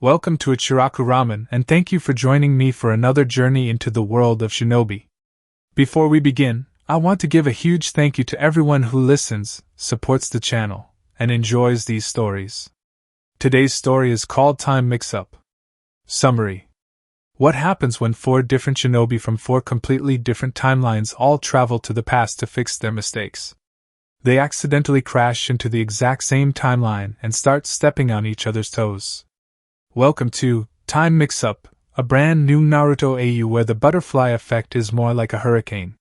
Welcome to Ichiraku Ramen and thank you for joining me for another journey into the world of shinobi. Before we begin, I want to give a huge thank you to everyone who listens, supports the channel, and enjoys these stories. Today's story is called Time MixUp. Summary. What happens when 4 different shinobi from 4 completely different timelines all travel to the past to fix their mistakes? They accidentally crash into the exact same timeline and start stepping on each other's toes. Welcome to Time MixUp, a brand new Naruto AU where the butterfly effect is more like a hurricane.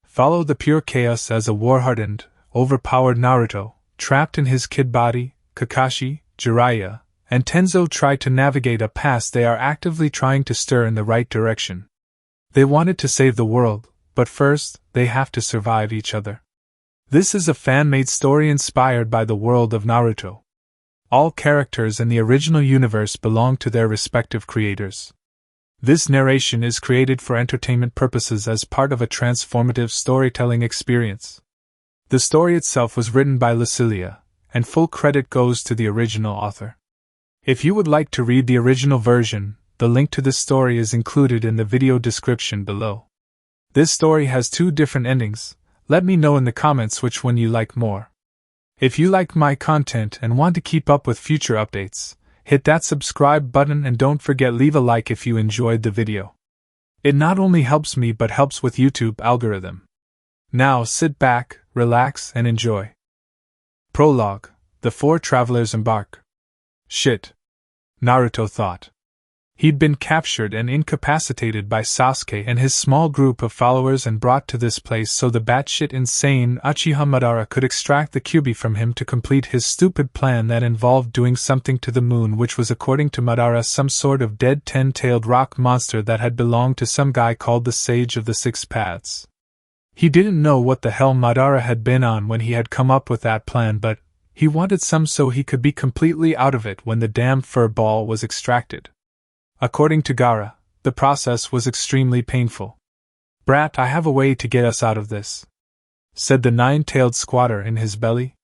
Follow the pure chaos as a war-hardened, overpowered Naruto, trapped in his kid body, Kakashi, Jiraiya, and Tenzo try to navigate a past they are actively trying to stir in the right direction. They wanted to save the world, but first, they have to survive each other. This is a fan-made story inspired by the world of Naruto. All characters in the original universe belong to their respective creators. This narration is created for entertainment purposes as part of a transformative storytelling experience. The story itself was written by Lucillia, and full credit goes to the original author. If you would like to read the original version, the link to this story is included in the video description below. This story has 2 different endings. Let me know in the comments which one you like more. If you like my content and want to keep up with future updates, hit that subscribe button and don't forget leave a like if you enjoyed the video. It not only helps me but helps with YouTube algorithm. Now sit back, relax and enjoy. Prologue. The 4 travelers embark. Shit. Naruto thought. He'd been captured and incapacitated by Sasuke and his small group of followers and brought to this place so the batshit insane Uchiha Madara could extract the Kyuubi from him to complete his stupid plan that involved doing something to the moon, which was according to Madara some sort of dead 10-tailed rock monster that had belonged to some guy called the Sage of the Six Paths. He didn't know what the hell Madara had been on when he had come up with that plan, but he wanted some so he could be completely out of it when the damn fur ball was extracted. According to Gaara, the process was extremely painful. "Brat, I have a way to get us out of this," said the 9-tailed squatter in his belly.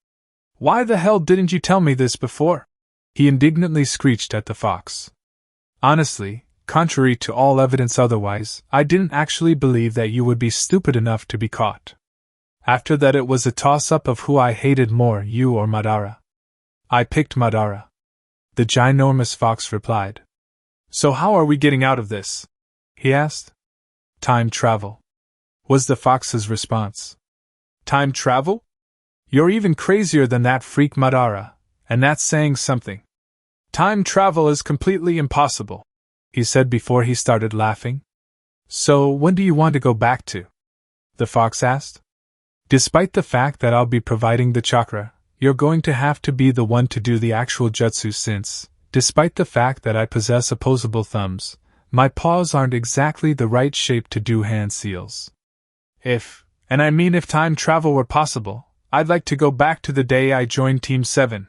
"Why the hell didn't you tell me this before?" he indignantly screeched at the fox. "Honestly, contrary to all evidence otherwise, I didn't actually believe that you would be stupid enough to be caught. After that it was a toss-up of who I hated more, you or Madara. I picked Madara," the ginormous fox replied. "So how are we getting out of this?" he asked. "Time travel," was the fox's response. "Time travel? You're even crazier than that freak Madara, and that's saying something. Time travel is completely impossible," he said before he started laughing. "So when do you want to go back to?" the fox asked. "Despite the fact that I'll be providing the chakra, you're going to have to be the one to do the actual jutsu since, despite the fact that I possess opposable thumbs, my paws aren't exactly the right shape to do hand seals. If time travel were possible, I'd like to go back to the day I joined Team 7.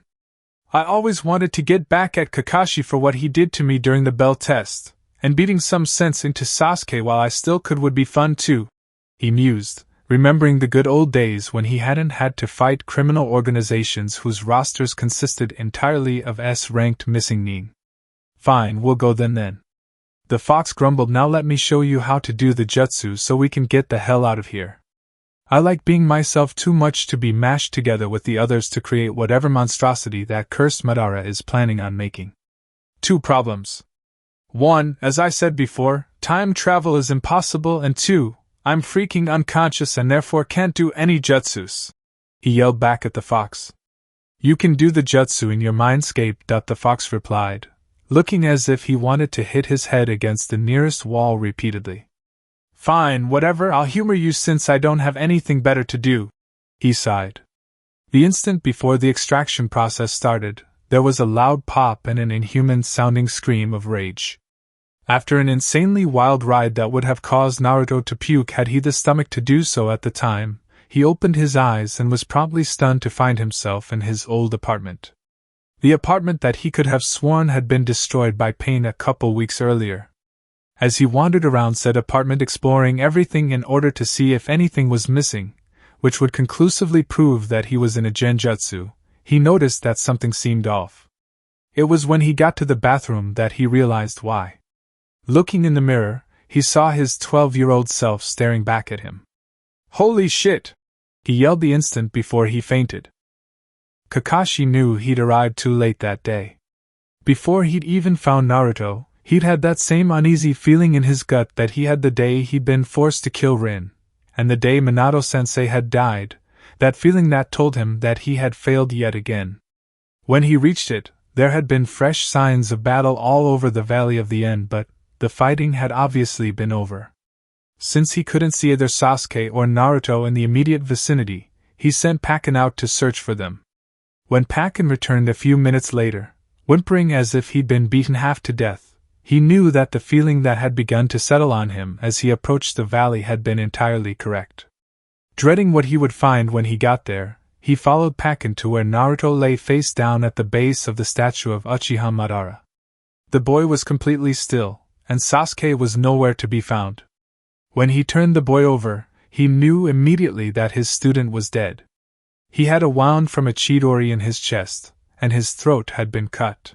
I always wanted to get back at Kakashi for what he did to me during the bell test, and beating some sense into Sasuke while I still could would be fun too," he mused, remembering the good old days when he hadn't had to fight criminal organizations whose rosters consisted entirely of S-ranked missing nin. "Fine, we'll go then. The fox grumbled. "Now let me show you how to do the jutsu so we can get the hell out of here. I like being myself too much to be mashed together with the others to create whatever monstrosity that cursed Madara is planning on making. 2 problems. 1, as I said before, time travel is impossible, and 2, I'm freaking unconscious and therefore can't do any jutsus," he yelled back at the fox. "You can do the jutsu in your mindscape," the fox replied, looking as if he wanted to hit his head against the nearest wall repeatedly. "Fine, whatever, I'll humor you since I don't have anything better to do," he sighed. The instant before the extraction process started, there was a loud pop and an inhuman-sounding scream of rage. After an insanely wild ride that would have caused Naruto to puke had he the stomach to do so at the time, he opened his eyes and was promptly stunned to find himself in his old apartment. The apartment that he could have sworn had been destroyed by pain a couple weeks earlier. As he wandered around said apartment exploring everything in order to see if anything was missing, which would conclusively prove that he was in a genjutsu, he noticed that something seemed off. It was when he got to the bathroom that he realized why. Looking in the mirror, he saw his 12-year-old self staring back at him. "Holy shit!" he yelled the instant before he fainted. Kakashi knew he'd arrived too late that day. Before he'd even found Naruto, he'd had that same uneasy feeling in his gut that he had the day he'd been forced to kill Rin, and the day Minato-sensei had died, that feeling that told him that he had failed yet again. When he reached it, there had been fresh signs of battle all over the Valley of the End, but the fighting had obviously been over. Since he couldn't see either Sasuke or Naruto in the immediate vicinity, he sent Pakken out to search for them. When Pakken returned a few minutes later, whimpering as if he'd been beaten half to death, he knew that the feeling that had begun to settle on him as he approached the valley had been entirely correct. Dreading what he would find when he got there, he followed Pakken to where Naruto lay face down at the base of the statue of Uchiha Madara. The boy was completely still, and Sasuke was nowhere to be found. When he turned the boy over, he knew immediately that his student was dead. He had a wound from a chidori in his chest, and his throat had been cut.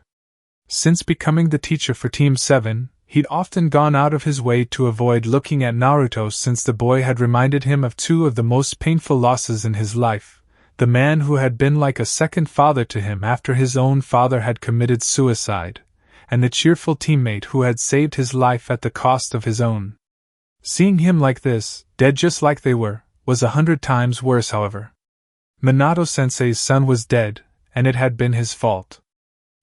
Since becoming the teacher for Team 7, he'd often gone out of his way to avoid looking at Naruto since the boy had reminded him of two of the most painful losses in his life, the man who had been like a second father to him after his own father had committed suicide, and the cheerful teammate who had saved his life at the cost of his own. Seeing him like this, dead just like they were, was 100 times worse, however. Minato-sensei's son was dead, and it had been his fault.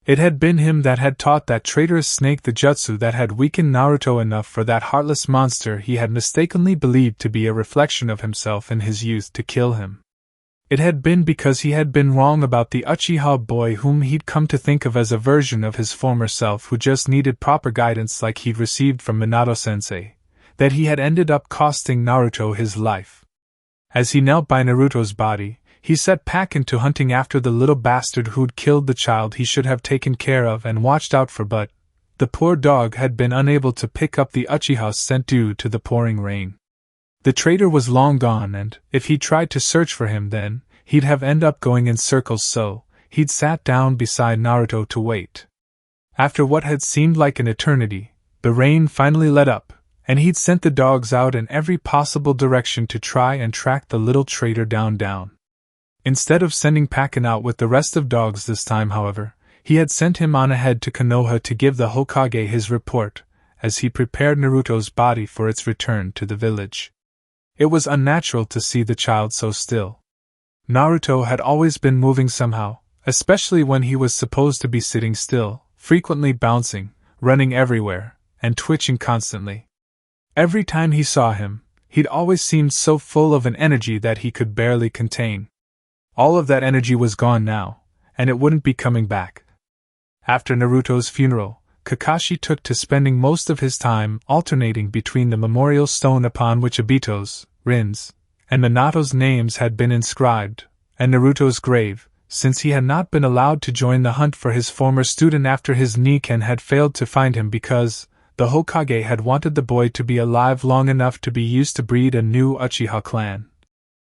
It had been him that had taught that traitorous snake the jutsu that had weakened Naruto enough for that heartless monster he had mistakenly believed to be a reflection of himself in his youth to kill him. It had been because he had been wrong about the Uchiha boy whom he'd come to think of as a version of his former self who just needed proper guidance like he'd received from Minato-sensei, that he had ended up costing Naruto his life. As he knelt by Naruto's body, he set Pakken to hunting after the little bastard who'd killed the child he should have taken care of and watched out for, but the poor dog had been unable to pick up the Uchiha's scent due to the pouring rain. The traitor was long gone, and if he tried to search for him then, he'd have ended up going in circles, so he'd sat down beside Naruto to wait. After what had seemed like an eternity, the rain finally let up, and he'd sent the dogs out in every possible direction to try and track the little traitor down. Instead of sending Pakken out with the rest of dogs this time, however, he had sent him on ahead to Konoha to give the Hokage his report, as he prepared Naruto's body for its return to the village. It was unnatural to see the child so still. Naruto had always been moving somehow, especially when he was supposed to be sitting still, frequently bouncing, running everywhere, and twitching constantly. Every time he saw him, he'd always seemed so full of an energy that he could barely contain. All of that energy was gone now, and it wouldn't be coming back. After Naruto's funeral, Kakashi took to spending most of his time alternating between the memorial stone upon which Obito's, Rin's, and Minato's names had been inscribed, and Naruto's grave, since he had not been allowed to join the hunt for his former student after his Nikken had failed to find him because the Hokage had wanted the boy to be alive long enough to be used to breed a new Uchiha clan,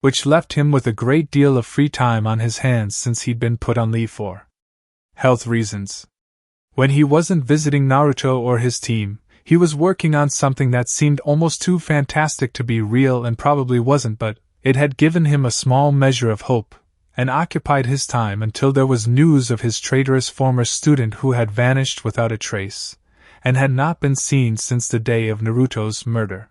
which left him with a great deal of free time on his hands since he'd been put on leave for health reasons. When he wasn't visiting Naruto or his team, he was working on something that seemed almost too fantastic to be real and probably wasn't, but it had given him a small measure of hope, and occupied his time until there was news of his traitorous former student who had vanished without a trace, and had not been seen since the day of Naruto's murder.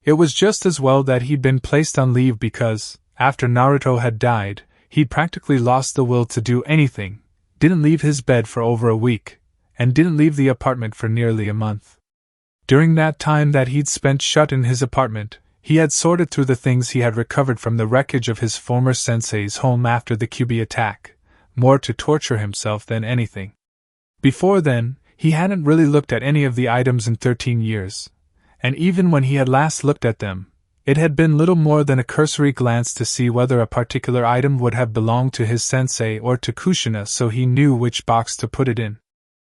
It was just as well that he'd been placed on leave because, after Naruto had died, he'd practically lost the will to do anything, didn't leave his bed for over a week, and didn't leave the apartment for nearly a month. During that time that he'd spent shut in his apartment, he had sorted through the things he had recovered from the wreckage of his former sensei's home after the Kyuubi attack, more to torture himself than anything. Before then, he hadn't really looked at any of the items in 13 years. And even when he had last looked at them, it had been little more than a cursory glance to see whether a particular item would have belonged to his sensei or to Kushina, so he knew which box to put it in.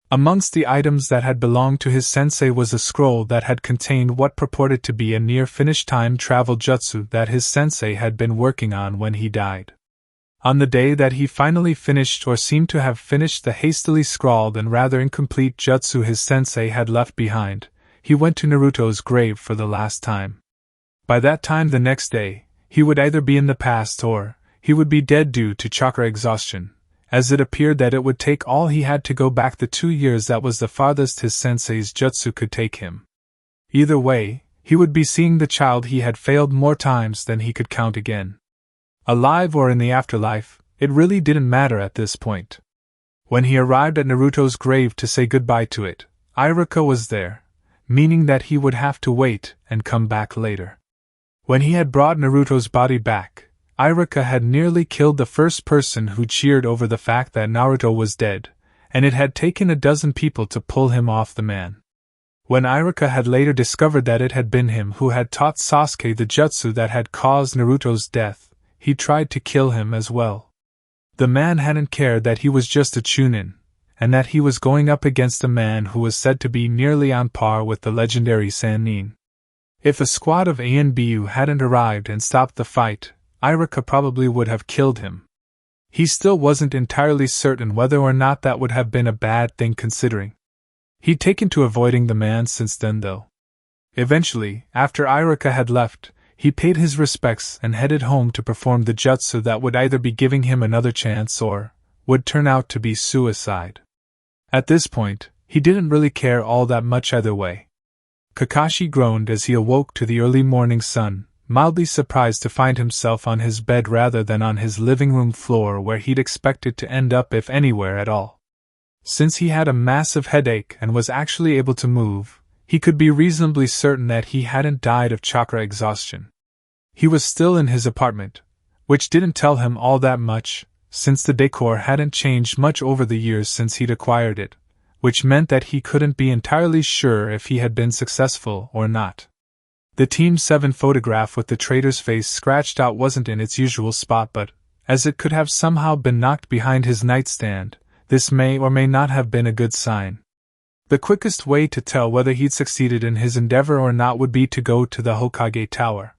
Amongst the items that had belonged to his sensei was a scroll that had contained what purported to be a near-finished time travel jutsu that his sensei had been working on when he died. On the day that he finally finished or seemed to have finished the hastily scrawled and rather incomplete jutsu his sensei had left behind, he went to Naruto's grave for the last time. By that time the next day, he would either be in the past or he would be dead due to chakra exhaustion, as it appeared that it would take all he had to go back the 2 years that was the farthest his sensei's jutsu could take him. Either way, he would be seeing the child he had failed more times than he could count again. Alive or in the afterlife, it really didn't matter at this point. When he arrived at Naruto's grave to say goodbye to it, Iruka was there, meaning that he would have to wait and come back later. When he had brought Naruto's body back, Iruka had nearly killed the first person who cheered over the fact that Naruto was dead, and it had taken a dozen people to pull him off the man. When Iruka had later discovered that it had been him who had taught Sasuke the jutsu that had caused Naruto's death, he tried to kill him as well. The man hadn't cared that he was just a chunin, and that he was going up against a man who was said to be nearly on par with the legendary Sannin. If a squad of ANBU hadn't arrived and stopped the fight, Iruka probably would have killed him. He still wasn't entirely certain whether or not that would have been a bad thing considering. He'd taken to avoiding the man since then though. Eventually, after Iruka had left, he paid his respects and headed home to perform the jutsu that would either be giving him another chance or would turn out to be suicide. At this point, he didn't really care all that much either way. Kakashi groaned as he awoke to the early morning sun, mildly surprised to find himself on his bed rather than on his living room floor where he'd expected to end up if anywhere at all. Since he had a massive headache and was actually able to move, he could be reasonably certain that he hadn't died of chakra exhaustion. He was still in his apartment, which didn't tell him all that much, since the decor hadn't changed much over the years since he'd acquired it, which meant that he couldn't be entirely sure if he had been successful or not. The Team 7 photograph with the traitor's face scratched out wasn't in its usual spot, but, as it could have somehow been knocked behind his nightstand, this may or may not have been a good sign. The quickest way to tell whether he'd succeeded in his endeavor or not would be to go to the Hokage Tower.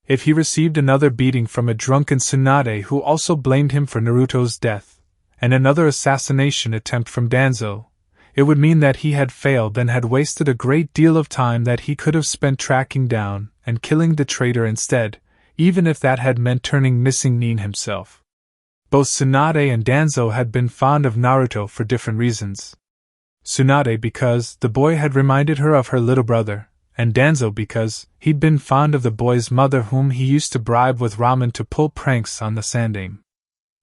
If he received another beating from a drunken Tsunade who also blamed him for Naruto's death, and another assassination attempt from Tenzo, it would mean that he had failed and had wasted a great deal of time that he could have spent tracking down and killing the traitor instead, even if that had meant turning missing Nin himself. Both Tsunade and Tenzo had been fond of Naruto for different reasons. Tsunade because the boy had reminded her of her little brother, and Tenzo because he'd been fond of the boy's mother whom he used to bribe with ramen to pull pranks on the Sandaime.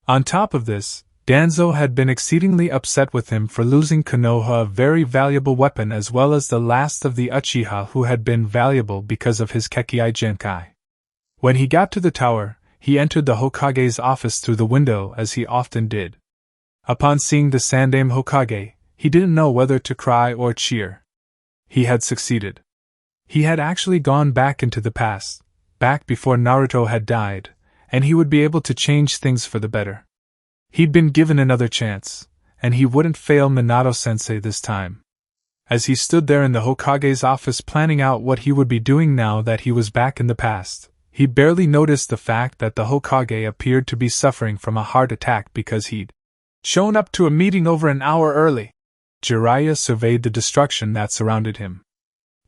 On top of this, Tenzo had been exceedingly upset with him for losing Konoha, a very valuable weapon as well as the last of the Uchiha who had been valuable because of his Kekkei Genkai. When he got to the tower, he entered the Hokage's office through the window as he often did. Upon seeing the Sandaime Hokage, he didn't know whether to cry or cheer. He had succeeded. He had actually gone back into the past, back before Naruto had died, and he would be able to change things for the better. He'd been given another chance, and he wouldn't fail Minato-sensei this time. As he stood there in the Hokage's office planning out what he would be doing now that he was back in the past, he barely noticed the fact that the Hokage appeared to be suffering from a heart attack because he'd shown up to a meeting over an hour early. Jiraiya surveyed the destruction that surrounded him.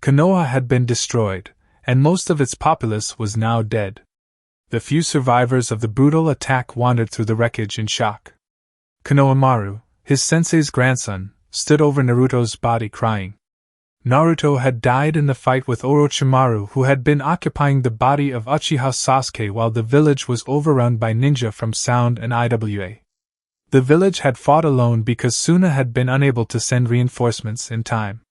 Konoha had been destroyed, and most of its populace was now dead. The few survivors of the brutal attack wandered through the wreckage in shock. Konohamaru, his sensei's grandson, stood over Naruto's body crying. Naruto had died in the fight with Orochimaru, who had been occupying the body of Uchiha Sasuke while the village was overrun by ninja from Sound and IWA. The village had fought alone because Suna had been unable to send reinforcements in time.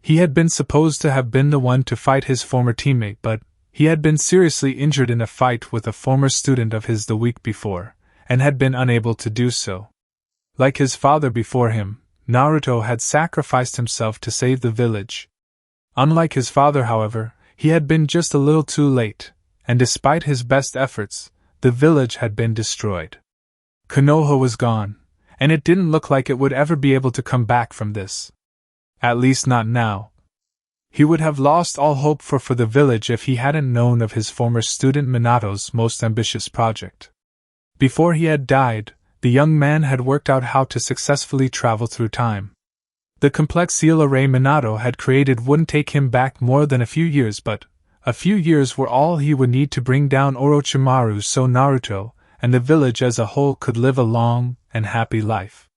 He had been supposed to have been the one to fight his former teammate, but he had been seriously injured in a fight with a former student of his the week before, and had been unable to do so. Like his father before him, Naruto had sacrificed himself to save the village. Unlike his father, however, he had been just a little too late, and despite his best efforts, the village had been destroyed. Konoha was gone, and it didn't look like it would ever be able to come back from this. At least not now. He would have lost all hope for the village if he hadn't known of his former student Minato's most ambitious project. Before he had died, the young man had worked out how to successfully travel through time. The complex seal array Minato had created wouldn't take him back more than a few years, but a few years were all he would need to bring down Orochimaru so Naruto and the village as a whole could live a long and happy life.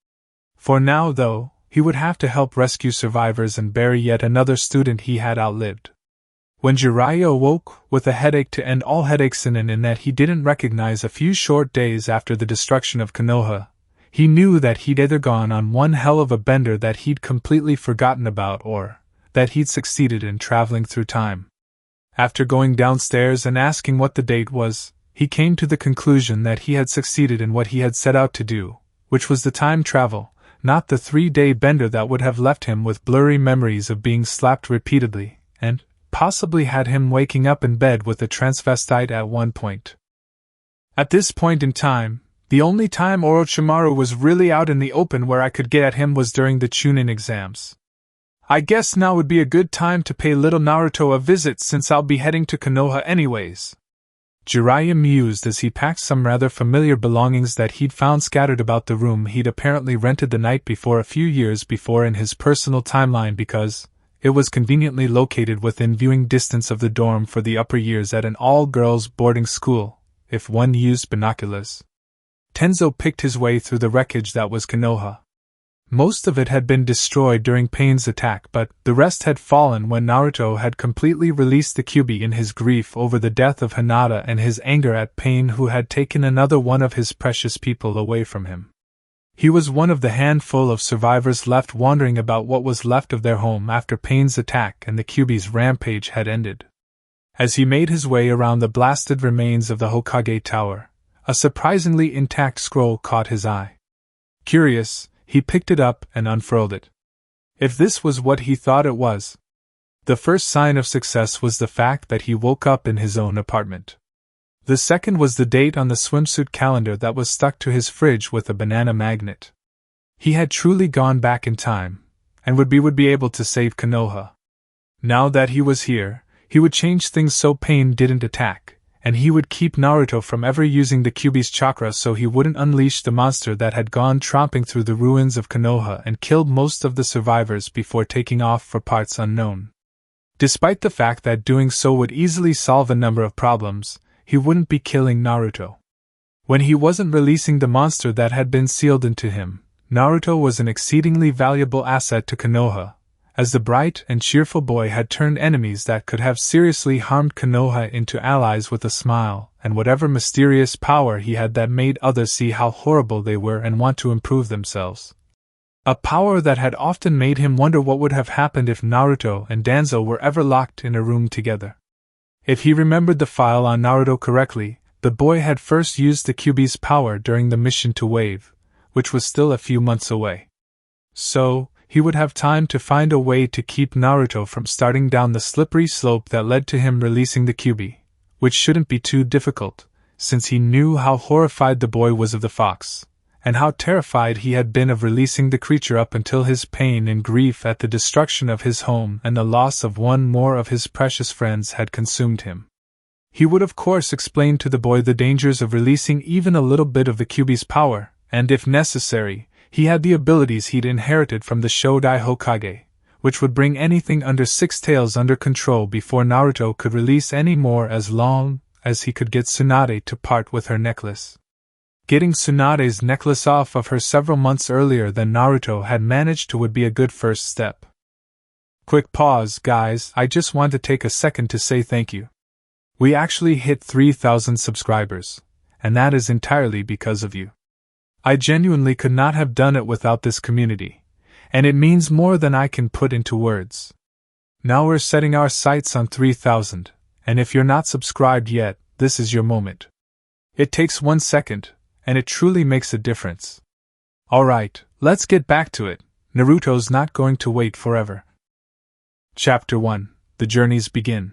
For now, though, he would have to help rescue survivors and bury yet another student he had outlived. When Jiraiya awoke with a headache to end all headaches in that he didn't recognize a few short days after the destruction of Konoha, he knew that he'd either gone on one hell of a bender that he'd completely forgotten about or that he'd succeeded in traveling through time. After going downstairs and asking what the date was, he came to the conclusion that he had succeeded in what he had set out to do, which was the time travel, not the 3-day bender that would have left him with blurry memories of being slapped repeatedly, and possibly had him waking up in bed with a transvestite at one point. At this point in time, the only time Orochimaru was really out in the open where I could get at him was during the Chunin exams. I guess now would be a good time to pay little Naruto a visit since I'll be heading to Konoha anyways. Jiraiya mused as he packed some rather familiar belongings that he'd found scattered about the room he'd apparently rented the night before a few years before in his personal timeline because it was conveniently located within viewing distance of the dorm for the upper years at an all-girls boarding school, if one used binoculars. Tenzo picked his way through the wreckage that was Konoha. Most of it had been destroyed during Pain's attack, but the rest had fallen when Naruto had completely released the Kyuubi in his grief over the death of Hinata and his anger at Pain, who had taken another one of his precious people away from him. He was one of the handful of survivors left wandering about what was left of their home after Pain's attack and the Kyuubi's rampage had ended. As he made his way around the blasted remains of the Hokage Tower, a surprisingly intact scroll caught his eye. Curious, he picked it up and unfurled it. If this was what he thought it was, the first sign of success was the fact that he woke up in his own apartment. The second was the date on the swimsuit calendar that was stuck to his fridge with a banana magnet. He had truly gone back in time, and would be able to save Konoha. Now that he was here, he would change things so Pain didn't attack, and he would keep Naruto from ever using the Kyuubi's chakra so he wouldn't unleash the monster that had gone tromping through the ruins of Konoha and killed most of the survivors before taking off for parts unknown. Despite the fact that doing so would easily solve a number of problems, he wouldn't be killing Naruto. When he wasn't releasing the monster that had been sealed into him, Naruto was an exceedingly valuable asset to Konoha, as the bright and cheerful boy had turned enemies that could have seriously harmed Konoha into allies with a smile and whatever mysterious power he had that made others see how horrible they were and want to improve themselves. A power that had often made him wonder what would have happened if Naruto and Danzo were ever locked in a room together. If he remembered the file on Naruto correctly, the boy had first used the Kyuubi's power during the mission to Wave, which was still a few months away. So, he would have time to find a way to keep Naruto from starting down the slippery slope that led to him releasing the Kyuubi, which shouldn't be too difficult, since he knew how horrified the boy was of the fox, and how terrified he had been of releasing the creature up until his pain and grief at the destruction of his home and the loss of one more of his precious friends had consumed him. He would of course explain to the boy the dangers of releasing even a little bit of the Kyuubi's power, and if necessary, he had the abilities he'd inherited from the Shodai Hokage, which would bring anything under 6 tails under control before Naruto could release any more as long as he could get Tsunade to part with her necklace. Getting Tsunade's necklace off of her several months earlier than Naruto had managed to would be a good first step. Quick pause, guys, I just want to take a second to say thank you. We actually hit 3,000 subscribers, and that is entirely because of you. I genuinely could not have done it without this community, and it means more than I can put into words. Now we're setting our sights on 3,000, and if you're not subscribed yet, this is your moment. It takes 1 second, and it truly makes a difference. Alright, let's get back to it. Naruto's not going to wait forever. Chapter 1: The Journeys Begin.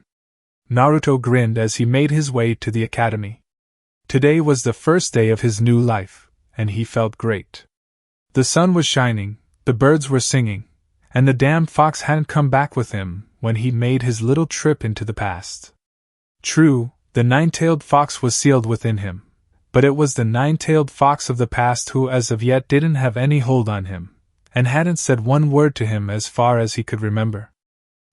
Naruto grinned as he made his way to the academy. Today was the first day of his new life, and he felt great. The sun was shining, the birds were singing, and the damn fox hadn't come back with him when he made his little trip into the past. True, the 9-tailed fox was sealed within him, but it was the nine-tailed fox of the past who as of yet didn't have any hold on him, and hadn't said one word to him as far as he could remember.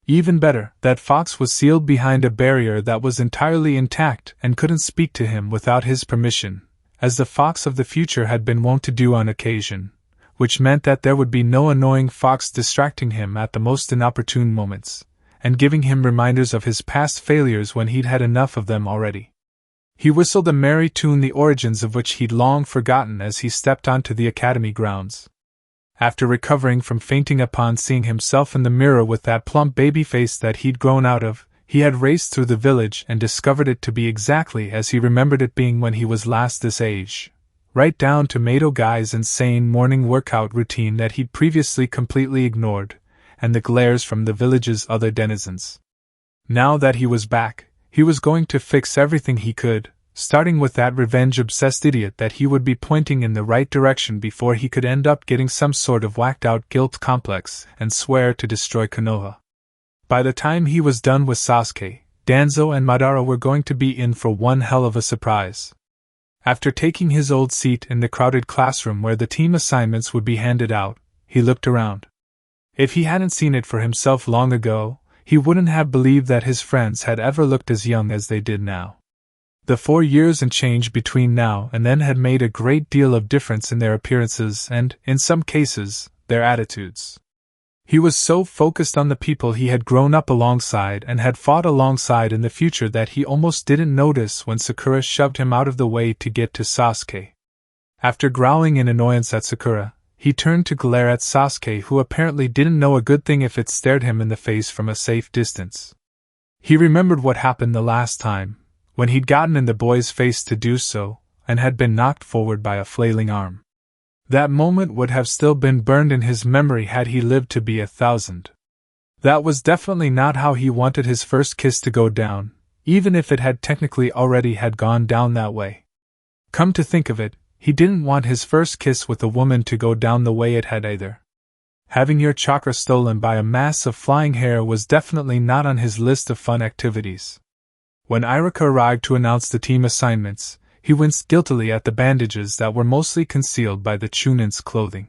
Even better, that fox was sealed behind a barrier that was entirely intact and couldn't speak to him without his permission, as the fox of the future had been wont to do on occasion, which meant that there would be no annoying fox distracting him at the most inopportune moments, and giving him reminders of his past failures when he'd had enough of them already. He whistled a merry tune the origins of which he'd long forgotten as he stepped onto the academy grounds. After recovering from fainting upon seeing himself in the mirror with that plump baby face that he'd grown out of, he had raced through the village and discovered it to be exactly as he remembered it being when he was last this age, right down to Mato Guy's insane morning workout routine that he'd previously completely ignored, and the glares from the village's other denizens. Now that he was back, he was going to fix everything he could, starting with that revenge-obsessed idiot that he would be pointing in the right direction before he could end up getting some sort of whacked-out guilt complex and swear to destroy Konoha. By the time he was done with Sasuke, Danzo and Madara were going to be in for one hell of a surprise. After taking his old seat in the crowded classroom where the team assignments would be handed out, he looked around. If he hadn't seen it for himself long ago, he wouldn't have believed that his friends had ever looked as young as they did now. The 4 years and change between now and then had made a great deal of difference in their appearances and, in some cases, their attitudes. He was so focused on the people he had grown up alongside and had fought alongside in the future that he almost didn't notice when Sakura shoved him out of the way to get to Sasuke. After growling in annoyance at Sakura, he turned to glare at Sasuke, who apparently didn't know a good thing if it stared him in the face from a safe distance. He remembered what happened the last time, when he'd gotten in the boy's face to do so, and had been knocked forward by a flailing arm. That moment would have still been burned in his memory had he lived to be 1,000. That was definitely not how he wanted his first kiss to go down, even if it had technically already had gone down that way. Come to think of it, he didn't want his first kiss with a woman to go down the way it had either. Having your chakra stolen by a mass of flying hair was definitely not on his list of fun activities. When Iruka arrived to announce the team assignments, he winced guiltily at the bandages that were mostly concealed by the Chunin's clothing.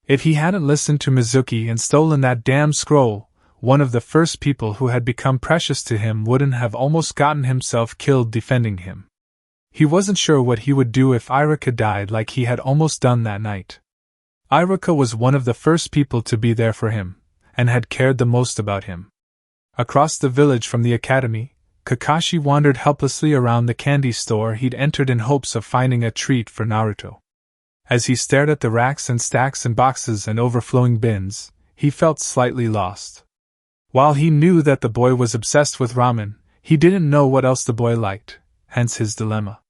If he hadn't listened to Mizuki and stolen that damn scroll, one of the first people who had become precious to him wouldn't have almost gotten himself killed defending him. He wasn't sure what he would do if Iruka died like he had almost done that night. Iruka was one of the first people to be there for him, and had cared the most about him. Across the village from the academy, Kakashi wandered helplessly around the candy store he'd entered in hopes of finding a treat for Naruto. As he stared at the racks and stacks and boxes and overflowing bins, he felt slightly lost. While he knew that the boy was obsessed with ramen, he didn't know what else the boy liked, hence his dilemma.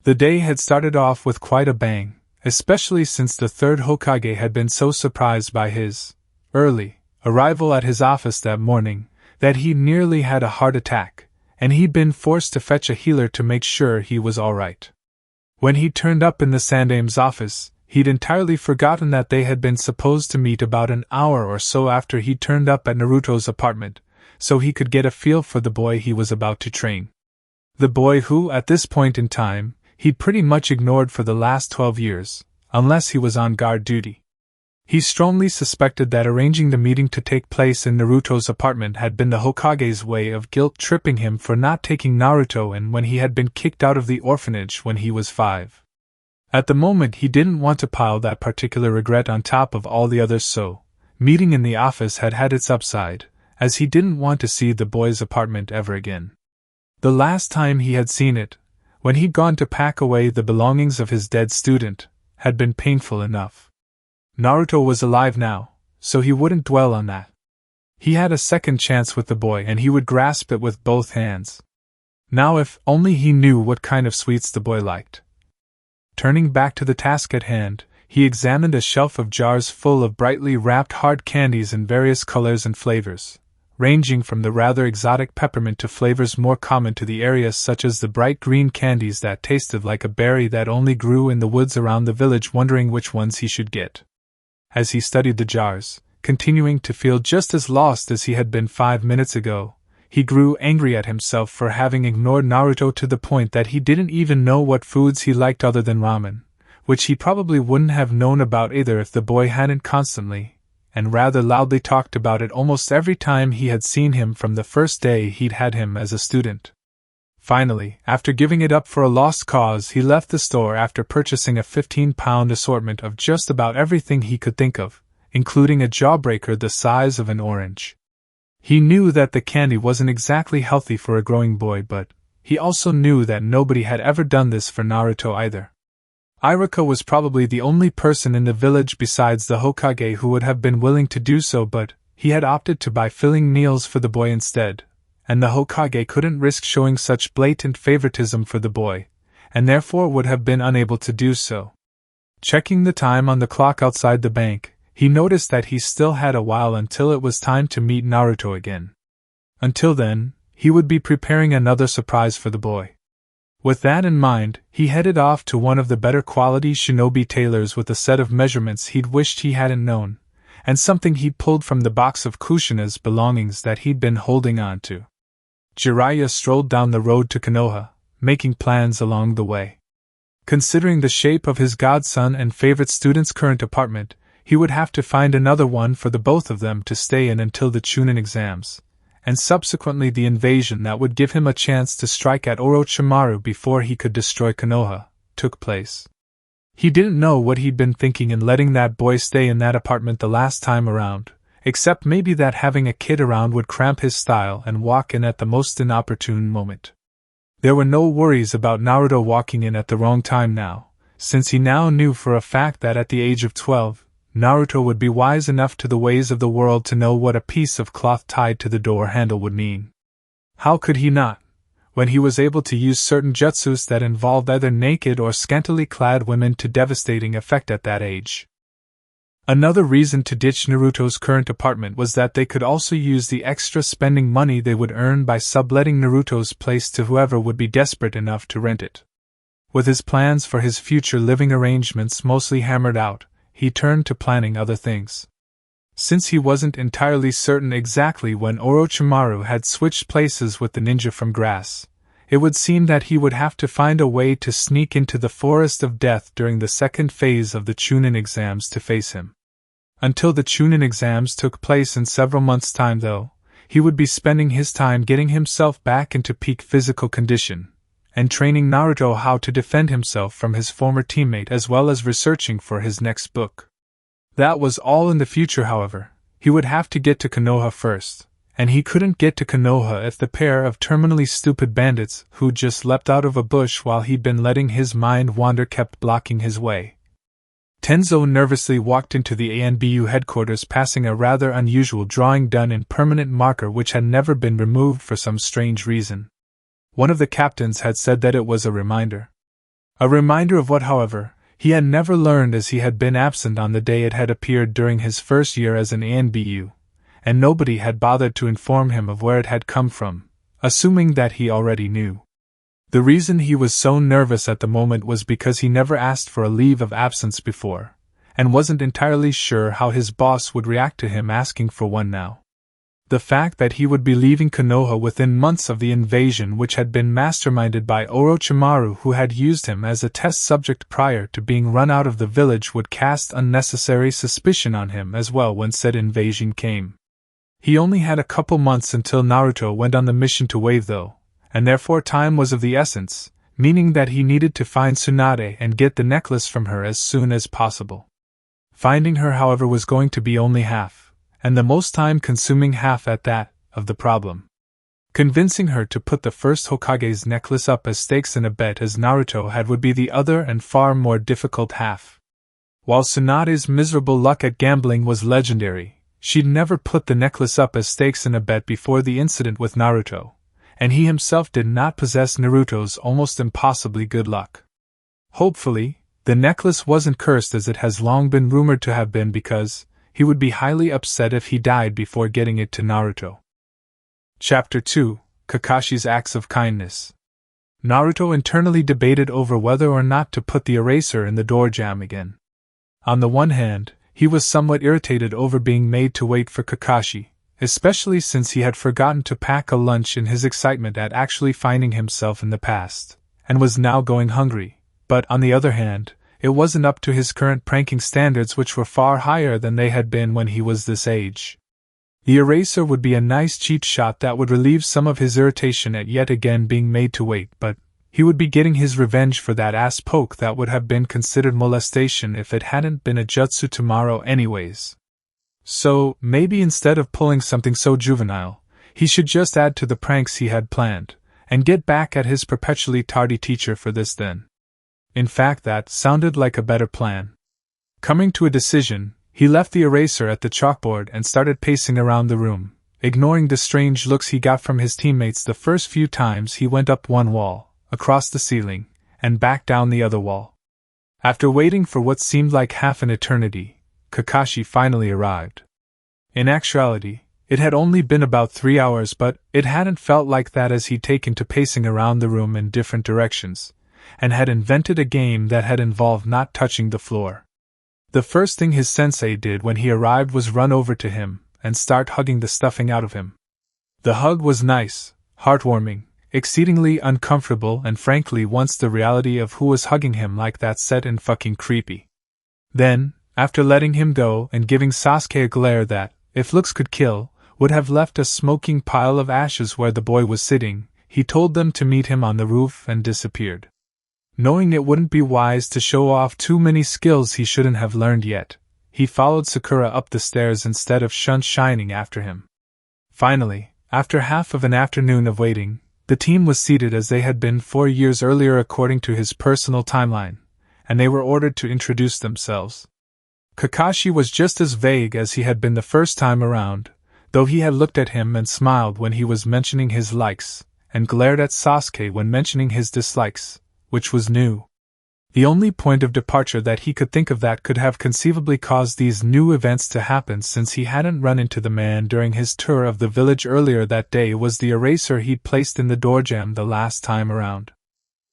The day had started off with quite a bang, especially since the third Hokage had been so surprised by his early arrival at his office that morning that he nearly had a heart attack, and he'd been forced to fetch a healer to make sure he was all right. When he turned up in the Sandame's office, he'd entirely forgotten that they had been supposed to meet about an hour or so after he turned up at Naruto's apartment, so he could get a feel for the boy he was about to train. The boy who, at this point in time, he'd pretty much ignored for the last 12 years, unless he was on guard duty. He strongly suspected that arranging the meeting to take place in Naruto's apartment had been the Hokage's way of guilt-tripping him for not taking Naruto in when he had been kicked out of the orphanage when he was 5. At the moment he didn't want to pile that particular regret on top of all the others, so meeting in the office had had its upside, as he didn't want to see the boy's apartment ever again. The last time he had seen it, when he'd gone to pack away the belongings of his dead student, had been painful enough. Naruto was alive now, so he wouldn't dwell on that. He had a second chance with the boy and he would grasp it with both hands. Now if only he knew what kind of sweets the boy liked. Turning back to the task at hand, he examined a shelf of jars full of brightly wrapped hard candies in various colors and flavors, ranging from the rather exotic peppermint to flavors more common to the area such as the bright green candies that tasted like a berry that only grew in the woods around the village, wondering which ones he should get. As he studied the jars, continuing to feel just as lost as he had been 5 minutes ago, he grew angry at himself for having ignored Naruto to the point that he didn't even know what foods he liked other than ramen, which he probably wouldn't have known about either if the boy hadn't constantly, and rather loudly talked about it almost every time he had seen him from the first day he'd had him as a student. Finally, after giving it up for a lost cause, he left the store after purchasing a 15-pound assortment of just about everything he could think of, including a jawbreaker the size of an orange. He knew that the candy wasn't exactly healthy for a growing boy, but he also knew that nobody had ever done this for Naruto either. Iruka was probably the only person in the village besides the Hokage who would have been willing to do so, but he had opted to buy filling meals for the boy instead, and the Hokage couldn't risk showing such blatant favoritism for the boy, and therefore would have been unable to do so. Checking the time on the clock outside the bank, he noticed that he still had a while until it was time to meet Naruto again. Until then, he would be preparing another surprise for the boy. With that in mind, he headed off to one of the better quality shinobi tailors with a set of measurements he'd wished he hadn't known, and something he'd pulled from the box of Kushina's belongings that he'd been holding on to. Jiraiya strolled down the road to Konoha, making plans along the way. Considering the shape of his godson and favorite student's current apartment, he would have to find another one for the both of them to stay in until the Chunin exams, and subsequently the invasion that would give him a chance to strike at Orochimaru before he could destroy Konoha, took place. He didn't know what he'd been thinking in letting that boy stay in that apartment the last time around, except maybe that having a kid around would cramp his style and walk in at the most inopportune moment. There were no worries about Naruto walking in at the wrong time now, since he now knew for a fact that at the age of 12, Naruto would be wise enough to the ways of the world to know what a piece of cloth tied to the door handle would mean. How could he not, when he was able to use certain jutsus that involved either naked or scantily clad women to devastating effect at that age? Another reason to ditch Naruto's current apartment was that they could also use the extra spending money they would earn by subletting Naruto's place to whoever would be desperate enough to rent it. With his plans for his future living arrangements mostly hammered out, he turned to planning other things. Since he wasn't entirely certain exactly when Orochimaru had switched places with the ninja from Grass, it would seem that he would have to find a way to sneak into the Forest of Death during the second phase of the Chunin exams to face him. Until the Chunin exams took place in several months' time, though, he would be spending his time getting himself back into peak physical condition, and training Naruto how to defend himself from his former teammate as well as researching for his next book. That was all in the future, however. He would have to get to Konoha first, and he couldn't get to Konoha if the pair of terminally stupid bandits who just leapt out of a bush while he'd been letting his mind wander kept blocking his way. Tenzo nervously walked into the ANBU headquarters passing a rather unusual drawing done in permanent marker which had never been removed for some strange reason. One of the captains had said that it was a reminder. A reminder of what, however, he had never learned as he had been absent on the day it had appeared during his first year as an ANBU, and nobody had bothered to inform him of where it had come from, assuming that he already knew. The reason he was so nervous at the moment was because he never asked for a leave of absence before, and wasn't entirely sure how his boss would react to him asking for one now. The fact that he would be leaving Konoha within months of the invasion, which had been masterminded by Orochimaru, who had used him as a test subject prior to being run out of the village, would cast unnecessary suspicion on him as well when said invasion came. He only had a couple months until Naruto went on the mission to Wave, though, and therefore time was of the essence, meaning that he needed to find Tsunade and get the necklace from her as soon as possible. Finding her, however, was going to be only half, and the most time-consuming half at that, of the problem. Convincing her to put the first Hokage's necklace up as stakes in a bet as Naruto had would be the other and far more difficult half. While Tsunade's miserable luck at gambling was legendary, she'd never put the necklace up as stakes in a bet before the incident with Naruto, and he himself did not possess Naruto's almost impossibly good luck. Hopefully, the necklace wasn't cursed as it has long been rumored to have been, because he would be highly upset if he died before getting it to Naruto. Chapter 2: Kakashi's Acts of Kindness. Naruto internally debated over whether or not to put the eraser in the door jamb again. On the one hand, he was somewhat irritated over being made to wait for Kakashi, especially since he had forgotten to pack a lunch in his excitement at actually finding himself in the past, and was now going hungry. But, on the other hand, it wasn't up to his current pranking standards, which were far higher than they had been when he was this age. The eraser would be a nice cheap shot that would relieve some of his irritation at yet again being made to wait, but he would be getting his revenge for that ass poke that would have been considered molestation if it hadn't been a jutsu tomorrow anyways. So, maybe instead of pulling something so juvenile, he should just add to the pranks he had planned, and get back at his perpetually tardy teacher for this then. In fact, that sounded like a better plan. Coming to a decision, he left the eraser at the chalkboard and started pacing around the room, ignoring the strange looks he got from his teammates the first few times he went up one wall, across the ceiling, and back down the other wall. After waiting for what seemed like half an eternity, Kakashi finally arrived. In actuality, it had only been about 3 hours, but it hadn't felt like that as he'd taken to pacing around the room in different directions, and had invented a game that had involved not touching the floor. The first thing his sensei did when he arrived was run over to him and start hugging the stuffing out of him. The hug was nice, heartwarming, exceedingly uncomfortable, and frankly once the reality of who was hugging him like that set in fucking creepy. Then, after letting him go and giving Sasuke a glare that, if looks could kill, would have left a smoking pile of ashes where the boy was sitting, he told them to meet him on the roof and disappeared. Knowing it wouldn't be wise to show off too many skills he shouldn't have learned yet, he followed Sakura up the stairs instead of shining after him. Finally, after half of an afternoon of waiting, the team was seated as they had been 4 years earlier according to his personal timeline, and they were ordered to introduce themselves. Kakashi was just as vague as he had been the first time around, though he had looked at him and smiled when he was mentioning his likes, and glared at Sasuke when mentioning his dislikes, which was new. The only point of departure that he could think of that could have conceivably caused these new events to happen, since he hadn't run into the man during his tour of the village earlier that day, was the eraser he'd placed in the doorjamb the last time around.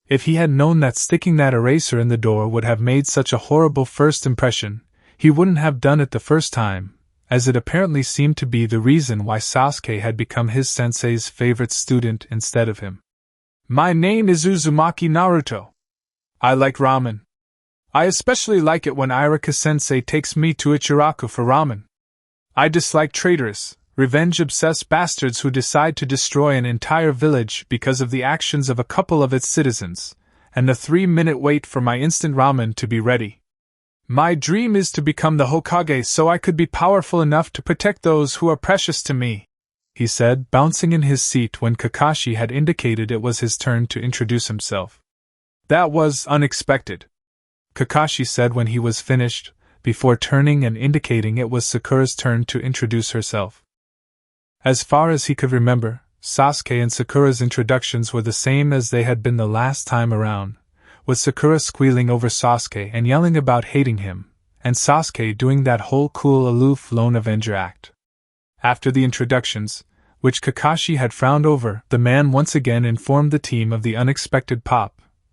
If he had known that sticking that eraser in the door would have made such a horrible first impression, he wouldn't have done it the first time, as it apparently seemed to be the reason why Sasuke had become his sensei's favorite student instead of him. My name is Uzumaki Naruto. I like ramen. I especially like it when Iruka-sensei takes me to Ichiraku for ramen. I dislike traitorous, revenge-obsessed bastards who decide to destroy an entire village because of the actions of a couple of its citizens, and the 3-minute wait for my instant ramen to be ready. My dream is to become the Hokage so I could be powerful enough to protect those who are precious to me, he said, bouncing in his seat when Kakashi had indicated it was his turn to introduce himself. That was unexpected, Kakashi said when he was finished, before turning and indicating it was Sakura's turn to introduce herself. As far as he could remember, Sasuke and Sakura's introductions were the same as they had been the last time around, with Sakura squealing over Sasuke and yelling about hating him, and Sasuke doing that whole cool aloof lone avenger act. After the introductions, which Kakashi had frowned over, the man once again informed the team of the unexpected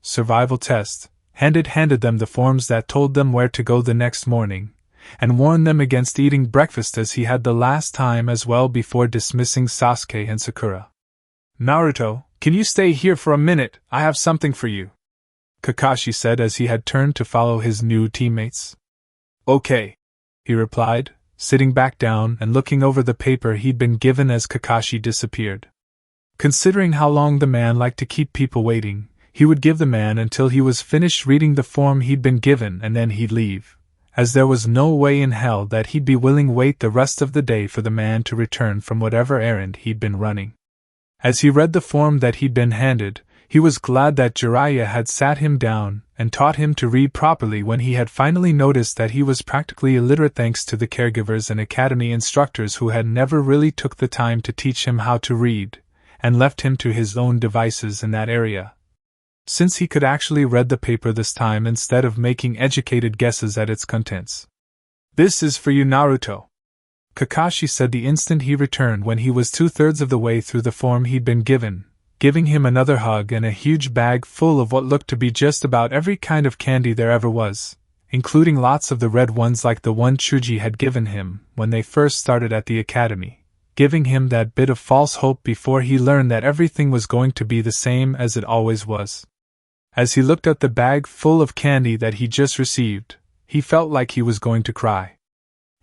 survival test, handed them the forms that told them where to go the next morning, and warned them against eating breakfast as he had the last time as well before dismissing Sasuke and Sakura. Naruto, can you stay here for a minute? I have something for you, Kakashi said as he had turned to follow his new teammates. Okay, he replied, sitting back down and looking over the paper he'd been given as Kakashi disappeared. Considering how long the man liked to keep people waiting, he would give the man until he was finished reading the form he'd been given and then he'd leave, as there was no way in hell that he'd be willing wait the rest of the day for the man to return from whatever errand he'd been running. As he read the form that he'd been handed, he was glad that Jiraiya had sat him down and taught him to read properly when he had finally noticed that he was practically illiterate thanks to the caregivers and academy instructors who had never really took the time to teach him how to read, and left him to his own devices in that area. Since he could actually read the paper this time instead of making educated guesses at its contents. This is for you, Naruto, Kakashi said the instant he returned when he was 2/3 of the way through the form he'd been given, giving him another hug and a huge bag full of what looked to be just about every kind of candy there ever was, including lots of the red ones like the one Chuji had given him when they first started at the academy, giving him that bit of false hope before he learned that everything was going to be the same as it always was. As he looked at the bag full of candy that he just received, he felt like he was going to cry.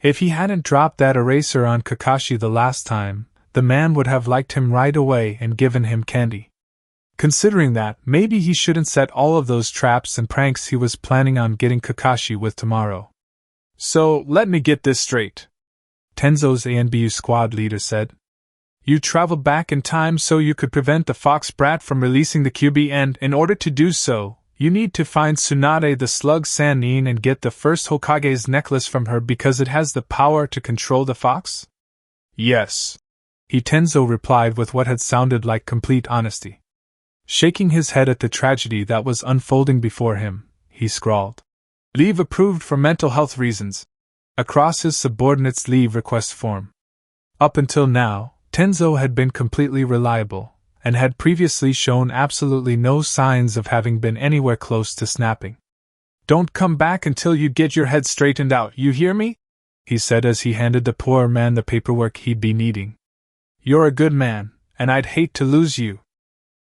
If he hadn't dropped that eraser on Kakashi the last time, the man would have liked him right away and given him candy. Considering that, maybe he shouldn't set all of those traps and pranks he was planning on getting Kakashi with tomorrow. So, let me get this straight, Tenzo's ANBU squad leader said. You traveled back in time so you could prevent the fox brat from releasing the QB, and, in order to do so, you need to find Tsunade the slug Sannin and get the first Hokage's necklace from her because it has the power to control the fox? Yes, Tenzo replied with what had sounded like complete honesty. Shaking his head at the tragedy that was unfolding before him, he scrawled, "Leave approved for mental health reasons," across his subordinate's leave request form. Up until now, Tenzo had been completely reliable, and had previously shown absolutely no signs of having been anywhere close to snapping. "Don't come back until you get your head straightened out, you hear me?" he said as he handed the poor man the paperwork he'd be needing. "You're a good man, and I'd hate to lose you."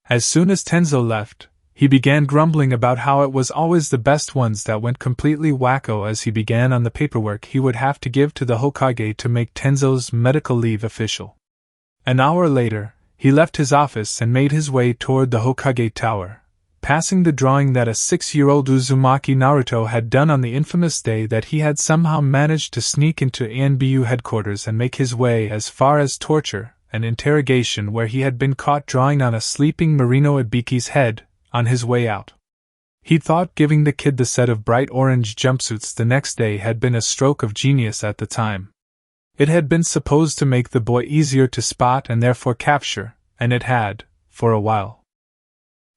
As soon as Tenzo left, he began grumbling about how it was always the best ones that went completely wacko as he began on the paperwork he would have to give to the Hokage to make Tenzo's medical leave official. An hour later, he left his office and made his way toward the Hokage Tower, passing the drawing that a 6-year-old Uzumaki Naruto had done on the infamous day that he had somehow managed to sneak into ANBU headquarters and make his way as far as torture and interrogation, where he had been caught drawing on a sleeping Marino Ibiki's head on his way out. He thought giving the kid the set of bright orange jumpsuits the next day had been a stroke of genius at the time. It had been supposed to make the boy easier to spot and therefore capture, and it had, for a while.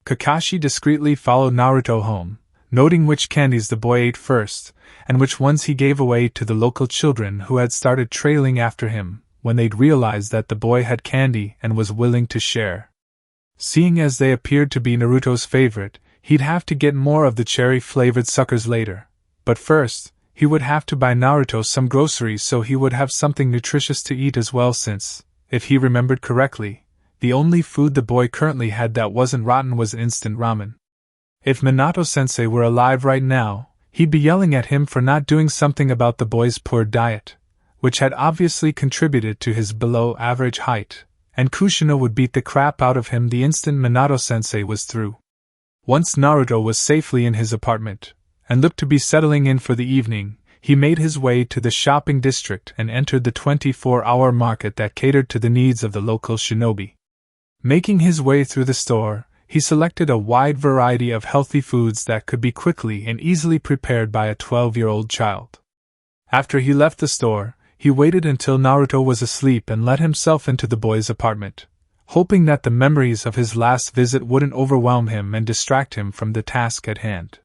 Kakashi discreetly followed Naruto home, noting which candies the boy ate first, and which ones he gave away to the local children who had started trailing after him when they'd realized that the boy had candy and was willing to share. Seeing as they appeared to be Naruto's favorite, he'd have to get more of the cherry-flavored suckers later, but first, he would have to buy Naruto some groceries so he would have something nutritious to eat as well since, if he remembered correctly, the only food the boy currently had that wasn't rotten was instant ramen. If Minato-sensei were alive right now, he'd be yelling at him for not doing something about the boy's poor diet, which had obviously contributed to his below-average height, and Kushina would beat the crap out of him the instant Minato-sensei was through. Once Naruto was safely in his apartment, and looked to be settling in for the evening, he made his way to the shopping district and entered the 24-hour market that catered to the needs of the local shinobi. Making his way through the store, he selected a wide variety of healthy foods that could be quickly and easily prepared by a 12-year-old child. After he left the store, he waited until Naruto was asleep and let himself into the boy's apartment, hoping that the memories of his last visit wouldn't overwhelm him and distract him from the task at hand.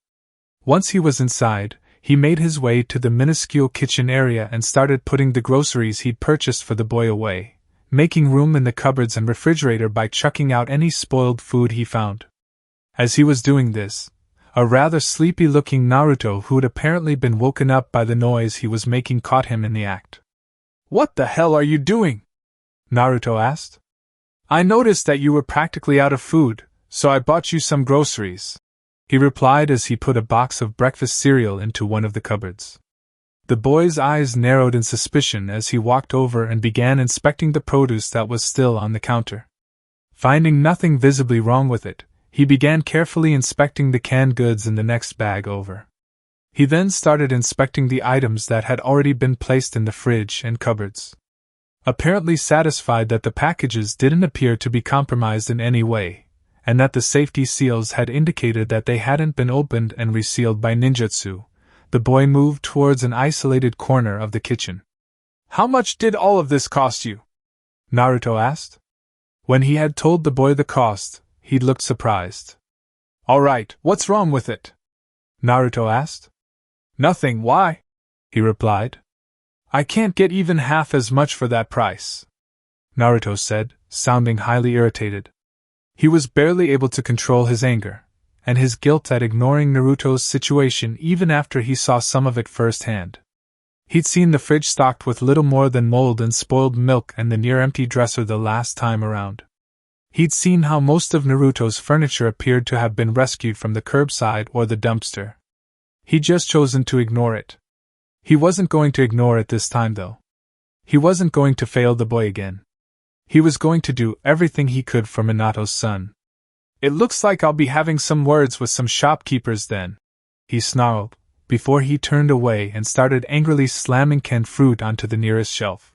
Once he was inside, he made his way to the minuscule kitchen area and started putting the groceries he'd purchased for the boy away, making room in the cupboards and refrigerator by chucking out any spoiled food he found. As he was doing this, a rather sleepy-looking Naruto who'd apparently been woken up by the noise he was making caught him in the act. "What the hell are you doing?" Naruto asked. "I noticed that you were practically out of food, so I bought you some groceries," he replied as he put a box of breakfast cereal into one of the cupboards. The boy's eyes narrowed in suspicion as he walked over and began inspecting the produce that was still on the counter. Finding nothing visibly wrong with it, he began carefully inspecting the canned goods in the next bag over. He then started inspecting the items that had already been placed in the fridge and cupboards. Apparently satisfied that the packages didn't appear to be compromised in any way, and that the safety seals had indicated that they hadn't been opened and resealed by ninjutsu, the boy moved towards an isolated corner of the kitchen. "How much did all of this cost you?" Naruto asked. When he had told the boy the cost, he'd looked surprised. "All right, what's wrong with it?" Naruto asked. "Nothing, why?" he replied. "I can't get even half as much for that price," Naruto said, sounding highly irritated. He was barely able to control his anger, and his guilt at ignoring Naruto's situation even after he saw some of it firsthand. He'd seen the fridge stocked with little more than mold and spoiled milk and the near-empty dresser the last time around. He'd seen how most of Naruto's furniture appeared to have been rescued from the curbside or the dumpster. He'd just chosen to ignore it. He wasn't going to ignore it this time, though. He wasn't going to fail the boy again. He was going to do everything he could for Minato's son. "It looks like I'll be having some words with some shopkeepers then," he snarled, before he turned away and started angrily slamming canned fruit onto the nearest shelf.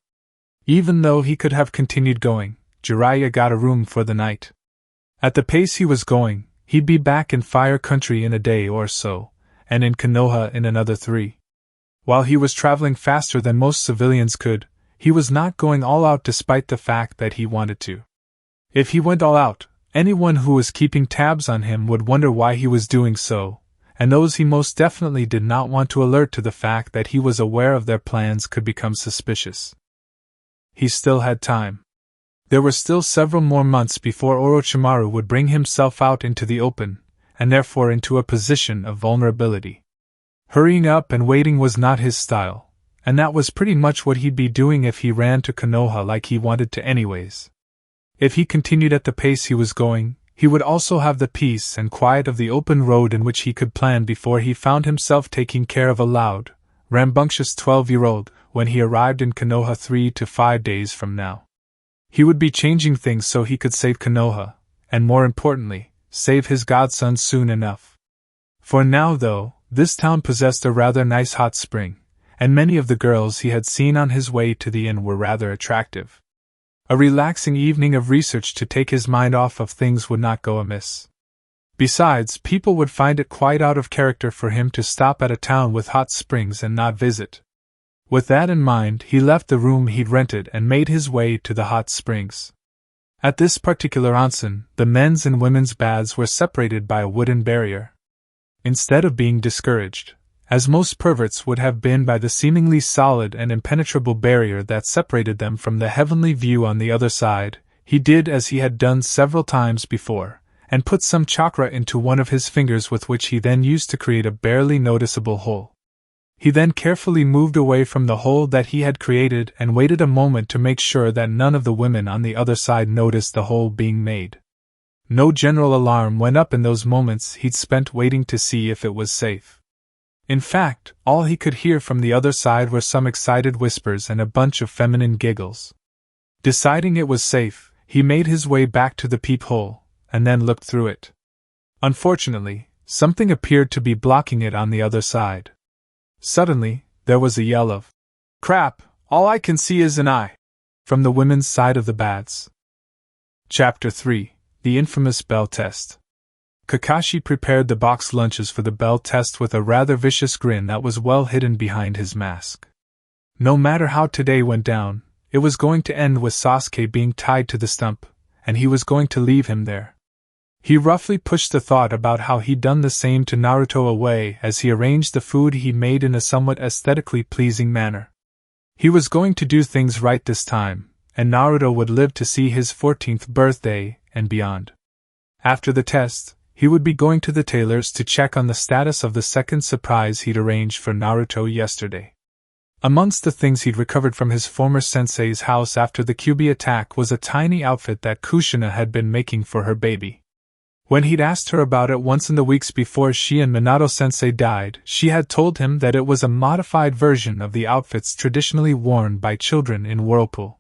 Even though he could have continued going, Jiraiya got a room for the night. At the pace he was going, he'd be back in Fire Country in a day or so, and in Konoha in another 3. While he was traveling faster than most civilians could, he was not going all out despite the fact that he wanted to. If he went all out, anyone who was keeping tabs on him would wonder why he was doing so, and those he most definitely did not want to alert to the fact that he was aware of their plans could become suspicious. He still had time. There were still several more months before Orochimaru would bring himself out into the open, and therefore into a position of vulnerability. Hurrying up and waiting was not his style, and that was pretty much what he'd be doing if he ran to Konoha like he wanted to anyways. If he continued at the pace he was going, he would also have the peace and quiet of the open road in which he could plan before he found himself taking care of a loud, rambunctious 12-year-old when he arrived in Konoha 3 to 5 days from now. He would be changing things so he could save Konoha, and more importantly, save his godson soon enough. For now, though, this town possessed a rather nice hot spring, and many of the girls he had seen on his way to the inn were rather attractive. A relaxing evening of research to take his mind off of things would not go amiss. Besides, people would find it quite out of character for him to stop at a town with hot springs and not visit. With that in mind, he left the room he'd rented and made his way to the hot springs. At this particular onsen, the men's and women's baths were separated by a wooden barrier. Instead of being discouraged, as most perverts would have been by the seemingly solid and impenetrable barrier that separated them from the heavenly view on the other side, he did as he had done several times before, and put some chakra into one of his fingers with which he then used to create a barely noticeable hole. He then carefully moved away from the hole that he had created and waited a moment to make sure that none of the women on the other side noticed the hole being made. No general alarm went up in those moments he'd spent waiting to see if it was safe. In fact, all he could hear from the other side were some excited whispers and a bunch of feminine giggles. Deciding it was safe, he made his way back to the peephole, and then looked through it. Unfortunately, something appeared to be blocking it on the other side. Suddenly, there was a yell of, "Crap, all I can see is an eye!" from the women's side of the baths. Chapter 3: The Infamous Bell Test. Kakashi prepared the boxed lunches for the bell test with a rather vicious grin that was well hidden behind his mask. No matter how today went down, it was going to end with Sasuke being tied to the stump, and he was going to leave him there. He roughly pushed the thought about how he'd done the same to Naruto away as he arranged the food he made in a somewhat aesthetically pleasing manner. He was going to do things right this time, and Naruto would live to see his 14th birthday and beyond. After the test, he would be going to the tailor's to check on the status of the second surprise he'd arranged for Naruto yesterday. Amongst the things he'd recovered from his former sensei's house after the Kyuubi attack was a tiny outfit that Kushina had been making for her baby. When he'd asked her about it once in the weeks before she and Minato-sensei died, she had told him that it was a modified version of the outfits traditionally worn by children in Whirlpool.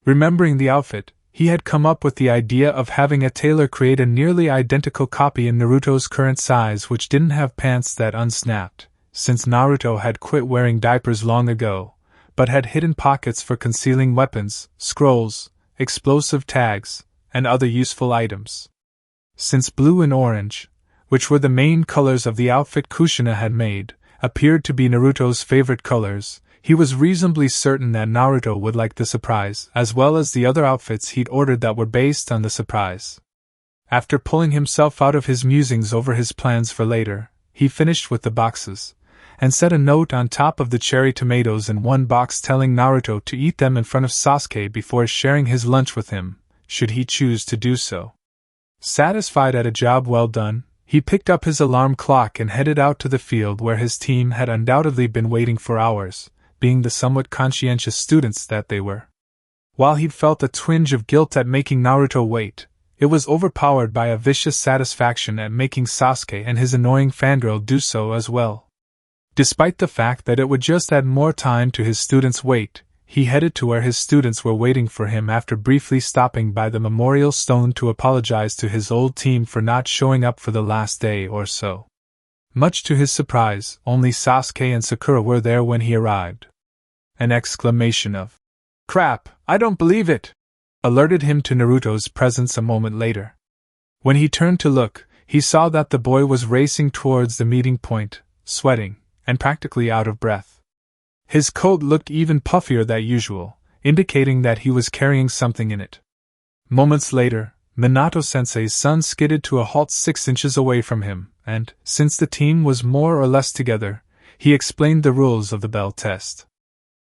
Remembering the outfit, he had come up with the idea of having a tailor create a nearly identical copy in Naruto's current size which didn't have pants that unsnapped, since Naruto had quit wearing diapers long ago, but had hidden pockets for concealing weapons, scrolls, explosive tags, and other useful items. Since blue and orange, which were the main colors of the outfit Kushina had made, appeared to be Naruto's favorite colors, he was reasonably certain that Naruto would like the surprise, as well as the other outfits he'd ordered that were based on the surprise. After pulling himself out of his musings over his plans for later, he finished with the boxes, and set a note on top of the cherry tomatoes in one box telling Naruto to eat them in front of Sasuke before sharing his lunch with him, should he choose to do so. Satisfied at a job well done, he picked up his alarm clock and headed out to the field where his team had undoubtedly been waiting for hours, being the somewhat conscientious students that they were. While he'd felt a twinge of guilt at making Naruto wait, it was overpowered by a vicious satisfaction at making Sasuke and his annoying fangirl do so as well. Despite the fact that it would just add more time to his students' wait, he headed to where his students were waiting for him after briefly stopping by the memorial stone to apologize to his old team for not showing up for the last day or so. Much to his surprise, only Sasuke and Sakura were there when he arrived. An exclamation of, "Crap, I don't believe it!" alerted him to Naruto's presence a moment later. When he turned to look, he saw that the boy was racing towards the meeting point, sweating, and practically out of breath. His coat looked even puffier than usual, indicating that he was carrying something in it. Moments later, Minato-sensei's son skidded to a halt 6 inches away from him, and, since the team was more or less together, he explained the rules of the bell test.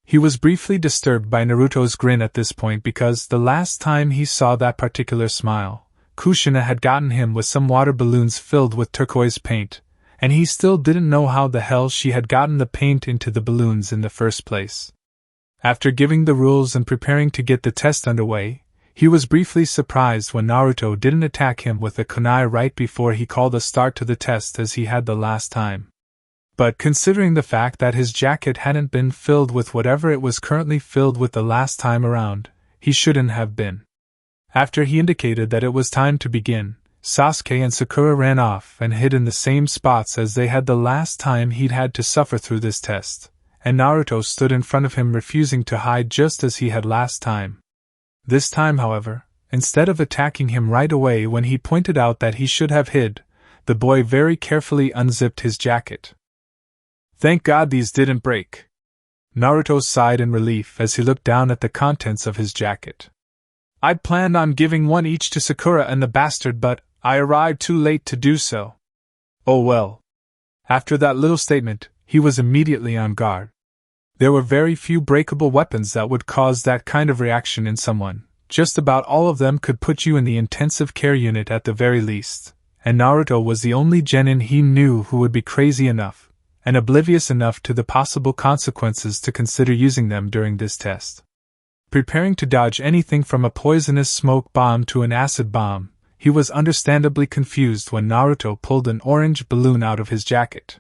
He was briefly disturbed by Naruto's grin at this point because the last time he saw that particular smile, Kushina had gotten him with some water balloons filled with turquoise paint, and he still didn't know how the hell she had gotten the paint into the balloons in the first place. After giving the rules and preparing to get the test underway, he was briefly surprised when Naruto didn't attack him with a kunai right before he called a start to the test as he had the last time. But considering the fact that his jacket hadn't been filled with whatever it was currently filled with the last time around, he shouldn't have been. After he indicated that it was time to begin, Sasuke and Sakura ran off and hid in the same spots as they had the last time he'd had to suffer through this test, and Naruto stood in front of him refusing to hide just as he had last time. This time, however, instead of attacking him right away when he pointed out that he should have hid, the boy very carefully unzipped his jacket. "Thank God these didn't break." Naruto sighed in relief as he looked down at the contents of his jacket. "I'd planned on giving one each to Sakura and the bastard, but I arrived too late to do so. Oh well." After that little statement, he was immediately on guard. There were very few breakable weapons that would cause that kind of reaction in someone. Just about all of them could put you in the intensive care unit at the very least, and Naruto was the only genin he knew who would be crazy enough and oblivious enough to the possible consequences to consider using them during this test. Preparing to dodge anything from a poisonous smoke bomb to an acid bomb, he was understandably confused when Naruto pulled an orange balloon out of his jacket.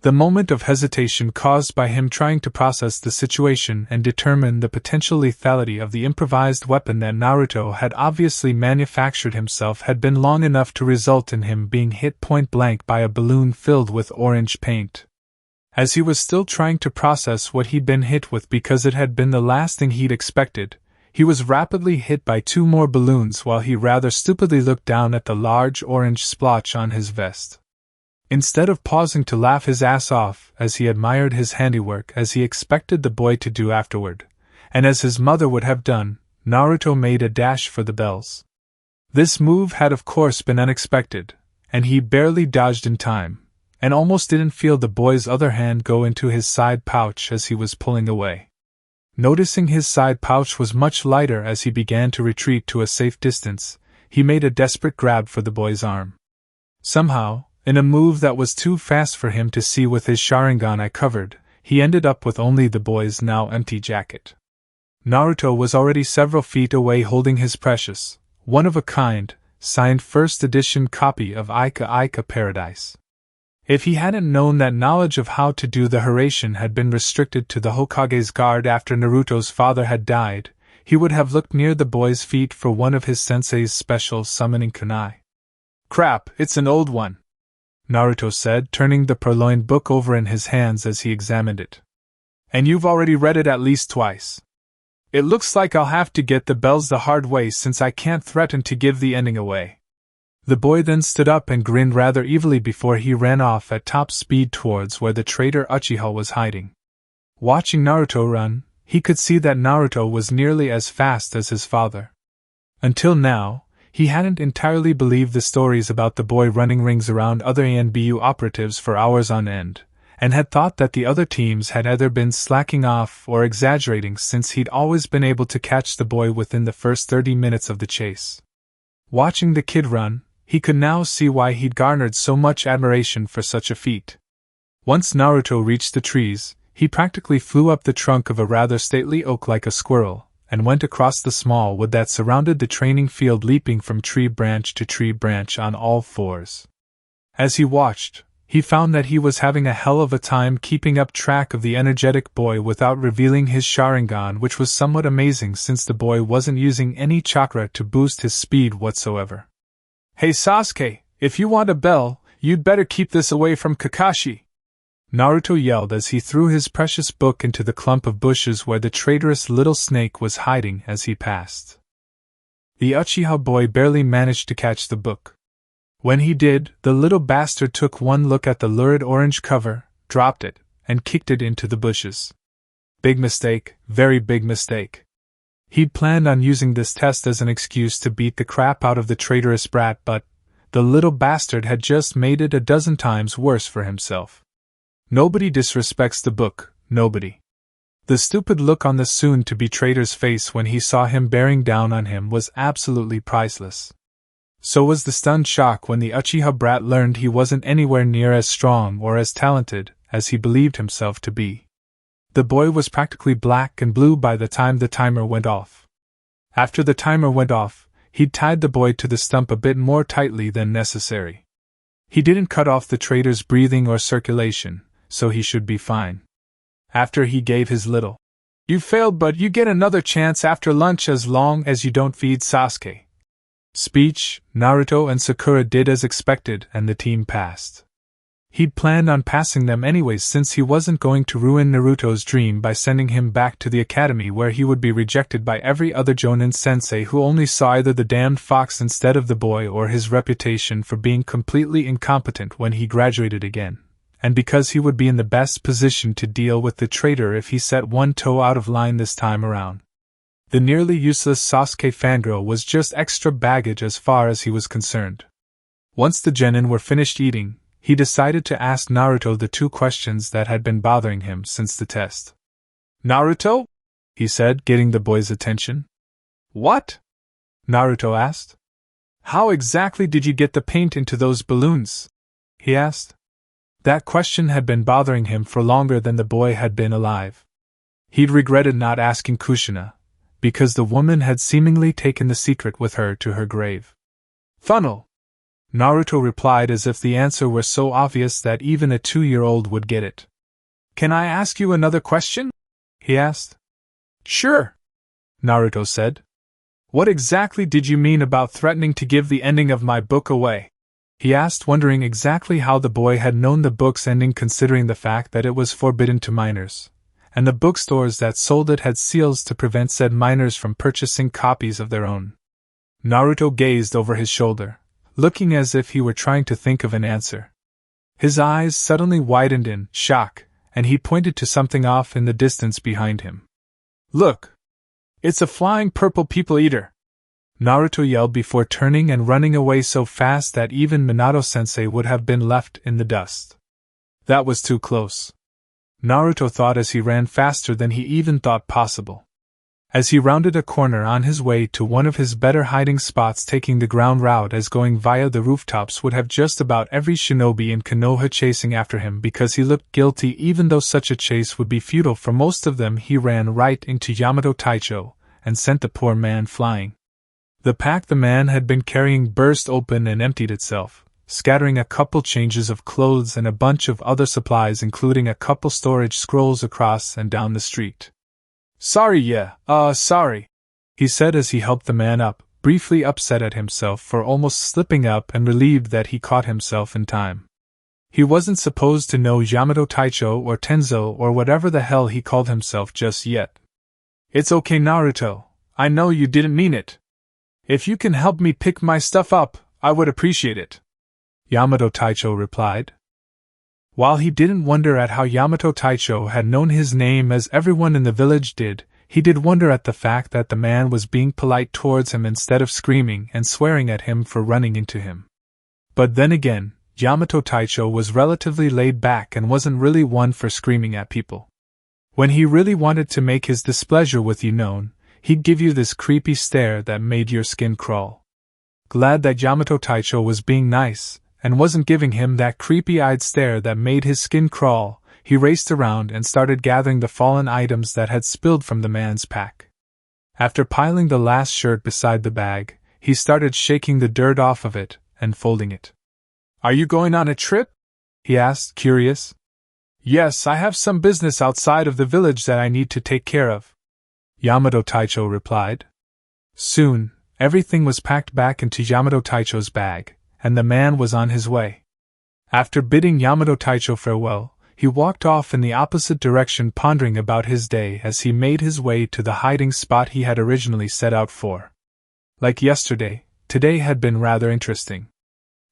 The moment of hesitation caused by him trying to process the situation and determine the potential lethality of the improvised weapon that Naruto had obviously manufactured himself had been long enough to result in him being hit point blank by a balloon filled with orange paint. As he was still trying to process what he'd been hit with because it had been the last thing he'd expected, he was rapidly hit by 2 more balloons while he rather stupidly looked down at the large orange splotch on his vest. Instead of pausing to laugh his ass off as he admired his handiwork as he expected the boy to do afterward, and as his mother would have done, Naruto made a dash for the bells. This move had of course been unexpected, and he barely dodged in time, and almost didn't feel the boy's other hand go into his side pouch as he was pulling away. Noticing his side pouch was much lighter as he began to retreat to a safe distance, he made a desperate grab for the boy's arm. Somehow, in a move that was too fast for him to see with his Sharingan eye covered, he ended up with only the boy's now empty jacket. Naruto was already several feet away holding his precious, one-of-a-kind, signed first edition copy of Ica Paradise. If he hadn't known that knowledge of how to do the narration had been restricted to the Hokage's guard after Naruto's father had died, he would have looked near the boy's feet for one of his sensei's special summoning kunai. "Crap, it's an old one," Naruto said, turning the purloined book over in his hands as he examined it. "And you've already read it at least twice. It looks like I'll have to get the bells the hard way since I can't threaten to give the ending away." The boy then stood up and grinned rather evilly before he ran off at top speed towards where the traitor Uchiha was hiding. Watching Naruto run, he could see that Naruto was nearly as fast as his father. Until now, he hadn't entirely believed the stories about the boy running rings around other ANBU operatives for hours on end, and had thought that the other teams had either been slacking off or exaggerating since he'd always been able to catch the boy within the first 30 minutes of the chase. Watching the kid run, he could now see why he'd garnered so much admiration for such a feat. Once Naruto reached the trees, he practically flew up the trunk of a rather stately oak like a squirrel, and went across the small wood that surrounded the training field, leaping from tree branch to tree branch on all fours. As he watched, he found that he was having a hell of a time keeping up track of the energetic boy without revealing his Sharingan, which was somewhat amazing since the boy wasn't using any chakra to boost his speed whatsoever. "Hey Sasuke, if you want a bell, you'd better keep this away from Kakashi," Naruto yelled as he threw his precious book into the clump of bushes where the traitorous little snake was hiding as he passed. The Uchiha boy barely managed to catch the book. When he did, the little bastard took one look at the lurid orange cover, dropped it, and kicked it into the bushes. Big mistake, very big mistake. He'd planned on using this test as an excuse to beat the crap out of the traitorous brat, but the little bastard had just made it a dozen times worse for himself. Nobody disrespects the book, nobody. The stupid look on the soon-to-be traitor's face when he saw him bearing down on him was absolutely priceless. So was the stunned shock when the Uchiha brat learned he wasn't anywhere near as strong or as talented as he believed himself to be. The boy was practically black and blue by the time the timer went off. After the timer went off, he'd tied the boy to the stump a bit more tightly than necessary. He didn't cut off the traitor's breathing or circulation, so he should be fine. After he gave his little, "You failed, but you get another chance after lunch as long as you don't feed Sasuke" speech, Naruto and Sakura did as expected and the team passed. He'd planned on passing them anyways since he wasn't going to ruin Naruto's dream by sending him back to the academy where he would be rejected by every other Jonin sensei who only saw either the damned fox instead of the boy or his reputation for being completely incompetent when he graduated again, and because he would be in the best position to deal with the traitor if he set one toe out of line this time around. The nearly useless Sasuke fangirl was just extra baggage as far as he was concerned. Once the genin were finished eating, he decided to ask Naruto the two questions that had been bothering him since the test. "Naruto?" he said, getting the boy's attention. "What?" Naruto asked. "How exactly did you get the paint into those balloons?" he asked. That question had been bothering him for longer than the boy had been alive. He'd regretted not asking Kushina, because the woman had seemingly taken the secret with her to her grave. "Funnel," Naruto replied as if the answer were so obvious that even a 2-year-old would get it. "Can I ask you another question?" he asked. "Sure," Naruto said. "What exactly did you mean about threatening to give the ending of my book away?" he asked, wondering exactly how the boy had known the book's ending considering the fact that it was forbidden to minors, and the bookstores that sold it had seals to prevent said minors from purchasing copies of their own. Naruto gazed over his shoulder, looking as if he were trying to think of an answer. His eyes suddenly widened in shock, and he pointed to something off in the distance behind him. "Look! It's a flying purple people-eater!" Naruto yelled before turning and running away so fast that even Minato-sensei would have been left in the dust. That was too close, Naruto thought as he ran faster than he even thought possible. As he rounded a corner on his way to one of his better hiding spots, taking the ground route as going via the rooftops would have just about every shinobi in Konoha chasing after him because he looked guilty even though such a chase would be futile for most of them. He ran right into Yamato Taicho and sent the poor man flying. The pack the man had been carrying burst open and emptied itself, scattering a couple changes of clothes and a bunch of other supplies including a couple storage scrolls across and down the street. Sorry, he said as he helped the man up, briefly upset at himself for almost slipping up and relieved that he caught himself in time. He wasn't supposed to know Yamato Taicho or Tenzo or whatever the hell he called himself just yet. It's okay, Naruto, I know you didn't mean it. If you can help me pick my stuff up, I would appreciate it, Yamato Taicho replied. While he didn't wonder at how Yamato Taicho had known his name as everyone in the village did, he did wonder at the fact that the man was being polite towards him instead of screaming and swearing at him for running into him. But then again, Yamato Taicho was relatively laid back and wasn't really one for screaming at people. When he really wanted to make his displeasure with you known, he'd give you this creepy stare that made your skin crawl. Glad that Yamato Taicho was being nice, and wasn't giving him that creepy-eyed stare that made his skin crawl, he raced around and started gathering the fallen items that had spilled from the man's pack. After piling the last shirt beside the bag, he started shaking the dirt off of it and folding it. "Are you going on a trip?" he asked, curious. "Yes, I have some business outside of the village that I need to take care of," Yamato Taicho replied. Soon, everything was packed back into Yamato Taicho's bag, and the man was on his way. After bidding Yamato Taicho farewell, he walked off in the opposite direction, pondering about his day as he made his way to the hiding spot he had originally set out for. Like yesterday, today had been rather interesting.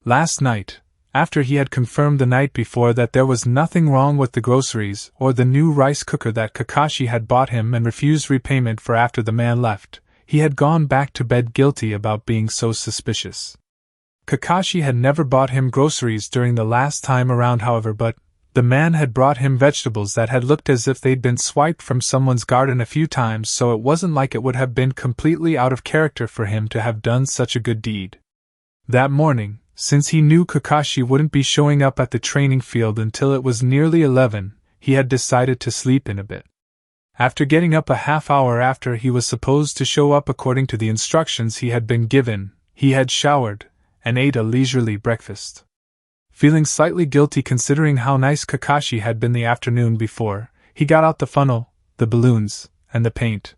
Last night, after he had confirmed the night before that there was nothing wrong with the groceries or the new rice cooker that Kakashi had bought him and refused repayment for after the man left, he had gone back to bed guilty about being so suspicious. Kakashi had never bought him groceries during the last time around, however, but the man had brought him vegetables that had looked as if they'd been swiped from someone's garden a few times, so it wasn't like it would have been completely out of character for him to have done such a good deed. That morning, since he knew Kakashi wouldn't be showing up at the training field until it was nearly 11, he had decided to sleep in a bit. After getting up a half hour after he was supposed to show up according to the instructions he had been given, he had showered and ate a leisurely breakfast. Feeling slightly guilty considering how nice Kakashi had been the afternoon before, he got out the funnel, the balloons, and the paint.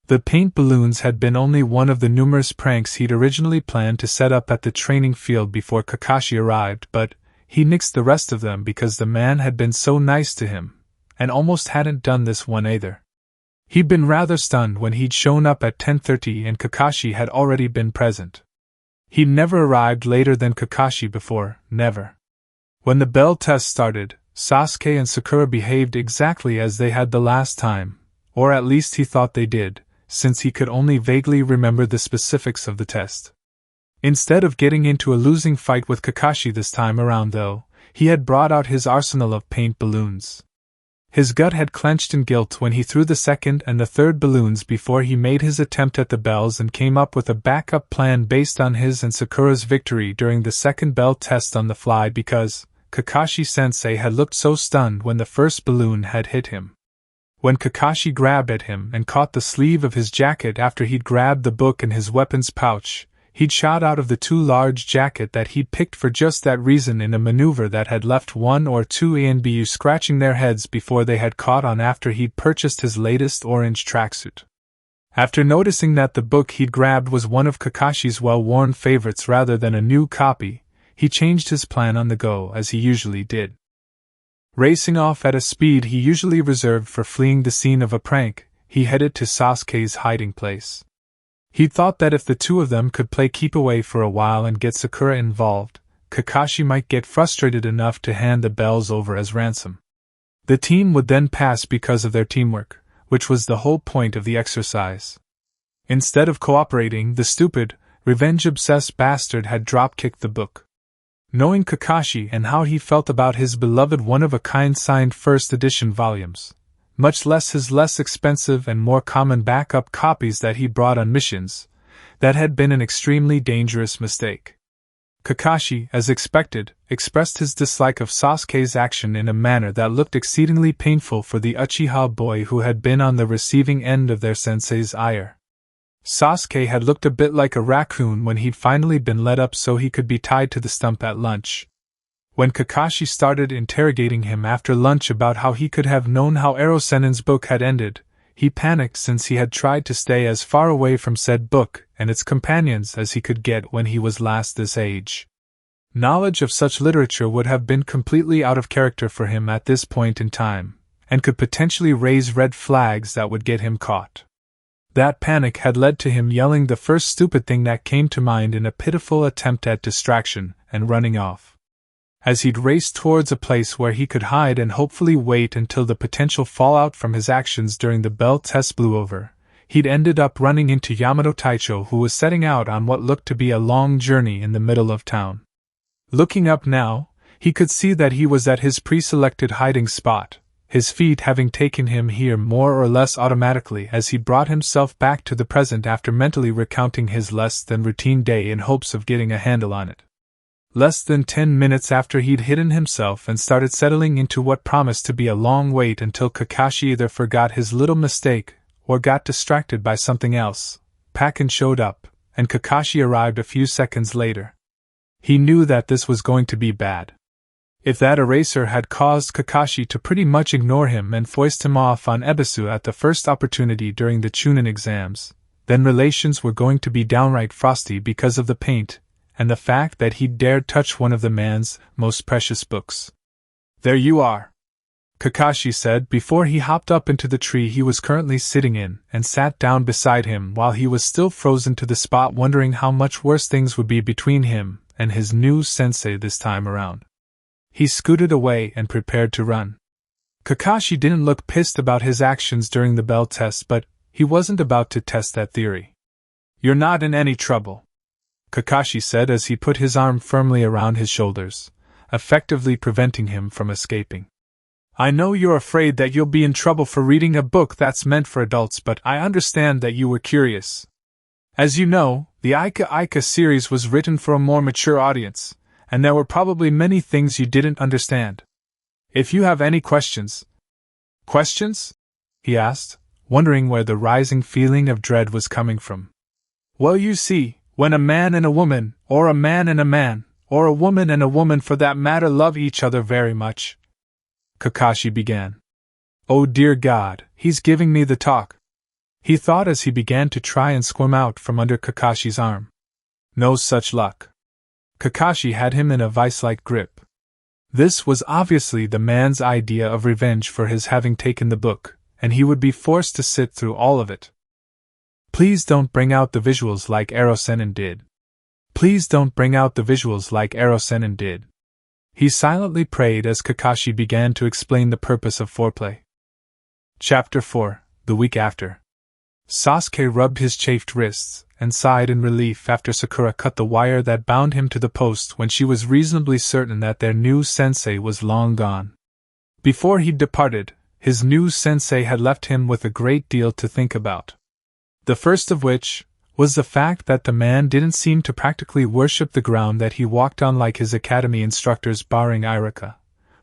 The paint balloons had been only one of the numerous pranks he'd originally planned to set up at the training field before Kakashi arrived, but he nixed the rest of them because the man had been so nice to him, and almost hadn't done this one either. He'd been rather stunned when he'd shown up at 10:30 and Kakashi had already been present. He'd never arrived later than Kakashi before, never. When the bell test started, Sasuke and Sakura behaved exactly as they had the last time, or at least he thought they did, since he could only vaguely remember the specifics of the test. Instead of getting into a losing fight with Kakashi this time around, though, he had brought out his arsenal of paint balloons. His gut had clenched in guilt when he threw the second and the third balloons before he made his attempt at the bells and came up with a backup plan based on his and Sakura's victory during the second bell test on the fly because Kakashi-sensei had looked so stunned when the first balloon had hit him. When Kakashi grabbed at him and caught the sleeve of his jacket after he'd grabbed the book in his weapons pouch, he'd shot out of the too large jacket that he'd picked for just that reason in a maneuver that had left one or two ANBU scratching their heads before they had caught on after he'd purchased his latest orange tracksuit. After noticing that the book he'd grabbed was one of Kakashi's well-worn favorites rather than a new copy, he changed his plan on the go as he usually did. Racing off at a speed he usually reserved for fleeing the scene of a prank, he headed to Sasuke's hiding place. He thought that if the two of them could play keep away for a while and get Sakura involved, Kakashi might get frustrated enough to hand the bells over as ransom. The team would then pass because of their teamwork, which was the whole point of the exercise. Instead of cooperating, the stupid, revenge-obsessed bastard had drop-kicked the book. Knowing Kakashi and how he felt about his beloved one-of-a-kind signed first edition volumes, much less his less expensive and more common backup copies that he brought on missions, that had been an extremely dangerous mistake. Kakashi, as expected, expressed his dislike of Sasuke's action in a manner that looked exceedingly painful for the Uchiha boy who had been on the receiving end of their sensei's ire. Sasuke had looked a bit like a raccoon when he'd finally been let up so he could be tied to the stump at lunch. When Kakashi started interrogating him after lunch about how he could have known how Erosenen's book had ended, he panicked since he had tried to stay as far away from said book and its companions as he could get when he was last this age. Knowledge of such literature would have been completely out of character for him at this point in time, and could potentially raise red flags that would get him caught. That panic had led to him yelling the first stupid thing that came to mind in a pitiful attempt at distraction, and running off. As he'd raced towards a place where he could hide and hopefully wait until the potential fallout from his actions during the bell test blew over, he'd ended up running into Yamato Taicho, who was setting out on what looked to be a long journey in the middle of town. Looking up now, he could see that he was at his pre-selected hiding spot, his feet having taken him here more or less automatically as he brought himself back to the present after mentally recounting his less-than-routine day in hopes of getting a handle on it. Less than 10 minutes after he'd hidden himself and started settling into what promised to be a long wait until Kakashi either forgot his little mistake or got distracted by something else, Pakken showed up, and Kakashi arrived a few seconds later. He knew that this was going to be bad. If that eraser had caused Kakashi to pretty much ignore him and foist him off on Ebisu at the first opportunity during the Chunin exams, then relations were going to be downright frosty because of the paint and the fact that he'd dared touch one of the man's most precious books. "There you are," Kakashi said before he hopped up into the tree he was currently sitting in and sat down beside him while he was still frozen to the spot, wondering how much worse things would be between him and his new sensei this time around. He scooted away and prepared to run. Kakashi didn't look pissed about his actions during the bell test, but he wasn't about to test that theory. "You're not in any trouble," Kakashi said as he put his arm firmly around his shoulders, effectively preventing him from escaping. "I know you're afraid that you'll be in trouble for reading a book that's meant for adults, but I understand that you were curious. As you know, the Ika series was written for a more mature audience, and there were probably many things you didn't understand. If you have any questions..." "Questions?" he asked, wondering where the rising feeling of dread was coming from. "Well, you see, when a man and a woman, or a man and a man, or a woman and a woman for that matter love each other very much," Kakashi began. "Oh dear God, he's giving me the talk," he thought as he began to try and squirm out from under Kakashi's arm. No such luck. Kakashi had him in a vice-like grip. This was obviously the man's idea of revenge for his having taken the book, and he would be forced to sit through all of it. "Please don't bring out the visuals like Ero-sennin did. Please don't bring out the visuals like Ero-sennin did," he silently prayed as Kakashi began to explain the purpose of foreplay. Chapter 4, the week after. Sasuke rubbed his chafed wrists and sighed in relief after Sakura cut the wire that bound him to the post when she was reasonably certain that their new sensei was long gone. Before he departed, his new sensei had left him with a great deal to think about. The first of which was the fact that the man didn't seem to practically worship the ground that he walked on like his academy instructors barring Iruka,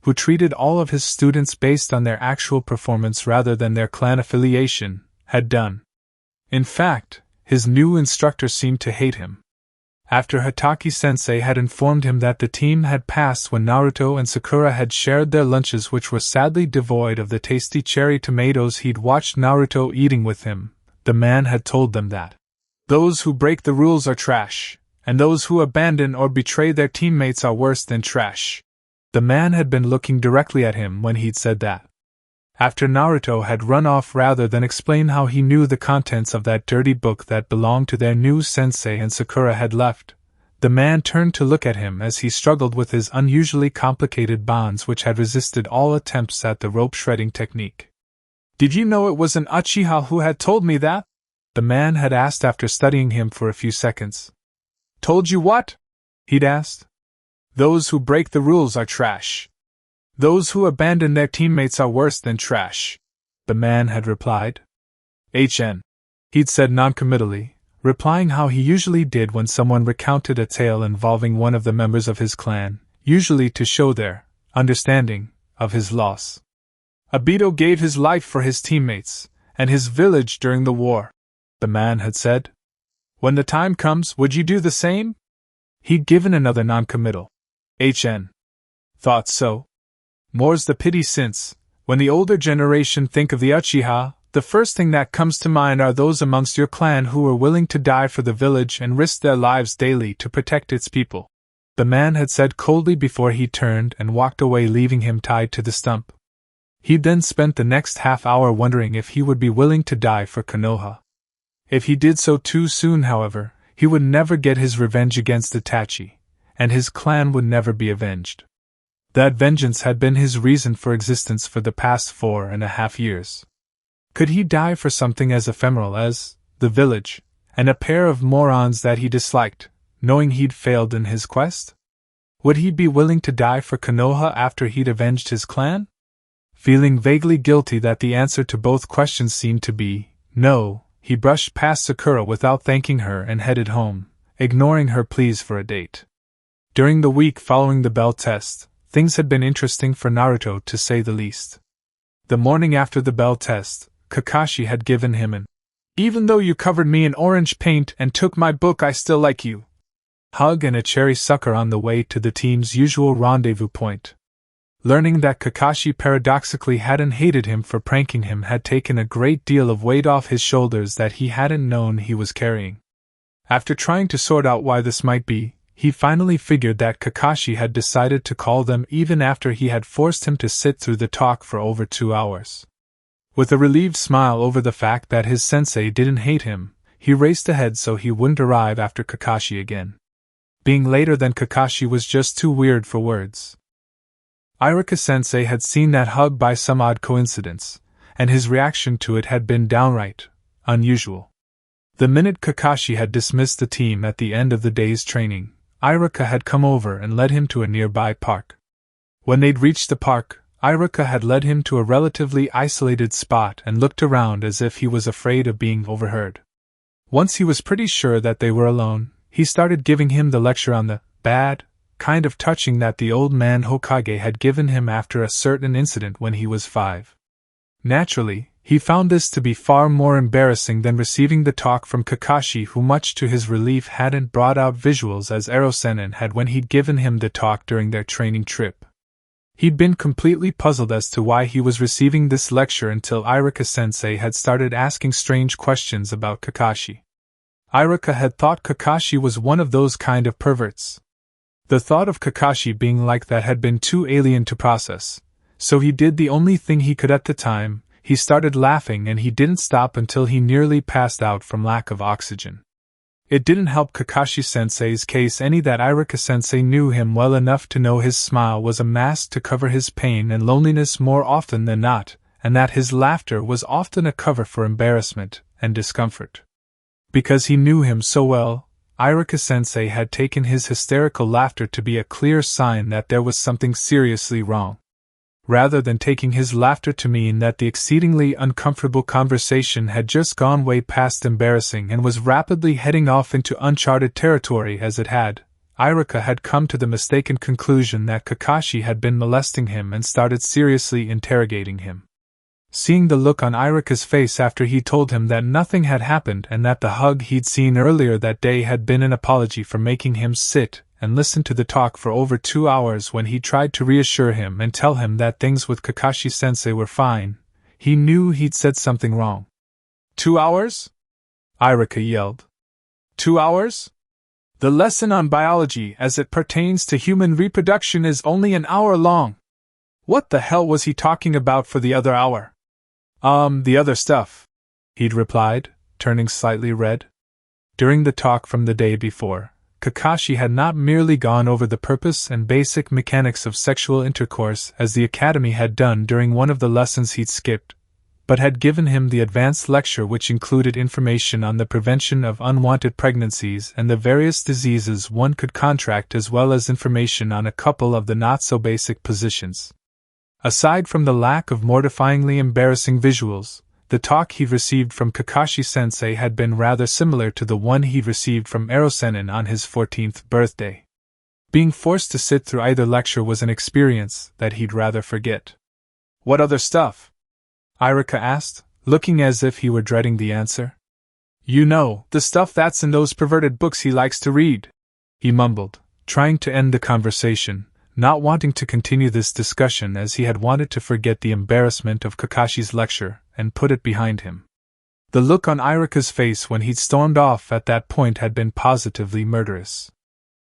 who treated all of his students based on their actual performance rather than their clan affiliation, had done. In fact, his new instructor seemed to hate him. After Hatake-sensei had informed him that the team had passed when Naruto and Sakura had shared their lunches, which were sadly devoid of the tasty cherry tomatoes he'd watched Naruto eating with him, the man had told them that those who break the rules are trash, and those who abandon or betray their teammates are worse than trash. The man had been looking directly at him when he'd said that. After Naruto had run off rather than explain how he knew the contents of that dirty book that belonged to their new sensei and Sakura had left, the man turned to look at him as he struggled with his unusually complicated bonds which had resisted all attempts at the rope shredding technique. "Did you know it was an Uchiha who had told me that?" the man had asked after studying him for a few seconds. "Told you what?" he'd asked. "Those who break the rules are trash. Those who abandon their teammates are worse than trash," the man had replied. "HN," he'd said noncommittally, replying how he usually did when someone recounted a tale involving one of the members of his clan, usually to show their understanding of his loss. "Obito gave his life for his teammates and his village during the war," the man had said. "When the time comes, would you do the same?" He'd given another noncommittal. "HN. Thought so. More's the pity since, when the older generation think of the Uchiha, the first thing that comes to mind are those amongst your clan who were willing to die for the village and risk their lives daily to protect its people," the man had said coldly before he turned and walked away, leaving him tied to the stump. He'd then spent the next half hour wondering if he would be willing to die for Konoha. If he did so too soon, however, he would never get his revenge against Itachi, and his clan would never be avenged. That vengeance had been his reason for existence for the past 4.5 years. Could he die for something as ephemeral as the village, and a pair of morons that he disliked, knowing he'd failed in his quest? Would he be willing to die for Konoha after he'd avenged his clan? Feeling vaguely guilty that the answer to both questions seemed to be no, he brushed past Sakura without thanking her and headed home, ignoring her pleas for a date. During the week following the bell test, things had been interesting for Naruto to say the least. The morning after the bell test, Kakashi had given him an "Even though you covered me in orange paint and took my book, I still like you" hug and a cherry sucker on the way to the team's usual rendezvous point. Learning that Kakashi paradoxically hadn't hated him for pranking him had taken a great deal of weight off his shoulders that he hadn't known he was carrying. After trying to sort out why this might be, he finally figured that Kakashi had decided to call them even after he had forced him to sit through the talk for over 2 hours. With a relieved smile over the fact that his sensei didn't hate him, he raced ahead so he wouldn't arrive after Kakashi again. Being later than Kakashi was just too weird for words. Iruka-sensei had seen that hug by some odd coincidence, and his reaction to it had been downright unusual. The minute Kakashi had dismissed the team at the end of the day's training, Iruka had come over and led him to a nearby park. When they'd reached the park, Iruka had led him to a relatively isolated spot and looked around as if he was afraid of being overheard. Once he was pretty sure that they were alone, he started giving him the lecture on the bad kind of touching that the old man Hokage had given him after a certain incident when he was 5. Naturally, he found this to be far more embarrassing than receiving the talk from Kakashi, who much to his relief hadn't brought out visuals as Ero-sennin had when he'd given him the talk during their training trip. He'd been completely puzzled as to why he was receiving this lecture until Iruka-sensei had started asking strange questions about Kakashi. Iruka had thought Kakashi was one of those kind of perverts. The thought of Kakashi being like that had been too alien to process, so he did the only thing he could at the time. He started laughing and he didn't stop until he nearly passed out from lack of oxygen. It didn't help Kakashi-sensei's case any that Iruka-sensei knew him well enough to know his smile was a mask to cover his pain and loneliness more often than not, and that his laughter was often a cover for embarrassment and discomfort. Because he knew him so well, Iruka-sensei had taken his hysterical laughter to be a clear sign that there was something seriously wrong, rather than taking his laughter to mean that the exceedingly uncomfortable conversation had just gone way past embarrassing and was rapidly heading off into uncharted territory as it had. Iruka had come to the mistaken conclusion that Kakashi had been molesting him and started seriously interrogating him. Seeing the look on Iruka's face after he told him that nothing had happened and that the hug he'd seen earlier that day had been an apology for making him sit and listen to the talk for over 2 hours when he tried to reassure him and tell him that things with Kakashi-sensei were fine, he knew he'd said something wrong. 2 hours? Iruka yelled. 2 hours? The lesson on biology as it pertains to human reproduction is only an hour long. What the hell was he talking about for the other hour? The other stuff, he'd replied, turning slightly red. During the talk from the day before, Kakashi had not merely gone over the purpose and basic mechanics of sexual intercourse as the Academy had done during one of the lessons he'd skipped, but had given him the advanced lecture which included information on the prevention of unwanted pregnancies and the various diseases one could contract, as well as information on a couple of the not-so-basic positions. Aside from the lack of mortifyingly embarrassing visuals, the talk he'd received from Kakashi-sensei had been rather similar to the one he'd received from Ero-sennin on his 14th birthday. Being forced to sit through either lecture was an experience that he'd rather forget. What other stuff? Iruka asked, looking as if he were dreading the answer. You know, the stuff that's in those perverted books he likes to read, he mumbled, trying to end the conversation, not wanting to continue this discussion as he had wanted to forget the embarrassment of Kakashi's lecture and put it behind him. The look on Iruka's face when he'd stormed off at that point had been positively murderous.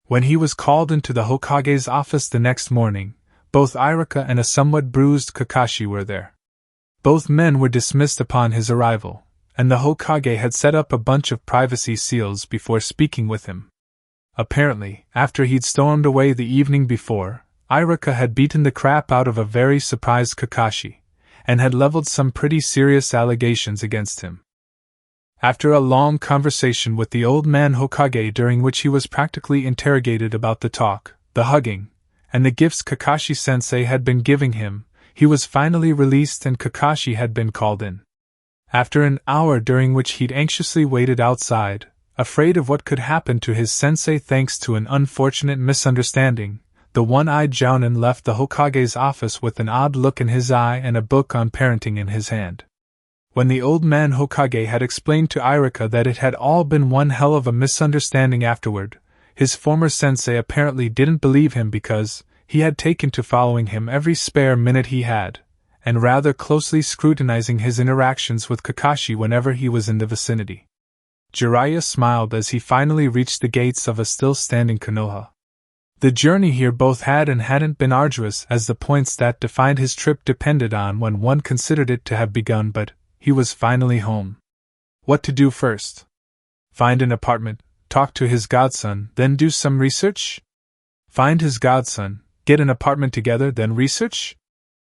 When he was called into the Hokage's office the next morning, both Iruka and a somewhat bruised Kakashi were there. Both men were dismissed upon his arrival, and the Hokage had set up a bunch of privacy seals before speaking with him. Apparently, after he'd stormed away the evening before, Iruka had beaten the crap out of a very surprised Kakashi, and had leveled some pretty serious allegations against him. After a long conversation with the old man Hokage during which he was practically interrogated about the talk, the hugging, and the gifts Kakashi-sensei had been giving him, he was finally released and Kakashi had been called in. After an hour during which he'd anxiously waited outside, afraid of what could happen to his sensei thanks to an unfortunate misunderstanding. The one-eyed Jounin left the Hokage's office with an odd look in his eye and a book on parenting in his hand. When the old man Hokage had explained to Iruka that it had all been one hell of a misunderstanding afterward, his former sensei apparently didn't believe him because he had taken to following him every spare minute he had, and rather closely scrutinizing his interactions with Kakashi whenever he was in the vicinity. Jiraiya smiled as he finally reached the gates of a still-standing Konoha. The journey here both had and hadn't been arduous as the points that defined his trip depended on when one considered it to have begun, but he was finally home. What to do first? Find an apartment, talk to his godson, then do some research? Find his godson, get an apartment together, then research?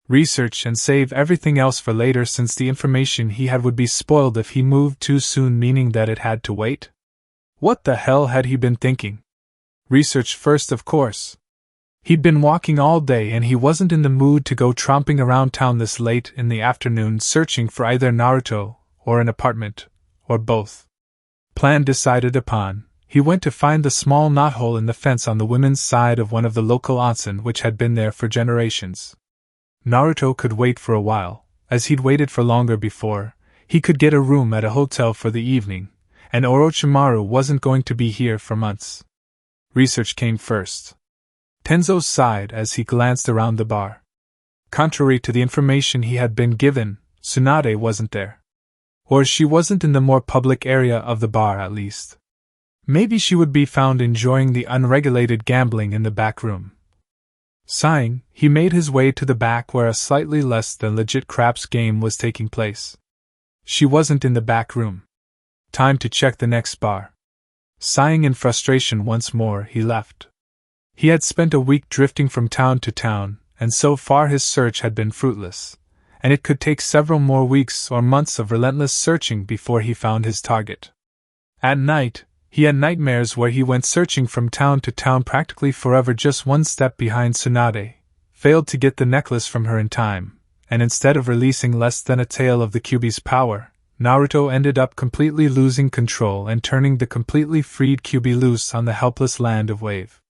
Research and save everything else for later since the information he had would be spoiled if he moved too soon, meaning that it had to wait? What the hell had he been thinking? Research first, of course. He'd been walking all day and he wasn't in the mood to go tromping around town this late in the afternoon searching for either Naruto, or an apartment, or both. Plan decided upon, he went to find the small knothole in the fence on the women's side of one of the local onsen which had been there for generations. Naruto could wait for a while, as he'd waited for longer before. He could get a room at a hotel for the evening, and Orochimaru wasn't going to be here for months. Research came first. Tenzo sighed as he glanced around the bar. Contrary to the information he had been given, Tsunade wasn't there. Or she wasn't in the more public area of the bar at least. Maybe she would be found enjoying the unregulated gambling in the back room. Sighing, he made his way to the back where a slightly less than legit craps game was taking place. She wasn't in the back room. Time to check the next bar. Sighing in frustration once more, he left. He had spent a week drifting from town to town, and so far his search had been fruitless, and it could take several more weeks or months of relentless searching before he found his target. At night, he had nightmares where he went searching from town to town practically forever, just one step behind Tsunade, failed to get the necklace from her in time, and instead of releasing less than a tael of the Kyuubi's power, Naruto ended up completely losing control and turning the completely freed Kyuubi loose on the helpless land of Wave.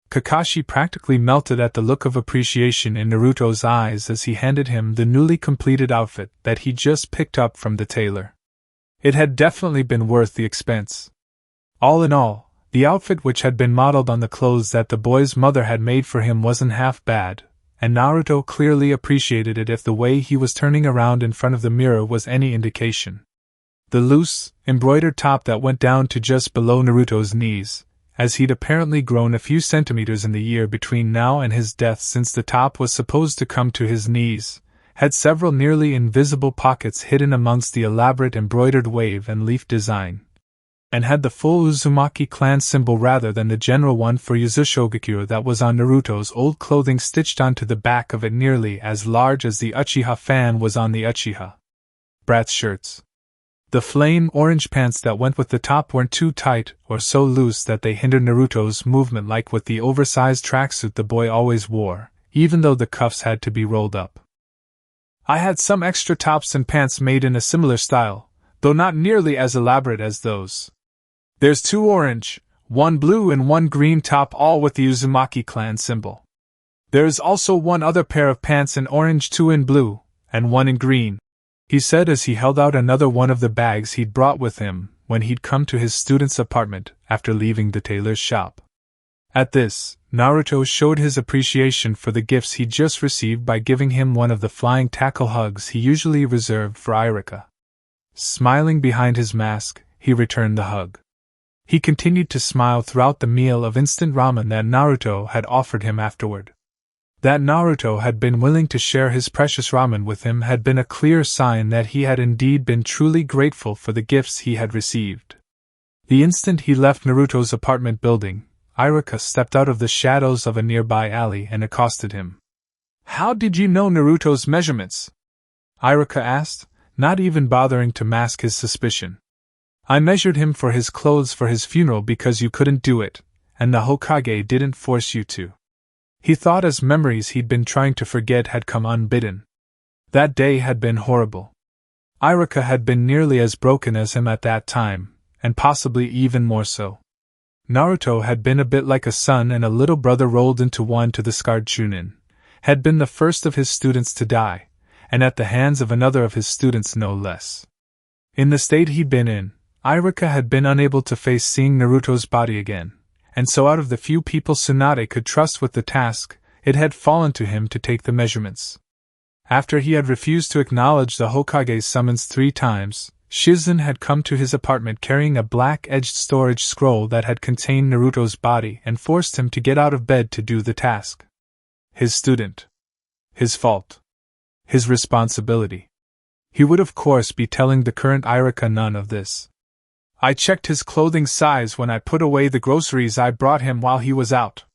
Kakashi practically melted at the look of appreciation in Naruto's eyes as he handed him the newly completed outfit that he just picked up from the tailor. It had definitely been worth the expense. All in all, the outfit which had been modeled on the clothes that the boy's mother had made for him wasn't half bad, and Naruto clearly appreciated it if the way he was turning around in front of the mirror was any indication. The loose, embroidered top that went down to just below Naruto's knees, as he'd apparently grown a few centimeters in the year between now and his death since the top was supposed to come to his knees, had several nearly invisible pockets hidden amongst the elaborate embroidered wave and leaf design, and had the full Uzumaki clan symbol rather than the general one for Yuzushogaku that was on Naruto's old clothing stitched onto the back of it, nearly as large as the Uchiha fan was on the Uchiha brat's shirts. The flame orange pants that went with the top weren't too tight or so loose that they hindered Naruto's movement like with the oversized tracksuit the boy always wore, even though the cuffs had to be rolled up. I had some extra tops and pants made in a similar style, though not nearly as elaborate as those. There's 2 orange, 1 blue and 1 green top, all with the Uzumaki clan symbol. There's also 1 other pair of pants in orange, 2 in blue, and 1 in green, he said as he held out another one of the bags he'd brought with him when he'd come to his student's apartment after leaving the tailor's shop. At this, Naruto showed his appreciation for the gifts he'd just received by giving him one of the flying tackle hugs he usually reserved for Iruka. Smiling behind his mask, he returned the hug. He continued to smile throughout the meal of instant ramen that Naruto had offered him afterward. That Naruto had been willing to share his precious ramen with him had been a clear sign that he had indeed been truly grateful for the gifts he had received. The instant he left Naruto's apartment building, Iruka stepped out of the shadows of a nearby alley and accosted him. "How did you know Naruto's measurements?" Iruka asked, not even bothering to mask his suspicion. "I measured him for his clothes for his funeral because you couldn't do it, and the Hokage didn't force you to." He thought as memories he'd been trying to forget had come unbidden. That day had been horrible. Iruka had been nearly as broken as him at that time, and possibly even more so. Naruto had been a bit like a son and a little brother rolled into one to the scarred Chunin, had been the first of his students to die, and at the hands of another of his students no less. In the state he'd been in, Iruka had been unable to face seeing Naruto's body again, and so out of the few people Tsunade could trust with the task, it had fallen to him to take the measurements. After he had refused to acknowledge the Hokage's summons 3 times, Shizen had come to his apartment carrying a black-edged storage scroll that had contained Naruto's body and forced him to get out of bed to do the task. His student. His fault. His responsibility. He would of course be telling the current Iruka none of this. I checked his clothing size when I put away the groceries I brought him while he was out.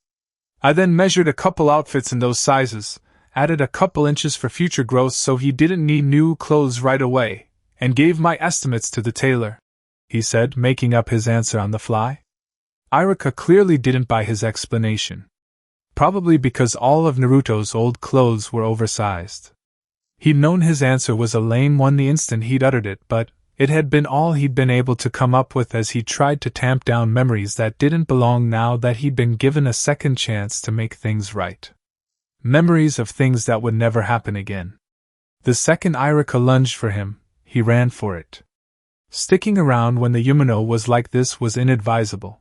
I then measured a couple outfits in those sizes, added a couple inches for future growth so he didn't need new clothes right away, and gave my estimates to the tailor, he said, making up his answer on the fly. Iruka clearly didn't buy his explanation. Probably because all of Naruto's old clothes were oversized. He'd known his answer was a lame one the instant he'd uttered it, but it had been all he'd been able to come up with as he tried to tamp down memories that didn't belong now that he'd been given a second chance to make things right. Memories of things that would never happen again. The second Iruka lunged for him, he ran for it. Sticking around when the Yumino was like this was inadvisable.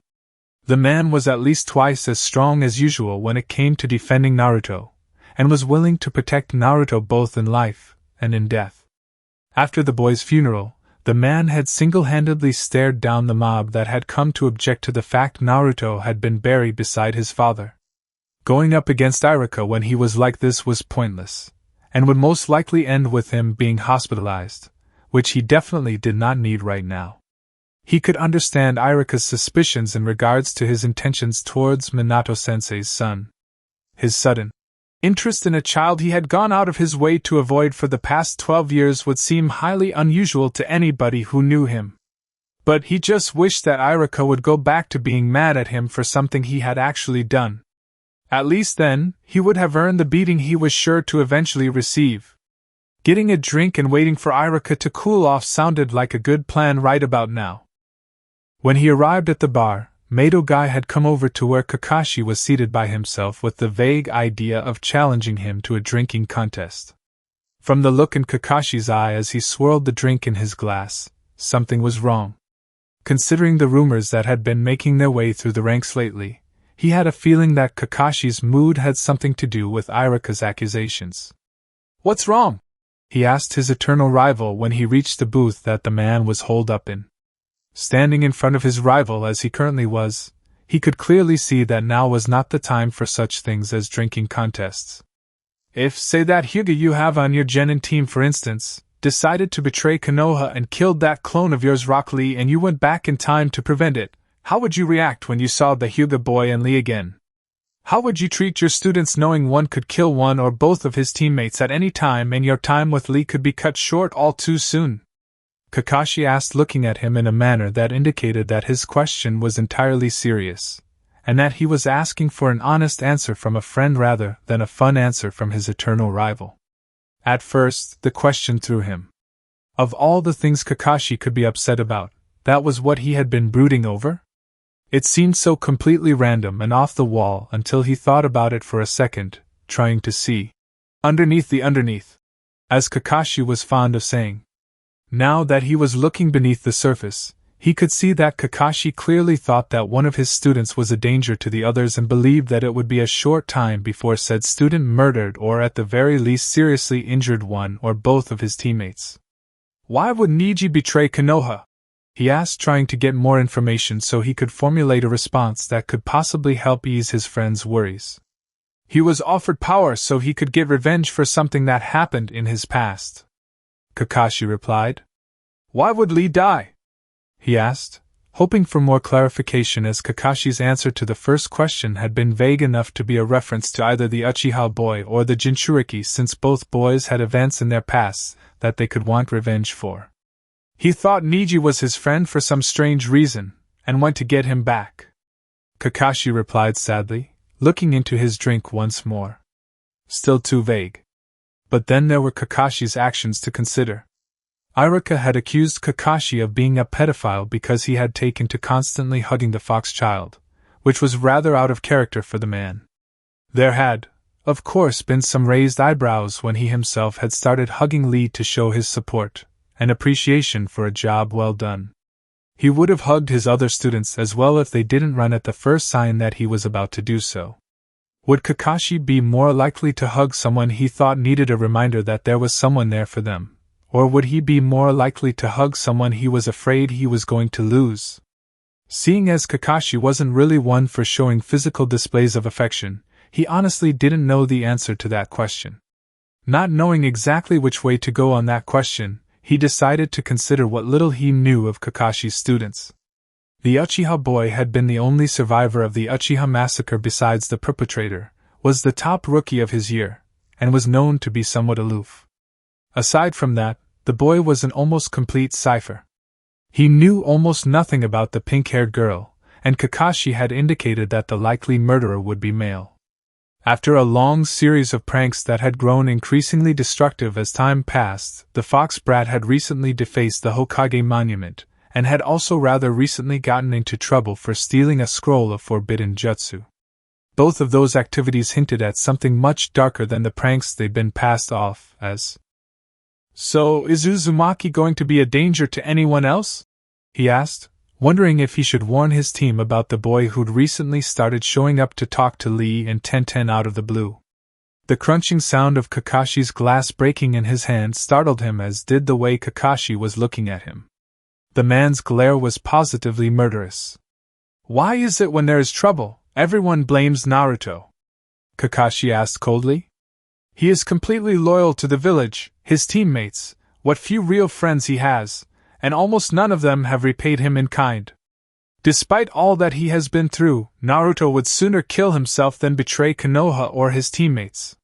The man was at least twice as strong as usual when it came to defending Naruto, and was willing to protect Naruto both in life and in death. After the boy's funeral, the man had single-handedly stared down the mob that had come to object to the fact Naruto had been buried beside his father. Going up against Iruka when he was like this was pointless, and would most likely end with him being hospitalized, which he definitely did not need right now. He could understand Iruka's suspicions in regards to his intentions towards Minato-sensei's son. His sudden interest in a child he had gone out of his way to avoid for the past 12 years would seem highly unusual to anybody who knew him. But he just wished that Iruka would go back to being mad at him for something he had actually done. At least then, he would have earned the beating he was sure to eventually receive. Getting a drink and waiting for Iruka to cool off sounded like a good plan right about now. When he arrived at the bar, Madogai had come over to where Kakashi was seated by himself with the vague idea of challenging him to a drinking contest. From the look in Kakashi's eye as he swirled the drink in his glass, something was wrong. Considering the rumors that had been making their way through the ranks lately, he had a feeling that Kakashi's mood had something to do with Iruka's accusations. "What's wrong?" he asked his eternal rival when he reached the booth that the man was holed up in. Standing in front of his rival as he currently was, he could clearly see that now was not the time for such things as drinking contests. If, say that Hyuga you have on your genin team for instance, decided to betray Konoha and killed that clone of yours Rock Lee and you went back in time to prevent it, how would you react when you saw the Hyuga boy and Lee again? How would you treat your students knowing one could kill one or both of his teammates at any time and your time with Lee could be cut short all too soon? Kakashi asked, looking at him in a manner that indicated that his question was entirely serious, and that he was asking for an honest answer from a friend rather than a fun answer from his eternal rival. At first, the question threw him. Of all the things Kakashi could be upset about, that was what he had been brooding over? It seemed so completely random and off the wall until he thought about it for a second, trying to see underneath the underneath, as Kakashi was fond of saying. Now that he was looking beneath the surface, he could see that Kakashi clearly thought that one of his students was a danger to the others and believed that it would be a short time before said student murdered or at the very least seriously injured one or both of his teammates. Why would Neji betray Konoha? He asked, trying to get more information so he could formulate a response that could possibly help ease his friend's worries. He was offered power so he could get revenge for something that happened in his past. Kakashi replied. Why would Lee die? He asked, hoping for more clarification as Kakashi's answer to the first question had been vague enough to be a reference to either the Uchiha boy or the Jinchuriki, since both boys had events in their pasts that they could want revenge for. He thought Neji was his friend for some strange reason, and went to get him back. Kakashi replied sadly, looking into his drink once more. Still too vague. But then there were Kakashi's actions to consider. Iruka had accused Kakashi of being a pedophile because he had taken to constantly hugging the fox child, which was rather out of character for the man. There had, of course, been some raised eyebrows when he himself had started hugging Lee to show his support and appreciation for a job well done. He would have hugged his other students as well if they didn't run at the first sign that he was about to do so. Would Kakashi be more likely to hug someone he thought needed a reminder that there was someone there for them, or would he be more likely to hug someone he was afraid he was going to lose? Seeing as Kakashi wasn't really one for showing physical displays of affection, he honestly didn't know the answer to that question. Not knowing exactly which way to go on that question, he decided to consider what little he knew of Kakashi's students. The Uchiha boy had been the only survivor of the Uchiha massacre besides the perpetrator, was the top rookie of his year, and was known to be somewhat aloof. Aside from that, the boy was an almost complete cipher. He knew almost nothing about the pink-haired girl, and Kakashi had indicated that the likely murderer would be male. After a long series of pranks that had grown increasingly destructive as time passed, the fox brat had recently defaced the Hokage monument, and had also rather recently gotten into trouble for stealing a scroll of forbidden jutsu. Both of those activities hinted at something much darker than the pranks they'd been passed off as. "So, is Uzumaki going to be a danger to anyone else?" he asked, wondering if he should warn his team about the boy who'd recently started showing up to talk to Lee and Tenten out of the blue. The crunching sound of Kakashi's glass breaking in his hand startled him, as did the way Kakashi was looking at him. The man's glare was positively murderous. "Why is it when there is trouble, everyone blames Naruto?" Kakashi asked coldly. "He is completely loyal to the village, his teammates, what few real friends he has, and almost none of them have repaid him in kind. Despite all that he has been through, Naruto would sooner kill himself than betray Konoha or his teammates."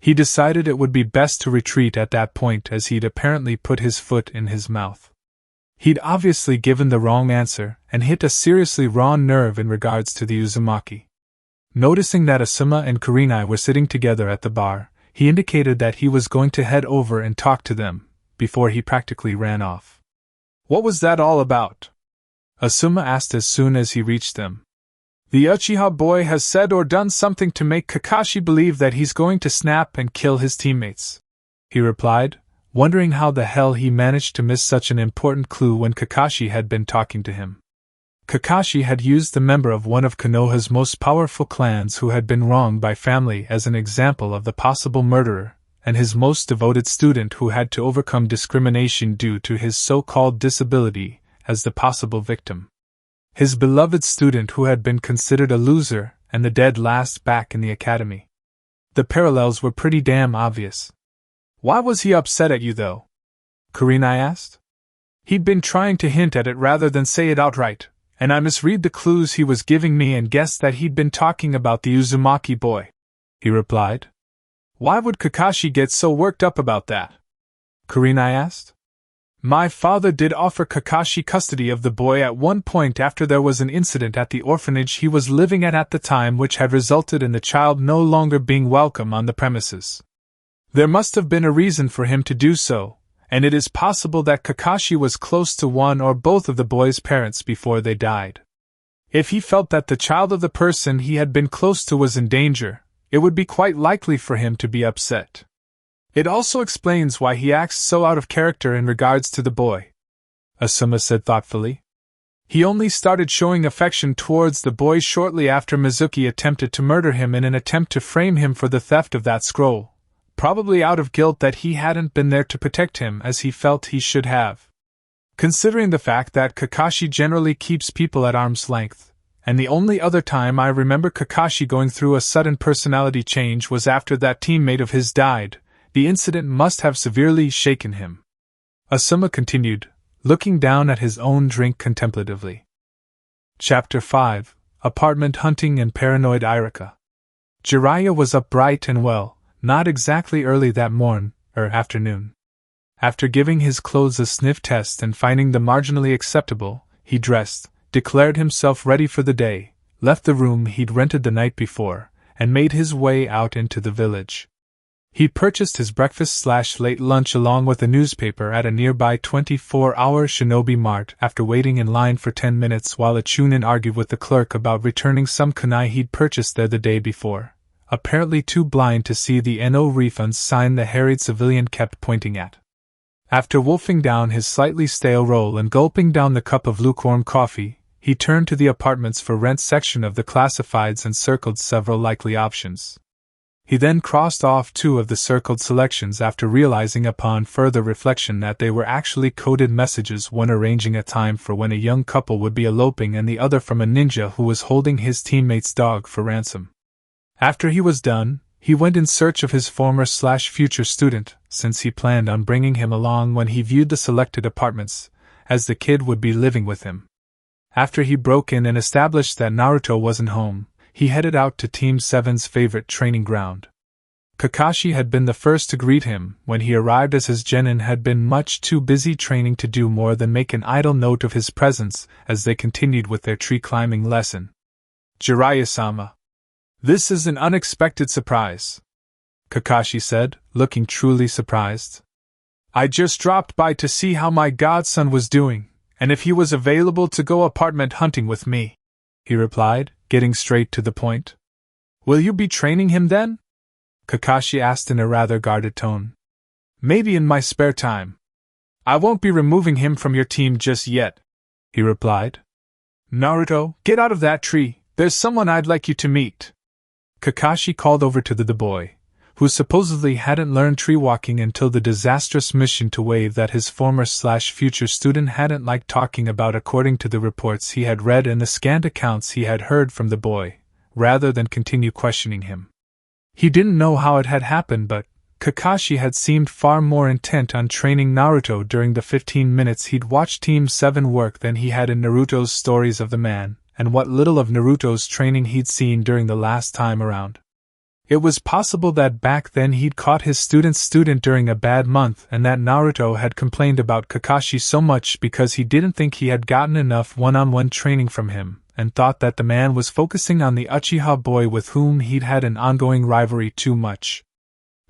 He decided it would be best to retreat at that point, as he'd apparently put his foot in his mouth. He'd obviously given the wrong answer, and hit a seriously raw nerve in regards to the Uzumaki. Noticing that Asuma and Kurenai were sitting together at the bar, he indicated that he was going to head over and talk to them, before he practically ran off. "What was that all about?" Asuma asked as soon as he reached them. "The Uchiha boy has said or done something to make Kakashi believe that he's going to snap and kill his teammates," he replied, wondering how the hell he managed to miss such an important clue when Kakashi had been talking to him. Kakashi had used the member of one of Konoha's most powerful clans who had been wronged by family as an example of the possible murderer, and his most devoted student who had to overcome discrimination due to his so-called disability as the possible victim. His beloved student who had been considered a loser and the dead last back in the academy. The parallels were pretty damn obvious. "Why was he upset at you, though?" Kurenai asked. "He'd been trying to hint at it rather than say it outright, and I misread the clues he was giving me and guessed that he'd been talking about the Uzumaki boy," he replied. "Why would Kakashi get so worked up about that?" Kurenai asked. "My father did offer Kakashi custody of the boy at one point after there was an incident at the orphanage he was living at the time, which had resulted in the child no longer being welcome on the premises. There must have been a reason for him to do so, and it is possible that Kakashi was close to one or both of the boy's parents before they died. If he felt that the child of the person he had been close to was in danger, it would be quite likely for him to be upset. It also explains why he acts so out of character in regards to the boy," Asuma said thoughtfully. "He only started showing affection towards the boy shortly after Mizuki attempted to murder him in an attempt to frame him for the theft of that scroll, probably out of guilt that he hadn't been there to protect him as he felt he should have. Considering the fact that Kakashi generally keeps people at arm's length, and the only other time I remember Kakashi going through a sudden personality change was after that teammate of his died, the incident must have severely shaken him." Asuma continued, looking down at his own drink contemplatively. Chapter 5: Apartment Hunting and Paranoid Iruka. Jiraiya was up bright and well, not exactly early that afternoon. After giving his clothes a sniff test and finding them marginally acceptable, he dressed, declared himself ready for the day, left the room he'd rented the night before, and made his way out into the village. He purchased his breakfast/late lunch along with a newspaper at a nearby 24-hour shinobi mart after waiting in line for 10 minutes while a chunin argued with the clerk about returning some kunai he'd purchased there the day before, apparently too blind to see the no refunds sign the harried civilian kept pointing at. After wolfing down his slightly stale roll and gulping down the cup of lukewarm coffee, he turned to the apartments for rent section of the classifieds and circled several likely options. He then crossed off 2 of the circled selections after realizing upon further reflection that they were actually coded messages, one arranging a time for when a young couple would be eloping and the other from a ninja who was holding his teammate's dog for ransom. After he was done, he went in search of his former/future student, since he planned on bringing him along when he viewed the selected apartments, as the kid would be living with him. After he broke in and established that Naruto wasn't home, he headed out to Team 7's favorite training ground. Kakashi had been the first to greet him when he arrived, as his genin had been much too busy training to do more than make an idle note of his presence as they continued with their tree-climbing lesson. "Jiraiya-sama. This is an unexpected surprise," Kakashi said, looking truly surprised. "I just dropped by to see how my godson was doing, and if he was available to go apartment hunting with me," he replied, getting straight to the point. "Will you be training him then?" Kakashi asked in a rather guarded tone. "Maybe in my spare time. I won't be removing him from your team just yet," he replied. "Naruto, get out of that tree, there's someone I'd like you to meet," Kakashi called over to the boy, who supposedly hadn't learned tree walking until the disastrous mission to wave that his former/future student hadn't liked talking about according to the reports he had read and the scant accounts he had heard from the boy, rather than continue questioning him. He didn't know how it had happened, but Kakashi had seemed far more intent on training Naruto during the 15 minutes he'd watched Team 7 work than he had in Naruto's stories of the man, and what little of Naruto's training he'd seen during the last time around. It was possible that back then he'd caught his student's student during a bad month and that Naruto had complained about Kakashi so much because he didn't think he had gotten enough one-on-one training from him, and thought that the man was focusing on the Uchiha boy with whom he'd had an ongoing rivalry too much.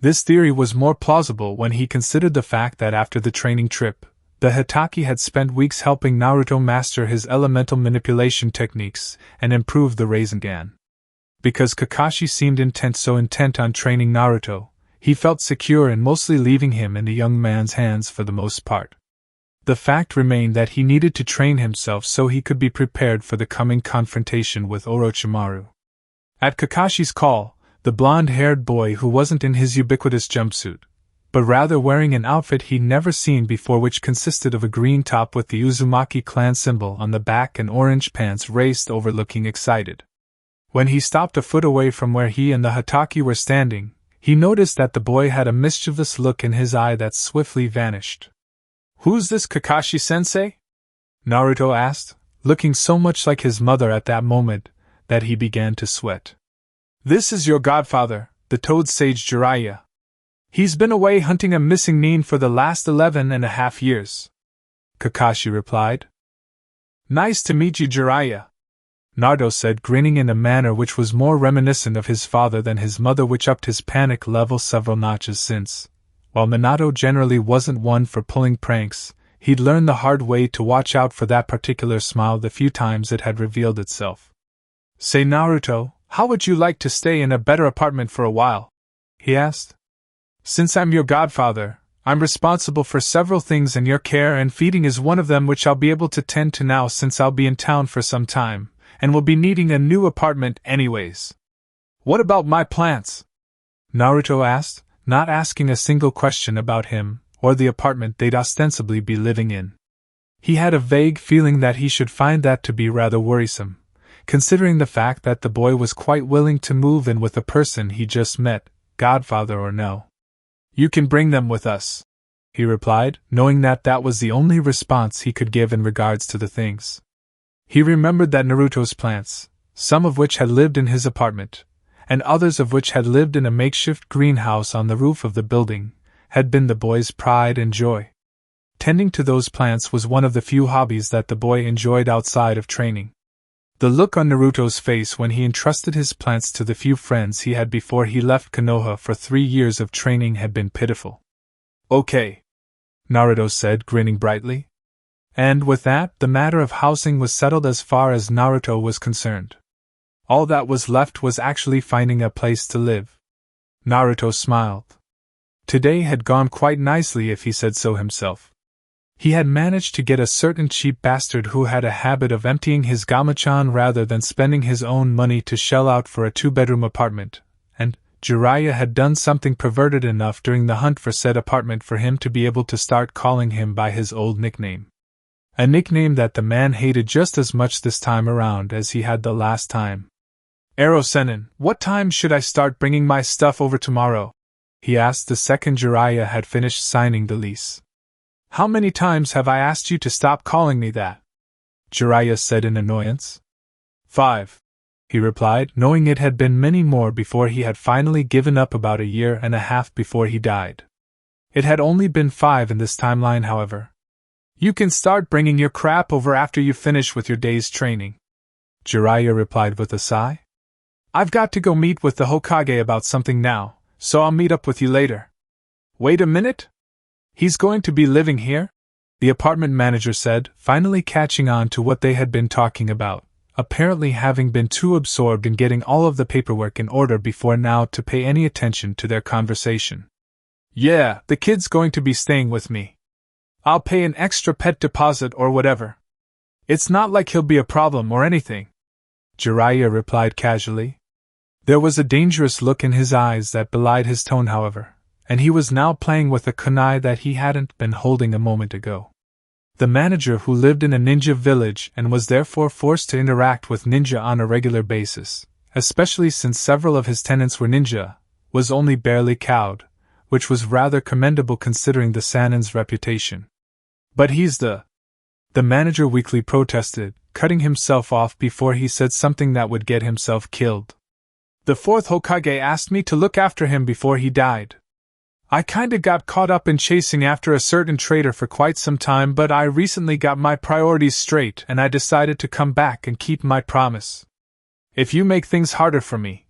This theory was more plausible when he considered the fact that after the training trip, the Hitaki had spent weeks helping Naruto master his elemental manipulation techniques and improve the Rasengan. Because Kakashi seemed so intent on training Naruto, he felt secure in mostly leaving him in the young man's hands for the most part. The fact remained that he needed to train himself so he could be prepared for the coming confrontation with Orochimaru. At Kakashi's call, the blonde-haired boy who wasn't in his ubiquitous jumpsuit, but rather wearing an outfit he'd never seen before, which consisted of a green top with the Uzumaki clan symbol on the back and orange pants, raced over looking excited. When he stopped a foot away from where he and the Hitaki were standing, he noticed that the boy had a mischievous look in his eye that swiftly vanished. "Who's this Kakashi-sensei?" Naruto asked, looking so much like his mother at that moment that he began to sweat. "This is your godfather, the Toad Sage Jiraiya. He's been away hunting a missing nin for the last 11.5 years," Kakashi replied. "Nice to meet you, Jiraiya," Naruto said, grinning in a manner which was more reminiscent of his father than his mother, which upped his panic level several notches since, while Minato generally wasn't one for pulling pranks, he'd learned the hard way to watch out for that particular smile the few times it had revealed itself. "Say, Naruto, how would you like to stay in a better apartment for a while?" he asked. "Since I'm your godfather, I'm responsible for several things, and your care and feeding is one of them, which I'll be able to tend to now since I'll be in town for some time, and will be needing a new apartment anyways." "What about my plants?" Naruto asked, not asking a single question about him or the apartment they'd ostensibly be living in. He had a vague feeling that he should find that to be rather worrisome, considering the fact that the boy was quite willing to move in with a person he just met, godfather or no. "You can bring them with us," he replied, knowing that that was the only response he could give in regards to the things. He remembered that Naruto's plants, some of which had lived in his apartment, and others of which had lived in a makeshift greenhouse on the roof of the building, had been the boy's pride and joy. Tending to those plants was one of the few hobbies that the boy enjoyed outside of training. The look on Naruto's face when he entrusted his plants to the few friends he had before he left Konoha for 3 years of training had been pitiful. "Okay," Naruto said, grinning brightly. And with that, the matter of housing was settled as far as Naruto was concerned. All that was left was actually finding a place to live. Naruto smiled. Today had gone quite nicely if he said so himself. He had managed to get a certain cheap bastard who had a habit of emptying his gamachan rather than spending his own money to shell out for a 2-bedroom apartment, and Jiraiya had done something perverted enough during the hunt for said apartment for him to be able to start calling him by his old nickname. A nickname that the man hated just as much this time around as he had the last time. "Ero-sennin, what time should I start bringing my stuff over tomorrow?" he asked the second Jiraiya had finished signing the lease. "How many times have I asked you to stop calling me that?" Jiraiya said in annoyance. 5, he replied, knowing it had been many more before he had finally given up about a year and a half before he died. It had only been 5 in this timeline, however. "You can start bringing your crap over after you finish with your day's training," Jiraiya replied with a sigh. "I've got to go meet with the Hokage about something now, so I'll meet up with you later." "Wait a minute? He's going to be living here?" the apartment manager said, finally catching on to what they had been talking about, apparently having been too absorbed in getting all of the paperwork in order before now to pay any attention to their conversation. "Yeah, the kid's going to be staying with me. I'll pay an extra pet deposit or whatever. It's not like he'll be a problem or anything," Jiraiya replied casually. There was a dangerous look in his eyes that belied his tone, however, and he was now playing with a kunai that he hadn't been holding a moment ago. The manager, who lived in a ninja village and was therefore forced to interact with ninja on a regular basis, especially since several of his tenants were ninja, was only barely cowed, which was rather commendable considering the Sannin's reputation. "But he's the manager weakly protested, cutting himself off before he said something that would get himself killed. "The 4th Hokage asked me to look after him before he died. I kinda got caught up in chasing after a certain traitor for quite some time, but I recently got my priorities straight and I decided to come back and keep my promise. If you make things harder for me,"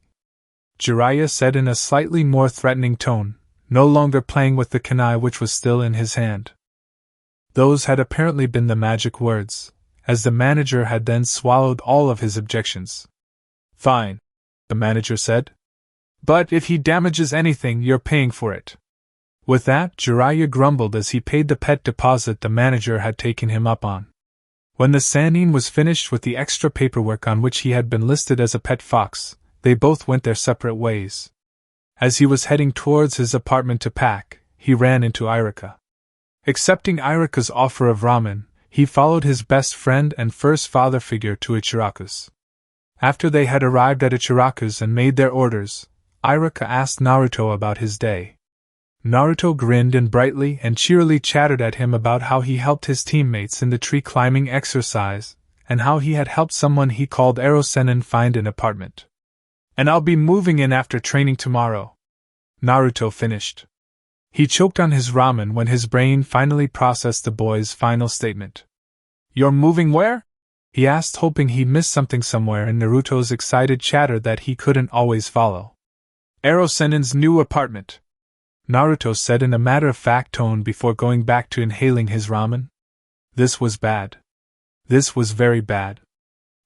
Jiraiya said in a slightly more threatening tone, no longer playing with the kunai which was still in his hand. Those had apparently been the magic words, as the manager had then swallowed all of his objections. "Fine," the manager said. "But if he damages anything, you're paying for it." With that, Jiraiya grumbled as he paid the pet deposit the manager had taken him up on. When the Sannin was finished with the extra paperwork on which he had been listed as a pet fox, they both went their separate ways. As he was heading towards his apartment to pack, he ran into Iruka. Accepting Iruka's offer of ramen, he followed his best friend and first father figure to Ichiraku's. After they had arrived at Ichiraku's and made their orders, Iruka asked Naruto about his day. Naruto grinned and brightly and cheerily chattered at him about how he helped his teammates in the tree climbing exercise, and how he had helped someone he called Ero-sennin find an apartment. "And I'll be moving in after training tomorrow," Naruto finished. He choked on his ramen when his brain finally processed the boy's final statement. "You're moving where?" he asked, hoping he missed something somewhere in Naruto's excited chatter that he couldn't always follow. "Ero-sennin's new apartment," Naruto said in a matter-of-fact tone before going back to inhaling his ramen. This was bad. This was very bad.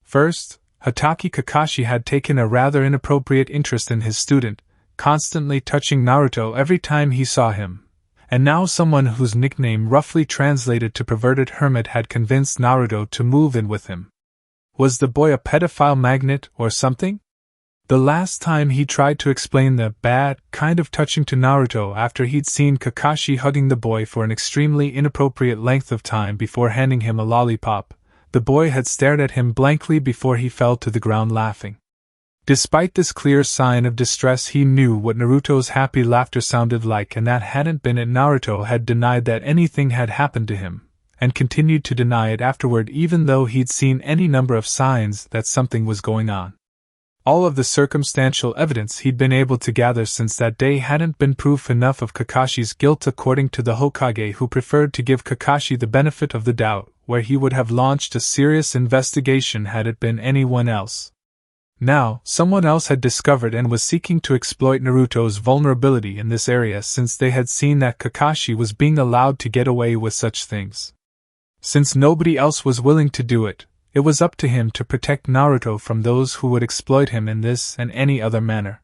First, Hatake Kakashi had taken a rather inappropriate interest in his student, constantly touching Naruto every time he saw him, and now someone whose nickname roughly translated to perverted hermit had convinced Naruto to move in with him. Was the boy a pedophile magnet or something? The last time he tried to explain the bad kind of touching to Naruto after he'd seen Kakashi hugging the boy for an extremely inappropriate length of time before handing him a lollipop, the boy had stared at him blankly before he fell to the ground laughing. Despite this clear sign of distress, he knew what Naruto's happy laughter sounded like, and that hadn't been it. Naruto had denied that anything had happened to him, and continued to deny it afterward even though he'd seen any number of signs that something was going on. All of the circumstantial evidence he'd been able to gather since that day hadn't been proof enough of Kakashi's guilt according to the Hokage, who preferred to give Kakashi the benefit of the doubt where he would have launched a serious investigation had it been anyone else. Now, someone else had discovered and was seeking to exploit Naruto's vulnerability in this area since they had seen that Kakashi was being allowed to get away with such things. Since nobody else was willing to do it, it was up to him to protect Naruto from those who would exploit him in this and any other manner.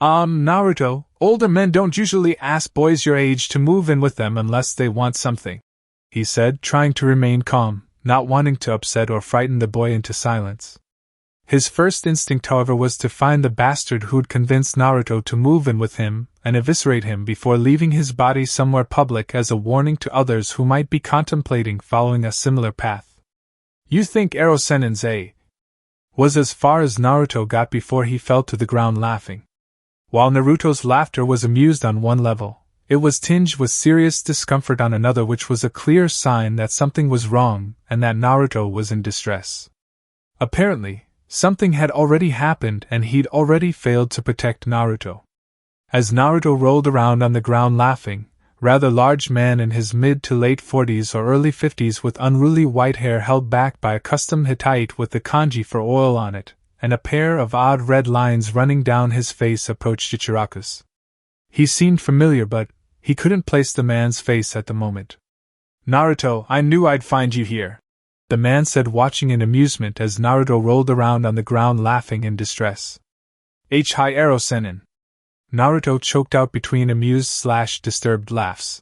Naruto, older men don't usually ask boys your age to move in with them unless they want something, he said, trying to remain calm, not wanting to upset or frighten the boy into silence. His first instinct, however, was to find the bastard who'd convinced Naruto to move in with him and eviscerate him before leaving his body somewhere public as a warning to others who might be contemplating following a similar path. You think Ero Sennin's was as far as Naruto got before he fell to the ground laughing. While Naruto's laughter was amused on one level, it was tinged with serious discomfort on another, which was a clear sign that something was wrong and that Naruto was in distress. Apparently, something had already happened and he'd already failed to protect Naruto. As Naruto rolled around on the ground laughing, rather large man in his mid to late 40s or early 50s with unruly white hair held back by a custom Hittite with the kanji for oil on it, and a pair of odd red lines running down his face approached Ichiraku's. He seemed familiar, but he couldn't place the man's face at the moment. Naruto, I knew I'd find you here, the man said, watching in amusement as Naruto rolled around on the ground laughing in distress. Hi Ero Sennin. Naruto choked out between amused/disturbed laughs.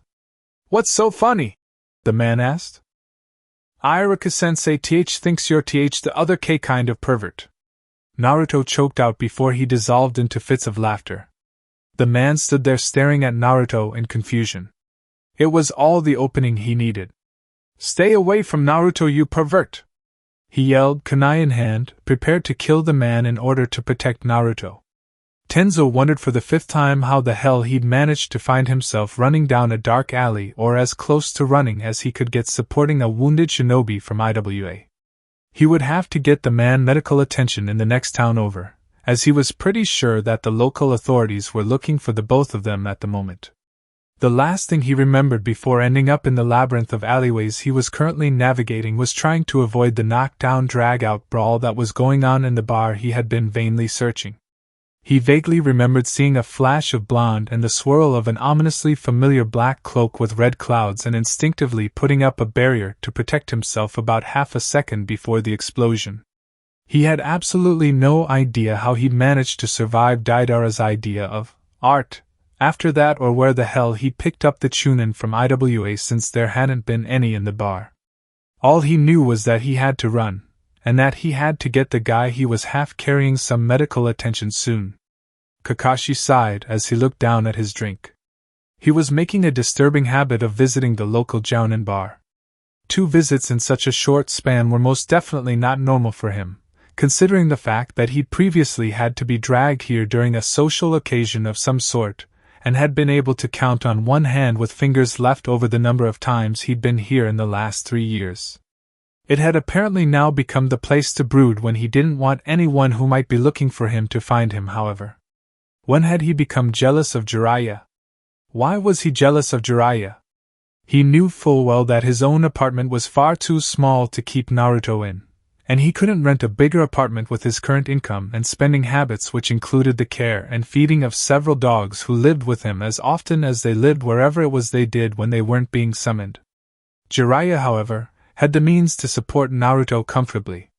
What's so funny? The man asked. Iruka-sensei thinks you're the other K kind of pervert. Naruto choked out before he dissolved into fits of laughter. The man stood there staring at Naruto in confusion. It was all the opening he needed. Stay away from Naruto, you pervert! He yelled, kunai in hand, prepared to kill the man in order to protect Naruto. Tenzo wondered for the fifth time how the hell he'd managed to find himself running down a dark alley or as close to running as he could get supporting a wounded shinobi from IWA. He would have to get the man medical attention in the next town over, as he was pretty sure that the local authorities were looking for the both of them at the moment. The last thing he remembered before ending up in the labyrinth of alleyways he was currently navigating was trying to avoid the knockdown drag-out brawl that was going on in the bar he had been vainly searching. He vaguely remembered seeing a flash of blonde and the swirl of an ominously familiar black cloak with red clouds and instinctively putting up a barrier to protect himself about half a second before the explosion. He had absolutely no idea how he'd managed to survive Deidara's idea of art after that, or where the hell he'd picked up the chunin from IWA since there hadn't been any in the bar. All he knew was that he had to run, and that he had to get the guy he was half carrying some medical attention soon. Kakashi sighed as he looked down at his drink. He was making a disturbing habit of visiting the local jounin bar. 2 visits in such a short span were most definitely not normal for him, considering the fact that he'd previously had to be dragged here during a social occasion of some sort, and had been able to count on one hand with fingers left over the number of times he'd been here in the last 3 years. It had apparently now become the place to brood when he didn't want anyone who might be looking for him to find him, however. When had he become jealous of Jiraiya? Why was he jealous of Jiraiya? He knew full well that his own apartment was far too small to keep Naruto in, and he couldn't rent a bigger apartment with his current income and spending habits, which included the care and feeding of several dogs who lived with him as often as they lived wherever it was they did when they weren't being summoned. Jiraiya, however, had the means to support Naruto comfortably.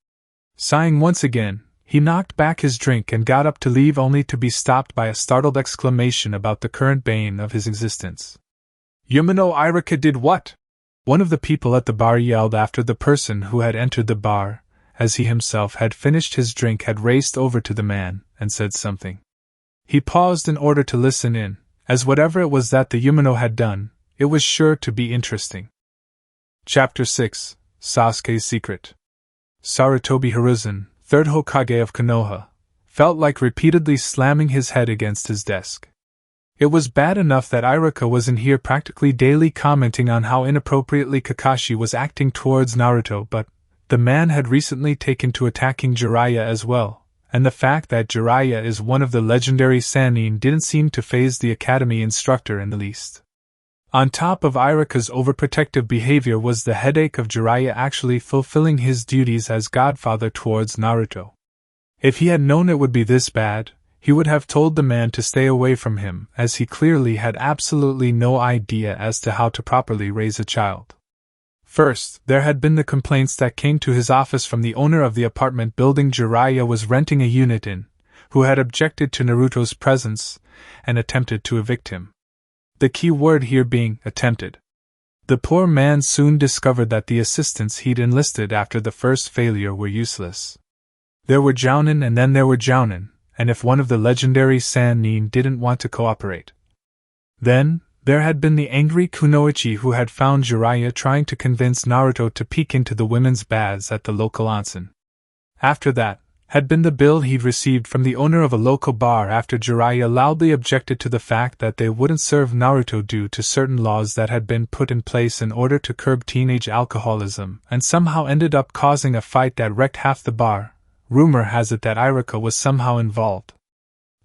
Sighing once again, he knocked back his drink and got up to leave, only to be stopped by a startled exclamation about the current bane of his existence. Yumino Iruka did what? One of the people at the bar yelled after the person who had entered the bar, as he himself had finished his drink, had raced over to the man and said something. He paused in order to listen in, as whatever it was that the Yumino had done, it was sure to be interesting. Chapter 6, Sasuke's Secret. Sarutobi Hiruzen, 3rd Hokage of Konoha, felt like repeatedly slamming his head against his desk. It was bad enough that Iruka was in here practically daily commenting on how inappropriately Kakashi was acting towards Naruto, but the man had recently taken to attacking Jiraiya as well, and the fact that Jiraiya is one of the legendary Sannin didn't seem to faze the academy instructor in the least. On top of Iruka's overprotective behavior was the headache of Jiraiya actually fulfilling his duties as godfather towards Naruto. If he had known it would be this bad, he would have told the man to stay away from him, as he clearly had absolutely no idea as to how to properly raise a child. First, there had been the complaints that came to his office from the owner of the apartment building Jiraiya was renting a unit in, who had objected to Naruto's presence and attempted to evict him. The key word here being attempted. The poor man soon discovered that the assistants he'd enlisted after the first failure were useless. There were Jounin and then there were Jounin, and if one of the legendary Sannin didn't want to cooperate. Then, there had been the angry Kunoichi who had found Jiraiya trying to convince Naruto to peek into the women's baths at the local onsen. After that, had been the bill he'd received from the owner of a local bar after Jiraiya loudly objected to the fact that they wouldn't serve Naruto due to certain laws that had been put in place in order to curb teenage alcoholism, and somehow ended up causing a fight that wrecked half the bar. Rumor has it that Iruka was somehow involved.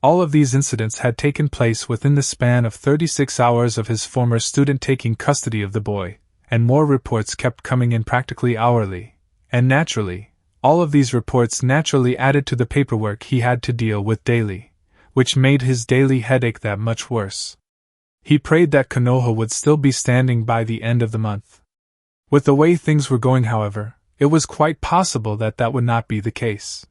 All of these incidents had taken place within the span of 36 hours of his former student taking custody of the boy, and more reports kept coming in practically hourly, and naturally, all of these reports naturally added to the paperwork he had to deal with daily, which made his daily headache that much worse. He prayed that Konoha would still be standing by the end of the month. With the way things were going, however, it was quite possible that that would not be the case.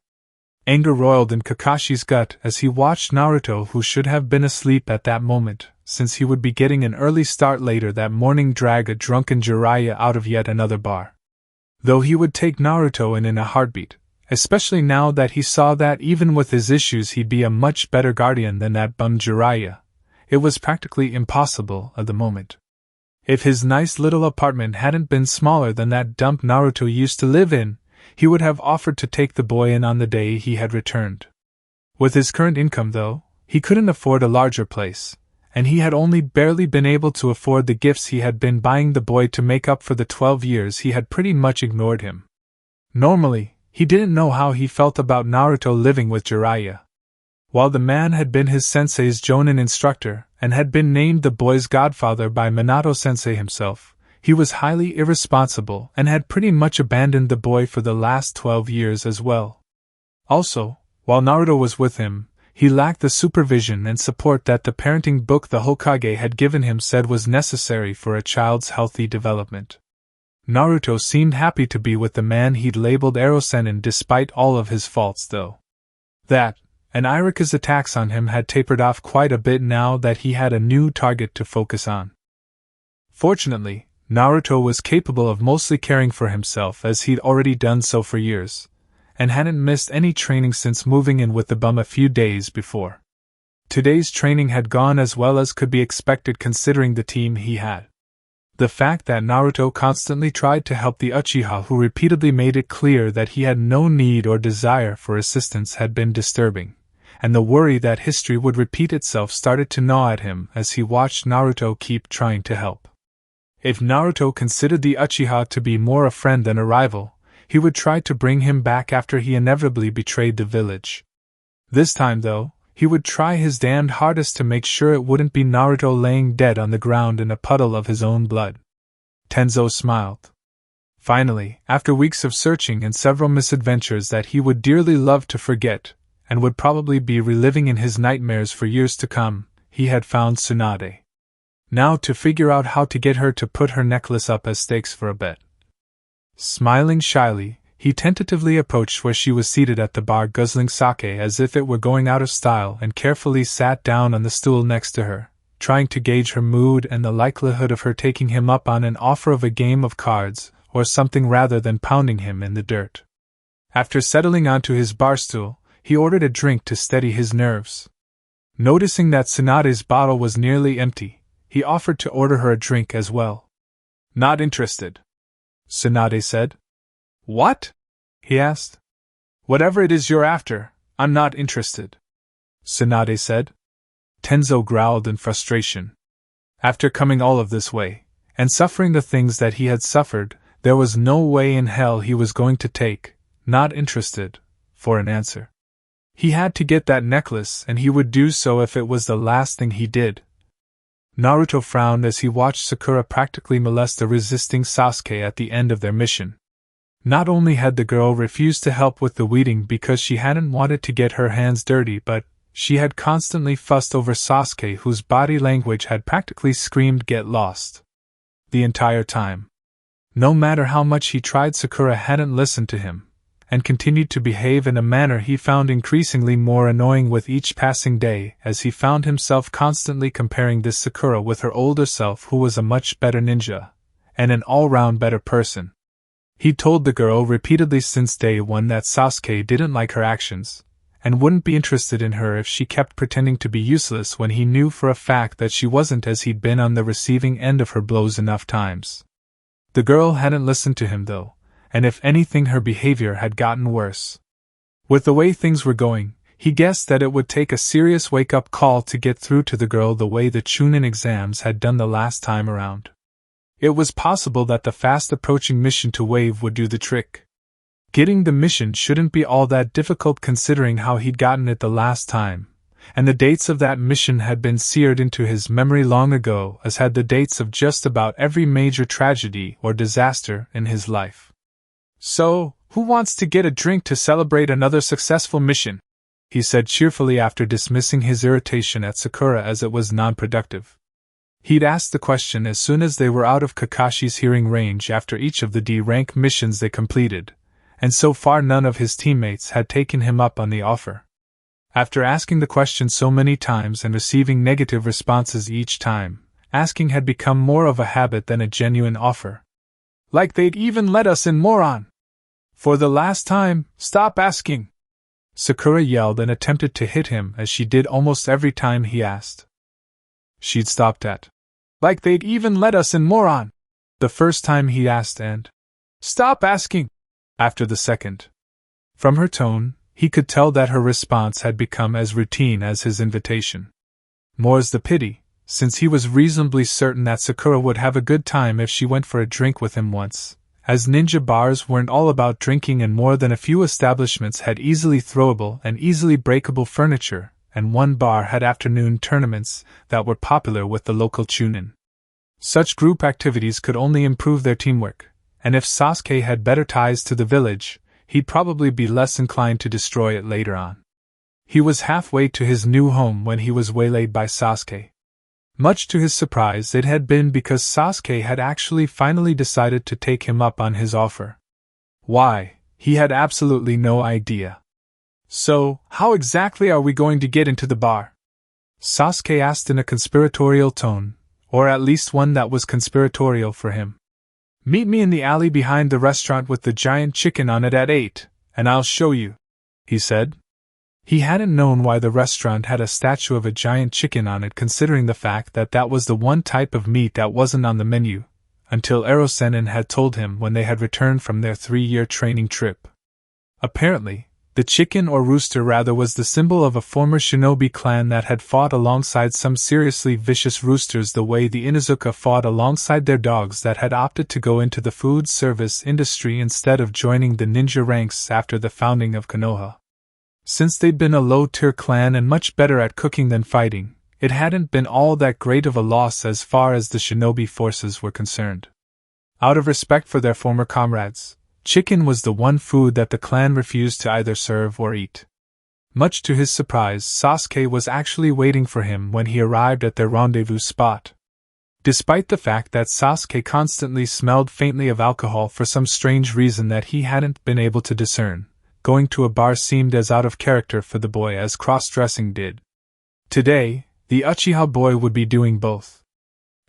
Anger roiled in Kakashi's gut as he watched Naruto, who should have been asleep at that moment, since he would be getting an early start later that morning, drag a drunken Jiraiya out of yet another bar. Though he would take Naruto in a heartbeat, especially now that he saw that even with his issues he'd be a much better guardian than that bum Jiraiya, it was practically impossible at the moment. If his nice little apartment hadn't been smaller than that dump Naruto used to live in, he would have offered to take the boy in on the day he had returned. With his current income, though, he couldn't afford a larger place, and he had only barely been able to afford the gifts he had been buying the boy to make up for the 12 years he had pretty much ignored him. Normally, he didn't know how he felt about Naruto living with Jiraiya. While the man had been his sensei's Jonin instructor, and had been named the boy's godfather by Minato-sensei himself, he was highly irresponsible and had pretty much abandoned the boy for the last 12 years as well. Also, while Naruto was with him, he lacked the supervision and support that the parenting book the Hokage had given him said was necessary for a child's healthy development. Naruto seemed happy to be with the man he'd labeled Erosenin despite all of his faults, though. That, and Iruka's attacks on him had tapered off quite a bit now that he had a new target to focus on. Fortunately, Naruto was capable of mostly caring for himself, as he'd already done so for years, and hadn't missed any training since moving in with the bum a few days before. Today's training had gone as well as could be expected considering the team he had. The fact that Naruto constantly tried to help the Uchiha who repeatedly made it clear that he had no need or desire for assistance had been disturbing, and the worry that history would repeat itself started to gnaw at him as he watched Naruto keep trying to help. If Naruto considered the Uchiha to be more a friend than a rival, he would try to bring him back after he inevitably betrayed the village. This time, though, he would try his damned hardest to make sure it wouldn't be Naruto laying dead on the ground in a puddle of his own blood. Tenzo smiled. Finally, after weeks of searching and several misadventures that he would dearly love to forget, and would probably be reliving in his nightmares for years to come, he had found Tsunade. Now to figure out how to get her to put her necklace up as stakes for a bet. Smiling shyly, he tentatively approached where she was seated at the bar guzzling sake as if it were going out of style and carefully sat down on the stool next to her, trying to gauge her mood and the likelihood of her taking him up on an offer of a game of cards, or something rather than pounding him in the dirt. After settling onto his bar stool, he ordered a drink to steady his nerves. Noticing that Tsunade's bottle was nearly empty, he offered to order her a drink as well. "Not interested," Tsunade said. "What?" he asked. "Whatever it is you're after, I'm not interested," Tsunade said. Tenzo growled in frustration. After coming all of this way, and suffering the things that he had suffered, there was no way in hell he was going to take "not interested" for an answer. He had to get that necklace, and he would do so if it was the last thing he did. Naruto frowned as he watched Sakura practically molest the resisting Sasuke at the end of their mission. Not only had the girl refused to help with the weeding because she hadn't wanted to get her hands dirty, but she had constantly fussed over Sasuke, whose body language had practically screamed "get lost" the entire time. No matter how much he tried, Sakura hadn't listened to him, and continued to behave in a manner he found increasingly more annoying with each passing day, as he found himself constantly comparing this Sakura with her older self, who was a much better ninja, and an all-round better person. He told the girl repeatedly since day one that Sasuke didn't like her actions, and wouldn't be interested in her if she kept pretending to be useless when he knew for a fact that she wasn't, as he'd been on the receiving end of her blows enough times. The girl hadn't listened to him though, and if anything her behavior had gotten worse. With the way things were going, he guessed that it would take a serious wake-up call to get through to the girl the way the Chunin exams had done the last time around. It was possible that the fast-approaching mission to Wave would do the trick. Getting the mission shouldn't be all that difficult considering how he'd gotten it the last time, and the dates of that mission had been seared into his memory long ago, as had the dates of just about every major tragedy or disaster in his life. "So, who wants to get a drink to celebrate another successful mission?" he said cheerfully after dismissing his irritation at Sakura as it was non-productive. He'd asked the question as soon as they were out of Kakashi's hearing range after each of the D-rank missions they completed, and so far none of his teammates had taken him up on the offer. After asking the question so many times and receiving negative responses each time, asking had become more of a habit than a genuine offer. "Like they'd even let us in, moron! For the last time, stop asking!" Sakura yelled and attempted to hit him as she did almost every time he asked. She'd stopped at, "Like they'd even let us in, moron!" the first time he asked, and "Stop asking!" after the second. From her tone, he could tell that her response had become as routine as his invitation. More's the pity, since he was reasonably certain that Sakura would have a good time if she went for a drink with him once, as ninja bars weren't all about drinking and more than a few establishments had easily throwable and easily breakable furniture, and one bar had afternoon tournaments that were popular with the local chunin. Such group activities could only improve their teamwork, and if Sasuke had better ties to the village, he'd probably be less inclined to destroy it later on. He was halfway to his new home when he was waylaid by Sasuke. Much to his surprise, it had been because Sasuke had actually finally decided to take him up on his offer. Why, he had absolutely no idea. "So, how exactly are we going to get into the bar?" Sasuke asked in a conspiratorial tone, or at least one that was conspiratorial for him. "Meet me in the alley behind the restaurant with the giant chicken on it at 8, and I'll show you," he said. He hadn't known why the restaurant had a statue of a giant chicken on it, considering the fact that that was the one type of meat that wasn't on the menu, until Erosenin had told him when they had returned from their 3-year training trip. Apparently, the chicken, or rooster rather, was the symbol of a former shinobi clan that had fought alongside some seriously vicious roosters the way the Inuzuka fought alongside their dogs that had opted to go into the food service industry instead of joining the ninja ranks after the founding of Konoha. Since they'd been a low-tier clan and much better at cooking than fighting, it hadn't been all that great of a loss as far as the shinobi forces were concerned. Out of respect for their former comrades, chicken was the one food that the clan refused to either serve or eat. Much to his surprise, Sasuke was actually waiting for him when he arrived at their rendezvous spot. Despite the fact that Sasuke constantly smelled faintly of alcohol for some strange reason that he hadn't been able to discern, going to a bar seemed as out of character for the boy as cross-dressing did. Today, the Uchiha boy would be doing both.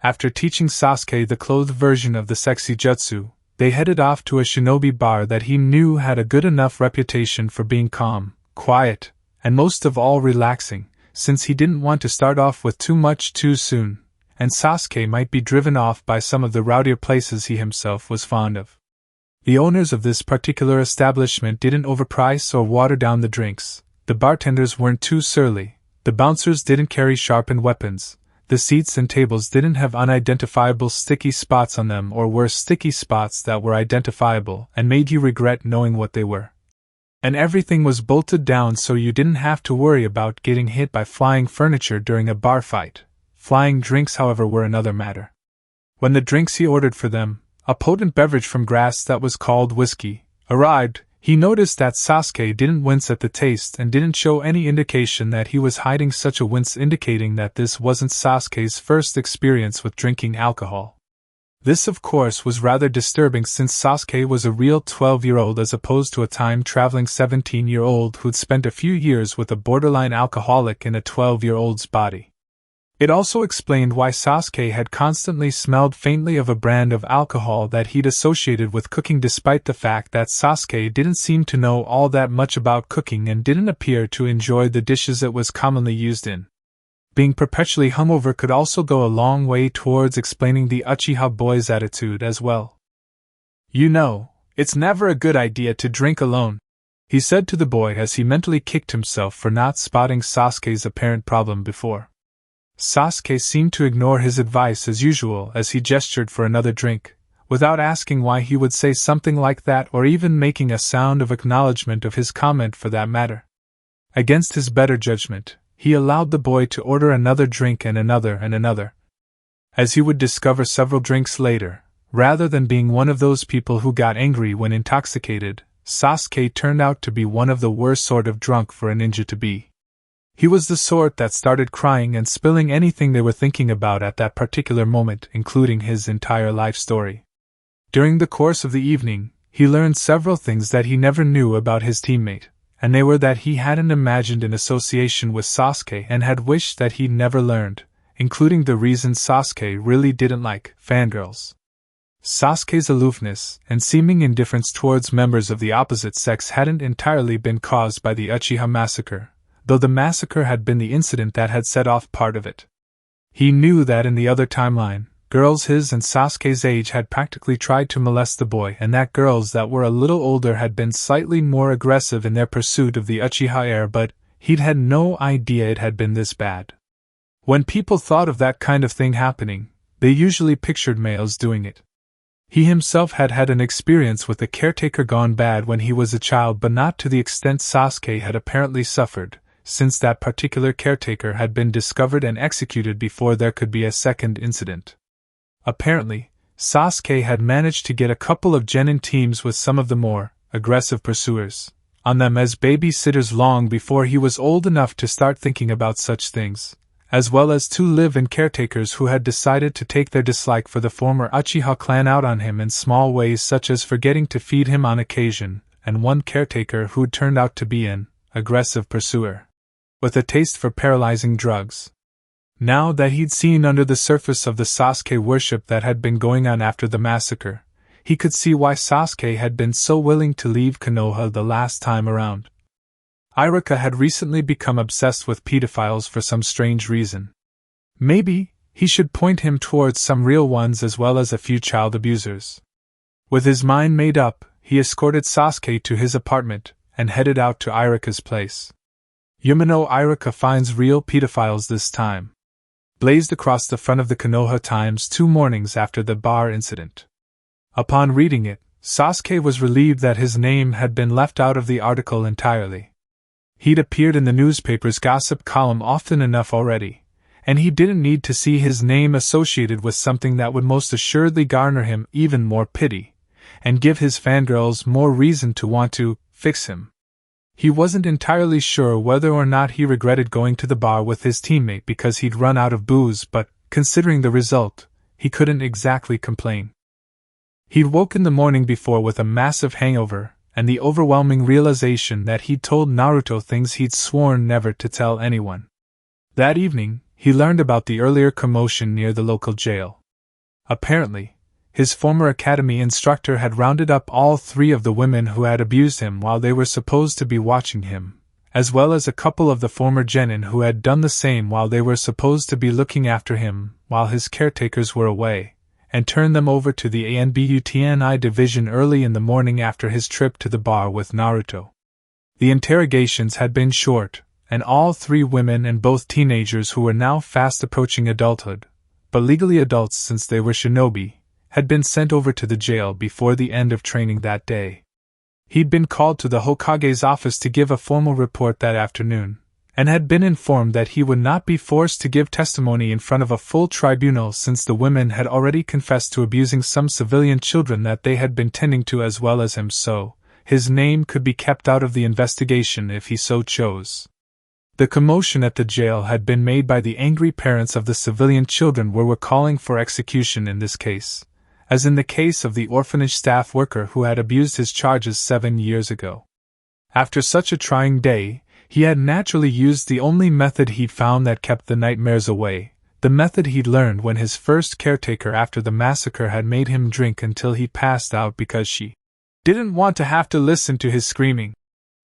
After teaching Sasuke the clothed version of the sexy jutsu, they headed off to a shinobi bar that he knew had a good enough reputation for being calm, quiet, and most of all relaxing, since he didn't want to start off with too much too soon, and Sasuke might be driven off by some of the rowdier places he himself was fond of. The owners of this particular establishment didn't overprice or water down the drinks, the bartenders weren't too surly, the bouncers didn't carry sharpened weapons, the seats and tables didn't have unidentifiable sticky spots on them, or worse, sticky spots that were identifiable and made you regret knowing what they were. And everything was bolted down so you didn't have to worry about getting hit by flying furniture during a bar fight. Flying drinks, however, were another matter. When the drinks he ordered for them, a potent beverage from grass that was called whiskey, arrived, he noticed that Sasuke didn't wince at the taste and didn't show any indication that he was hiding such a wince, indicating that this wasn't Sasuke's first experience with drinking alcohol. This, of course, was rather disturbing since Sasuke was a real 12-year-old as opposed to a time-traveling 17-year-old who'd spent a few years with a borderline alcoholic in a 12-year-old's body. It also explained why Sasuke had constantly smelled faintly of a brand of alcohol that he'd associated with cooking, despite the fact that Sasuke didn't seem to know all that much about cooking and didn't appear to enjoy the dishes it was commonly used in. Being perpetually hungover could also go a long way towards explaining the Uchiha boy's attitude as well. "You know, it's never a good idea to drink alone," he said to the boy as he mentally kicked himself for not spotting Sasuke's apparent problem before. Sasuke seemed to ignore his advice as usual as he gestured for another drink, without asking why he would say something like that or even making a sound of acknowledgement of his comment for that matter. Against his better judgment, he allowed the boy to order another drink and another and another. As he would discover several drinks later, rather than being one of those people who got angry when intoxicated, Sasuke turned out to be one of the worst sort of drunk for a ninja to be. He was the sort that started crying and spilling anything they were thinking about at that particular moment, including his entire life story. During the course of the evening, he learned several things that he never knew about his teammate, and they were that he hadn't imagined an association with Sasuke and had wished that he'd never learned, including the reason Sasuke really didn't like fangirls. Sasuke's aloofness and seeming indifference towards members of the opposite sex hadn't entirely been caused by the Uchiha massacre, though the massacre had been the incident that had set off part of it. He knew that in the other timeline, girls his and Sasuke's age had practically tried to molest the boy, and that girls that were a little older had been slightly more aggressive in their pursuit of the Uchiha heir, but he'd had no idea it had been this bad. When people thought of that kind of thing happening, they usually pictured males doing it. He himself had had an experience with a caretaker gone bad when he was a child, but not to the extent Sasuke had apparently suffered, since that particular caretaker had been discovered and executed before there could be a second incident. Apparently, Sasuke had managed to get a couple of genin teams with some of the more aggressive pursuers on them as babysitters long before he was old enough to start thinking about such things, as well as 2 live-in caretakers who had decided to take their dislike for the former Uchiha clan out on him in small ways, such as forgetting to feed him on occasion, and 1 caretaker who'd turned out to be an aggressive pursuer with a taste for paralyzing drugs. Now that he'd seen under the surface of the Sasuke worship that had been going on after the massacre, he could see why Sasuke had been so willing to leave Konoha the last time around. Iruka had recently become obsessed with pedophiles for some strange reason. Maybe he should point him towards some real ones as well as a few child abusers. With his mind made up, he escorted Sasuke to his apartment and headed out to Iruka's place. Yumino Iruka finds real pedophiles this time, blazed across the front of the Konoha Times 2 mornings after the bar incident. Upon reading it, Sasuke was relieved that his name had been left out of the article entirely. He'd appeared in the newspaper's gossip column often enough already, and he didn't need to see his name associated with something that would most assuredly garner him even more pity, and give his fangirls more reason to want to fix him. He wasn't entirely sure whether or not he regretted going to the bar with his teammate because he'd run out of booze, but, considering the result, he couldn't exactly complain. He'd woken the morning before with a massive hangover, and the overwhelming realization that he'd told Naruto things he'd sworn never to tell anyone. That evening, he learned about the earlier commotion near the local jail. Apparently, his former academy instructor had rounded up all 3 of the women who had abused him while they were supposed to be watching him, as well as a couple of the former genin who had done the same while they were supposed to be looking after him while his caretakers were away, and turned them over to the ANBUTNI division early in the morning after his trip to the bar with Naruto. The interrogations had been short, and all 3 women and both teenagers who were now fast approaching adulthood, but legally adults since they were shinobi, had been sent over to the jail before the end of training that day. He'd been called to the Hokage's office to give a formal report that afternoon, and had been informed that he would not be forced to give testimony in front of a full tribunal since the women had already confessed to abusing some civilian children that they had been tending to as well as him, so his name could be kept out of the investigation if he so chose. The commotion at the jail had been made by the angry parents of the civilian children who were calling for execution in this case, as in the case of the orphanage staff worker who had abused his charges 7 years ago. After such a trying day, he had naturally used the only method he'd found that kept the nightmares away, the method he'd learned when his first caretaker after the massacre had made him drink until he passed out because she didn't want to have to listen to his screaming.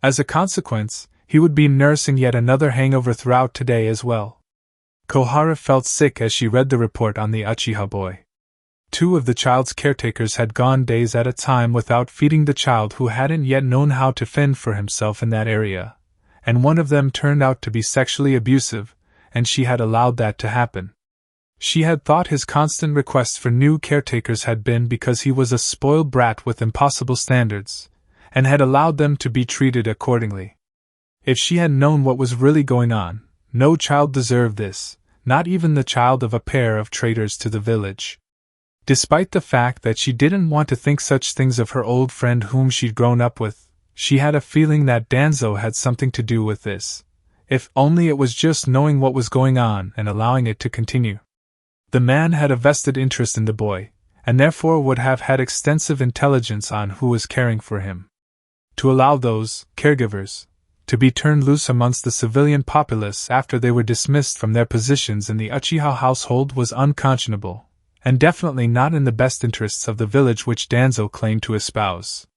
As a consequence, he would be nursing yet another hangover throughout today as well. Kohara felt sick as she read the report on the Uchiha boy. 2 of the child's caretakers had gone days at a time without feeding the child who hadn't yet known how to fend for himself in that area, and one of them turned out to be sexually abusive, and she had allowed that to happen. She had thought his constant requests for new caretakers had been because he was a spoiled brat with impossible standards, and had allowed them to be treated accordingly. If she had known what was really going on, no child deserved this, not even the child of a pair of traitors to the village. Despite the fact that she didn't want to think such things of her old friend whom she'd grown up with, she had a feeling that Danzo had something to do with this, if only it was just knowing what was going on and allowing it to continue. The man had a vested interest in the boy, and therefore would have had extensive intelligence on who was caring for him. To allow those caregivers to be turned loose amongst the civilian populace after they were dismissed from their positions in the Uchiha household was unconscionable, and definitely not in the best interests of the village which Danzo claimed to espouse.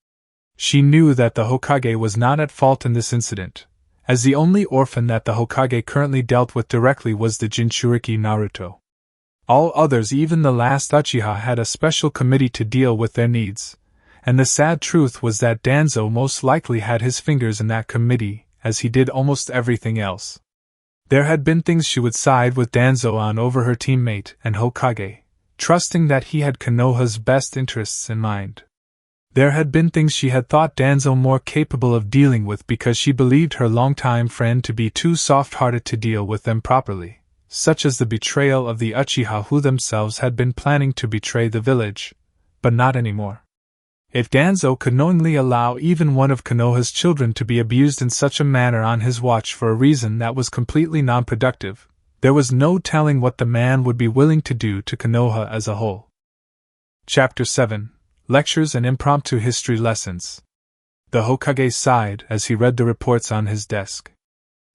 She knew that the Hokage was not at fault in this incident, as the only orphan that the Hokage currently dealt with directly was the Jinchuriki Naruto. All others, even the last Uchiha, had a special committee to deal with their needs, and the sad truth was that Danzo most likely had his fingers in that committee, as he did almost everything else. There had been things she would side with Danzo on over her teammate and Hokage, trusting that he had Konoha's best interests in mind. There had been things she had thought Danzo more capable of dealing with because she believed her longtime friend to be too soft-hearted to deal with them properly, such as the betrayal of the Uchiha who themselves had been planning to betray the village, but not anymore. If Danzo could knowingly allow even one of Konoha's children to be abused in such a manner on his watch for a reason that was completely non-productive, there was no telling what the man would be willing to do to Konoha as a whole. Chapter 7. Lectures and Impromptu History Lessons. The Hokage sighed as he read the reports on his desk.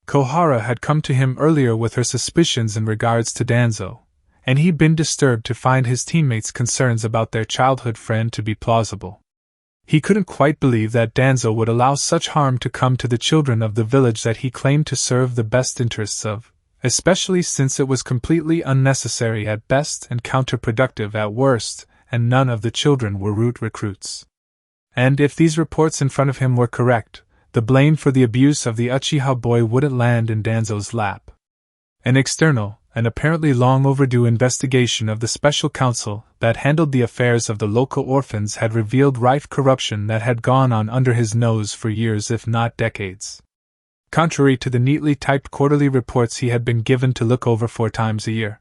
Kohara had come to him earlier with her suspicions in regards to Danzo, and he'd been disturbed to find his teammates' concerns about their childhood friend to be plausible. He couldn't quite believe that Danzo would allow such harm to come to the children of the village that he claimed to serve the best interests of, especially since it was completely unnecessary at best and counterproductive at worst, and none of the children were root recruits. And if these reports in front of him were correct, the blame for the abuse of the Uchiha boy wouldn't land in Danzo's lap. An external, and apparently long overdue investigation of the special council that handled the affairs of the local orphans had revealed rife corruption that had gone on under his nose for years if not decades. Contrary to the neatly typed quarterly reports he had been given to look over 4 times a year,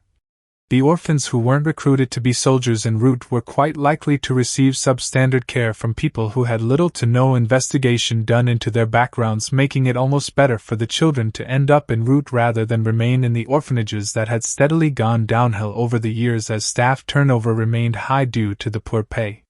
the orphans who weren't recruited to be soldiers en route were quite likely to receive substandard care from people who had little to no investigation done into their backgrounds, making it almost better for the children to end up en route rather than remain in the orphanages that had steadily gone downhill over the years as staff turnover remained high due to the poor pay.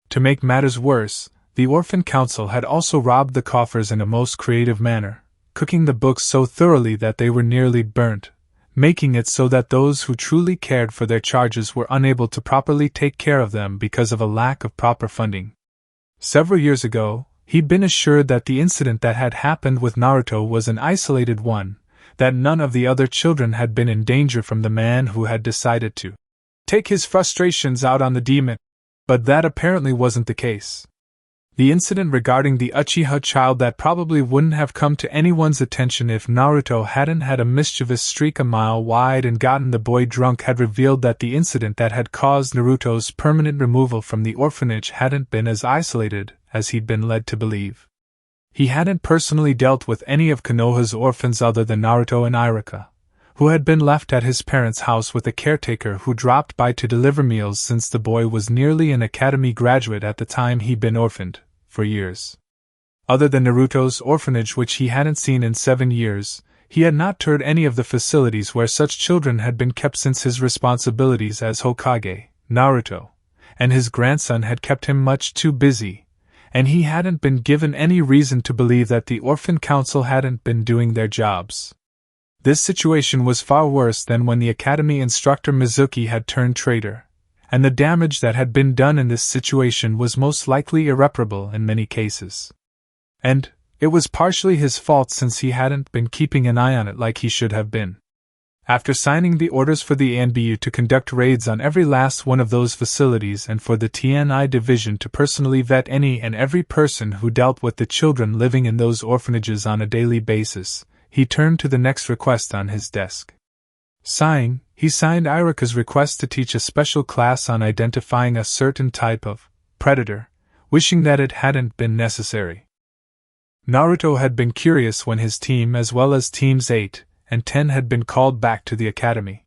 To make matters worse, the Orphan Council had also robbed the coffers in a most creative manner, cooking the books so thoroughly that they were nearly burnt, making it so that those who truly cared for their charges were unable to properly take care of them because of a lack of proper funding. Several years ago, he'd been assured that the incident that had happened with Naruto was an isolated one, that none of the other children had been in danger from the man who had decided to take his frustrations out on the demon, but that apparently wasn't the case. The incident regarding the Uchiha child that probably wouldn't have come to anyone's attention if Naruto hadn't had a mischievous streak a mile wide and gotten the boy drunk had revealed that the incident that had caused Naruto's permanent removal from the orphanage hadn't been as isolated as he'd been led to believe. He hadn't personally dealt with any of Konoha's orphans other than Naruto and Iruka, who had been left at his parents' house with a caretaker who dropped by to deliver meals since the boy was nearly an academy graduate at the time he'd been orphaned, for years. Other than Naruto's orphanage, which he hadn't seen in 7 years, he had not toured any of the facilities where such children had been kept since his responsibilities as Hokage, Naruto, and his grandson had kept him much too busy, and he hadn't been given any reason to believe that the Orphan Council hadn't been doing their jobs. This situation was far worse than when the academy instructor Mizuki had turned traitor, and the damage that had been done in this situation was most likely irreparable in many cases. And it was partially his fault since he hadn't been keeping an eye on it like he should have been. After signing the orders for the ANBU to conduct raids on every last one of those facilities and for the TNI division to personally vet any and every person who dealt with the children living in those orphanages on a daily basis, he turned to the next request on his desk. Sighing, he signed Iruka's request to teach a special class on identifying a certain type of predator, wishing that it hadn't been necessary. Naruto had been curious when his team, as well as teams 8 and 10, had been called back to the academy.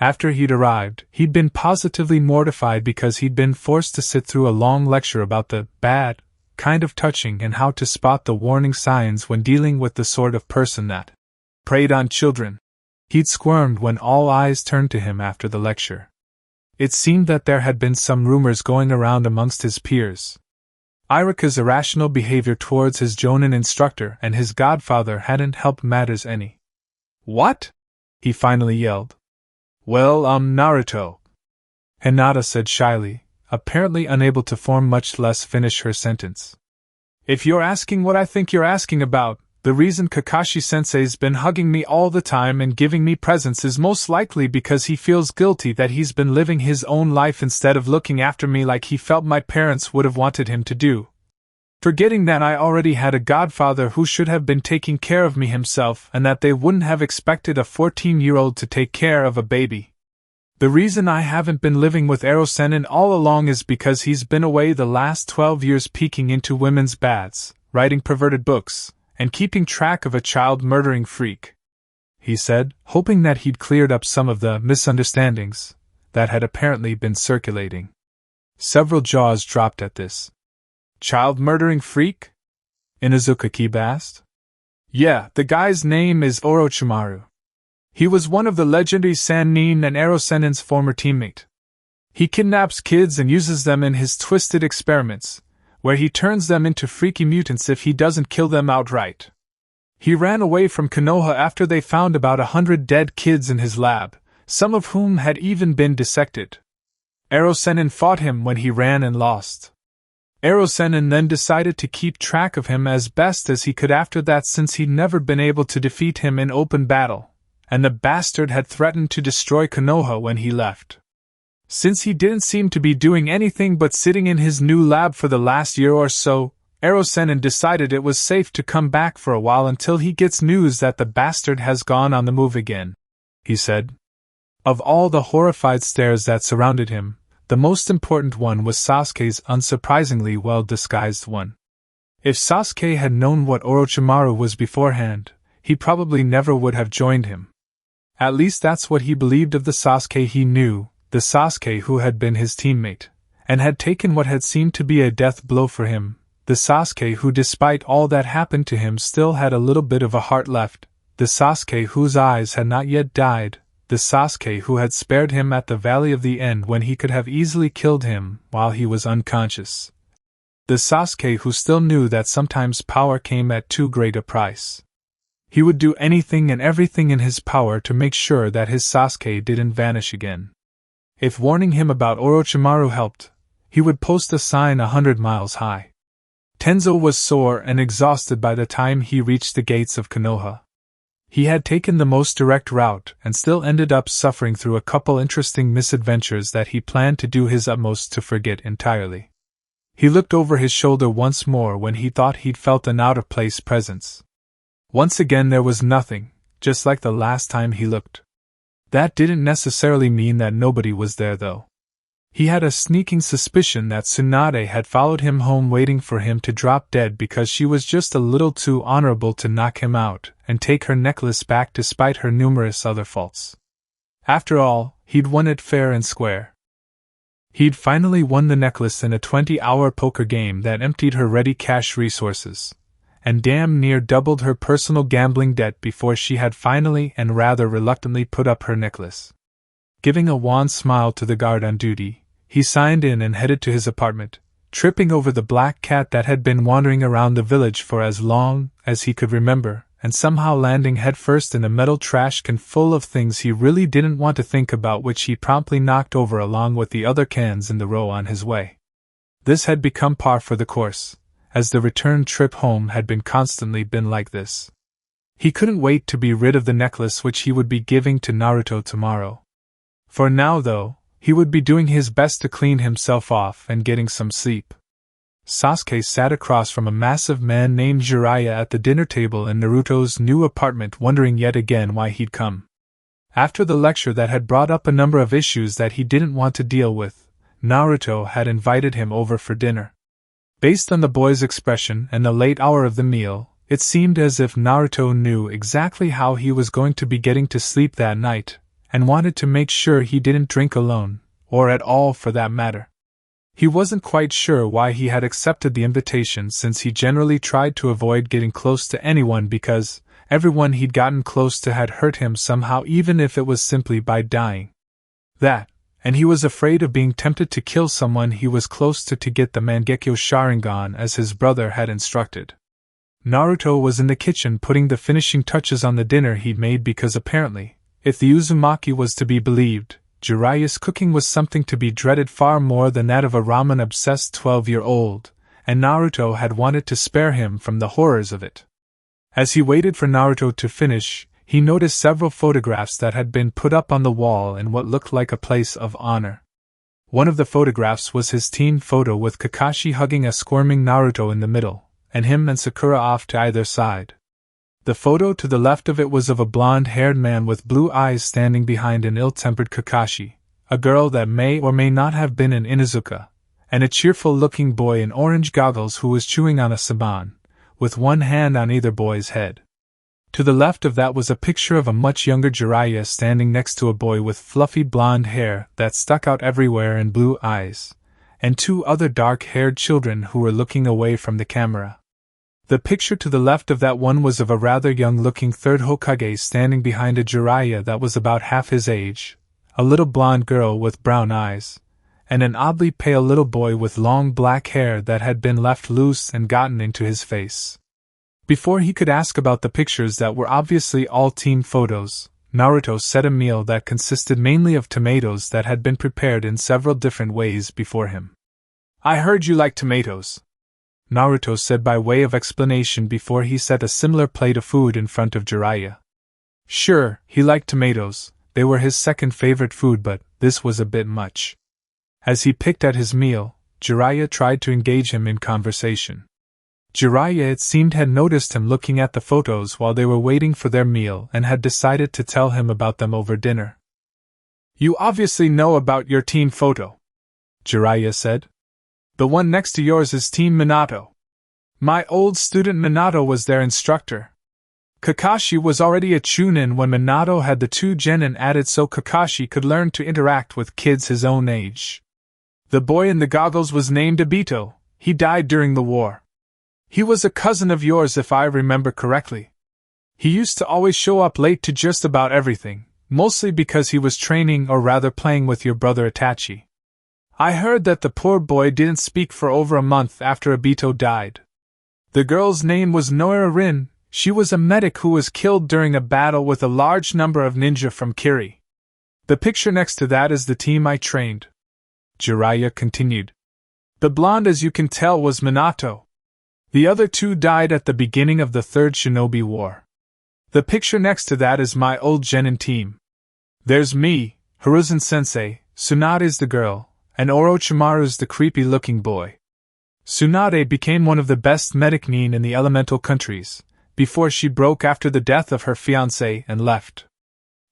After he'd arrived, he'd been positively mortified because he'd been forced to sit through a long lecture about the bad kind of touching and how to spot the warning signs when dealing with the sort of person that preyed on children. He'd squirmed when all eyes turned to him after the lecture. It seemed that there had been some rumors going around amongst his peers. Iruka's irrational behavior towards his Jonin instructor and his godfather hadn't helped matters any. "What?" he finally yelled. "Well, Naruto," Hinata said shyly, apparently unable to form much less finish her sentence. "If you're asking what I think you're asking about, the reason Kakashi-sensei's been hugging me all the time and giving me presents is most likely because he feels guilty that he's been living his own life instead of looking after me like he felt my parents would have wanted him to do. Forgetting that I already had a godfather who should have been taking care of me himself and that they wouldn't have expected a 14-year-old to take care of a baby. The reason I haven't been living with Ero-sennin all along is because he's been away the last 12 years peeking into women's baths, writing perverted books, and keeping track of a child-murdering freak," he said, hoping that he'd cleared up some of the misunderstandings that had apparently been circulating. Several jaws dropped at this. "Child-murdering freak?" Inuzuka asked. "Yeah, the guy's name is Orochimaru. He was one of the legendary Sannin and Ero-sennin's former teammate. He kidnaps kids and uses them in his twisted experiments, where he turns them into freaky mutants if he doesn't kill them outright. He ran away from Konoha after they found about 100 dead kids in his lab, some of whom had even been dissected. Ero-sennin fought him when he ran and lost. Ero-sennin then decided to keep track of him as best as he could after that since he'd never been able to defeat him in open battle, and the bastard had threatened to destroy Konoha when he left. Since he didn't seem to be doing anything but sitting in his new lab for the last year or so, Ero-sennin decided it was safe to come back for a while until he gets news that the bastard has gone on the move again," he said. Of all the horrified stares that surrounded him, the most important one was Sasuke's unsurprisingly well-disguised one. If Sasuke had known what Orochimaru was beforehand, he probably never would have joined him. At least that's what he believed of the Sasuke he knew, the Sasuke who had been his teammate, and had taken what had seemed to be a death blow for him, the Sasuke who despite all that happened to him still had a little bit of a heart left, the Sasuke whose eyes had not yet died, the Sasuke who had spared him at the Valley of the End when he could have easily killed him while he was unconscious. The Sasuke who still knew that sometimes power came at too great a price. He would do anything and everything in his power to make sure that his Sasuke didn't vanish again. If warning him about Orochimaru helped, he would post a sign 100 miles high. Tenzo was sore and exhausted by the time he reached the gates of Konoha. He had taken the most direct route and still ended up suffering through a couple interesting misadventures that he planned to do his utmost to forget entirely. He looked over his shoulder once more when he thought he'd felt an out-of-place presence. Once again there was nothing, just like the last time he looked. That didn't necessarily mean that nobody was there though. He had a sneaking suspicion that Tsunade had followed him home waiting for him to drop dead because she was just a little too honorable to knock him out and take her necklace back despite her numerous other faults. After all, he'd won it fair and square. He'd finally won the necklace in a 20-hour poker game that emptied her ready cash resources, and damn near doubled her personal gambling debt before she had finally and rather reluctantly put up her necklace. Giving a wan smile to the guard on duty, he signed in and headed to his apartment, tripping over the black cat that had been wandering around the village for as long as he could remember, and somehow landing headfirst in a metal trash can full of things he really didn't want to think about, which he promptly knocked over along with the other cans in the row on his way. This had become par for the course, as the return trip home had constantly been like this. He couldn't wait to be rid of the necklace which he would be giving to Naruto tomorrow. For now, though, he would be doing his best to clean himself off and getting some sleep. Sasuke sat across from a massive man named Jiraiya at the dinner table in Naruto's new apartment, wondering yet again why he'd come. After the lecture that had brought up a number of issues that he didn't want to deal with, Naruto had invited him over for dinner. Based on the boy's expression and the late hour of the meal, it seemed as if Naruto knew exactly how he was going to be getting to sleep that night, and wanted to make sure he didn't drink alone, or at all for that matter. He wasn't quite sure why he had accepted the invitation, since he generally tried to avoid getting close to anyone because everyone he'd gotten close to had hurt him somehow, even if it was simply by dying. That, and he was afraid of being tempted to kill someone he was close to get the Mangekyo Sharingan as his brother had instructed. Naruto was in the kitchen putting the finishing touches on the dinner he'd made because apparently, if the Uzumaki was to be believed, Jiraiya's cooking was something to be dreaded far more than that of a ramen-obsessed 12-year-old, and Naruto had wanted to spare him from the horrors of it. As he waited for Naruto to finish, he noticed several photographs that had been put up on the wall in what looked like a place of honor. One of the photographs was his team photo with Kakashi hugging a squirming Naruto in the middle, and him and Sakura off to either side. The photo to the left of it was of a blonde-haired man with blue eyes standing behind an ill-tempered Kakashi, a girl that may or may not have been an Inuzuka, and a cheerful-looking boy in orange goggles who was chewing on a saban, with one hand on either boy's head. To the left of that was a picture of a much younger Jiraiya standing next to a boy with fluffy blonde hair that stuck out everywhere and blue eyes, and two other dark-haired children who were looking away from the camera. The picture to the left of that one was of a rather young-looking third Hokage standing behind a Jiraiya that was about half his age, a little blonde girl with brown eyes, and an oddly pale little boy with long black hair that had been left loose and gotten into his face. Before he could ask about the pictures that were obviously all team photos, Naruto set a meal that consisted mainly of tomatoes that had been prepared in several different ways before him. "I heard you like tomatoes," Naruto said by way of explanation before he set a similar plate of food in front of Jiraiya. Sure, he liked tomatoes, they were his second favorite food, but this was a bit much. As he picked at his meal, Jiraiya tried to engage him in conversation. Jiraiya, it seemed, had noticed him looking at the photos while they were waiting for their meal and had decided to tell him about them over dinner. "You obviously know about your team photo," Jiraiya said. "The one next to yours is Team Minato. My old student Minato was their instructor. Kakashi was already a Chunin when Minato had the 2 genin added so Kakashi could learn to interact with kids his own age. The boy in the goggles was named Obito, he died during the war. He was a cousin of yours if I remember correctly. He used to always show up late to just about everything, mostly because he was training or rather playing with your brother Itachi. I heard that the poor boy didn't speak for over a month after Obito died. The girl's name was Noira Rin, she was a medic who was killed during a battle with a large number of ninja from Kiri. The picture next to that is the team I trained," Jiraiya continued. "The blonde, as you can tell, was Minato. The other 2 died at the beginning of the Third Shinobi War. The picture next to that is my old genin team. There's me, Hiruzen-sensei, Tsunade's the girl, and Orochimaru's the creepy-looking boy. Tsunade became one of the best medic nin in the elemental countries, before she broke after the death of her fiancé and left.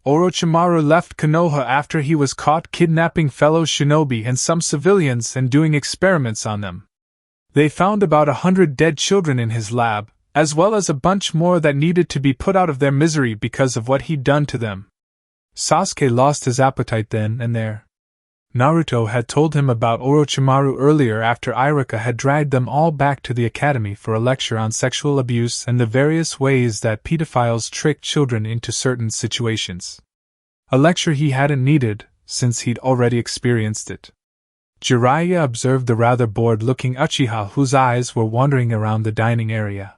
Orochimaru left Konoha after he was caught kidnapping fellow shinobi and some civilians and doing experiments on them. They found about 100 dead children in his lab, as well as a bunch more that needed to be put out of their misery because of what he'd done to them. Sasuke lost his appetite then and there. Naruto had told him about Orochimaru earlier after Iruka had dragged them all back to the academy for a lecture on sexual abuse and the various ways that pedophiles trick children into certain situations. A lecture he hadn't needed, since he'd already experienced it. Jiraiya observed the rather bored-looking Uchiha whose eyes were wandering around the dining area.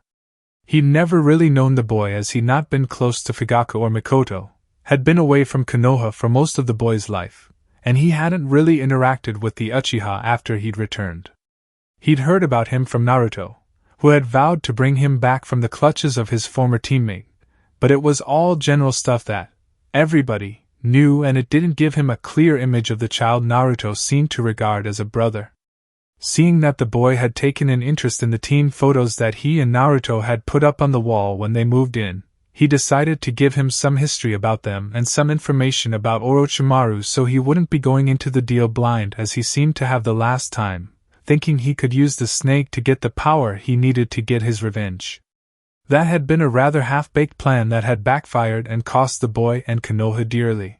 He'd never really known the boy as he'd not been close to Fugaku or Mikoto, had been away from Konoha for most of the boy's life, and he hadn't really interacted with the Uchiha after he'd returned. He'd heard about him from Naruto, who had vowed to bring him back from the clutches of his former teammate, but it was all general stuff that everybody knew, and it didn't give him a clear image of the child Naruto seemed to regard as a brother. Seeing that the boy had taken an interest in the team photos that he and Naruto had put up on the wall when they moved in, he decided to give him some history about them and some information about Orochimaru so he wouldn't be going into the deal blind as he seemed to have the last time, thinking he could use the snake to get the power he needed to get his revenge. That had been a rather half-baked plan that had backfired and cost the boy and Konoha dearly.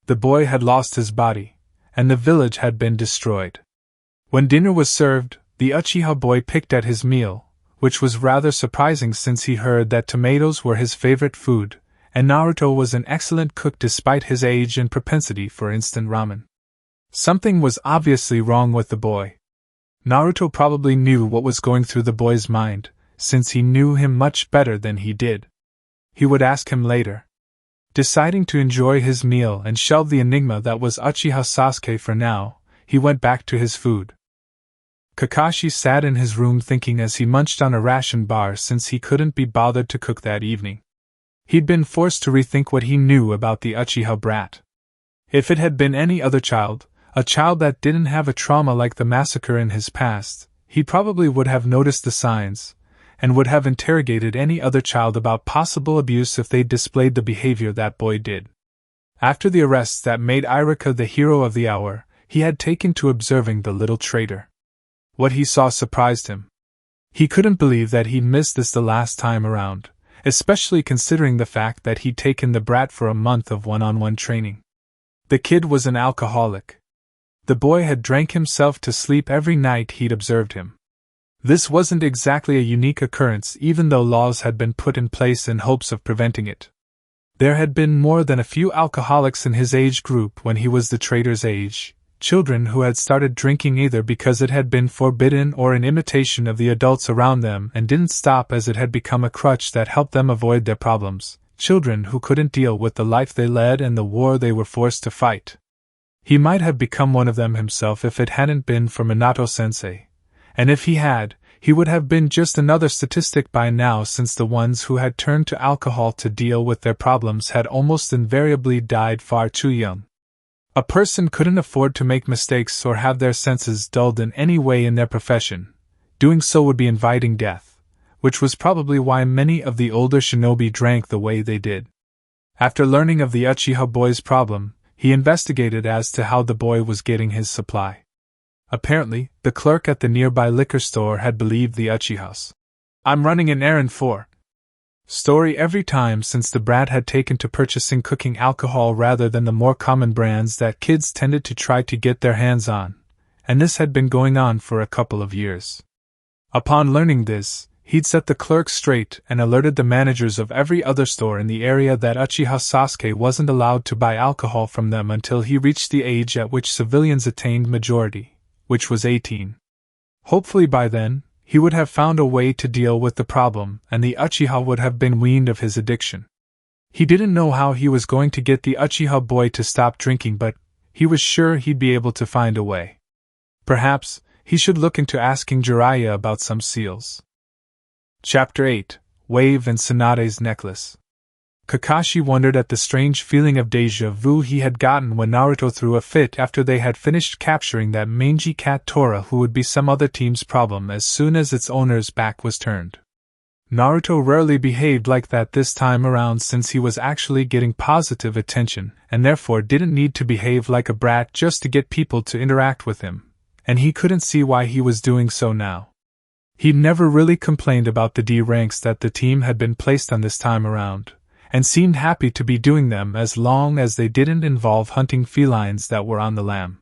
The boy had lost his body, and the village had been destroyed. When dinner was served, the Uchiha boy picked at his meal, which was rather surprising since he heard that tomatoes were his favorite food, and Naruto was an excellent cook despite his age and propensity for instant ramen. Something was obviously wrong with the boy. Naruto probably knew what was going through the boy's mind, since he knew him much better than he did. He would ask him later. Deciding to enjoy his meal and shelve the enigma that was Uchiha Sasuke for now, he went back to his food. Kakashi sat in his room thinking as he munched on a ration bar since he couldn't be bothered to cook that evening. He'd been forced to rethink what he knew about the Uchiha brat. If it had been any other child, a child that didn't have a trauma like the massacre in his past, he probably would have noticed the signs, and would have interrogated any other child about possible abuse if they displayed the behavior that boy did. After the arrests that made Iruka the hero of the hour, he had taken to observing the little traitor. What he saw surprised him. He couldn't believe that he'd missed this the last time around, especially considering the fact that he'd taken the brat for a month of one-on-one training. The kid was an alcoholic. The boy had drank himself to sleep every night he'd observed him. This wasn't exactly a unique occurrence even though laws had been put in place in hopes of preventing it. There had been more than a few alcoholics in his age group when he was the traitor's age. Children who had started drinking either because it had been forbidden or in imitation of the adults around them and didn't stop as it had become a crutch that helped them avoid their problems. Children who couldn't deal with the life they led and the war they were forced to fight. He might have become one of them himself if it hadn't been for Minato-sensei. And if he had, he would have been just another statistic by now since the ones who had turned to alcohol to deal with their problems had almost invariably died far too young. A person couldn't afford to make mistakes or have their senses dulled in any way in their profession. Doing so would be inviting death, which was probably why many of the older shinobi drank the way they did. After learning of the Uchiha boy's problem, he investigated as to how the boy was getting his supply. Apparently, the clerk at the nearby liquor store had believed the Uchihas. "I'm running an errand for" story every time since the brat had taken to purchasing cooking alcohol rather than the more common brands that kids tended to try to get their hands on, and this had been going on for a couple of years. Upon learning this, he'd set the clerk straight and alerted the managers of every other store in the area that Uchiha Sasuke wasn't allowed to buy alcohol from them until he reached the age at which civilians attained majority, which was 18. Hopefully by then, he would have found a way to deal with the problem, and the Uchiha would have been weaned of his addiction. He didn't know how he was going to get the Uchiha boy to stop drinking, but he was sure he'd be able to find a way. Perhaps he should look into asking Jiraiya about some seals. Chapter 8: Wave and Tsunade's Necklace. Kakashi wondered at the strange feeling of déjà vu he had gotten when Naruto threw a fit after they had finished capturing that mangy cat Tora who would be some other team's problem as soon as its owner's back was turned. Naruto rarely behaved like that this time around since he was actually getting positive attention and therefore didn't need to behave like a brat just to get people to interact with him, and he couldn't see why he was doing so now. He'd never really complained about the D ranks that the team had been placed on this time around, and seemed happy to be doing them as long as they didn't involve hunting felines that were on the lam.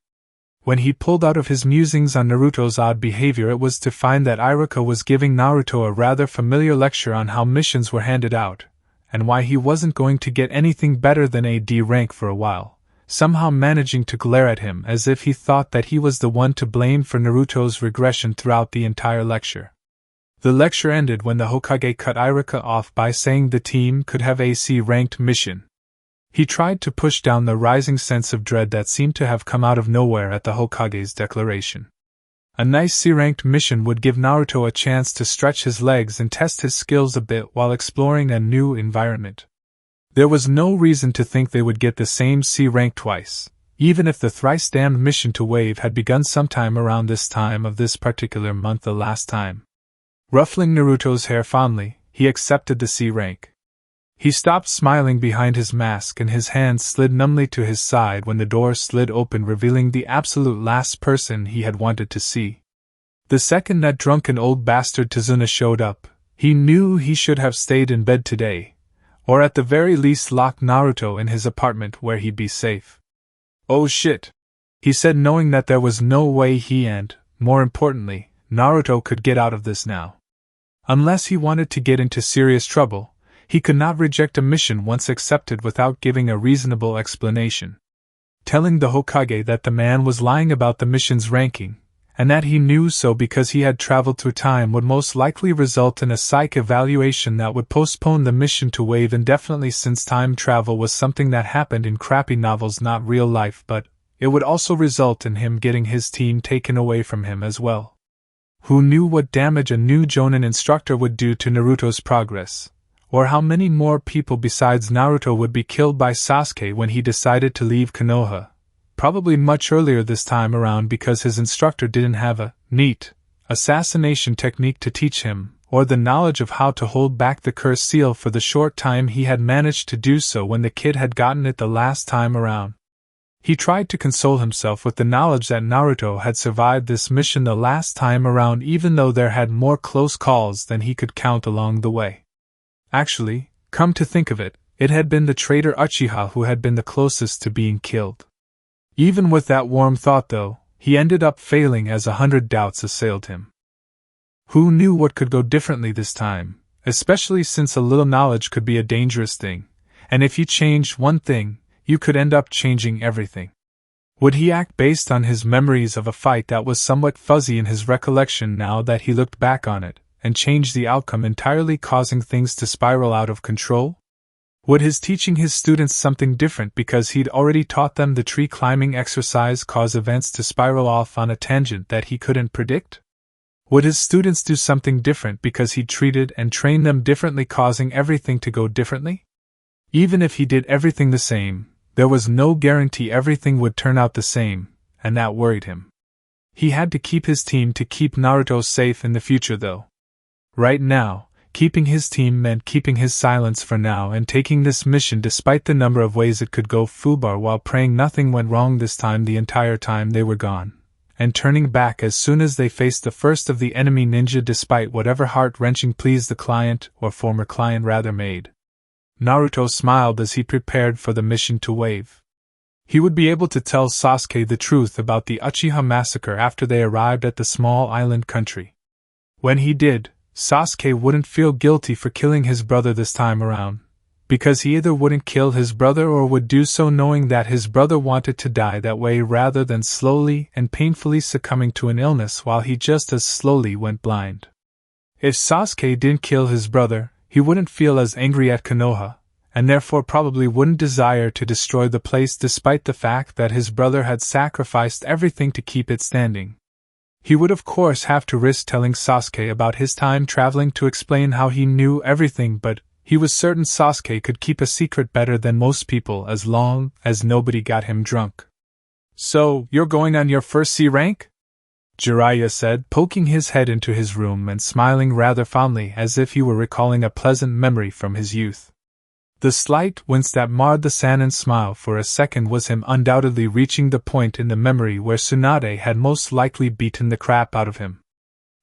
When he pulled out of his musings on Naruto's odd behavior, it was to find that Iruka was giving Naruto a rather familiar lecture on how missions were handed out, and why he wasn't going to get anything better than a D rank for a while, somehow managing to glare at him as if he thought that he was the one to blame for Naruto's regression throughout the entire lecture. The lecture ended when the Hokage cut Iruka off by saying the team could have a C-ranked mission. He tried to push down the rising sense of dread that seemed to have come out of nowhere at the Hokage's declaration. A nice C-ranked mission would give Naruto a chance to stretch his legs and test his skills a bit while exploring a new environment. There was no reason to think they would get the same C rank twice, even if the thrice-damned mission to wave had begun sometime around this time of this particular month the last time. Ruffling Naruto's hair fondly, he accepted the C rank. He stopped smiling behind his mask and his hand slid numbly to his side when the door slid open, revealing the absolute last person he had wanted to see. The second that drunken old bastard Tsunade showed up, he knew he should have stayed in bed today, or at the very least locked Naruto in his apartment where he'd be safe. "Oh shit," he said, knowing that there was no way he and, more importantly, Naruto could get out of this now. Unless he wanted to get into serious trouble, he could not reject a mission once accepted without giving a reasonable explanation. Telling the Hokage that the man was lying about the mission's ranking, and that he knew so because he had traveled through time, would most likely result in a psych evaluation that would postpone the mission to wave indefinitely, since time travel was something that happened in crappy novels, not real life, but it would also result in him getting his team taken away from him as well. Who knew what damage a new Jonin instructor would do to Naruto's progress? Or how many more people besides Naruto would be killed by Sasuke when he decided to leave Konoha, probably much earlier this time around because his instructor didn't have a neat assassination technique to teach him, or the knowledge of how to hold back the cursed seal for the short time he had managed to do so when the kid had gotten it the last time around. He tried to console himself with the knowledge that Naruto had survived this mission the last time around, even though there had more close calls than he could count along the way. Actually, come to think of it, it had been the traitor Uchiha who had been the closest to being killed. Even with that warm thought, though, he ended up failing as 100 doubts assailed him. Who knew what could go differently this time, especially since a little knowledge could be a dangerous thing, and if you changed one thing, you could end up changing everything. Would he act based on his memories of a fight that was somewhat fuzzy in his recollection now that he looked back on it, and change the outcome entirely, causing things to spiral out of control? Would his teaching his students something different because he'd already taught them the tree climbing exercise cause events to spiral off on a tangent that he couldn't predict? Would his students do something different because he'd treated and trained them differently, causing everything to go differently? Even if he did everything the same, there was no guarantee everything would turn out the same, and that worried him. He had to keep his team to keep Naruto safe in the future, though. Right now, keeping his team meant keeping his silence for now and taking this mission despite the number of ways it could go foobar, while praying nothing went wrong this time the entire time they were gone, and turning back as soon as they faced the first of the enemy ninja despite whatever heart-wrenching pleas the client, or former client rather, made. Naruto smiled as he prepared for the mission to wave. He would be able to tell Sasuke the truth about the Uchiha massacre after they arrived at the small island country. When he did, Sasuke wouldn't feel guilty for killing his brother this time around, because he either wouldn't kill his brother or would do so knowing that his brother wanted to die that way rather than slowly and painfully succumbing to an illness while he just as slowly went blind. If Sasuke didn't kill his brother, he wouldn't feel as angry at Konoha, and therefore probably wouldn't desire to destroy the place despite the fact that his brother had sacrificed everything to keep it standing. He would of course have to risk telling Sasuke about his time traveling to explain how he knew everything, but he was certain Sasuke could keep a secret better than most people as long as nobody got him drunk. "So, you're going on your first C rank?" Jiraiya said, poking his head into his room and smiling rather fondly as if he were recalling a pleasant memory from his youth. The slight wince that marred the Sanin's smile for a second was him undoubtedly reaching the point in the memory where Tsunade had most likely beaten the crap out of him.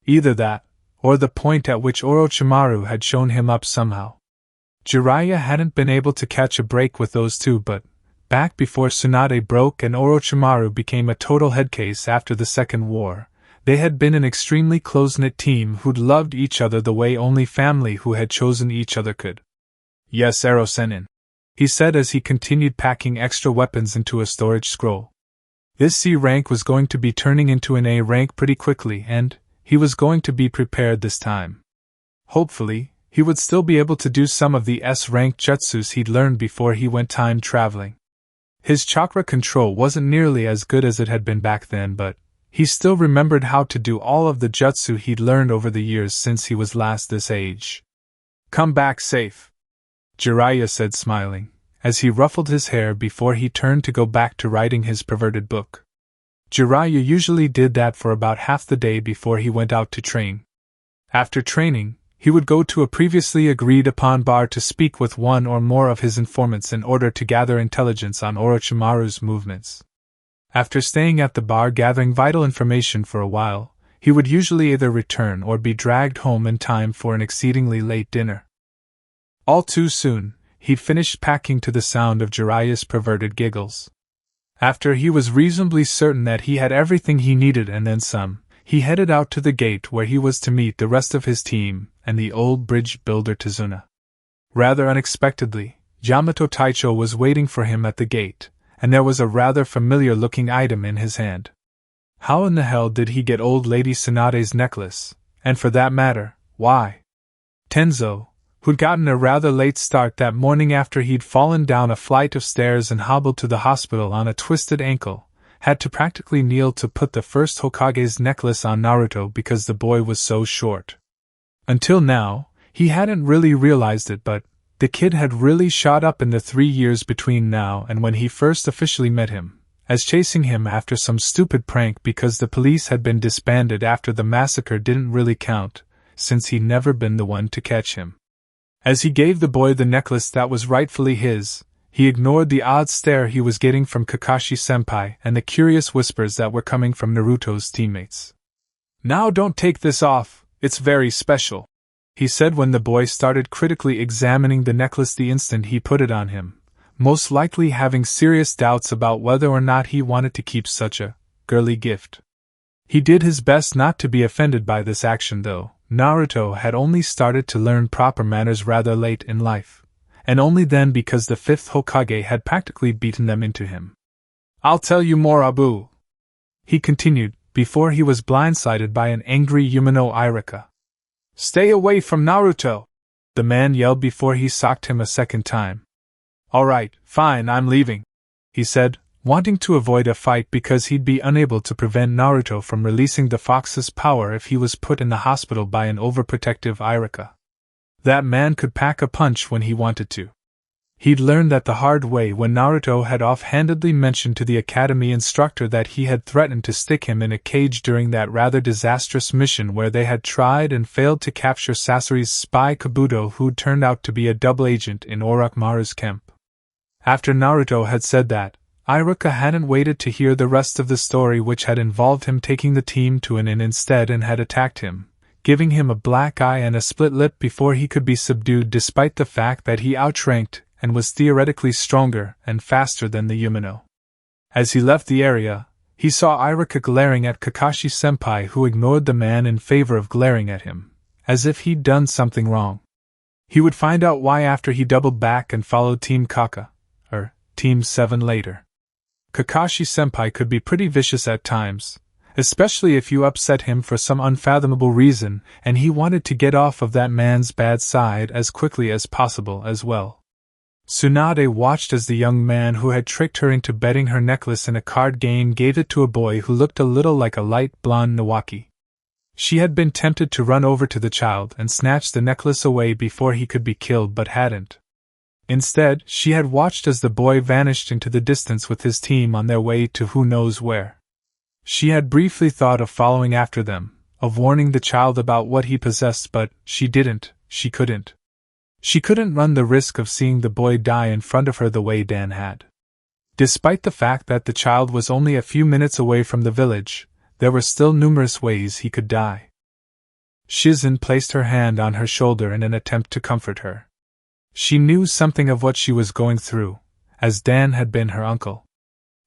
Either that, or the point at which Orochimaru had shown him up somehow. Jiraiya hadn't been able to catch a break with those two, but back before Tsunade broke and Orochimaru became a total headcase after the Second War, they had been an extremely close-knit team who'd loved each other the way only family who had chosen each other could. "Yes, Ero Senin," he said as he continued packing extra weapons into a storage scroll. This C rank was going to be turning into an A rank pretty quickly, and he was going to be prepared this time. Hopefully, he would still be able to do some of the S-rank jutsus he'd learned before he went time traveling. His chakra control wasn't nearly as good as it had been back then, but he still remembered how to do all of the jutsu he'd learned over the years since he was last this age. "Come back safe," Jiraiya said, smiling, as he ruffled his hair before he turned to go back to writing his perverted book. Jiraiya usually did that for about half the day before he went out to train. After training, he would go to a previously agreed-upon bar to speak with one or more of his informants in order to gather intelligence on Orochimaru's movements. After staying at the bar gathering vital information for a while, he would usually either return or be dragged home in time for an exceedingly late dinner. All too soon, he'd finished packing to the sound of Jiraiya's perverted giggles. After he was reasonably certain that he had everything he needed and then some, he headed out to the gate where he was to meet the rest of his team and the old bridge builder Tsunade. Rather unexpectedly, Yamato Taicho was waiting for him at the gate, and there was a rather familiar-looking item in his hand. How in the hell did he get old lady Tsunade's necklace, and for that matter, why? Tenzo, who'd gotten a rather late start that morning after he'd fallen down a flight of stairs and hobbled to the hospital on a twisted ankle, had to practically kneel to put the first Hokage's necklace on Naruto because the boy was so short. Until now, he hadn't really realized it, but the kid had really shot up in the 3 years between now and when he first officially met him, as chasing him after some stupid prank because the police had been disbanded after the massacre didn't really count, since he'd never been the one to catch him. As he gave the boy the necklace that was rightfully his, he ignored the odd stare he was getting from Kakashi-senpai and the curious whispers that were coming from Naruto's teammates. "Now don't take this off, it's very special," he said when the boy started critically examining the necklace the instant he put it on him, most likely having serious doubts about whether or not he wanted to keep such a girly gift. He did his best not to be offended by this action though. Naruto had only started to learn proper manners rather late in life, and only then because the 5th Hokage had practically beaten them into him. "I'll tell you more, Abu," he continued, before he was blindsided by an angry Yumino Iruka. "Stay away from Naruto!" the man yelled before he socked him a second time. "All right, fine, I'm leaving," he said, wanting to avoid a fight because he'd be unable to prevent Naruto from releasing the fox's power if he was put in the hospital by an overprotective Iruka. That man could pack a punch when he wanted to. He'd learned that the hard way when Naruto had offhandedly mentioned to the academy instructor that he had threatened to stick him in a cage during that rather disastrous mission where they had tried and failed to capture Sasuke's spy Kabuto, who'd turned out to be a double agent in Orochimaru's camp. After Naruto had said that, Iruka hadn't waited to hear the rest of the story, which had involved him taking the team to an inn instead and had attacked him, giving him a black eye and a split lip before he could be subdued despite the fact that he outranked and was theoretically stronger and faster than the Yumino. As he left the area, he saw Iruka glaring at Kakashi-senpai, who ignored the man in favor of glaring at him, as if he'd done something wrong. He would find out why after he doubled back and followed Team Kaka, or Team 7 later. Kakashi-senpai could be pretty vicious at times, especially if you upset him for some unfathomable reason, and he wanted to get off of that man's bad side as quickly as possible as well. Tsunade watched as the young man who had tricked her into betting her necklace in a card game gave it to a boy who looked a little like a light blonde Nawaki. She had been tempted to run over to the child and snatch the necklace away before he could be killed but hadn't. Instead, she had watched as the boy vanished into the distance with his team on their way to who knows where. She had briefly thought of following after them, of warning the child about what he possessed, but she didn't, she couldn't. She couldn't run the risk of seeing the boy die in front of her the way Dan had. Despite the fact that the child was only a few minutes away from the village, there were still numerous ways he could die. Shizen placed her hand on her shoulder in an attempt to comfort her. She knew something of what she was going through, as Dan had been her uncle.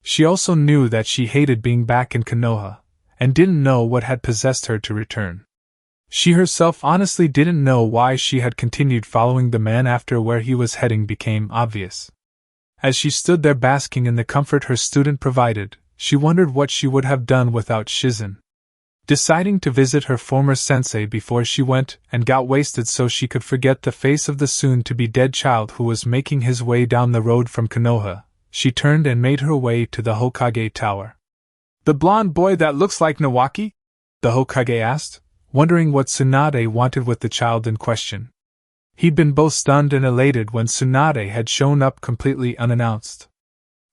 She also knew that she hated being back in Konoha, and didn't know what had possessed her to return. She herself honestly didn't know why she had continued following the man after where he was heading became obvious. As she stood there basking in the comfort her student provided, she wondered what she would have done without Shizen. Deciding to visit her former sensei before she went and got wasted so she could forget the face of the soon-to-be-dead child who was making his way down the road from Konoha, she turned and made her way to the Hokage Tower. "The blonde boy that looks like Nawaki?" the Hokage asked, wondering what Tsunade wanted with the child in question. He'd been both stunned and elated when Tsunade had shown up completely unannounced.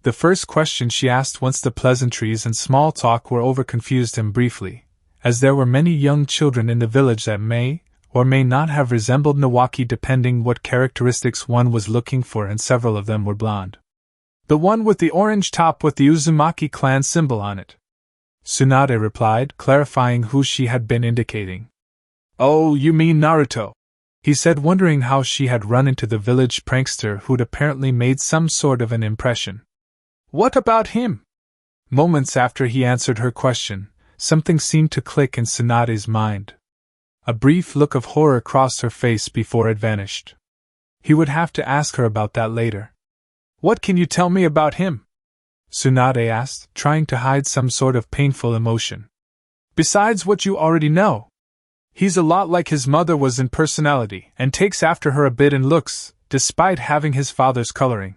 The first question she asked once the pleasantries and small talk were over confused him briefly, as there were many young children in the village that may or may not have resembled Nawaki depending what characteristics one was looking for, and several of them were blonde. "The one with the orange top with the Uzumaki clan symbol on it," Tsunade replied, clarifying who she had been indicating. "Oh, you mean Naruto," he said, wondering how she had run into the village prankster who'd apparently made some sort of an impression. "What about him?" Moments after he answered her question, something seemed to click in Tsunade's mind. A brief look of horror crossed her face before it vanished. He would have to ask her about that later. "What can you tell me about him?" Tsunade asked, trying to hide some sort of painful emotion. "Besides what you already know. He's a lot like his mother was in personality, and takes after her a bit in looks, despite having his father's coloring.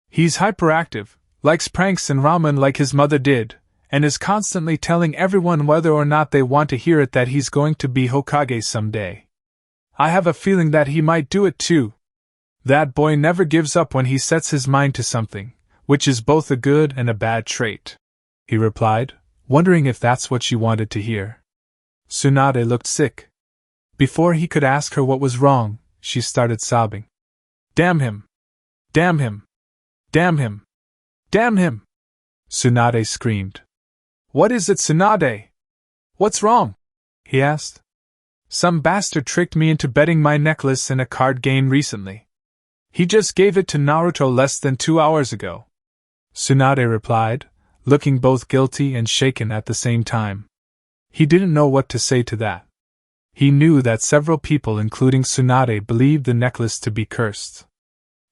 He's hyperactive, likes pranks and ramen like his mother did, and is constantly telling everyone whether or not they want to hear it that he's going to be Hokage someday. I have a feeling that he might do it too. That boy never gives up when he sets his mind to something, which is both a good and a bad trait," he replied, wondering if that's what she wanted to hear. Tsunade looked sick. Before he could ask her what was wrong, she started sobbing. "Damn him! Damn him! Damn him! Damn him!" Tsunade screamed. "What is it, Tsunade? What's wrong?" he asked. "Some bastard tricked me into betting my necklace in a card game recently. He just gave it to Naruto less than 2 hours ago," Tsunade replied, looking both guilty and shaken at the same time. He didn't know what to say to that. He knew that several people, including Tsunade, believed the necklace to be cursed.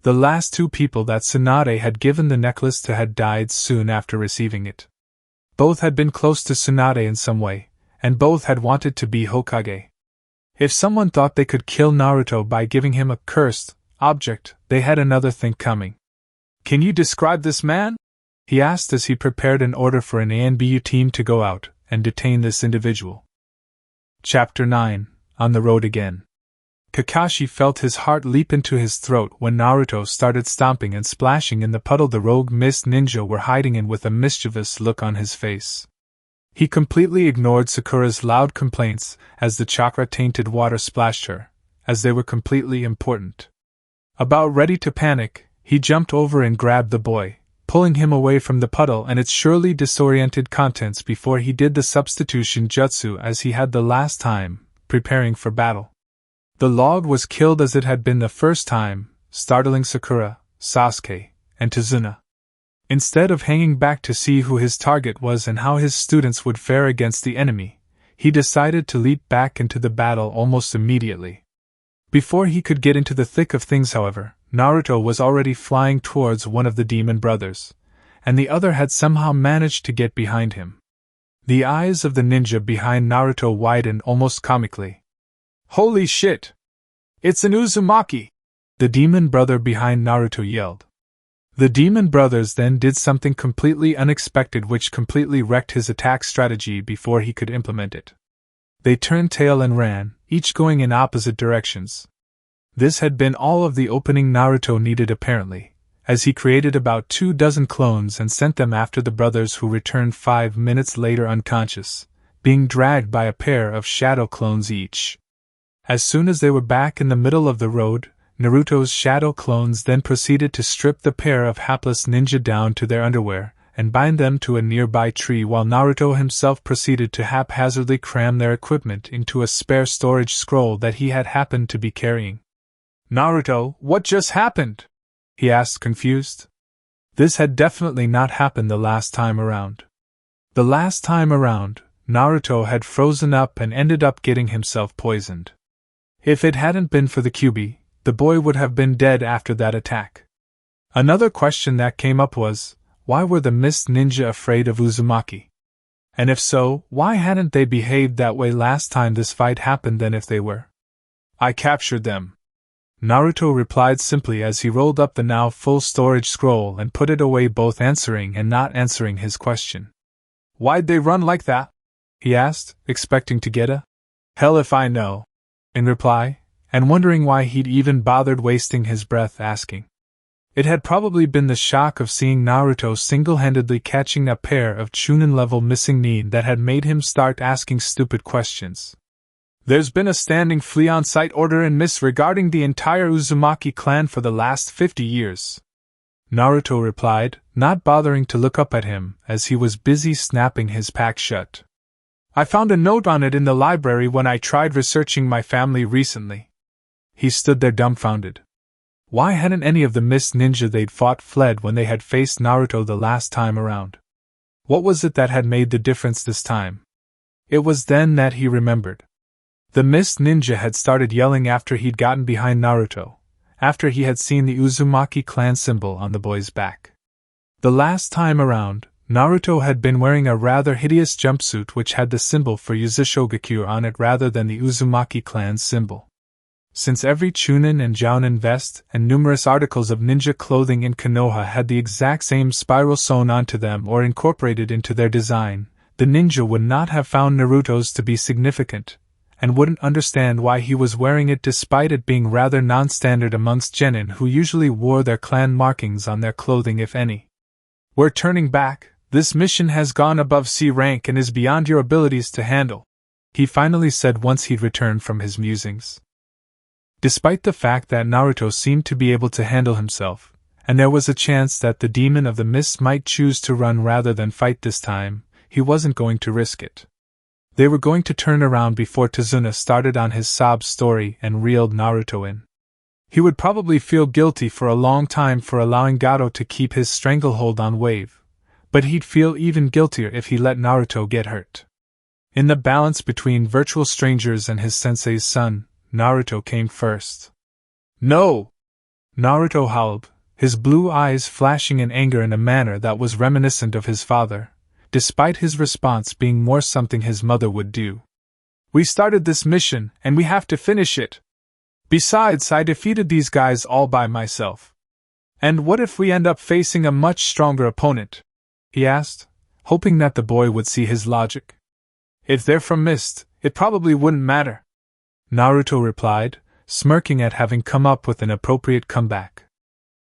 The last 2 people that Tsunade had given the necklace to had died soon after receiving it. Both had been close to Tsunade in some way, and both had wanted to be Hokage. If someone thought they could kill Naruto by giving him a cursed object, they had another thing coming. "Can you describe this man?" he asked as he prepared an order for an ANBU team to go out and detain this individual. Chapter 9: On the Road Again. Kakashi felt his heart leap into his throat when Naruto started stomping and splashing in the puddle the rogue mist ninja were hiding in with a mischievous look on his face. He completely ignored Sakura's loud complaints as the chakra-tainted water splashed her, as they were completely important. About ready to panic, he jumped over and grabbed the boy, pulling him away from the puddle and its surely disoriented contents before he did the substitution jutsu as he had the last time, preparing for battle. The log was killed as it had been the first time, startling Sakura, Sasuke, and Tazuna. Instead of hanging back to see who his target was and how his students would fare against the enemy, he decided to leap back into the battle almost immediately. Before he could get into the thick of things, however, Naruto was already flying towards one of the demon brothers, and the other had somehow managed to get behind him. The eyes of the ninja behind Naruto widened almost comically. "Holy shit! It's an Uzumaki!" the demon brother behind Naruto yelled. The demon brothers then did something completely unexpected which completely wrecked his attack strategy before he could implement it. They turned tail and ran, each going in opposite directions. This had been all of the opening Naruto needed apparently, as he created about 24 clones and sent them after the brothers, who returned 5 minutes later unconscious, being dragged by a pair of shadow clones each. As soon as they were back in the middle of the road, Naruto's shadow clones then proceeded to strip the pair of hapless ninja down to their underwear and bind them to a nearby tree, while Naruto himself proceeded to haphazardly cram their equipment into a spare storage scroll that he had happened to be carrying. "Naruto, what just happened?" he asked, confused. This had definitely not happened the last time around. The last time around, Naruto had frozen up and ended up getting himself poisoned. If it hadn't been for the Kyuubi, the boy would have been dead after that attack. Another question that came up was, why were the Mist Ninja afraid of Uzumaki? And if so, why hadn't they behaved that way last time this fight happened then if they were? "I captured them," Naruto replied simply as he rolled up the now full storage scroll and put it away, both answering and not answering his question. "Why'd they run like that?" he asked, expecting to get a "hell if I know" in reply, and wondering why he'd even bothered wasting his breath asking. It had probably been the shock of seeing Naruto single-handedly catching a pair of Chunin-level missing nin that had made him start asking stupid questions. "There's been a standing flee-on-sight order in Mist regarding the entire Uzumaki clan for the last 50 years. Naruto replied, not bothering to look up at him as he was busy snapping his pack shut. "I found a note on it in the library when I tried researching my family recently." He stood there dumbfounded. Why hadn't any of the Mist Ninja they'd fought fled when they had faced Naruto the last time around? What was it that had made the difference this time? It was then that he remembered. The Mist Ninja had started yelling after he'd gotten behind Naruto, after he had seen the Uzumaki clan symbol on the boy's back. The last time around, Naruto had been wearing a rather hideous jumpsuit which had the symbol for Yuzushogaku on it rather than the Uzumaki clan's symbol. Since every Chunin and Jounin vest and numerous articles of ninja clothing in Konoha had the exact same spiral sewn onto them or incorporated into their design, the ninja would not have found Naruto's to be significant, and wouldn't understand why he was wearing it despite it being rather non-standard amongst genin who usually wore their clan markings on their clothing if any. "We're turning back. This mission has gone above C rank and is beyond your abilities to handle," he finally said once he'd returned from his musings. Despite the fact that Naruto seemed to be able to handle himself, and there was a chance that the demon of the mist might choose to run rather than fight this time, he wasn't going to risk it. They were going to turn around before Tsunade started on his sob story and reeled Naruto in. He would probably feel guilty for a long time for allowing Gato to keep his stranglehold on Wave, but he'd feel even guiltier if he let Naruto get hurt. In the balance between virtual strangers and his sensei's son, Naruto came first. "No!" Naruto howled, his blue eyes flashing in anger in a manner that was reminiscent of his father, despite his response being more something his mother would do. "We started this mission, and we have to finish it. Besides, I defeated these guys all by myself. And what if we end up facing a much stronger opponent?" he asked, hoping that the boy would see his logic. "If they're from Mist, it probably wouldn't matter," Naruto replied, smirking at having come up with an appropriate comeback.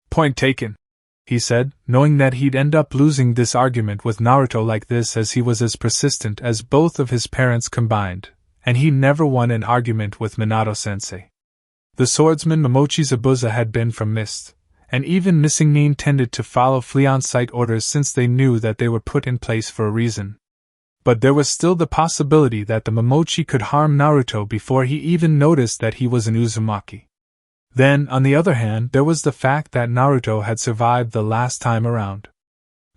"Point taken," he said, knowing that he'd end up losing this argument with Naruto like this as he was as persistent as both of his parents combined, and he never won an argument with Minato-sensei. The swordsman Momochi Zabuza had been from Mist, and even missing nin tended to follow flee-on-sight orders since they knew that they were put in place for a reason. But there was still the possibility that the Momochi could harm Naruto before he even noticed that he was an Uzumaki. Then, on the other hand, there was the fact that Naruto had survived the last time around.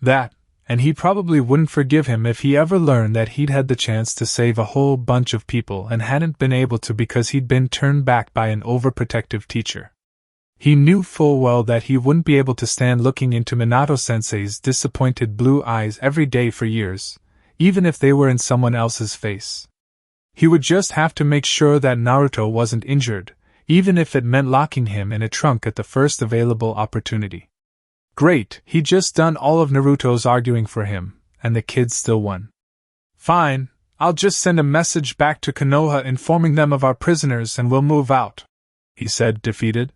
That, and he probably wouldn't forgive him if he ever learned that he'd had the chance to save a whole bunch of people and hadn't been able to because he'd been turned back by an overprotective teacher. He knew full well that he wouldn't be able to stand looking into Minato-sensei's disappointed blue eyes every day for years, even if they were in someone else's face. He would just have to make sure that Naruto wasn't injured, even if it meant locking him in a trunk at the first available opportunity. Great, he'd just done all of Naruto's arguing for him, and the kid still won. "Fine, I'll just send a message back to Konoha informing them of our prisoners and we'll move out," he said, defeated.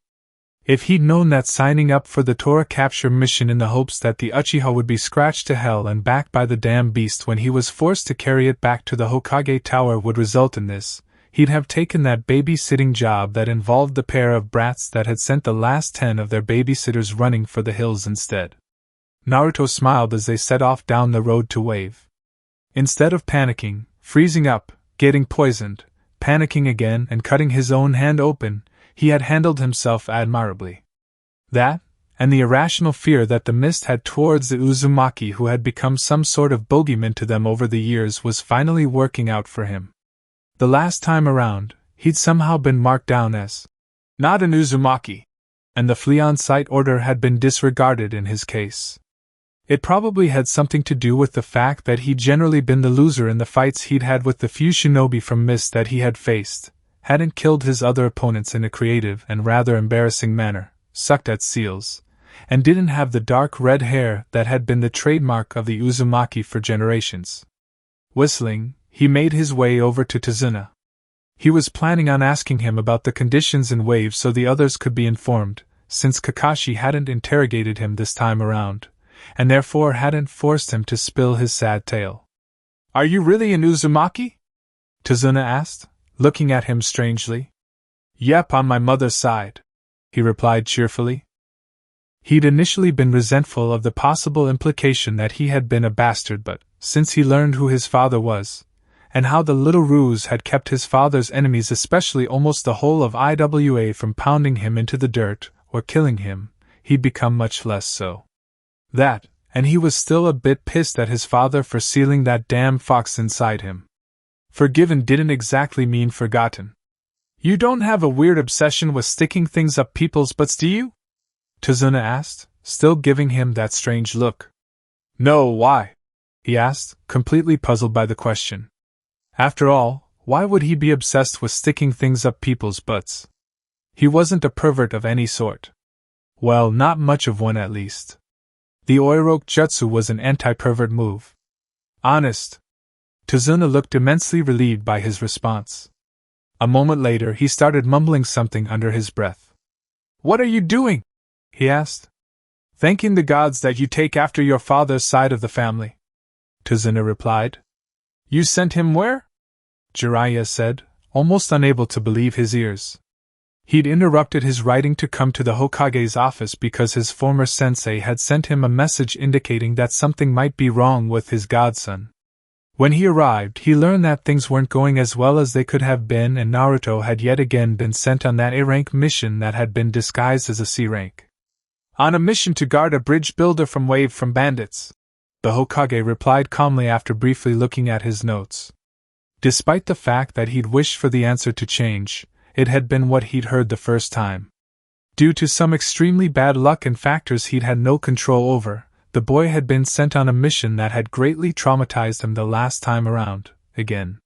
If he'd known that signing up for the Tora capture mission in the hopes that the Uchiha would be scratched to hell and back by the damn beast when he was forced to carry it back to the Hokage Tower would result in this, he'd have taken that babysitting job that involved the pair of brats that had sent the last 10 of their babysitters running for the hills instead. Naruto smiled as they set off down the road to Wave. Instead of panicking, freezing up, getting poisoned, panicking again and cutting his own hand open, he had handled himself admirably. That, and the irrational fear that the mist had towards the Uzumaki who had become some sort of bogeyman to them over the years was finally working out for him. The last time around, he'd somehow been marked down as not an Uzumaki, and the flea on sight order had been disregarded in his case. It probably had something to do with the fact that he'd generally been the loser in the fights he'd had with the few shinobi from Mist that he had faced, hadn't killed his other opponents in a creative and rather embarrassing manner, sucked at seals, and didn't have the dark red hair that had been the trademark of the Uzumaki for generations. Whistling, he made his way over to Tsunade. He was planning on asking him about the conditions in Wave so the others could be informed, since Kakashi hadn't interrogated him this time around, and therefore hadn't forced him to spill his sad tale. "Are you really an Uzumaki?" Tsunade asked, looking at him strangely. "Yep, on my mother's side," he replied cheerfully. He'd initially been resentful of the possible implication that he had been a bastard, but, since he learned who his father was, and how the little ruse had kept his father's enemies, especially almost the whole of IWA, from pounding him into the dirt, or killing him, he'd become much less so. That, and he was still a bit pissed at his father for sealing that damn fox inside him. Forgiven didn't exactly mean forgotten. "You don't have a weird obsession with sticking things up people's butts, do you?" Tsunade asked, still giving him that strange look. "No, why?" he asked, completely puzzled by the question. After all, why would he be obsessed with sticking things up people's butts? He wasn't a pervert of any sort. Well, not much of one at least. The Oiroke Jutsu was an anti-pervert move. Honest. Tsunade looked immensely relieved by his response. A moment later he started mumbling something under his breath. "What are you doing?" he asked. "Thanking the gods that you take after your father's side of the family," Tsunade replied. "You sent him where?" Jiraiya said, almost unable to believe his ears. He'd interrupted his writing to come to the Hokage's office because his former sensei had sent him a message indicating that something might be wrong with his godson. When he arrived, he learned that things weren't going as well as they could have been, and Naruto had yet again been sent on that A-rank mission that had been disguised as a C-rank. "On a mission to guard a bridge builder from Wave from bandits," the Hokage replied calmly after briefly looking at his notes. Despite the fact that he'd wished for the answer to change, it had been what he'd heard the first time. Due to some extremely bad luck and factors he'd had no control over, the boy had been sent on a mission that had greatly traumatized him the last time around, again.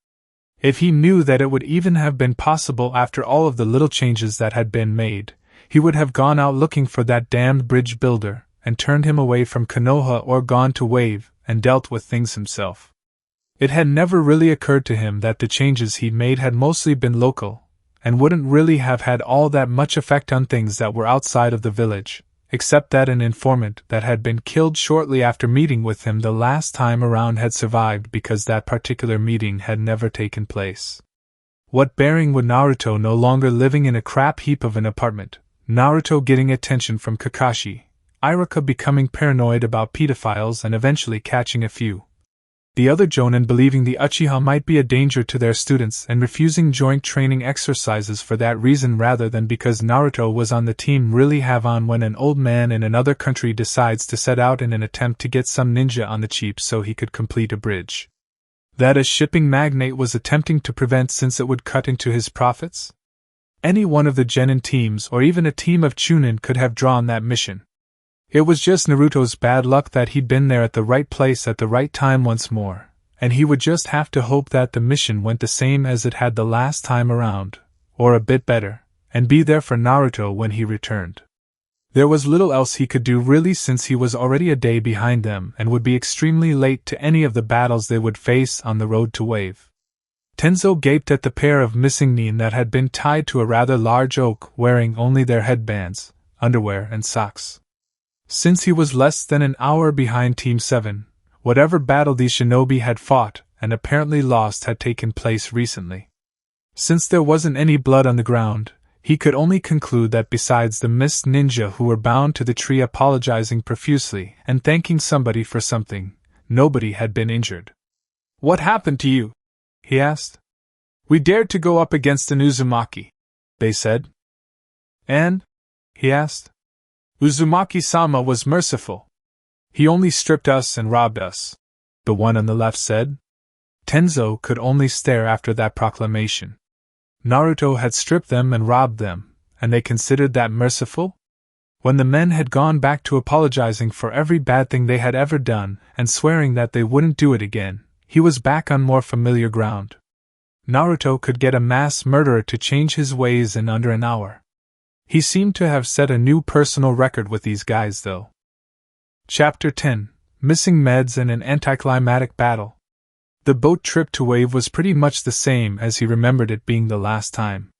If he knew that it would even have been possible after all of the little changes that had been made, he would have gone out looking for that damned bridge builder, and turned him away from Konoha or gone to Wave, and dealt with things himself. It had never really occurred to him that the changes he'd made had mostly been local, and wouldn't really have had all that much effect on things that were outside of the village, except that an informant that had been killed shortly after meeting with him the last time around had survived because that particular meeting had never taken place. What bearing would Naruto no longer living in a crap heap of an apartment, Naruto getting attention from Kakashi, Iruka becoming paranoid about pedophiles and eventually catching a few, the other Jonin believing the Uchiha might be a danger to their students and refusing joint training exercises for that reason rather than because Naruto was on the team really have on when an old man in another country decides to set out in an attempt to get some ninja on the cheap so he could complete a bridge that a shipping magnate was attempting to prevent since it would cut into his profits? Any one of the genin teams or even a team of Chunin could have drawn that mission. It was just Naruto's bad luck that he'd been there at the right place at the right time once more, and he would just have to hope that the mission went the same as it had the last time around, or a bit better, and be there for Naruto when he returned. There was little else he could do really since he was already a day behind them and would be extremely late to any of the battles they would face on the road to Wave. Tenzo gaped at the pair of missing nin that had been tied to a rather large oak wearing only their headbands, underwear, and socks. Since he was less than an hour behind Team 7, whatever battle these shinobi had fought and apparently lost had taken place recently. Since there wasn't any blood on the ground, he could only conclude that besides the mist ninja who were bound to the tree apologizing profusely and thanking somebody for something, nobody had been injured. "What happened to you?" he asked. "We dared to go up against an Uzumaki," they said. "And?" he asked. "Uzumaki-sama was merciful. He only stripped us and robbed us," the one on the left said. Tenzo could only stare after that proclamation. Naruto had stripped them and robbed them, and they considered that merciful? When the men had gone back to apologizing for every bad thing they had ever done and swearing that they wouldn't do it again, he was back on more familiar ground. Naruto could get a mass murderer to change his ways in under an hour. He seemed to have set a new personal record with these guys, though. Chapter 10: Missing Meds and an Anticlimatic Battle. The boat trip to Wave was pretty much the same as he remembered it being the last time.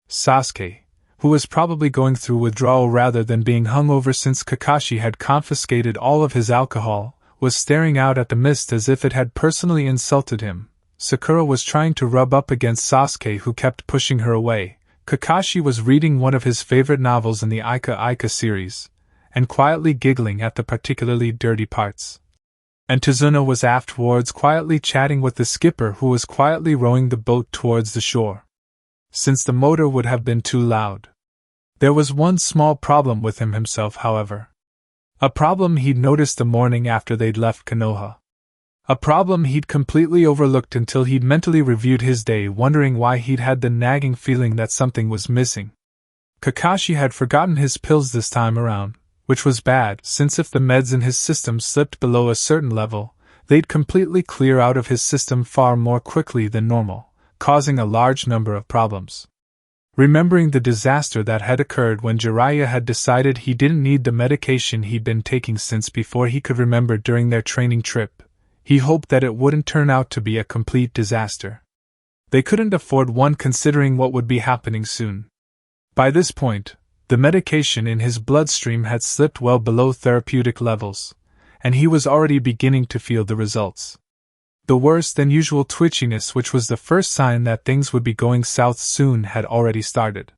Sasuke, who was probably going through withdrawal rather than being hungover since Kakashi had confiscated all of his alcohol, was staring out at the mist as if it had personally insulted him. Sakura was trying to rub up against Sasuke, who kept pushing her away. Kakashi was reading one of his favorite novels in the Ika series, and quietly giggling at the particularly dirty parts. And Tsunade was aftwards quietly chatting with the skipper, who was quietly rowing the boat towards the shore, since the motor would have been too loud. There was one small problem with him himself, however. A problem he'd noticed the morning after they'd left Konoha. A problem he'd completely overlooked until he'd mentally reviewed his day, wondering why he'd had the nagging feeling that something was missing. Kakashi had forgotten his pills this time around, which was bad, since if the meds in his system slipped below a certain level, they'd completely clear out of his system far more quickly than normal, causing a large number of problems. Remembering the disaster that had occurred when Jiraiya had decided he didn't need the medication he'd been taking since before he could remember during their training trip, he hoped that it wouldn't turn out to be a complete disaster. They couldn't afford one considering what would be happening soon. By this point, the medication in his bloodstream had slipped well below therapeutic levels, and he was already beginning to feel the results. The worse than usual twitchiness, which was the first sign that things would be going south soon, had already started.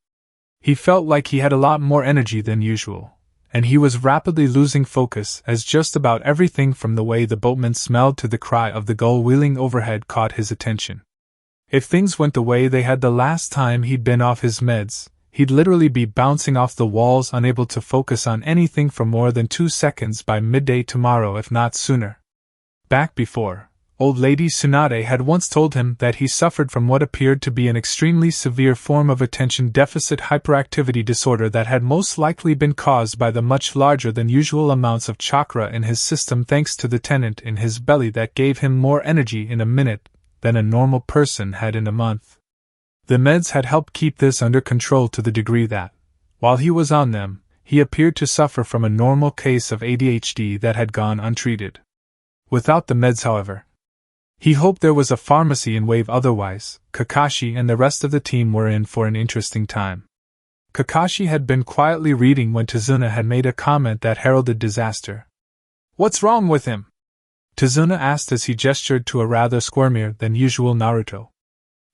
He felt like he had a lot more energy than usual, and he was rapidly losing focus as just about everything from the way the boatman smelled to the cry of the gull wheeling overhead caught his attention. If things went the way they had the last time he'd been off his meds, he'd literally be bouncing off the walls, unable to focus on anything for more than 2 seconds by midday tomorrow, if not sooner. Back before, old lady Tsunade had once told him that he suffered from what appeared to be an extremely severe form of attention deficit hyperactivity disorder that had most likely been caused by the much larger than usual amounts of chakra in his system, thanks to the tenet in his belly that gave him more energy in a minute than a normal person had in a month. The meds had helped keep this under control to the degree that, while he was on them, he appeared to suffer from a normal case of ADHD that had gone untreated. Without the meds, however, he hoped there was a pharmacy in Wave, otherwise, Kakashi and the rest of the team were in for an interesting time. Kakashi had been quietly reading when Tsunade had made a comment that heralded disaster. "What's wrong with him?" Tsunade asked as he gestured to a rather squirmier than usual Naruto.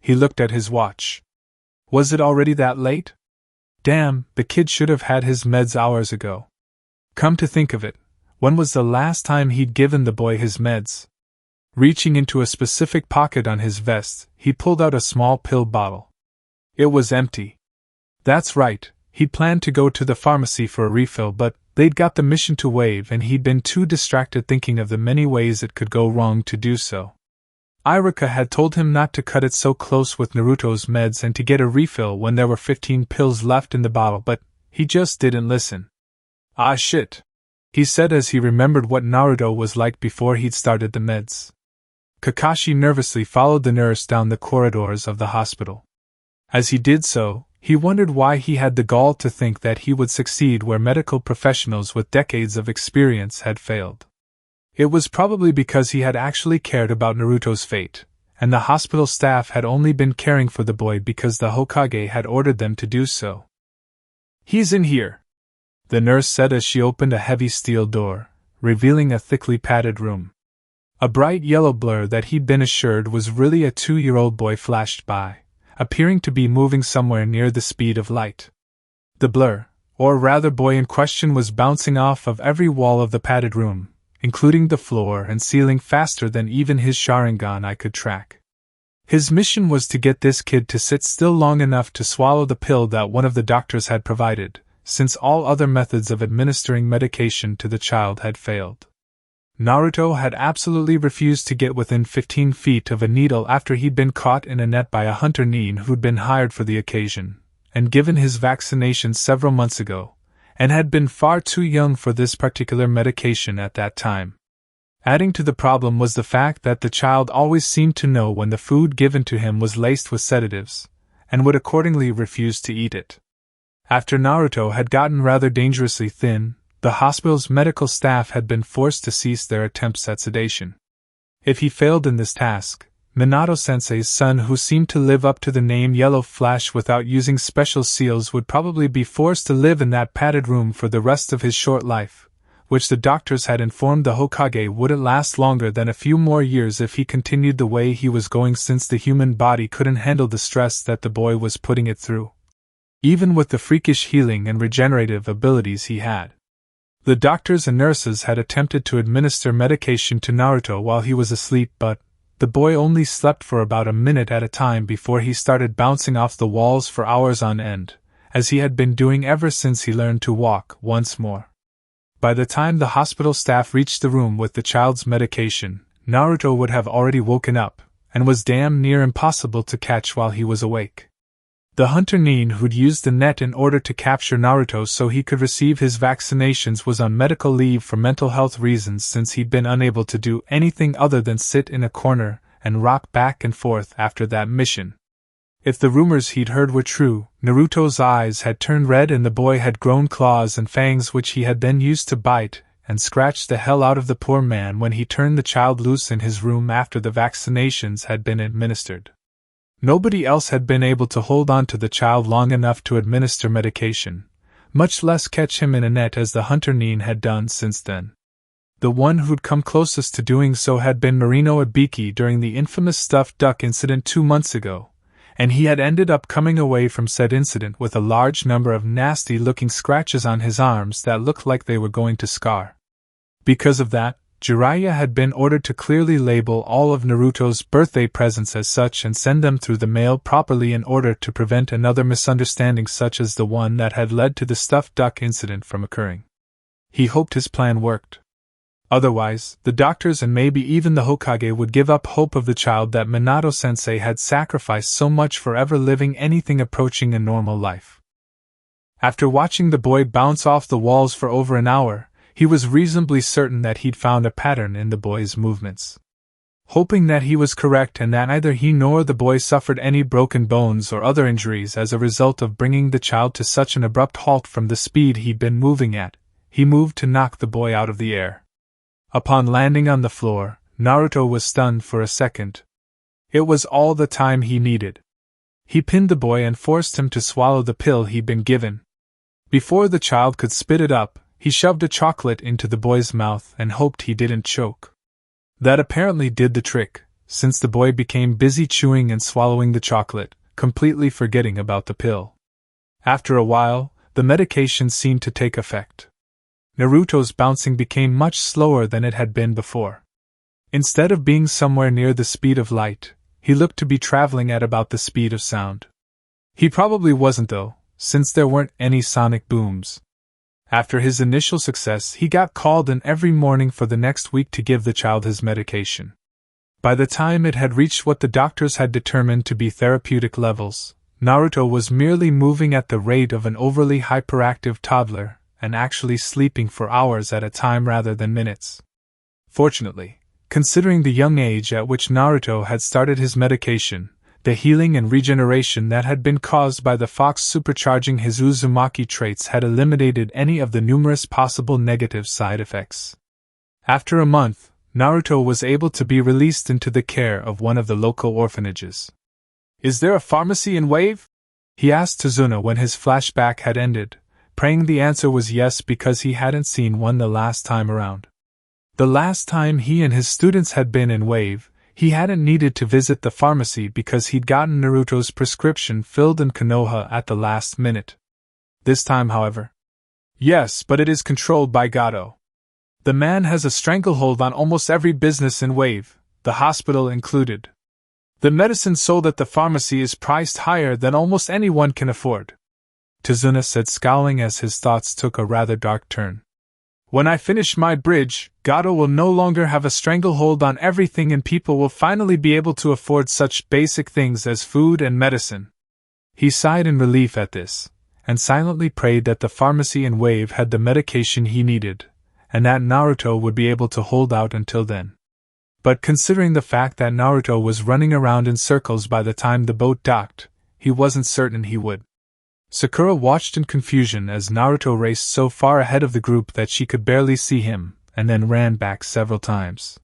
He looked at his watch. Was it already that late? Damn, the kid should have had his meds hours ago. Come to think of it, when was the last time he'd given the boy his meds? Reaching into a specific pocket on his vest, he pulled out a small pill bottle. It was empty. That's right, he'd planned to go to the pharmacy for a refill, but they'd got the mission to Wave and he'd been too distracted thinking of the many ways it could go wrong to do so. Iruka had told him not to cut it so close with Naruto's meds and to get a refill when there were 15 pills left in the bottle, but he just didn't listen. "Ah shit," he said as he remembered what Naruto was like before he'd started the meds. Kakashi nervously followed the nurse down the corridors of the hospital. As he did so, he wondered why he had the gall to think that he would succeed where medical professionals with decades of experience had failed. It was probably because he had actually cared about Naruto's fate, and the hospital staff had only been caring for the boy because the Hokage had ordered them to do so. "He's in here," the nurse said as she opened a heavy steel door, revealing a thickly padded room. A bright yellow blur that he'd been assured was really a 2-year-old boy flashed by, appearing to be moving somewhere near the speed of light. The blur, or rather boy in question, was bouncing off of every wall of the padded room, including the floor and ceiling, faster than even his Sharingan eye could track. His mission was to get this kid to sit still long enough to swallow the pill that one of the doctors had provided, since all other methods of administering medication to the child had failed. Naruto had absolutely refused to get within 15 feet of a needle after he'd been caught in a net by a hunter nin who'd been hired for the occasion, and given his vaccination several months ago, and had been far too young for this particular medication at that time. Adding to the problem was the fact that the child always seemed to know when the food given to him was laced with sedatives, and would accordingly refuse to eat it. After Naruto had gotten rather dangerously thin, the hospital's medical staff had been forced to cease their attempts at sedation. If he failed in this task, Minato-sensei's son, who seemed to live up to the name Yellow Flash without using special seals, would probably be forced to live in that padded room for the rest of his short life, which the doctors had informed the Hokage wouldn't last longer than a few more years if he continued the way he was going, since the human body couldn't handle the stress that the boy was putting it through, even with the freakish healing and regenerative abilities he had. The doctors and nurses had attempted to administer medication to Naruto while he was asleep, but the boy only slept for about a minute at a time before he started bouncing off the walls for hours on end, as he had been doing ever since he learned to walk once more. By the time the hospital staff reached the room with the child's medication, Naruto would have already woken up, and was damn near impossible to catch while he was awake. The hunter nin who'd used the net in order to capture Naruto so he could receive his vaccinations was on medical leave for mental health reasons, since he'd been unable to do anything other than sit in a corner and rock back and forth after that mission. If the rumors he'd heard were true, Naruto's eyes had turned red and the boy had grown claws and fangs which he had then used to bite and scratch the hell out of the poor man when he turned the child loose in his room after the vaccinations had been administered. Nobody else had been able to hold on to the child long enough to administer medication, much less catch him in a net as the hunter nin had done since then. The one who'd come closest to doing so had been Marino Ibiki during the infamous stuffed duck incident 2 months ago, and he had ended up coming away from said incident with a large number of nasty-looking scratches on his arms that looked like they were going to scar. Because of that, Jiraiya had been ordered to clearly label all of Naruto's birthday presents as such and send them through the mail properly in order to prevent another misunderstanding such as the one that had led to the stuffed duck incident from occurring. He hoped his plan worked. Otherwise, the doctors and maybe even the Hokage would give up hope of the child that Minato-sensei had sacrificed so much for ever living anything approaching a normal life. After watching the boy bounce off the walls for over an hour, he was reasonably certain that he'd found a pattern in the boy's movements. Hoping that he was correct and that neither he nor the boy suffered any broken bones or other injuries as a result of bringing the child to such an abrupt halt from the speed he'd been moving at, he moved to knock the boy out of the air. Upon landing on the floor, Naruto was stunned for a second. It was all the time he needed. He pinned the boy and forced him to swallow the pill he'd been given. Before the child could spit it up, he shoved a chocolate into the boy's mouth and hoped he didn't choke. That apparently did the trick, since the boy became busy chewing and swallowing the chocolate, completely forgetting about the pill. After a while, the medication seemed to take effect. Naruto's bouncing became much slower than it had been before. Instead of being somewhere near the speed of light, he looked to be traveling at about the speed of sound. He probably wasn't though, since there weren't any sonic booms. After his initial success, he got called in every morning for the next week to give the child his medication. By the time it had reached what the doctors had determined to be therapeutic levels, Naruto was merely moving at the rate of an overly hyperactive toddler, and actually sleeping for hours at a time rather than minutes. Fortunately, considering the young age at which Naruto had started his medication, the healing and regeneration that had been caused by the fox supercharging his Uzumaki traits had eliminated any of the numerous possible negative side effects. After a month, Naruto was able to be released into the care of one of the local orphanages. "Is there a pharmacy in Wave?" he asked Tazuna when his flashback had ended, praying the answer was yes because he hadn't seen one the last time around. The last time he and his students had been in Wave, he hadn't needed to visit the pharmacy because he'd gotten Naruto's prescription filled in Konoha at the last minute. This time, however. Yes, but it is controlled by Gato. The man has a stranglehold on almost every business in Wave, the hospital included. The medicine sold at the pharmacy is priced higher than almost anyone can afford, Tsunade said, scowling as his thoughts took a rather dark turn. When I finish my bridge, Gato will no longer have a stranglehold on everything and people will finally be able to afford such basic things as food and medicine. He sighed in relief at this, and silently prayed that the pharmacy in Wave had the medication he needed, and that Naruto would be able to hold out until then. But considering the fact that Naruto was running around in circles by the time the boat docked, he wasn't certain he would. Sakura watched in confusion as Naruto raced so far ahead of the group that she could barely see him, and then ran back several times.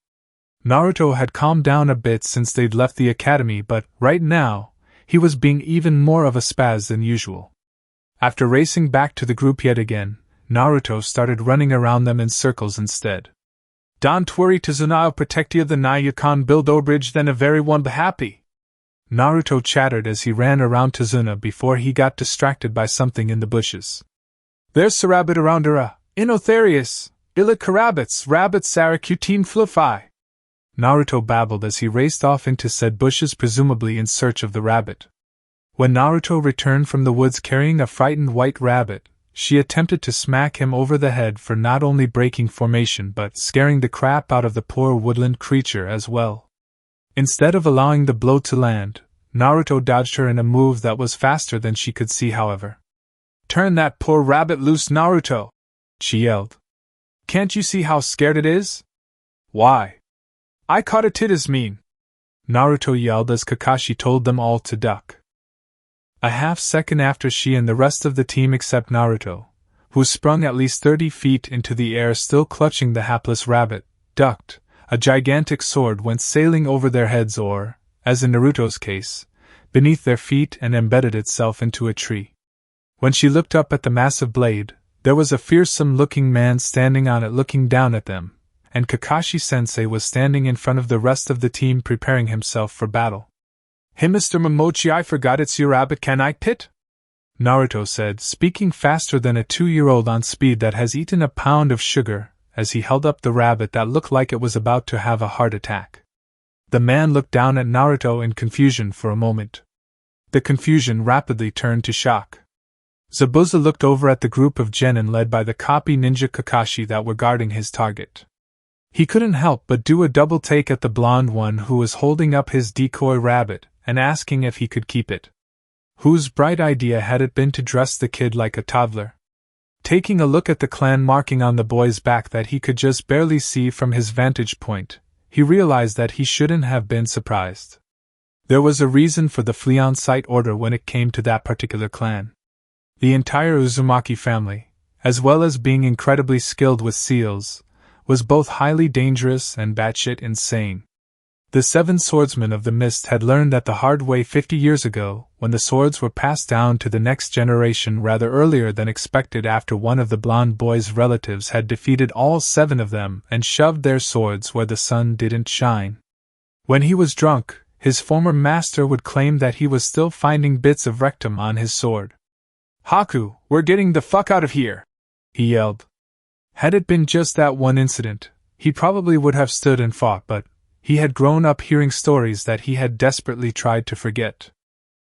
Naruto had calmed down a bit since they'd left the academy, but, right now, he was being even more of a spaz than usual. After racing back to the group yet again, Naruto started running around them in circles instead. Don't worry, Tsunade protect you the na you can build o bridge then a very one be happy. Naruto chattered as he ran around Tsunade before he got distracted by something in the bushes. There's Sarabit around her, Inotherius, Illa Karabits, Rabbit Saracutin Fluffy. Naruto babbled as he raced off into said bushes, presumably in search of the rabbit. When Naruto returned from the woods carrying a frightened white rabbit, she attempted to smack him over the head for not only breaking formation but scaring the crap out of the poor woodland creature as well. Instead of allowing the blow to land, Naruto dodged her in a move that was faster than she could see, however. Turn that poor rabbit loose, Naruto! She yelled. Can't you see how scared it is? Why? I caught it is mean! Naruto yelled as Kakashi told them all to duck. A half-second after, she and the rest of the team except Naruto, who sprung at least 30 feet into the air still clutching the hapless rabbit, ducked, a gigantic sword went sailing over their heads or, as in Naruto's case, beneath their feet and embedded itself into a tree. When she looked up at the massive blade, there was a fearsome-looking man standing on it looking down at them, and Kakashi-sensei was standing in front of the rest of the team preparing himself for battle. Hey Mr. Momochi, I forgot it's your rabbit, can I pit? Naruto said, speaking faster than a 2-year-old on speed that has eaten a pound of sugar, as he held up the rabbit that looked like it was about to have a heart attack. The man looked down at Naruto in confusion for a moment. The confusion rapidly turned to shock. Zabuza looked over at the group of genin led by the copy ninja Kakashi that were guarding his target. He couldn't help but do a double take at the blonde one who was holding up his decoy rabbit and asking if he could keep it. Whose bright idea had it been to dress the kid like a toddler? Taking a look at the clan marking on the boy's back that he could just barely see from his vantage point, he realized that he shouldn't have been surprised. There was a reason for the flee-on-sight order when it came to that particular clan. The entire Uzumaki family, as well as being incredibly skilled with seals, was both highly dangerous and batshit insane. The 7 swordsmen of the mist had learned that the hard way 50 years ago, when the swords were passed down to the next generation rather earlier than expected after one of the blonde boy's relatives had defeated all 7 of them and shoved their swords where the sun didn't shine. When he was drunk, his former master would claim that he was still finding bits of rectum on his sword. Haku, we're getting the fuck out of here! He yelled. Had it been just that one incident, he probably would have stood and fought, but he had grown up hearing stories that he had desperately tried to forget.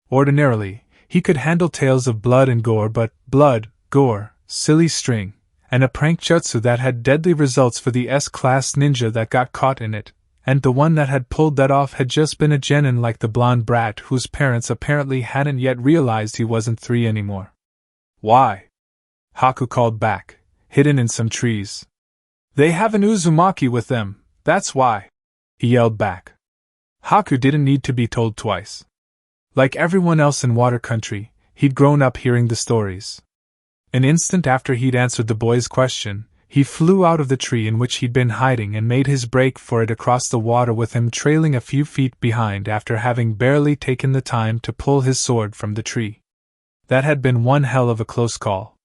Ordinarily, he could handle tales of blood and gore, but blood, gore, silly string, and a prank jutsu that had deadly results for the S-class ninja that got caught in it, and the one that had pulled that off had just been a genin like the blonde brat whose parents apparently hadn't yet realized he wasn't 3 anymore. Why? Haku called back, hidden in some trees. They have an Uzumaki with them, that's why. He yelled back. Haku didn't need to be told twice. Like everyone else in Water Country, he'd grown up hearing the stories. An instant after he'd answered the boy's question, he flew out of the tree in which he'd been hiding and made his break for it across the water with him trailing a few feet behind after having barely taken the time to pull his sword from the tree. That had been one hell of a close call.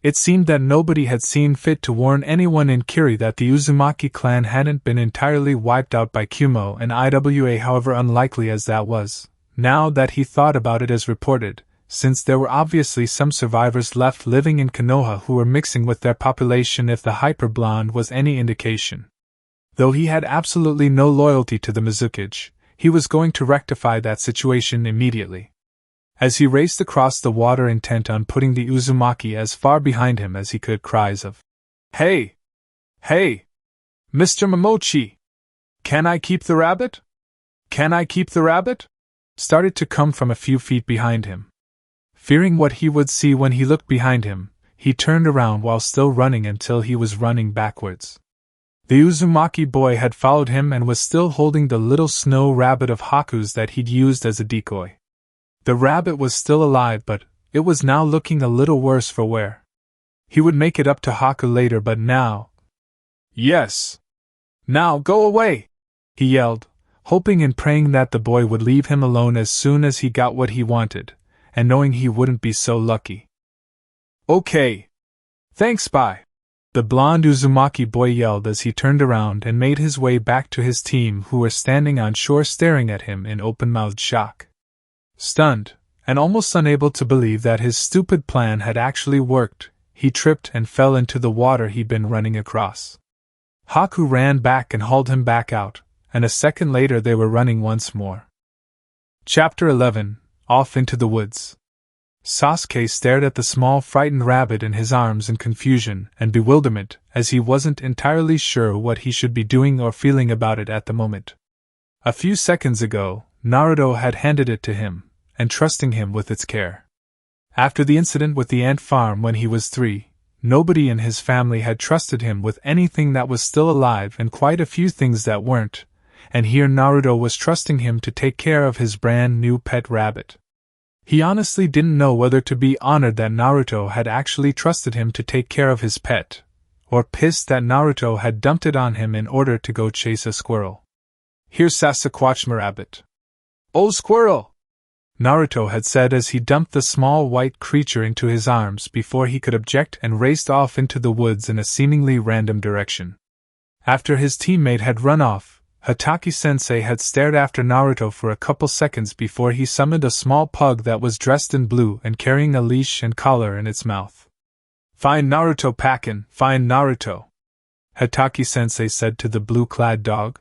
It seemed that nobody had seen fit to warn anyone in Kiri that the Uzumaki clan hadn't been entirely wiped out by Kumo and IWA, however unlikely as that was, now that he thought about it as reported, since there were obviously some survivors left living in Konoha who were mixing with their population if the hyper-blonde was any indication. Though he had absolutely no loyalty to the Mizukage, he was going to rectify that situation immediately. As he raced across the water intent on putting the Uzumaki as far behind him as he could, cries of, "Hey! Hey! Mr. Momochi! Can I keep the rabbit? Can I keep the rabbit?" started to come from a few feet behind him. Fearing what he would see when he looked behind him, he turned around while still running until he was running backwards. The Uzumaki boy had followed him and was still holding the little snow rabbit of Haku's that he'd used as a decoy. The rabbit was still alive, but it was now looking a little worse for wear. He would make it up to Haku later, but now... "Yes! Now go away!" he yelled, hoping and praying that the boy would leave him alone as soon as he got what he wanted, and knowing he wouldn't be so lucky. "Okay. Thanks, bye," the blonde Uzumaki boy yelled as he turned around and made his way back to his team, who were standing on shore staring at him in open-mouthed shock. Stunned, and almost unable to believe that his stupid plan had actually worked, he tripped and fell into the water he'd been running across. Haku ran back and hauled him back out, and a second later they were running once more. Chapter 11: Off into the Woods. Sasuke stared at the small frightened rabbit in his arms in confusion and bewilderment, as he wasn't entirely sure what he should be doing or feeling about it at the moment. A few seconds ago, Naruto had handed it to him, entrusting him with its care. After the incident with the ant farm when he was 3, nobody in his family had trusted him with anything that was still alive and quite a few things that weren't, and here Naruto was trusting him to take care of his brand new pet rabbit. He honestly didn't know whether to be honored that Naruto had actually trusted him to take care of his pet, or pissed that Naruto had dumped it on him in order to go chase a squirrel. "Here's Sasquatchma rabbit." "Oh, squirrel!" Naruto had said as he dumped the small white creature into his arms before he could object and raced off into the woods in a seemingly random direction. After his teammate had run off, Hatake-sensei had stared after Naruto for a couple seconds before he summoned a small pug that was dressed in blue and carrying a leash and collar in its mouth. "Find Naruto, Pakken, find Naruto," Hatake-sensei said to the blue-clad dog.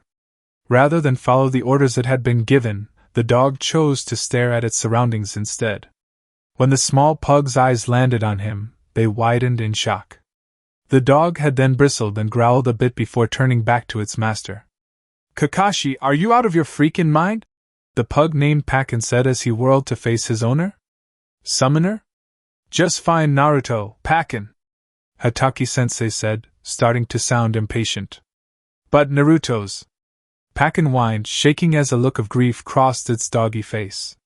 Rather than follow the orders it had been given, the dog chose to stare at its surroundings instead. When the small pug's eyes landed on him, they widened in shock. The dog had then bristled and growled a bit before turning back to its master. "Kakashi, are you out of your freaking mind?" the pug named Pakken said as he whirled to face his owner. "Summoner? Just find Naruto, Pakken," Hatake-sensei said, starting to sound impatient. "But Naruto's," Pakken whined, shaking as a look of grief crossed its doggy face.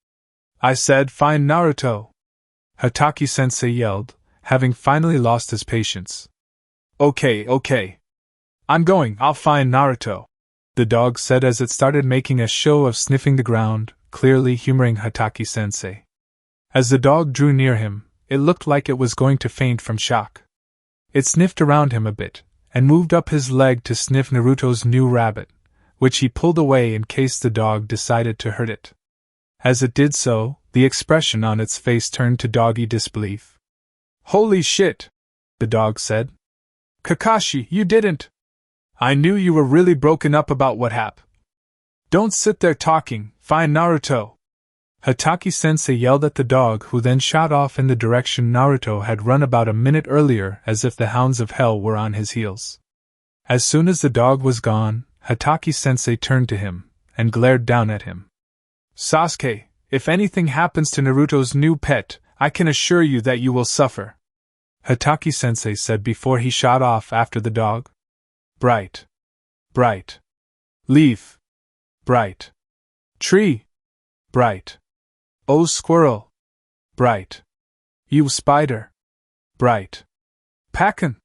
"I said find Naruto," Hatake-sensei yelled, having finally lost his patience. Okay. I'm going, I'll find Naruto," the dog said as it started making a show of sniffing the ground, clearly humoring Hatake-sensei. As the dog drew near him, it looked like it was going to faint from shock. It sniffed around him a bit, and moved up his leg to sniff Naruto's new rabbit, which he pulled away in case the dog decided to hurt it. As it did so, the expression on its face turned to doggy disbelief. "Holy shit!" the dog said. "Kakashi, you didn't! I knew you were really broken up about what happened. Don't sit there talking, find Naruto!" Hatake-sensei yelled at the dog, who then shot off in the direction Naruto had run about a minute earlier, as if the hounds of hell were on his heels. As soon as the dog was gone, Hatake-sensei turned to him, and glared down at him. "Sasuke, if anything happens to Naruto's new pet, I can assure you that you will suffer," Hatake-sensei said before he shot off after the dog. Bright. Leaf. Bright. Tree. Bright. Oh, squirrel. Bright. You spider. Bright. Pakken.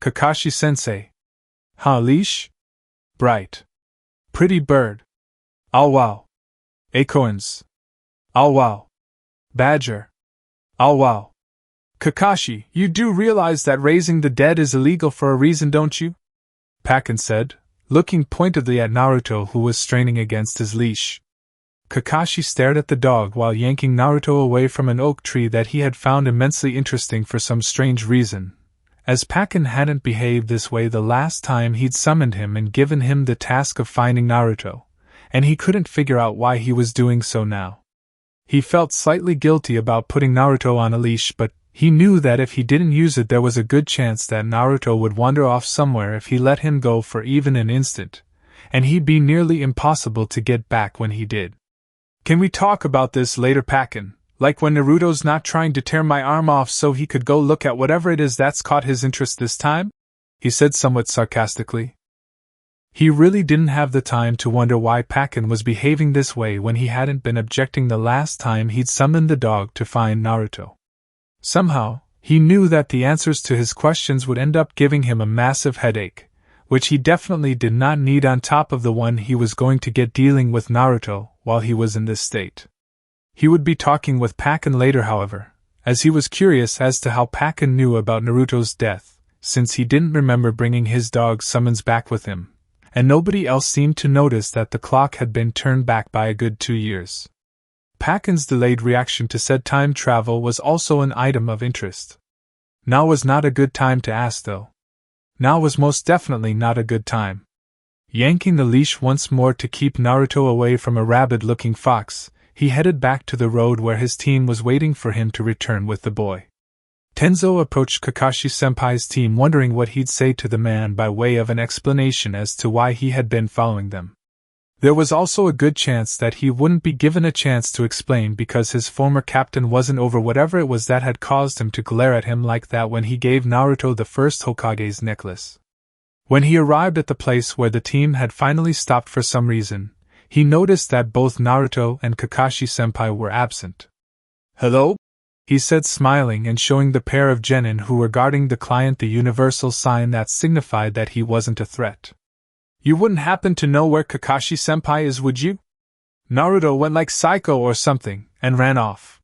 Kakashi-sensei. Ha leash? Bright. Pretty bird. Ow wow. Acorns. Ow wow. Badger. Oh wow. Kakashi, you do realize that raising the dead is illegal for a reason, don't you? Pakken said, looking pointedly at Naruto, who was straining against his leash. Kakashi stared at the dog while yanking Naruto away from an oak tree that he had found immensely interesting for some strange reason, as Pakken hadn't behaved this way the last time he'd summoned him and given him the task of finding Naruto, and he couldn't figure out why he was doing so now. He felt slightly guilty about putting Naruto on a leash, but he knew that if he didn't use it there was a good chance that Naruto would wander off somewhere if he let him go for even an instant, and he'd be nearly impossible to get back when he did. Can we talk about this later, Pakken? Like when Naruto's not trying to tear my arm off so he could go look at whatever it is that's caught his interest this time? He said somewhat sarcastically. He really didn't have the time to wonder why Pakken was behaving this way when he hadn't been objecting the last time he'd summoned the dog to find Naruto. Somehow, he knew that the answers to his questions would end up giving him a massive headache, which he definitely did not need on top of the one he was going to get dealing with Naruto while he was in this state. He would be talking with Pakken later, however, as he was curious as to how Pakken knew about Naruto's death, since he didn't remember bringing his dog summons back with him, and nobody else seemed to notice that the clock had been turned back by a good 2 years. Pakken's delayed reaction to said time travel was also an item of interest. Now was not a good time to ask, though. Now was most definitely not a good time. Yanking the leash once more to keep Naruto away from a rabid-looking fox, he headed back to the road where his team was waiting for him to return with the boy. Tenzo approached Kakashi-senpai's team wondering what he'd say to the man by way of an explanation as to why he had been following them. There was also a good chance that he wouldn't be given a chance to explain because his former captain wasn't over whatever it was that had caused him to glare at him like that when he gave Naruto the first Hokage's necklace. When he arrived at the place where the team had finally stopped for some reason, he noticed that both Naruto and Kakashi-senpai were absent. "Hello?" he said, smiling and showing the pair of genin who were guarding the client the universal sign that signified that he wasn't a threat. "You wouldn't happen to know where Kakashi-senpai is, would you? Naruto went like psycho or something, and ran off.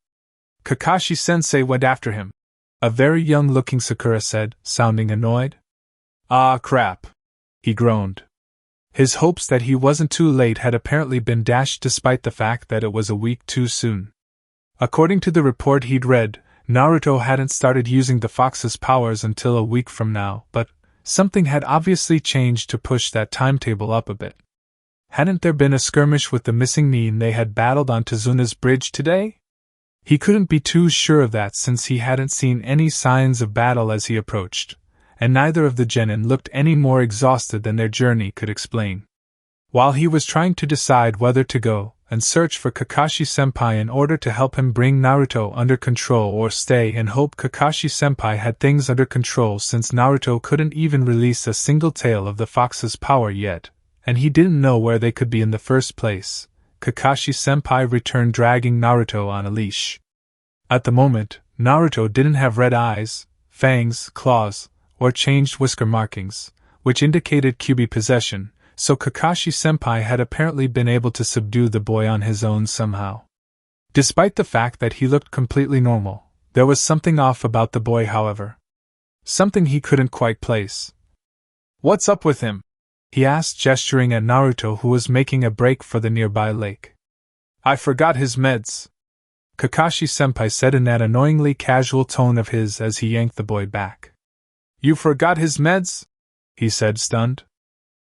Kakashi-sensei went after him," a very young-looking Sakura said, sounding annoyed. "Ah, crap," he groaned. His hopes that he wasn't too late had apparently been dashed despite the fact that it was a week too soon. According to the report he'd read, Naruto hadn't started using the fox's powers until a week from now, but something had obviously changed to push that timetable up a bit. Hadn't there been a skirmish with the missing nin they had battled on Tsunade's bridge today? He couldn't be too sure of that since he hadn't seen any signs of battle as he approached, and neither of the genin looked any more exhausted than their journey could explain. While he was trying to decide whether to go and search for Kakashi-senpai in order to help him bring Naruto under control or stay and hope Kakashi-senpai had things under control since Naruto couldn't even release a single tail of the fox's power yet, and he didn't know where they could be in the first place, Kakashi-senpai returned dragging Naruto on a leash. At the moment, Naruto didn't have red eyes, fangs, claws, or changed whisker markings, which indicated Kyuubi possession, so Kakashi-senpai had apparently been able to subdue the boy on his own somehow. Despite the fact that he looked completely normal, there was something off about the boy, however. Something he couldn't quite place. "What's up with him?" he asked, gesturing at Naruto, who was making a break for the nearby lake. "I forgot his meds," Kakashi-senpai said in that annoyingly casual tone of his as he yanked the boy back. "You forgot his meds?" he said, stunned.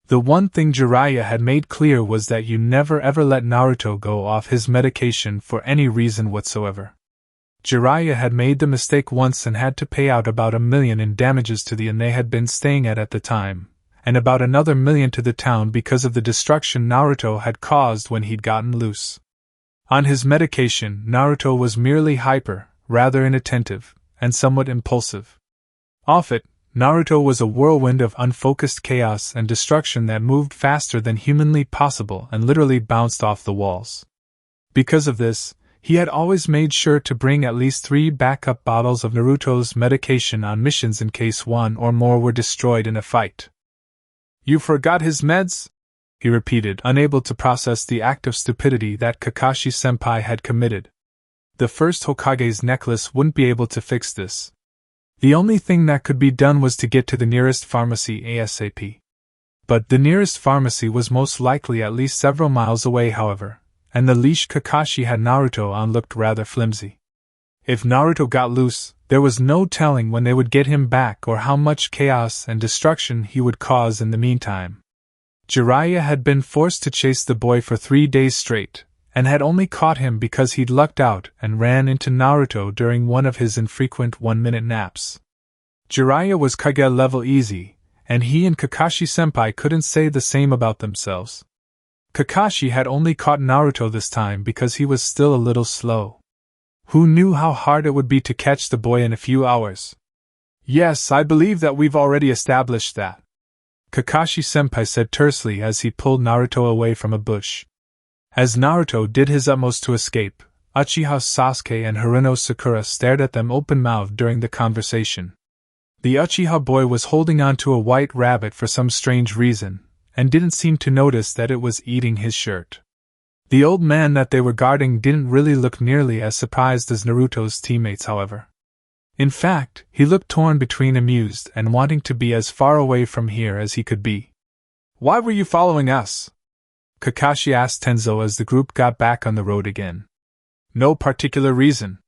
The one thing Jiraiya had made clear was that you never ever let Naruto go off his medication for any reason whatsoever. Jiraiya had made the mistake once and had to pay out about $1 million in damages to the inn they had been staying at the time, and about another $1 million to the town because of the destruction Naruto had caused when he'd gotten loose. On his medication, Naruto was merely hyper, rather inattentive, and somewhat impulsive. Off it, Naruto was a whirlwind of unfocused chaos and destruction that moved faster than humanly possible and literally bounced off the walls. Because of this, he had always made sure to bring at least 3 backup bottles of Naruto's medication on missions in case one or more were destroyed in a fight. "You forgot his meds?" he repeated, unable to process the act of stupidity that Kakashi-senpai had committed. The first Hokage's necklace wouldn't be able to fix this. The only thing that could be done was to get to the nearest pharmacy ASAP. But the nearest pharmacy was most likely at least several miles away, however, and the leash Kakashi had Naruto on looked rather flimsy. If Naruto got loose, there was no telling when they would get him back or how much chaos and destruction he would cause in the meantime. Jiraiya had been forced to chase the boy for 3 days straight, and had only caught him because he'd lucked out and ran into Naruto during one of his infrequent 1-minute naps. Jiraiya was Kage level easy, and he and Kakashi-senpai couldn't say the same about themselves. Kakashi had only caught Naruto this time because he was still a little slow. Who knew how hard it would be to catch the boy in a few hours? Yes, I believe that we've already established that, Kakashi-senpai said tersely as he pulled Naruto away from a bush. As Naruto did his utmost to escape, Uchiha Sasuke and Haruno Sakura stared at them open-mouthed during the conversation. The Uchiha boy was holding onto a white rabbit for some strange reason, and didn't seem to notice that it was eating his shirt. The old man that they were guarding didn't really look nearly as surprised as Naruto's teammates, however. In fact, he looked torn between amused and wanting to be as far away from here as he could be. "Why were you following us?" Kakashi asked Tenzo as the group got back on the road again. "No particular reason.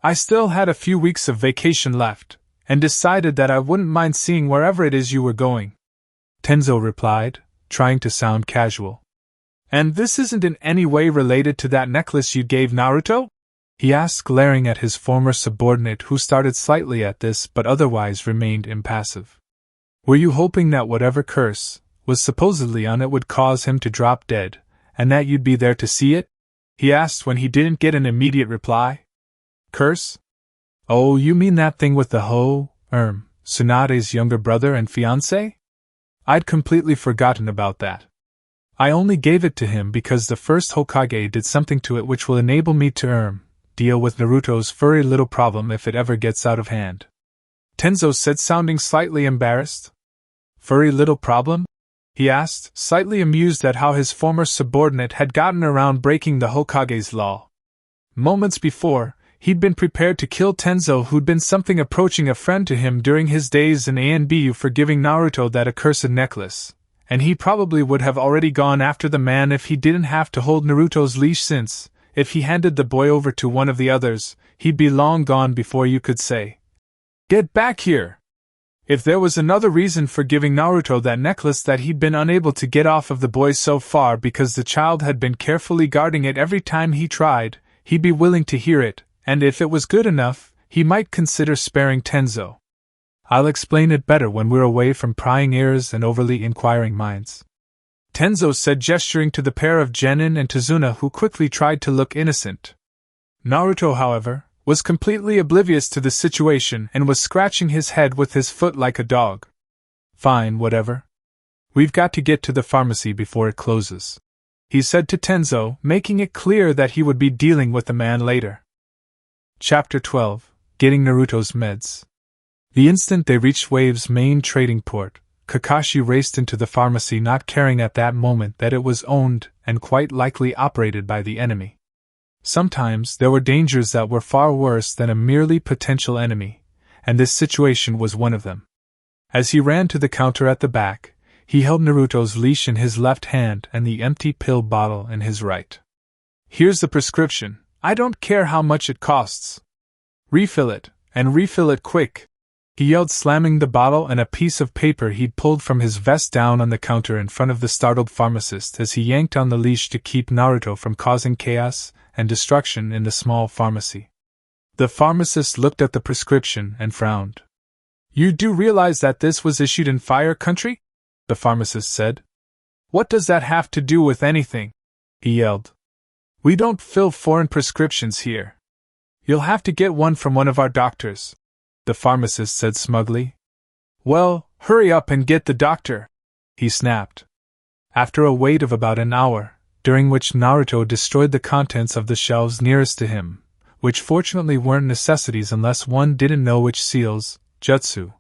I still had a few weeks of vacation left, and decided that I wouldn't mind seeing wherever it is you were going," Tenzo replied, trying to sound casual. "And this isn't in any way related to that necklace you gave Naruto?" he asked, glaring at his former subordinate, who started slightly at this but otherwise remained impassive. "Were you hoping that whatever curse was supposedly on it would cause him to drop dead, and that you'd be there to see it?" he asked when he didn't get an immediate reply. "Curse? Oh, you mean that thing with the Tsunade's younger brother and fiancé? I'd completely forgotten about that. I only gave it to him because the first Hokage did something to it which will enable me to deal with Naruto's furry little problem if it ever gets out of hand," Tenzo said, sounding slightly embarrassed. "Furry little problem?" he asked, slightly amused at how his former subordinate had gotten around breaking the Hokage's law. Moments before, he'd been prepared to kill Tenzo, who'd been something approaching a friend to him during his days in ANBU, for giving Naruto that accursed necklace, and he probably would have already gone after the man if he didn't have to hold Naruto's leash, since, if he handed the boy over to one of the others, he'd be long gone before you could say, "Get back here!" If there was another reason for giving Naruto that necklace that he'd been unable to get off of the boy so far because the child had been carefully guarding it every time he tried, he'd be willing to hear it, and if it was good enough, he might consider sparing Tenzo. "I'll explain it better when we're away from prying ears and overly inquiring minds," Tenzo said, gesturing to the pair of Genin and Tazuna, who quickly tried to look innocent. Naruto, however, was completely oblivious to the situation and was scratching his head with his foot like a dog. "Fine, whatever. We've got to get to the pharmacy before it closes," he said to Tenzo, making it clear that he would be dealing with the man later. Chapter 12: Getting Naruto's Meds. The instant they reached Wave's main trading port, Kakashi raced into the pharmacy, not caring at that moment that it was owned and quite likely operated by the enemy. Sometimes there were dangers that were far worse than a merely potential enemy, and this situation was one of them. As he ran to the counter at the back, he held Naruto's leash in his left hand and the empty pill bottle in his right. "Here's the prescription. I don't care how much it costs. Refill it, and refill it quick," he yelled, slamming the bottle and a piece of paper he'd pulled from his vest down on the counter in front of the startled pharmacist as he yanked on the leash to keep Naruto from causing chaos and destruction in the small pharmacy. The pharmacist looked at the prescription and frowned. "You do realize that this was issued in Fire Country?" the pharmacist said. "What does that have to do with anything?" he yelled. "We don't fill foreign prescriptions here. You'll have to get one from one of our doctors," the pharmacist said smugly. "Well, hurry up and get the doctor," he snapped. After a wait of about an hour, during which Naruto destroyed the contents of the shelves nearest to him, which fortunately weren't necessities unless one didn't know which seals, jutsu,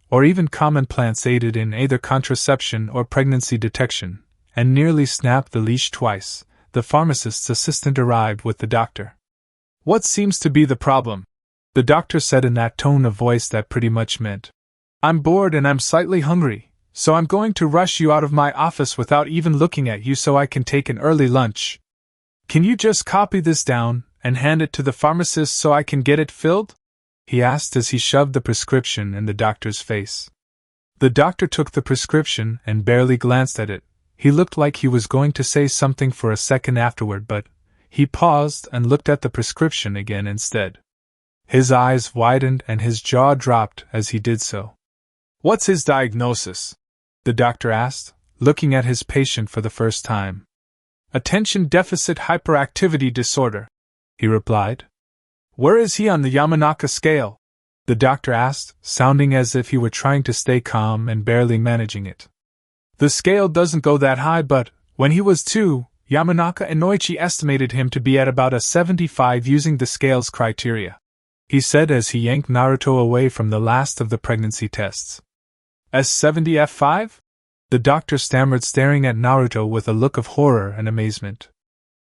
or even common plants aided in either contraception or pregnancy detection, and nearly snapped the leash twice, the pharmacist's assistant arrived with the doctor. What seems to be the problem? The doctor said in that tone of voice that pretty much meant, I'm bored and I'm slightly hungry, so I'm going to rush you out of my office without even looking at you so I can take an early lunch. Can you just copy this down and hand it to the pharmacist so I can get it filled? He asked as he shoved the prescription in the doctor's face. The doctor took the prescription and barely glanced at it. He looked like he was going to say something for a second afterward, but he paused and looked at the prescription again instead. His eyes widened and his jaw dropped as he did so. What's his diagnosis? The doctor asked, looking at his patient for the first time. Attention deficit hyperactivity disorder, he replied. Where is he on the Yamanaka scale? The doctor asked, sounding as if he were trying to stay calm and barely managing it. The scale doesn't go that high, but when he was 2, Yamanaka and Noichi estimated him to be at about a 75 using the scale's criteria, he said as he yanked Naruto away from the last of the pregnancy tests. S70F5? The doctor stammered, staring at Naruto with a look of horror and amazement.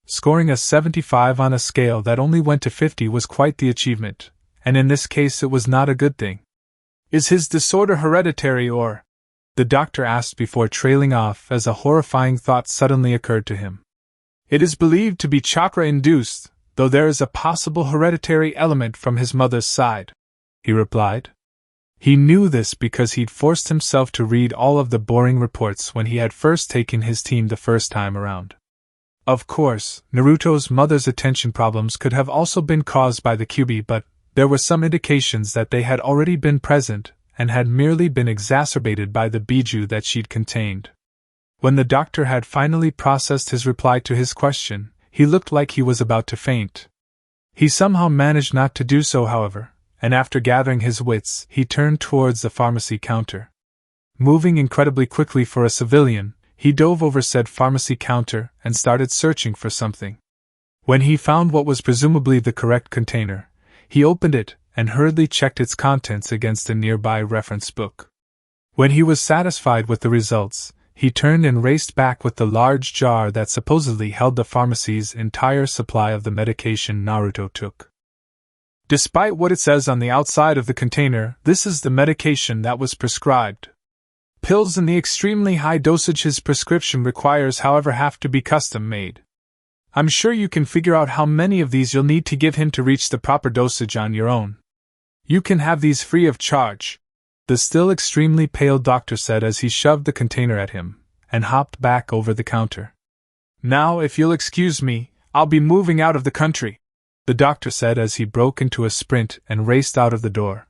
Scoring a 75 on a scale that only went to 50 was quite the achievement, and in this case it was not a good thing. Is his disorder hereditary or? The doctor asked before trailing off as a horrifying thought suddenly occurred to him. It is believed to be chakra-induced, though there is a possible hereditary element from his mother's side, he replied. He knew this because he'd forced himself to read all of the boring reports when he had first taken his team the first time around. Of course, Naruto's mother's attention problems could have also been caused by the Kyuubi, but there were some indications that they had already been present and had merely been exacerbated by the biju that she'd contained. When the doctor had finally processed his reply to his question, he looked like he was about to faint. He somehow managed not to do so, however, and after gathering his wits, he turned towards the pharmacy counter. Moving incredibly quickly for a civilian, he dove over said pharmacy counter and started searching for something. When he found what was presumably the correct container, he opened it and hurriedly checked its contents against a nearby reference book. When he was satisfied with the results, he turned and raced back with the large jar that supposedly held the pharmacy's entire supply of the medication Naruto took. Despite what it says on the outside of the container, this is the medication that was prescribed. Pills in the extremely high dosage his prescription requires, however, have to be custom-made. I'm sure you can figure out how many of these you'll need to give him to reach the proper dosage on your own. You can have these free of charge, the still extremely pale doctor said as he shoved the container at him and hopped back over the counter. Now, if you'll excuse me, I'll be moving out of the country, the doctor said as he broke into a sprint and raced out of the door.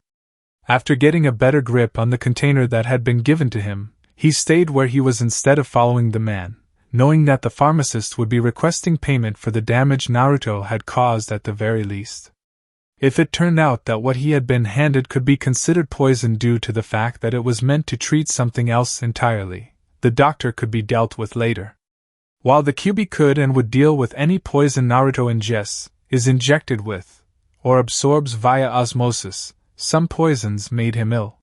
After getting a better grip on the container that had been given to him, he stayed where he was instead of following the man, knowing that the pharmacist would be requesting payment for the damage Naruto had caused at the very least. If it turned out that what he had been handed could be considered poison due to the fact that it was meant to treat something else entirely, the doctor could be dealt with later. While the Kyuubi could and would deal with any poison Naruto ingests, is injected with, or absorbs via osmosis, some poisons made him ill.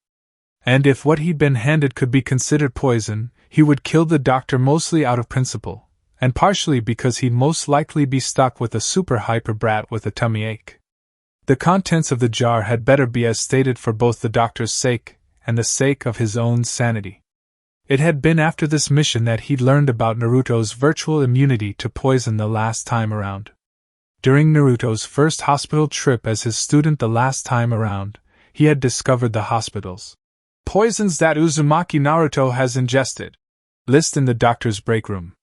And if what he'd been handed could be considered poison, he would kill the doctor mostly out of principle, and partially because he'd most likely be stuck with a super hyper brat with a tummy ache. The contents of the jar had better be as stated for both the doctor's sake and the sake of his own sanity. It had been after this mission that he'd learned about Naruto's virtual immunity to poison the last time around. During Naruto's first hospital trip as his student the last time around, he had discovered the hospital's poisons that Uzumaki Naruto has ingested list in the doctor's break room.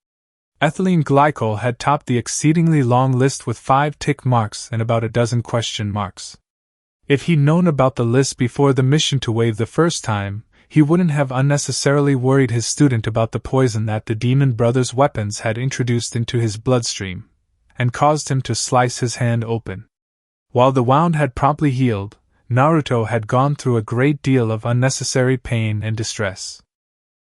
Ethylene glycol had topped the exceedingly long list with 5 tick marks and about a dozen question marks. If he'd known about the list before the mission to Wave the first time, he wouldn't have unnecessarily worried his student about the poison that the Demon Brothers' weapons had introduced into his bloodstream, and caused him to slice his hand open. While the wound had promptly healed, Naruto had gone through a great deal of unnecessary pain and distress.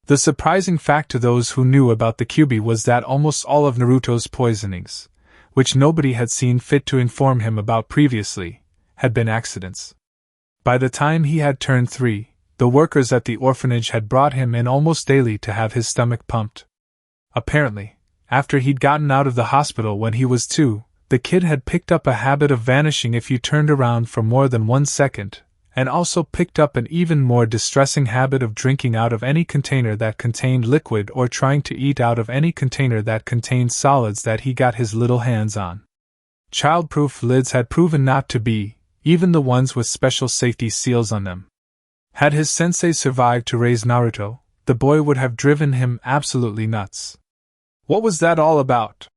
The surprising fact to those who knew about the Kyuubi was that almost all of Naruto's poisonings, which nobody had seen fit to inform him about previously, had been accidents. By the time he had turned 3, the workers at the orphanage had brought him in almost daily to have his stomach pumped. Apparently, after he'd gotten out of the hospital when he was 2, The kid had picked up a habit of vanishing if you turned around for more than 1 second, and also picked up an even more distressing habit of drinking out of any container that contained liquid or trying to eat out of any container that contained solids that he got his little hands on. Child-proof lids had proven not to be, even the ones with special safety seals on them. Had his sensei survived to raise Naruto, the boy would have driven him absolutely nuts. "What was that all about?"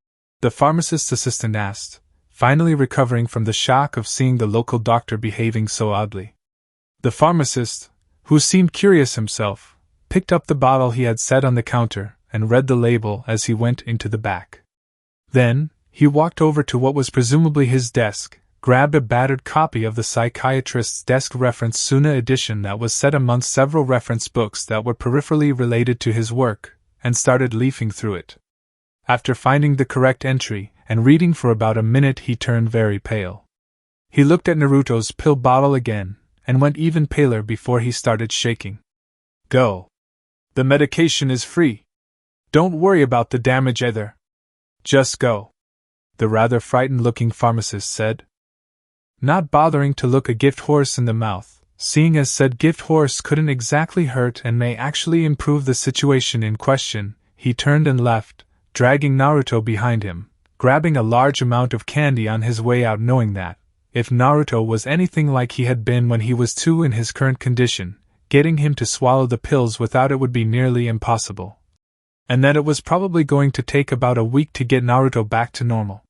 the pharmacist's assistant asked, finally recovering from the shock of seeing the local doctor behaving so oddly. The pharmacist, who seemed curious himself, picked up the bottle he had set on the counter and read the label as he went into the back. Then, he walked over to what was presumably his desk, grabbed a battered copy of the psychiatrist's desk reference Suna edition that was set amongst several reference books that were peripherally related to his work, and started leafing through it. After finding the correct entry and reading for about a minute, he turned very pale. He looked at Naruto's pill bottle again, and went even paler before he started shaking. "Go. The medication is free. Don't worry about the damage either. Just go," the rather frightened-looking pharmacist said. Not bothering to look a gift horse in the mouth, seeing as said gift horse couldn't exactly hurt and may actually improve the situation in question, he turned and left, dragging Naruto behind him, grabbing a large amount of candy on his way out, knowing that, if Naruto was anything like he had been when he was 2 in his current condition, getting him to swallow the pills without it would be nearly impossible. And that it was probably going to take about a week to get Naruto back to normal.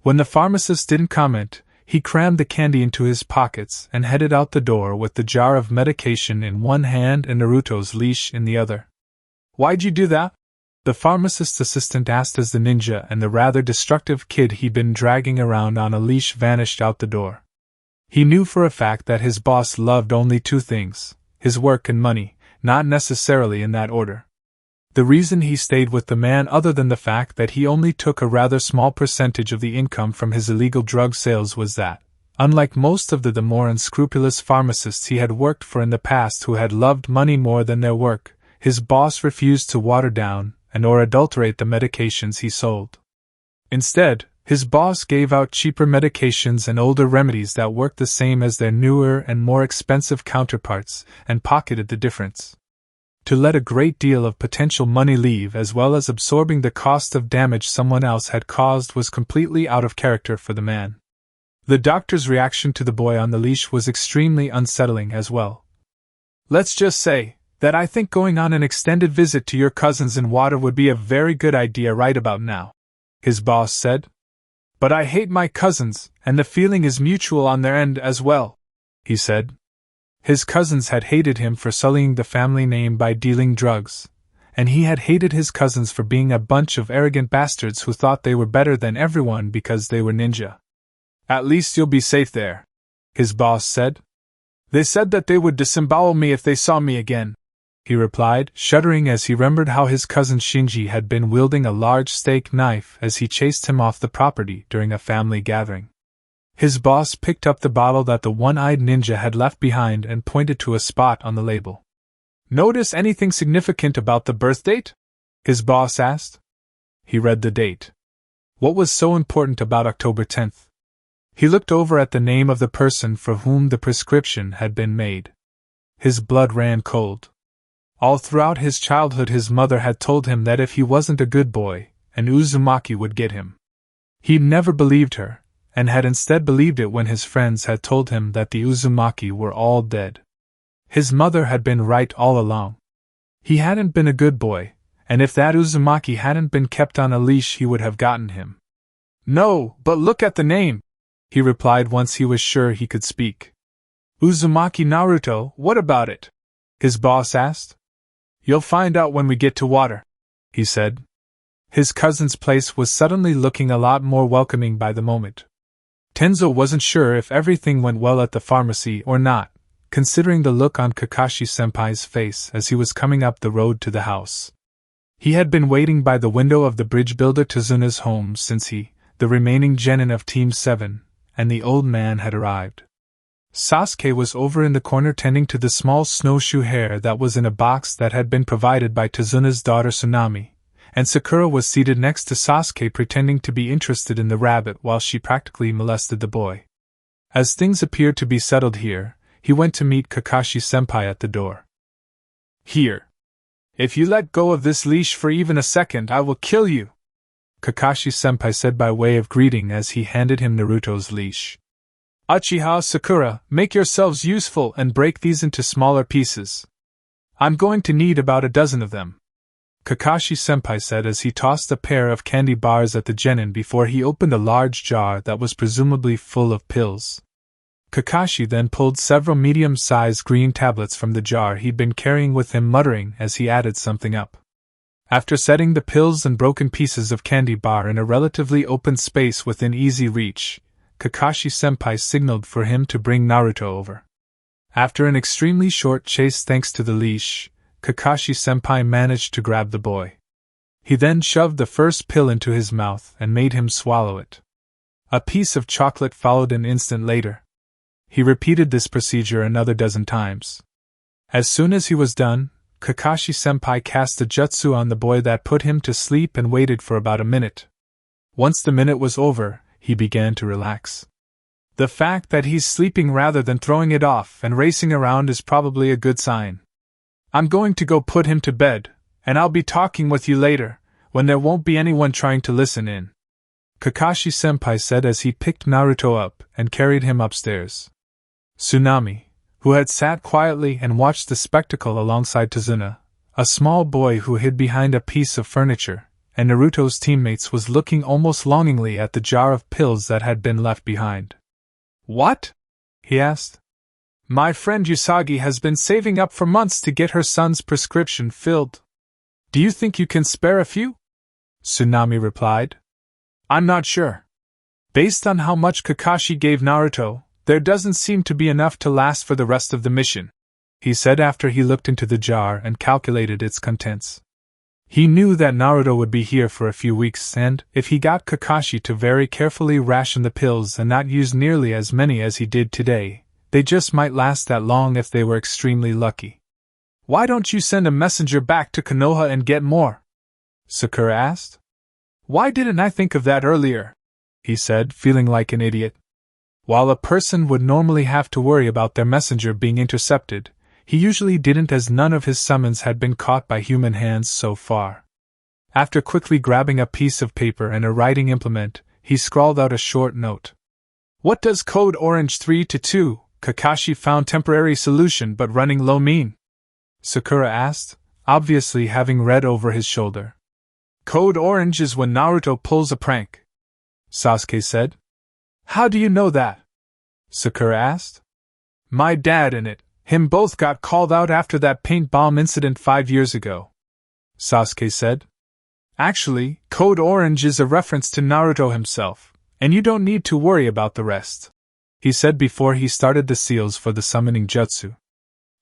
When the pharmacist didn't comment, he crammed the candy into his pockets and headed out the door with the jar of medication in one hand and Naruto's leash in the other. "Why'd you do that?" the pharmacist's assistant asked as the ninja and the rather destructive kid he'd been dragging around on a leash vanished out the door. He knew for a fact that his boss loved only 2 things, his work and money, not necessarily in that order. The reason he stayed with the man, other than the fact that he only took a rather small percentage of the income from his illegal drug sales, was that, unlike most of the more unscrupulous pharmacists he had worked for in the past who had loved money more than their work, his boss refused to water down and or adulterate the medications he sold. Instead, his boss gave out cheaper medications and older remedies that worked the same as their newer and more expensive counterparts, and pocketed the difference. To let a great deal of potential money leave as well as absorbing the cost of damage someone else had caused was completely out of character for the man. The doctor's reaction to the boy on the leash was extremely unsettling as well. "Let's just say that I think going on an extended visit to your cousins in water would be a very good idea right about now," his boss said. "But I hate my cousins, and the feeling is mutual on their end as well," he said. His cousins had hated him for sullying the family name by dealing drugs, and he had hated his cousins for being a bunch of arrogant bastards who thought they were better than everyone because they were ninja. "At least you'll be safe there," his boss said. "They said that they would disembowel me if they saw me again," he replied, shuddering as he remembered how his cousin Shinji had been wielding a large steak knife as he chased him off the property during a family gathering. His boss picked up the bottle that the one-eyed ninja had left behind and pointed to a spot on the label. "Notice anything significant about the birth date?" his boss asked. He read the date. What was so important about October 10th? He looked over at the name of the person for whom the prescription had been made. His blood ran cold. All throughout his childhood his mother had told him that if he wasn't a good boy, an Uzumaki would get him. He'd never believed her, and had instead believed it when his friends had told him that the Uzumaki were all dead. His mother had been right all along. He hadn't been a good boy, and if that Uzumaki hadn't been kept on a leash he would have gotten him. "No, but look at the name," he replied once he was sure he could speak. "Uzumaki Naruto, what about it?" his boss asked. "You'll find out when we get to water," he said. His cousin's place was suddenly looking a lot more welcoming by the moment. Tenzo wasn't sure if everything went well at the pharmacy or not, considering the look on Kakashi-senpai's face as he was coming up the road to the house. He had been waiting by the window of the bridge builder Tsunade's home since he, the remaining genin of Team 7, and the old man had arrived. Sasuke was over in the corner tending to the small snowshoe hare that was in a box that had been provided by Tsunade's daughter Tsunade, and Sakura was seated next to Sasuke pretending to be interested in the rabbit while she practically molested the boy. As things appeared to be settled here, he went to meet Kakashi-senpai at the door. "Here. If you let go of this leash for even a second, I will kill you," Kakashi-senpai said by way of greeting as he handed him Naruto's leash. "Uchiha, Sakura, make yourselves useful and break these into smaller pieces. I'm going to need about a dozen of them," Kakashi-senpai said as he tossed a pair of candy bars at the genin before he opened a large jar that was presumably full of pills. Kakashi then pulled several medium-sized green tablets from the jar he'd been carrying with him, muttering as he added something up. After setting the pills and broken pieces of candy bar in a relatively open space within easy reach, Kakashi-senpai signaled for him to bring Naruto over. After an extremely short chase thanks to the leash, Kakashi-senpai managed to grab the boy. He then shoved the first pill into his mouth and made him swallow it. A piece of chocolate followed an instant later. He repeated this procedure another dozen times. As soon as he was done, Kakashi-senpai cast a jutsu on the boy that put him to sleep and waited for about a minute. Once the minute was over, he began to relax. The fact that he's sleeping rather than throwing it off and racing around is probably a good sign. "I'm going to go put him to bed, and I'll be talking with you later, when there won't be anyone trying to listen in," Kakashi-senpai said as he picked Naruto up and carried him upstairs. Tsunade, who had sat quietly and watched the spectacle alongside Tsunade, a small boy who hid behind a piece of furniture, and Naruto's teammates, was looking almost longingly at the jar of pills that had been left behind. "What?" he asked. "My friend Usagi has been saving up for months to get her son's prescription filled. Do you think you can spare a few?" Tsunade replied. "I'm not sure. Based on how much Kakashi gave Naruto, there doesn't seem to be enough to last for the rest of the mission," he said after he looked into the jar and calculated its contents. He knew that Naruto would be here for a few weeks, and, if he got Kakashi to very carefully ration the pills and not use nearly as many as he did today, they just might last that long if they were extremely lucky. "Why don't you send a messenger back to Konoha and get more?" Sakura asked. "Why didn't I think of that earlier?" he said, feeling like an idiot. While a person would normally have to worry about their messenger being intercepted, he usually didn't, as none of his summons had been caught by human hands so far. After quickly grabbing a piece of paper and a writing implement, he scrawled out a short note. "What does code orange 3-2, Kakashi found temporary solution but running low mean?" Sakura asked, obviously having read over his shoulder. "Code orange is when Naruto pulls a prank," Sasuke said. "How do you know that?" Sakura asked. "My dad and him both got called out after that paint bomb incident 5 years ago," Sasuke said. "Actually, Code Orange is a reference to Naruto himself, and you don't need to worry about the rest," he said before he started the seals for the summoning jutsu.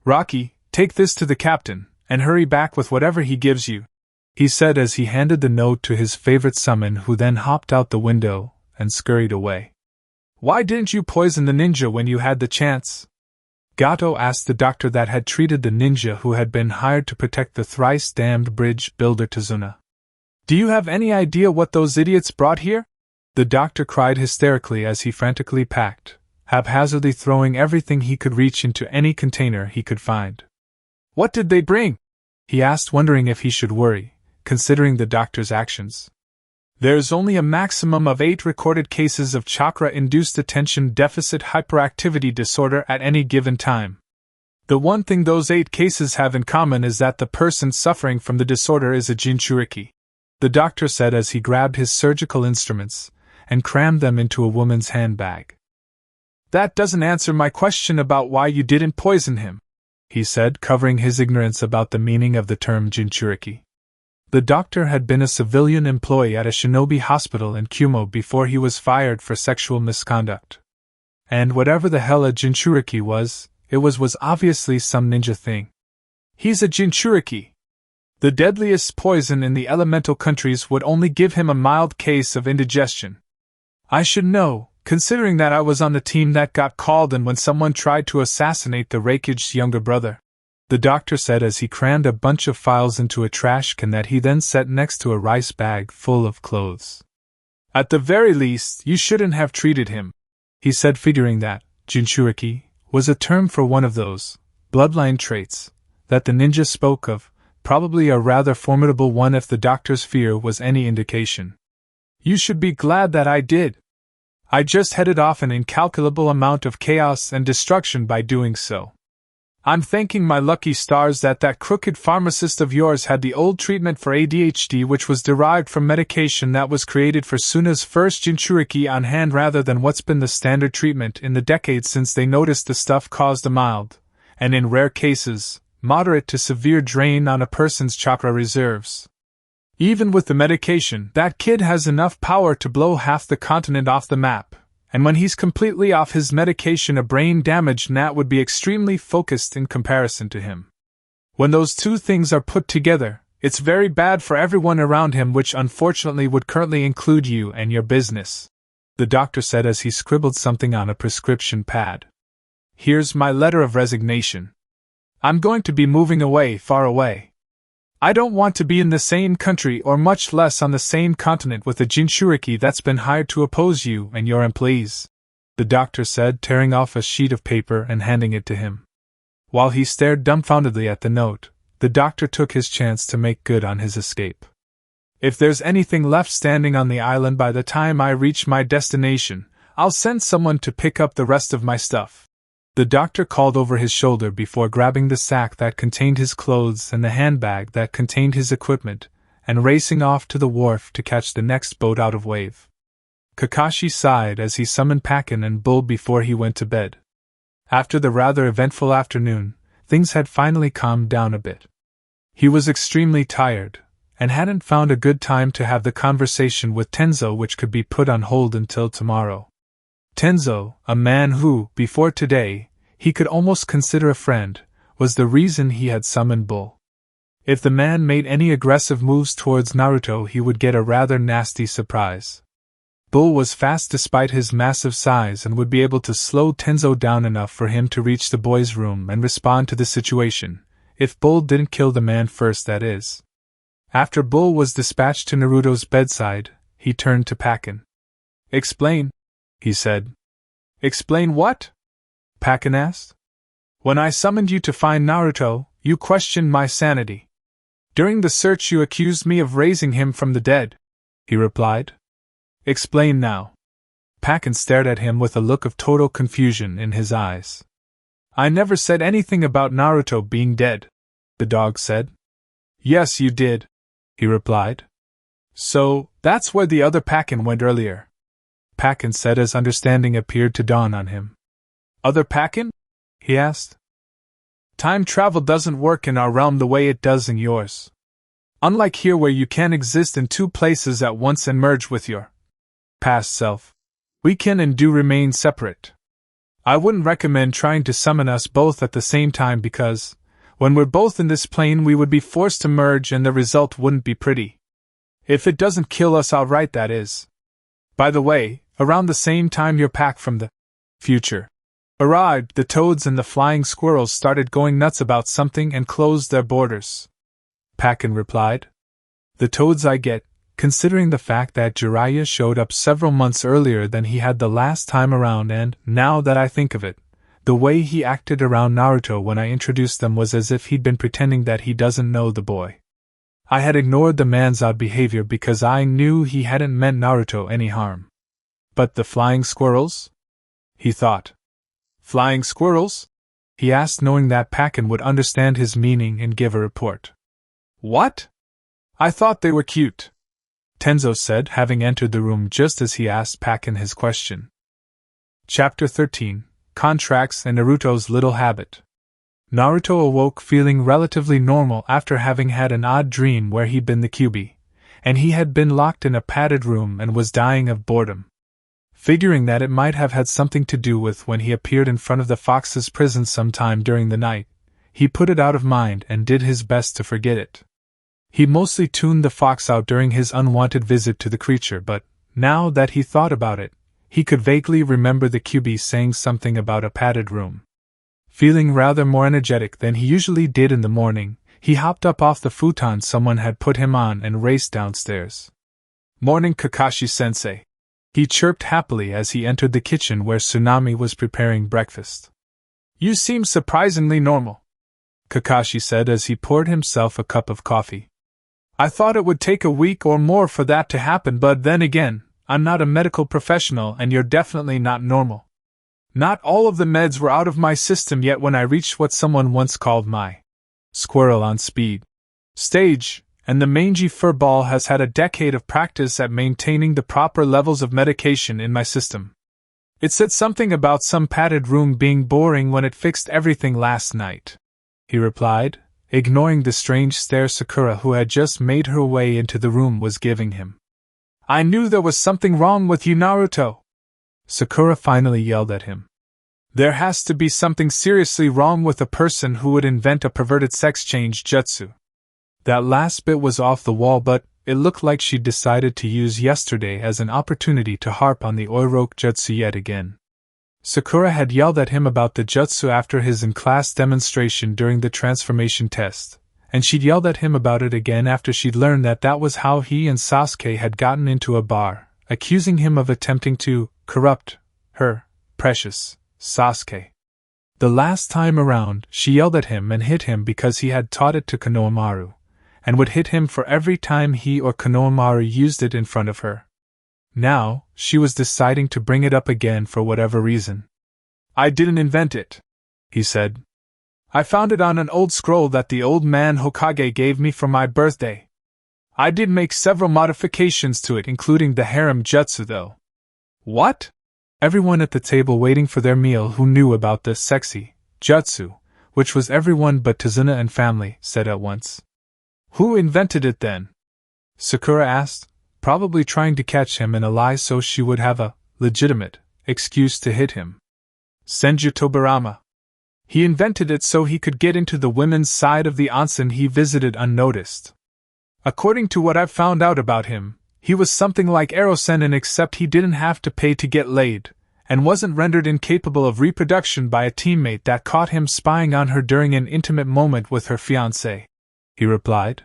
"Rocky, take this to the captain, and hurry back with whatever he gives you," he said as he handed the note to his favorite summon, who then hopped out the window and scurried away. "Why didn't you poison the ninja when you had the chance?" Gato asked the doctor that had treated the ninja who had been hired to protect the thrice-damned bridge builder Tsunade. "Do you have any idea what those idiots brought here?" the doctor cried hysterically as he frantically packed, haphazardly throwing everything he could reach into any container he could find. "What did they bring?" he asked, wondering if he should worry, considering the doctor's actions. "There's only a maximum of 8 recorded cases of chakra-induced attention deficit hyperactivity disorder at any given time. The one thing those 8 cases have in common is that the person suffering from the disorder is a Jinchuriki," the doctor said as he grabbed his surgical instruments and crammed them into a woman's handbag. "That doesn't answer my question about why you didn't poison him," he said, covering his ignorance about the meaning of the term Jinchuriki. The doctor had been a civilian employee at a shinobi hospital in Kumo before he was fired for sexual misconduct. And whatever the hell a Jinchuriki was, it was obviously some ninja thing. "He's a Jinchuriki. The deadliest poison in the elemental countries would only give him a mild case of indigestion. I should know, considering that I was on the team that got called in when someone tried to assassinate the Reikige's younger brother," the doctor said as he crammed a bunch of files into a trash can that he then set next to a rice bag full of clothes. At the very least, you shouldn't have treated him, he said, figuring that Jinchuriki was a term for one of those bloodline traits that the ninja spoke of, probably a rather formidable one if the doctor's fear was any indication. You should be glad that I did. I just headed off an incalculable amount of chaos and destruction by doing so. I'm thanking my lucky stars that crooked pharmacist of yours had the old treatment for ADHD, which was derived from medication that was created for Suna's first Jinchuriki on hand rather than what's been the standard treatment in the decades since they noticed the stuff caused a mild, and in rare cases, moderate to severe drain on a person's chakra reserves. Even with the medication, that kid has enough power to blow half the continent off the map. And when he's completely off his medication, a brain-damaged Nat would be extremely focused in comparison to him. When those two things are put together, it's very bad for everyone around him, which unfortunately would currently include you and your business, the doctor said as he scribbled something on a prescription pad. Here's my letter of resignation. I'm going to be moving away, far away. I don't want to be in the same country or much less on the same continent with a Jinchuriki that's been hired to oppose you and your employees, the doctor said, tearing off a sheet of paper and handing it to him. While he stared dumbfoundedly at the note, the doctor took his chance to make good on his escape. If there's anything left standing on the island by the time I reach my destination, I'll send someone to pick up the rest of my stuff. The doctor called over his shoulder before grabbing the sack that contained his clothes and the handbag that contained his equipment, and racing off to the wharf to catch the next boat out of wave. Kakashi sighed as he summoned Pakin and Bull before he went to bed. After the rather eventful afternoon, things had finally calmed down a bit. He was extremely tired, and hadn't found a good time to have the conversation with Tenzo which could be put on hold until tomorrow. Tenzo, a man who, before today, he could almost consider a friend, was the reason he had summoned Bull. If the man made any aggressive moves towards Naruto, he would get a rather nasty surprise. Bull was fast despite his massive size and would be able to slow Tenzo down enough for him to reach the boy's room and respond to the situation, if Bull didn't kill the man first, that is. After Bull was dispatched to Naruto's bedside, he turned to Pakin. Explain, he said. Explain what? Pakin asked. When I summoned you to find Naruto, you questioned my sanity. During the search you accused me of raising him from the dead, he replied. Explain now. Pakin stared at him with a look of total confusion in his eyes. I never said anything about Naruto being dead, the dog said. Yes, you did, he replied. So, that's where the other Pakin went earlier, Pakin said as understanding appeared to dawn on him. Other Pakin? He asked. Time travel doesn't work in our realm the way it does in yours. Unlike here where you can exist in two places at once and merge with your past self, we can and do remain separate. I wouldn't recommend trying to summon us both at the same time because, when we're both in this plane, we would be forced to merge and the result wouldn't be pretty. If it doesn't kill us outright, that is. By the way, around the same time your pack from the future arrived, the toads and the flying squirrels started going nuts about something and closed their borders, Pakin replied. The toads I get, considering the fact that Jiraiya showed up several months earlier than he had the last time around, and, now that I think of it, the way he acted around Naruto when I introduced them was as if he'd been pretending that he doesn't know the boy. I had ignored the man's odd behavior because I knew he hadn't meant Naruto any harm. But the flying squirrels? He thought. Flying squirrels? He asked, knowing that Pakin would understand his meaning and give a report. What? I thought they were cute, Tenzo said, having entered the room just as he asked Pakin his question. Chapter 13, Contracts and Naruto's Little Habit. Naruto awoke feeling relatively normal after having had an odd dream where he'd been the Kyuubi, and he had been locked in a padded room and was dying of boredom. Figuring that it might have had something to do with when he appeared in front of the Fox's prison sometime during the night, he put it out of mind and did his best to forget it. He mostly tuned the fox out during his unwanted visit to the creature, but, now that he thought about it, he could vaguely remember the Kyuubi saying something about a padded room. Feeling rather more energetic than he usually did in the morning, he hopped up off the futon someone had put him on and raced downstairs. "Morning, Kakashi-sensei," he chirped happily as he entered the kitchen where Tsunade was preparing breakfast. "You seem surprisingly normal," Kakashi said as he poured himself a cup of coffee. "I thought it would take a week or more for that to happen, but then again, I'm not a medical professional and you're definitely not normal. Not all of the meds were out of my system yet when I reached what someone once called my squirrel on speed stage, and the mangy furball has had a decade of practice at maintaining the proper levels of medication in my system. It said something about some padded room being boring when it fixed everything last night," he replied, ignoring the strange stare Sakura, who had just made her way into the room, was giving him. "I knew there was something wrong with you, Naruto," Sakura finally yelled at him. "There has to be something seriously wrong with a person who would invent a perverted sex change jutsu." That last bit was off the wall, but it looked like she decided to use yesterday as an opportunity to harp on the Oiroke jutsu yet again. Sakura had yelled at him about the jutsu after his in-class demonstration during the transformation test, and she'd yelled at him about it again after she'd learned that that was how he and Sasuke had gotten into a bar, accusing him of attempting to corrupt her precious Sasuke. The last time around, she yelled at him and hit him because he had taught it to Konohamaru, and would hit him for every time he or Konohamaru used it in front of her. Now, she was deciding to bring it up again for whatever reason. "I didn't invent it," he said. "I found it on an old scroll that the old man Hokage gave me for my birthday. I did make several modifications to it, including the harem jutsu, though." "What?" Everyone at the table waiting for their meal who knew about the sexy jutsu, which was everyone but Tsunade and family, said at once. "Who invented it then?" Sakura asked, probably trying to catch him in a lie so she would have a legitimate excuse to hit him. "Senju Tobirama. He invented it so he could get into the women's side of the onsen he visited unnoticed. According to what I've found out about him, he was something like Erosenin, except he didn't have to pay to get laid, and wasn't rendered incapable of reproduction by a teammate that caught him spying on her during an intimate moment with her fiancé," he replied.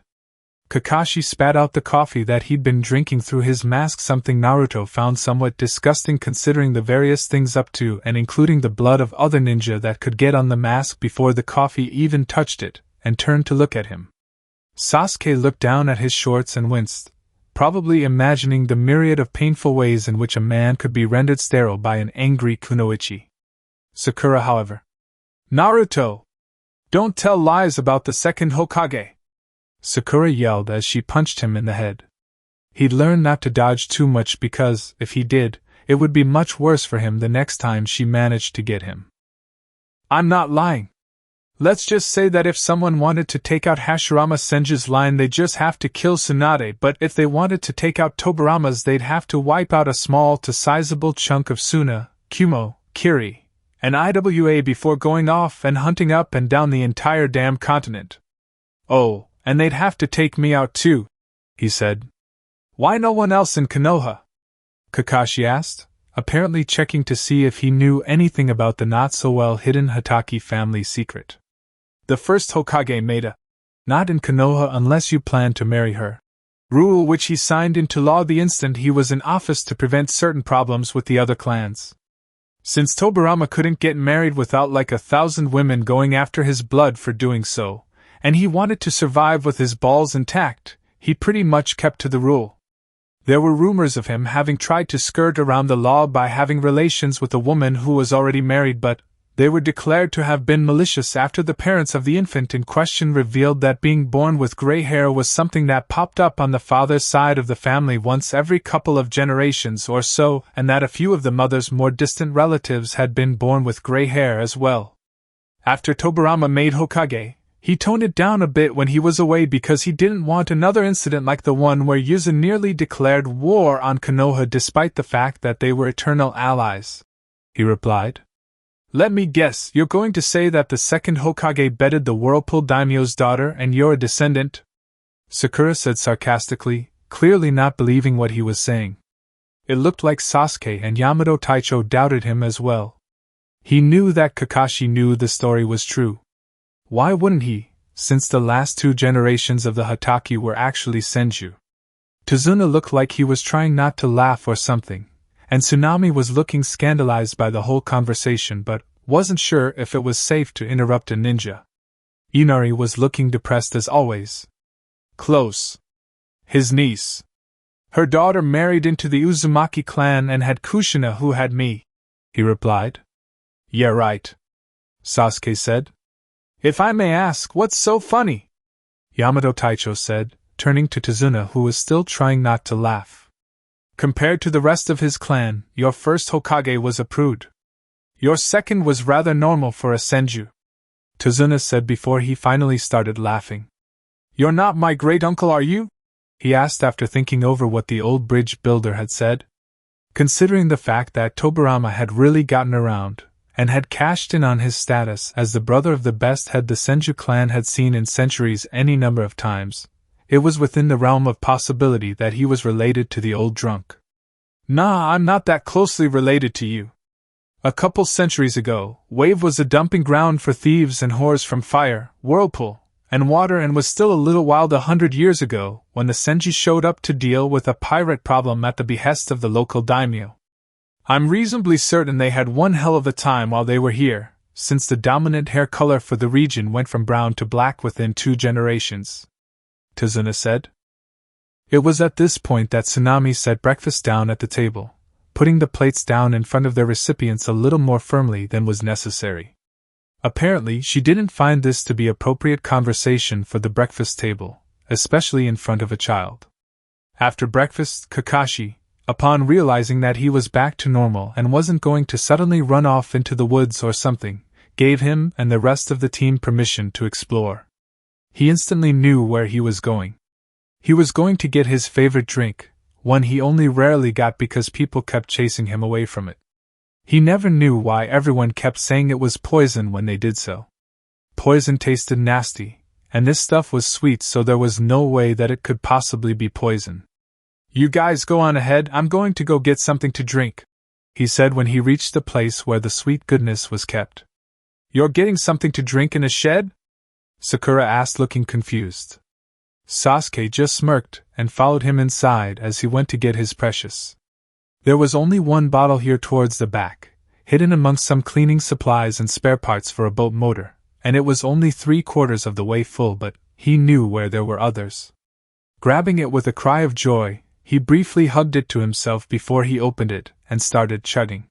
Kakashi spat out the coffee that he'd been drinking through his mask, something Naruto found somewhat disgusting considering the various things up to and including the blood of other ninja that could get on the mask before the coffee even touched it, and turned to look at him. Sasuke looked down at his shorts and winced, probably imagining the myriad of painful ways in which a man could be rendered sterile by an angry kunoichi. Sakura, however. "Naruto! Don't tell lies about the second Hokage!" Sakura yelled as she punched him in the head. He'd learned not to dodge too much because, if he did, it would be much worse for him the next time she managed to get him. "I'm not lying. Let's just say that if someone wanted to take out Hashirama Senju's line, they'd just have to kill Tsunade, but if they wanted to take out Tobirama's, they'd have to wipe out a small to sizable chunk of Suna, Kumo, Kiri, and IWA before going off and hunting up and down the entire damn continent. Oh, and they'd have to take me out too," he said. "Why no one else in Konoha?" Kakashi asked, apparently checking to see if he knew anything about the not-so-well-hidden Hatake family secret. "The first Hokage made a not in Konoha unless you plan to marry her rule, which he signed into law the instant he was in office to prevent certain problems with the other clans. Since Tobirama couldn't get married without like 1,000 women going after his blood for doing so, and he wanted to survive with his balls intact, he pretty much kept to the rule. There were rumors of him having tried to skirt around the law by having relations with a woman who was already married, but they were declared to have been malicious after the parents of the infant in question revealed that being born with gray hair was something that popped up on the father's side of the family once every couple of generations or so, and that a few of the mother's more distant relatives had been born with gray hair as well. After Tobirama made Hokage, he toned it down a bit when he was away because he didn't want another incident like the one where Yuza nearly declared war on Konoha despite the fact that they were eternal allies," he replied. "Let me guess, you're going to say that the second Hokage bedded the Whirlpool Daimyo's daughter and you're a descendant?" Sakura said sarcastically, clearly not believing what he was saying. It looked like Sasuke and Yamato Taicho doubted him as well. He knew that Kakashi knew the story was true. Why wouldn't he, since the last 2 generations of the Hatake were actually Senju? Tsunade looked like he was trying not to laugh or something, and Tsunami was looking scandalized by the whole conversation but wasn't sure if it was safe to interrupt a ninja. Inari was looking depressed as always. Close. His niece. Her daughter married into the Uzumaki clan and had Kushina who had me, he replied. Yeah, right, Sasuke said. If I may ask, what's so funny? Yamato Taicho said, turning to Tsunade who was still trying not to laugh. Compared to the rest of his clan, your first Hokage was a prude. Your second was rather normal for a Senju, Tsunade said before he finally started laughing. You're not my great-uncle, are you? He asked after thinking over what the old bridge builder had said. Considering the fact that Tobirama had really gotten around, and had cashed in on his status as the brother of the best head the Senju clan had seen in centuries any number of times, it was within the realm of possibility that he was related to the old drunk. Nah, I'm not that closely related to you. A couple centuries ago, Wave was a dumping ground for thieves and whores from fire, whirlpool, and water and was still a little wild 100 years ago when the Senju showed up to deal with a pirate problem at the behest of the local daimyo. I'm reasonably certain they had one hell of a time while they were here, since the dominant hair color for the region went from brown to black within 2 generations, Tsunade said. It was at this point that Tsunami set breakfast down at the table, putting the plates down in front of their recipients a little more firmly than was necessary. Apparently, she didn't find this to be appropriate conversation for the breakfast table, especially in front of a child. After breakfast, Kakashi, upon realizing that he was back to normal and wasn't going to suddenly run off into the woods or something, gave him and the rest of the team permission to explore. He instantly knew where he was going. He was going to get his favorite drink, one he only rarely got because people kept chasing him away from it. He never knew why everyone kept saying it was poison when they did so. Poison tasted nasty, and this stuff was sweet, so there was no way that it could possibly be poison. You guys go on ahead, I'm going to go get something to drink, he said when he reached the place where the sweet goodness was kept. You're getting something to drink in a shed? Sakura asked, looking confused. Sasuke just smirked and followed him inside as he went to get his precious. There was only one bottle here towards the back, hidden amongst some cleaning supplies and spare parts for a boat motor, and it was only 3/4 of the way full, but he knew where there were others. Grabbing it with a cry of joy, he briefly hugged it to himself before he opened it and started chugging.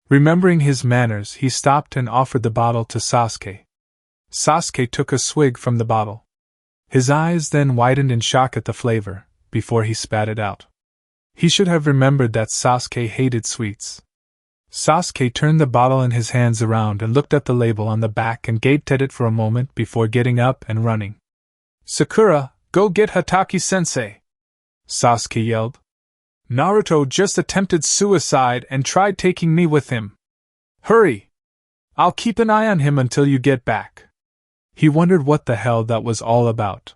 Remembering his manners, he stopped and offered the bottle to Sasuke. Sasuke took a swig from the bottle. His eyes then widened in shock at the flavor, before he spat it out. He should have remembered that Sasuke hated sweets. Sasuke turned the bottle in his hands around and looked at the label on the back and gaped at it for a moment before getting up and running. Sakura, go get Hatake-sensei! Sasuke yelled. Naruto just attempted suicide and tried taking me with him. Hurry! I'll keep an eye on him until you get back. He wondered what the hell that was all about.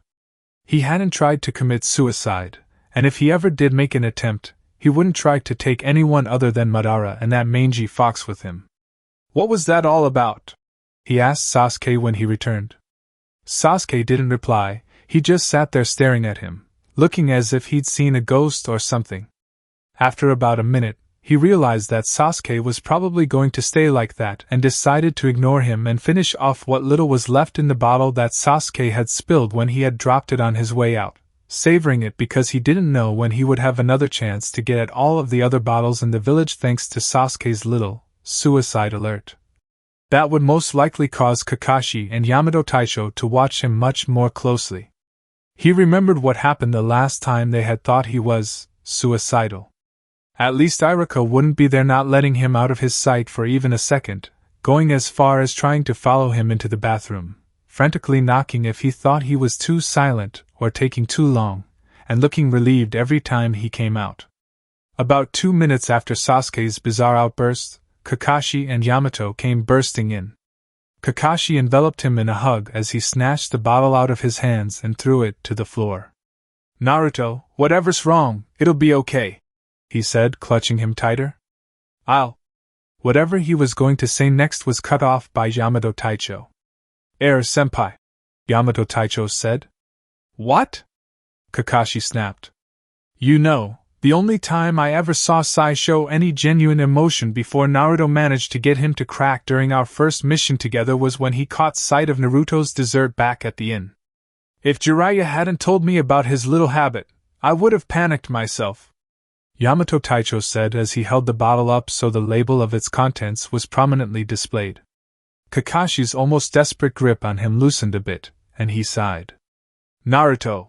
He hadn't tried to commit suicide, and if he ever did make an attempt, he wouldn't try to take anyone other than Madara and that mangy fox with him. What was that all about? He asked Sasuke when he returned. Sasuke didn't reply, he just sat there staring at him, looking as if he'd seen a ghost or something. After about a minute, he realized that Sasuke was probably going to stay like that and decided to ignore him and finish off what little was left in the bottle that Sasuke had spilled when he had dropped it on his way out, savoring it because he didn't know when he would have another chance to get at all of the other bottles in the village thanks to Sasuke's little suicide alert. That would most likely cause Kakashi and Yamato Taisho to watch him much more closely. He remembered what happened the last time they had thought he was suicidal. At least Iruka wouldn't be there, not letting him out of his sight for even a second, going as far as trying to follow him into the bathroom, frantically knocking if he thought he was too silent or taking too long, and looking relieved every time he came out. About 2 minutes after Sasuke's bizarre outburst, Kakashi and Yamato came bursting in. Kakashi enveloped him in a hug as he snatched the bottle out of his hands and threw it to the floor. Naruto, whatever's wrong, it'll be okay, he said, clutching him tighter. Whatever he was going to say next was cut off by Yamato Taicho. Senpai, Yamato Taicho said. What? Kakashi snapped. You know, the only time I ever saw Sai show any genuine emotion before Naruto managed to get him to crack during our first mission together was when he caught sight of Naruto's dessert back at the inn. If Jiraiya hadn't told me about his little habit, I would have panicked myself, Yamato Taicho said as he held the bottle up so the label of its contents was prominently displayed. Kakashi's almost desperate grip on him loosened a bit, and he sighed. Naruto,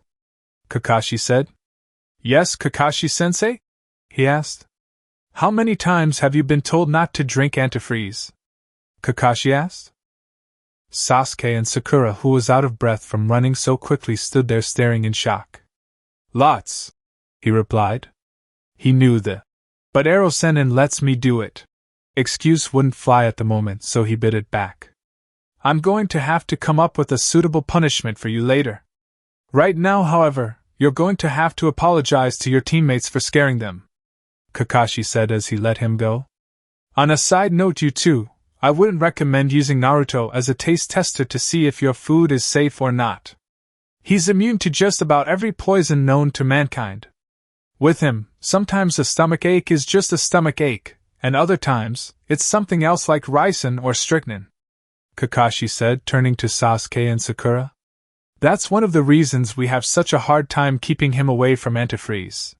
Kakashi said. Yes, Kakashi-sensei? He asked. How many times have you been told not to drink antifreeze? Kakashi asked. Sasuke and Sakura, who was out of breath from running so quickly, stood there staring in shock. Lots, he replied. He knew the "but Ero-sennin lets me do it" excuse wouldn't fly at the moment, so he bit it back. I'm going to have to come up with a suitable punishment for you later. Right now, however, you're going to have to apologize to your teammates for scaring them, Kakashi said as he let him go. On a side note, you two, I wouldn't recommend using Naruto as a taste tester to see if your food is safe or not. He's immune to just about every poison known to mankind. With him, sometimes a stomach ache is just a stomach ache, and other times, it's something else like ricin or strychnine, Kakashi said, turning to Sasuke and Sakura. That's one of the reasons we have such a hard time keeping him away from antifreeze.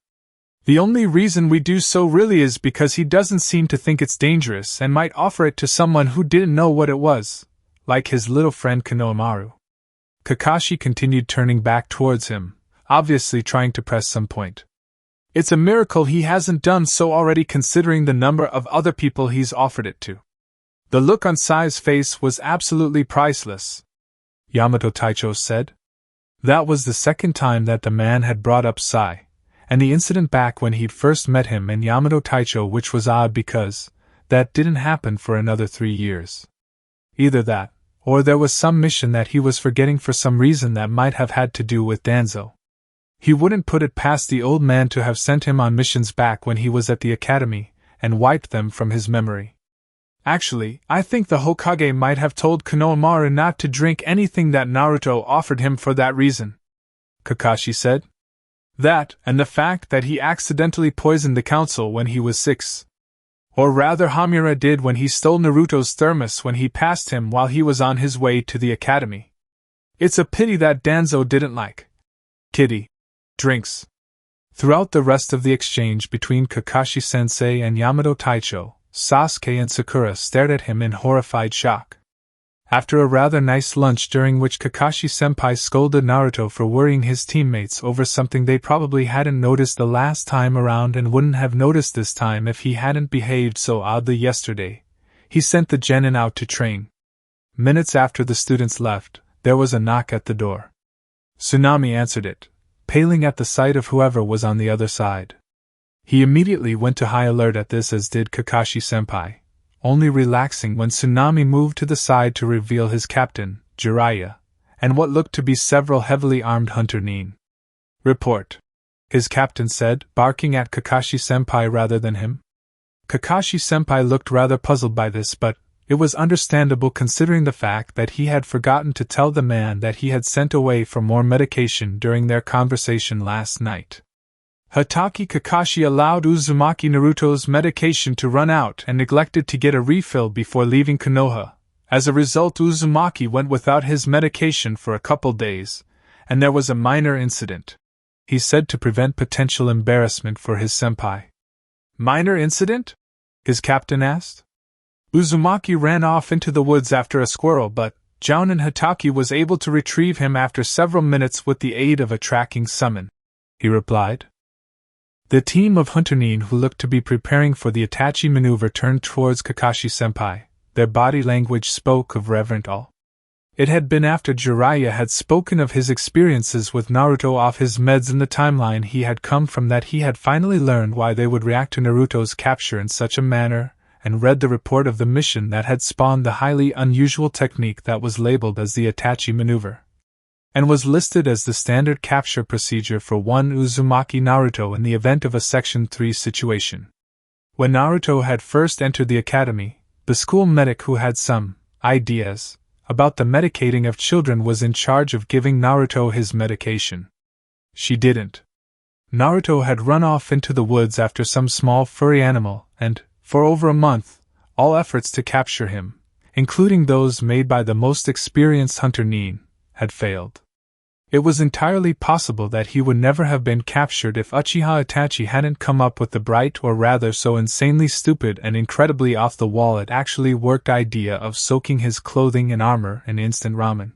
The only reason we do so really is because he doesn't seem to think it's dangerous and might offer it to someone who didn't know what it was, like his little friend Konohamaru. Kakashi continued, turning back towards him, obviously trying to press some point. It's a miracle he hasn't done so already, considering the number of other people he's offered it to. The look on Sai's face was absolutely priceless, Yamato Taicho said. That was the second time that the man had brought up Sai, and the incident back when he'd first met him and Yamato Taicho, which was odd because that didn't happen for another 3 years. Either that, or there was some mission that he was forgetting for some reason that might have had to do with Danzo. He wouldn't put it past the old man to have sent him on missions back when he was at the academy, and wiped them from his memory. Actually, I think the Hokage might have told Konohamaru not to drink anything that Naruto offered him for that reason, Kakashi said. That, and the fact that he accidentally poisoned the council when he was 6. Or rather, Hamura did when he stole Naruto's thermos when he passed him while he was on his way to the academy. It's a pity that Danzo didn't like Kitty drinks. Throughout the rest of the exchange between Kakashi-sensei and Yamato Taicho, Sasuke and Sakura stared at him in horrified shock. After a rather nice lunch during which Kakashi-senpai scolded Naruto for worrying his teammates over something they probably hadn't noticed the last time around and wouldn't have noticed this time if he hadn't behaved so oddly yesterday, he sent the genin out to train. Minutes after the students left, there was a knock at the door. Tsunade answered it, paling at the sight of whoever was on the other side. He immediately went to high alert at this, as did Kakashi-senpai, only relaxing when Tsunade moved to the side to reveal his captain, Jiraiya, and what looked to be several heavily armed hunter nin. Report, his captain said, barking at Kakashi-senpai rather than him. Kakashi-senpai looked rather puzzled by this, but it was understandable considering the fact that he had forgotten to tell the man that he had sent away for more medication during their conversation last night. Hatake Kakashi allowed Uzumaki Naruto's medication to run out and neglected to get a refill before leaving Konoha. As a result, Uzumaki went without his medication for a couple days, and there was a minor incident, he said, to prevent potential embarrassment for his senpai. Minor incident? His captain asked. Uzumaki ran off into the woods after a squirrel, but Jounin Hatake was able to retrieve him after several minutes with the aid of a tracking summon, he replied. The team of hunter-nin who looked to be preparing for the Itachi maneuver turned towards Kakashi-senpai. Their body language spoke of reverent awe. It had been after Jiraiya had spoken of his experiences with Naruto off his meds in the timeline he had come from that he had finally learned why they would react to Naruto's capture in such a manner, and read the report of the mission that had spawned the highly unusual technique that was labeled as the Itachi maneuver, and was listed as the standard capture procedure for one Uzumaki Naruto in the event of a Section 3 situation. When Naruto had first entered the academy, the school medic who had some ideas about the medicating of children was in charge of giving Naruto his medication. She didn't. Naruto had run off into the woods after some small furry animal, and, for over a month, all efforts to capture him, including those made by the most experienced hunter Nin, had failed. It was entirely possible that he would never have been captured if Uchiha Itachi hadn't come up with the bright, or rather so insanely stupid and incredibly off-the-wall it actually worked idea of soaking his clothing and armor in instant ramen.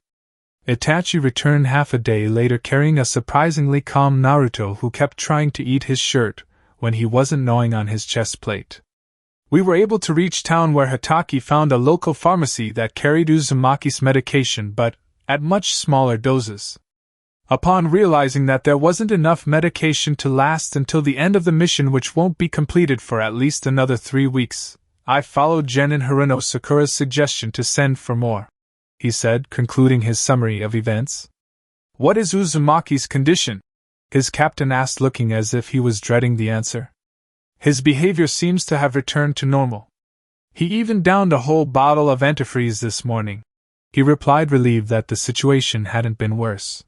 Itachi returned half a day later carrying a surprisingly calm Naruto who kept trying to eat his shirt when he wasn't gnawing on his chest plate. We were able to reach town where Hitaki found a local pharmacy that carried Uzumaki's medication but at much smaller doses. Upon realizing that there wasn't enough medication to last until the end of the mission, which won't be completed for at least another 3 weeks, I followed Genin Haruno Sakura's suggestion to send for more, he said, concluding his summary of events. What is Uzumaki's condition? His captain asked, looking as if he was dreading the answer. His behavior seems to have returned to normal. He even downed a whole bottle of antifreeze this morning, he replied, relieved that the situation hadn't been worse.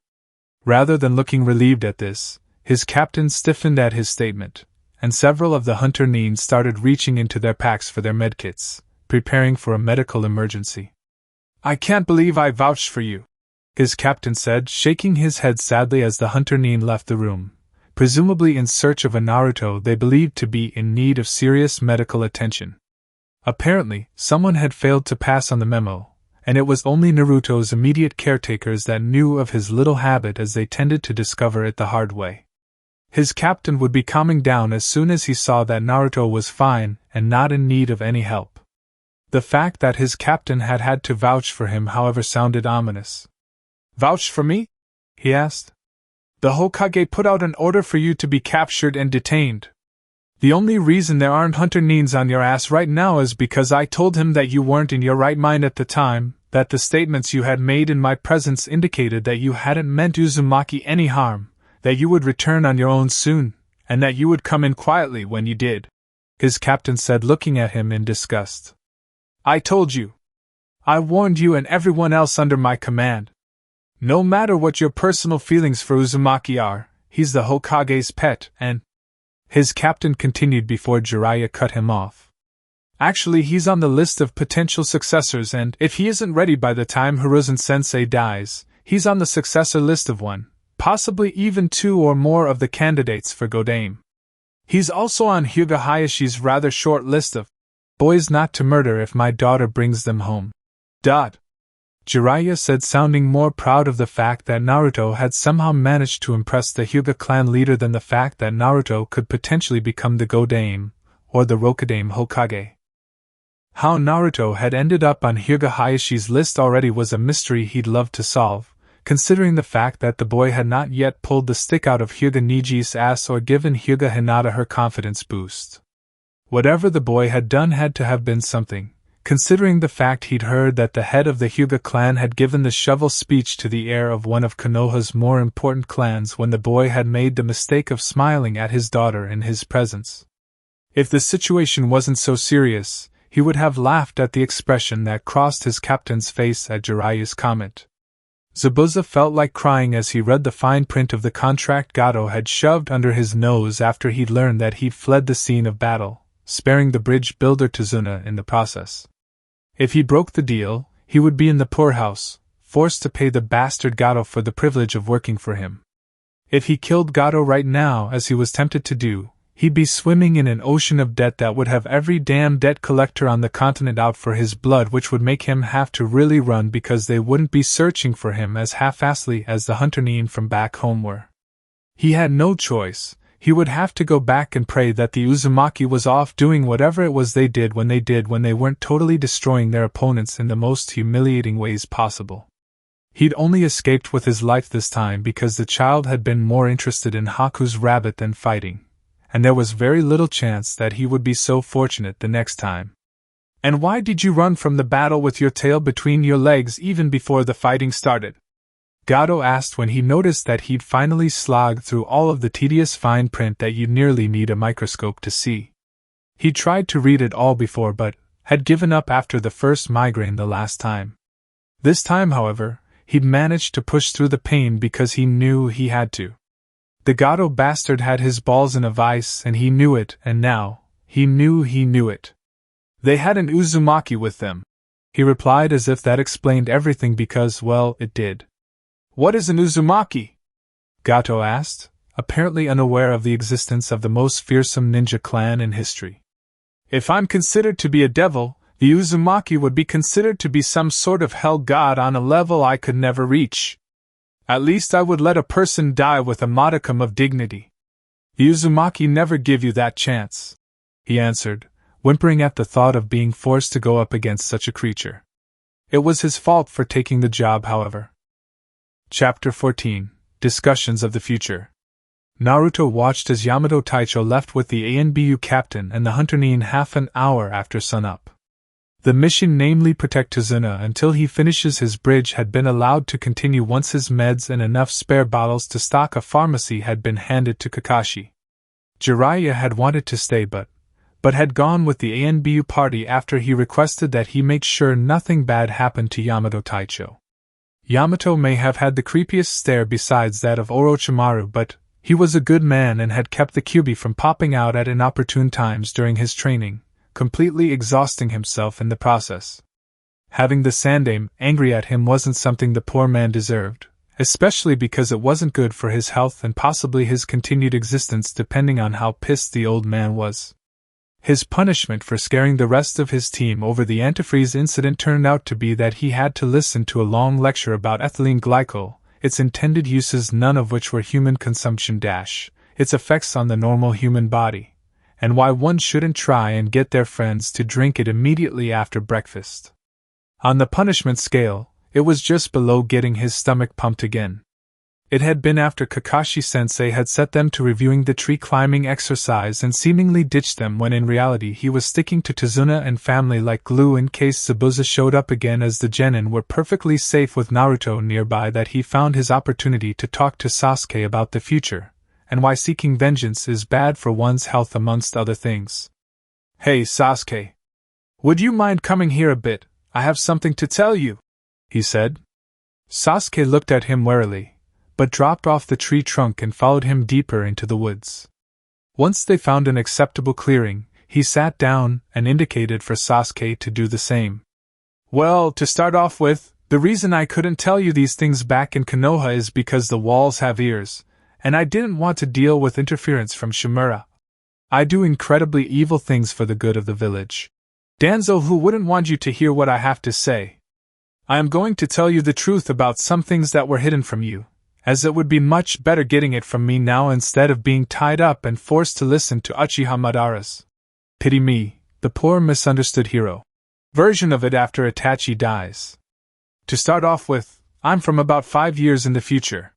Rather than looking relieved at this, his captain stiffened at his statement, and several of the hunter Nin started reaching into their packs for their medkits, preparing for a medical emergency. I can't believe I vouched for you, his captain said, shaking his head sadly as the hunter Nin left the room, presumably in search of a Naruto they believed to be in need of serious medical attention. Apparently, someone had failed to pass on the memo, and it was only Naruto's immediate caretakers that knew of his little habit, as they tended to discover it the hard way. His captain would be calming down as soon as he saw that Naruto was fine and not in need of any help. The fact that his captain had had to vouch for him, however, sounded ominous. Vouch for me? He asked. The Hokage put out an order for you to be captured and detained. The only reason there aren't hunter Nins on your ass right now is because I told him that you weren't in your right mind at the time, that the statements you had made in my presence indicated that you hadn't meant Uzumaki any harm, that you would return on your own soon, and that you would come in quietly when you did, his captain said, looking at him in disgust. I told you. I warned you and everyone else under my command. No matter what your personal feelings for Uzumaki are, he's the Hokage's pet, and his captain continued before Jiraiya cut him off. Actually, he's on the list of potential successors, and if he isn't ready by the time Hiruzen-sensei dies, he's on the successor list of 1, possibly even 2 or more of the candidates for Godame. He's also on Hyuga Hayashi's rather short list of boys not to murder if my daughter brings them home. Jiraiya said, sounding more proud of the fact that Naruto had somehow managed to impress the Hyuga clan leader than the fact that Naruto could potentially become the Godame, or the Rokudaime Hokage. How Naruto had ended up on Hyuga Hayashi's list already was a mystery he'd love to solve, considering the fact that the boy had not yet pulled the stick out of Hyuga Niji's ass or given Hyuga Hinata her confidence boost. Whatever the boy had done had to have been something, considering the fact he'd heard that the head of the Hyuga clan had given the shovel speech to the heir of one of Konoha's more important clans when the boy had made the mistake of smiling at his daughter in his presence. If the situation wasn't so serious, he would have laughed at the expression that crossed his captain's face at Jiraiya's comment. Zabuza felt like crying as he read the fine print of the contract Gato had shoved under his nose after he'd learned that he'd fled the scene of battle, sparing the bridge builder Tsunade in the process. If he broke the deal, he would be in the poorhouse, forced to pay the bastard Gato for the privilege of working for him. If he killed Gato right now, as he was tempted to do, he'd be swimming in an ocean of debt that would have every damn debt collector on the continent out for his blood, which would make him have to really run because they wouldn't be searching for him as half-assedly as the hunter Nin from back home were. He had no choice. He would have to go back and pray that the Uzumaki was off doing whatever it was they did when they weren't totally destroying their opponents in the most humiliating ways possible. He'd only escaped with his life this time because the child had been more interested in Haku's rabbit than fighting, and there was very little chance that he would be so fortunate the next time. And why did you run from the battle with your tail between your legs even before the fighting started? Gato asked when he noticed that he'd finally slogged through all of the tedious fine print that you'd nearly need a microscope to see. He tried to read it all before but had given up after the first migraine the last time. This time, however, he'd managed to push through the pain because he knew he had to. The Gato bastard had his balls in a vice and he knew it, and now, he knew it. They had an Uzumaki with them. He replied as if that explained everything because, well, it did. What is an Uzumaki? Gato asked, apparently unaware of the existence of the most fearsome ninja clan in history. If I'm considered to be a devil, the Uzumaki would be considered to be some sort of hell god on a level I could never reach. At least I would let a person die with a modicum of dignity. The Uzumaki never give you that chance, he answered, whimpering at the thought of being forced to go up against such a creature. It was his fault for taking the job, however. Chapter 14. Discussions of the Future. Naruto watched as Yamato Taicho left with the ANBU captain and the hunter Nin half an hour after sunup. The mission, namely protect Tsunade until he finishes his bridge, had been allowed to continue once his meds and enough spare bottles to stock a pharmacy had been handed to Kakashi. Jiraiya had wanted to stay but had gone with the ANBU party after he requested that he make sure nothing bad happened to Yamato Taicho. Yamato may have had the creepiest stare besides that of Orochimaru, but he was a good man and had kept the Kyuubi from popping out at inopportune times during his training, completely exhausting himself in the process. Having the Sandaime angry at him wasn't something the poor man deserved, especially because it wasn't good for his health and possibly his continued existence depending on how pissed the old man was. His punishment for scaring the rest of his team over the antifreeze incident turned out to be that he had to listen to a long lecture about ethylene glycol, its intended uses, none of which were human consumption - its effects on the normal human body, and why one shouldn't try and get their friends to drink it immediately after breakfast. On the punishment scale, it was just below getting his stomach pumped again. It had been after Kakashi-sensei had set them to reviewing the tree-climbing exercise and seemingly ditched them when in reality he was sticking to Tsunade and family like glue in case Zabuza showed up again, as the genin were perfectly safe with Naruto nearby, that he found his opportunity to talk to Sasuke about the future, and why seeking vengeance is bad for one's health amongst other things. "Hey Sasuke! Would you mind coming here a bit? I have something to tell you," he said. Sasuke looked at him warily, but dropped off the tree trunk and followed him deeper into the woods. Once they found an acceptable clearing, he sat down and indicated for Sasuke to do the same. "Well, to start off with, the reason I couldn't tell you these things back in Konoha is because the walls have ears, and I didn't want to deal with interference from Shimura. I do incredibly evil things for the good of the village. Danzo, who wouldn't want you to hear what I have to say? I am going to tell you the truth about some things that were hidden from you, as it would be much better getting it from me now instead of being tied up and forced to listen to Uchiha Madara's, pity me, the poor misunderstood hero, version of it after Itachi dies. To start off with, I'm from about 5 years in the future.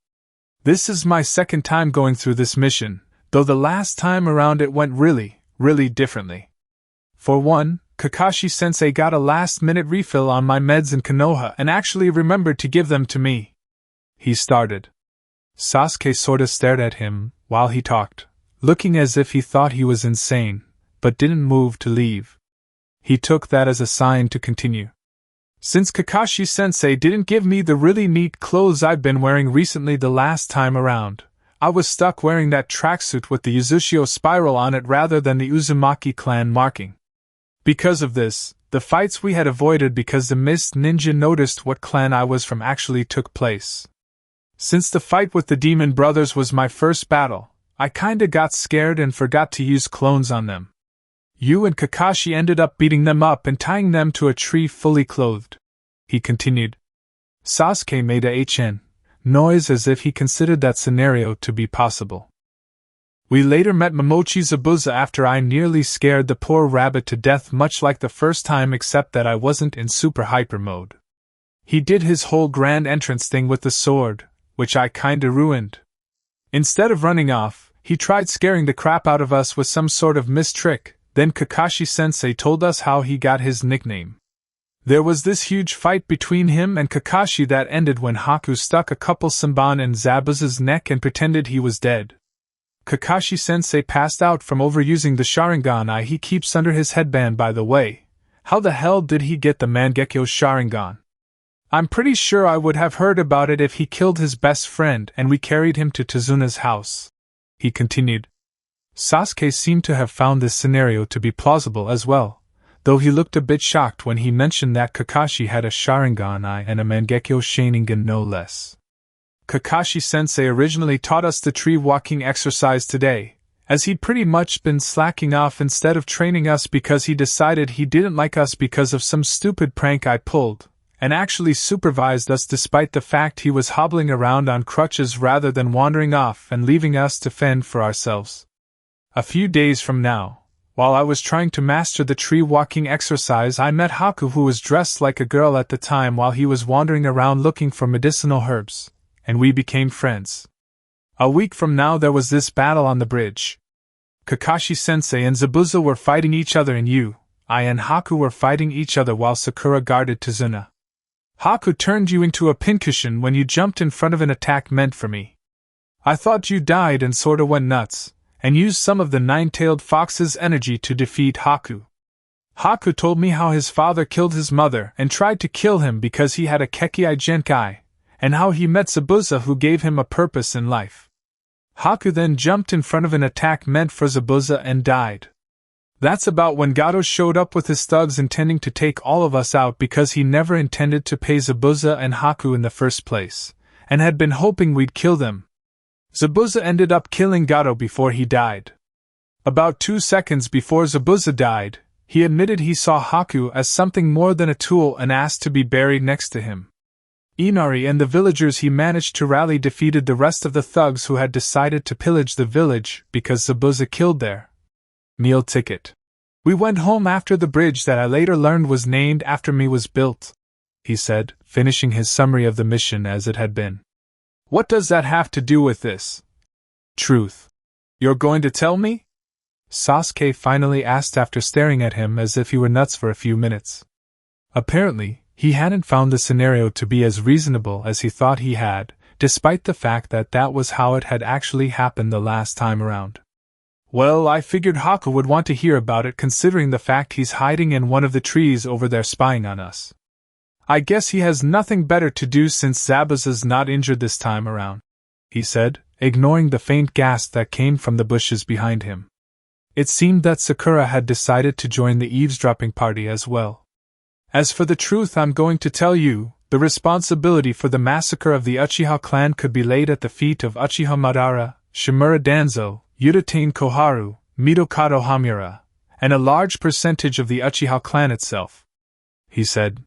This is my second time going through this mission, though the last time around it went really differently. For one, Kakashi-sensei got a last-minute refill on my meds in Konoha and actually remembered to give them to me." He started. Sasuke sorta stared at him while he talked, looking as if he thought he was insane, but didn't move to leave. He took that as a sign to continue. "Since Kakashi-sensei didn't give me the really neat clothes I've been wearing recently the last time around, I was stuck wearing that tracksuit with the Uzushio spiral on it rather than the Uzumaki clan marking. Because of this, the fights we had avoided because the Mist Ninja noticed what clan I was from actually took place. Since the fight with the Demon Brothers was my first battle, I kinda got scared and forgot to use clones on them. You and Kakashi ended up beating them up and tying them to a tree fully clothed," he continued. Sasuke made a HN noise as if he considered that scenario to be possible. "We later met Momochi Zabuza after I nearly scared the poor rabbit to death, much like the first time, except that I wasn't in super hyper mode. He did his whole grand entrance thing with the sword, which I kinda ruined. Instead of running off, he tried scaring the crap out of us with some sort of mist trick. Then Kakashi-sensei told us how he got his nickname. There was this huge fight between him and Kakashi that ended when Haku stuck a couple Senbon in Zabuza's neck and pretended he was dead. Kakashi-sensei passed out from overusing the Sharingan he keeps under his headband. By the way, how the hell did he get the Mangekyo's Sharingan? I'm pretty sure I would have heard about it if he killed his best friend and we carried him to Tsunade's house," he continued. Sasuke seemed to have found this scenario to be plausible as well, though he looked a bit shocked when he mentioned that Kakashi had a Sharingan and a Mangekyo Sharingan no less. Kakashi-sensei originally taught us the tree-walking exercise today, as he'd pretty much been slacking off instead of training us because he decided he didn't like us because of some stupid prank I pulled, and actually supervised us despite the fact he was hobbling around on crutches rather than wandering off and leaving us to fend for ourselves. A few days from now, while I was trying to master the tree-walking exercise, I met Haku, who was dressed like a girl at the time while he was wandering around looking for medicinal herbs, and we became friends. A week from now there was this battle on the bridge. Kakashi-sensei and Zabuza were fighting each other and I and Haku were fighting each other while Sakura guarded Tsuna. Haku turned you into a pincushion when you jumped in front of an attack meant for me. I thought you died and sorta went nuts, and used some of the nine-tailed fox's energy to defeat Haku. Haku told me how his father killed his mother and tried to kill him because he had a Kekkai Genkai, and how he met Zabuza, who gave him a purpose in life. Haku then jumped in front of an attack meant for Zabuza and died. That's about when Gato showed up with his thugs intending to take all of us out because he never intended to pay Zabuza and Haku in the first place, and had been hoping we'd kill them. Zabuza ended up killing Gato before he died. About 2 seconds before Zabuza died, he admitted he saw Haku as something more than a tool and asked to be buried next to him. Inari and the villagers he managed to rally defeated the rest of the thugs who had decided to pillage the village because Zabuza killed their meal ticket. We went home after the bridge that I later learned was named after me was built, he said, finishing his summary of the mission as it had been. What does that have to do with this? Truth. You're going to tell me? Sasuke finally asked after staring at him as if he were nuts for a few minutes. Apparently, he hadn't found the scenario to be as reasonable as he thought he had, despite the fact that that was how it had actually happened the last time around. Well, I figured Haku would want to hear about it considering the fact he's hiding in one of the trees over there spying on us. I guess he has nothing better to do since Zabuza's not injured this time around, he said, ignoring the faint gasp that came from the bushes behind him. It seemed that Sakura had decided to join the eavesdropping party as well. As for the truth I'm going to tell you, the responsibility for the massacre of the Uchiha clan could be laid at the feet of Uchiha Madara, Shimura Danzo, Udatain Koharu, Midokado Hamura, and a large percentage of the Uchiha clan itself, he said.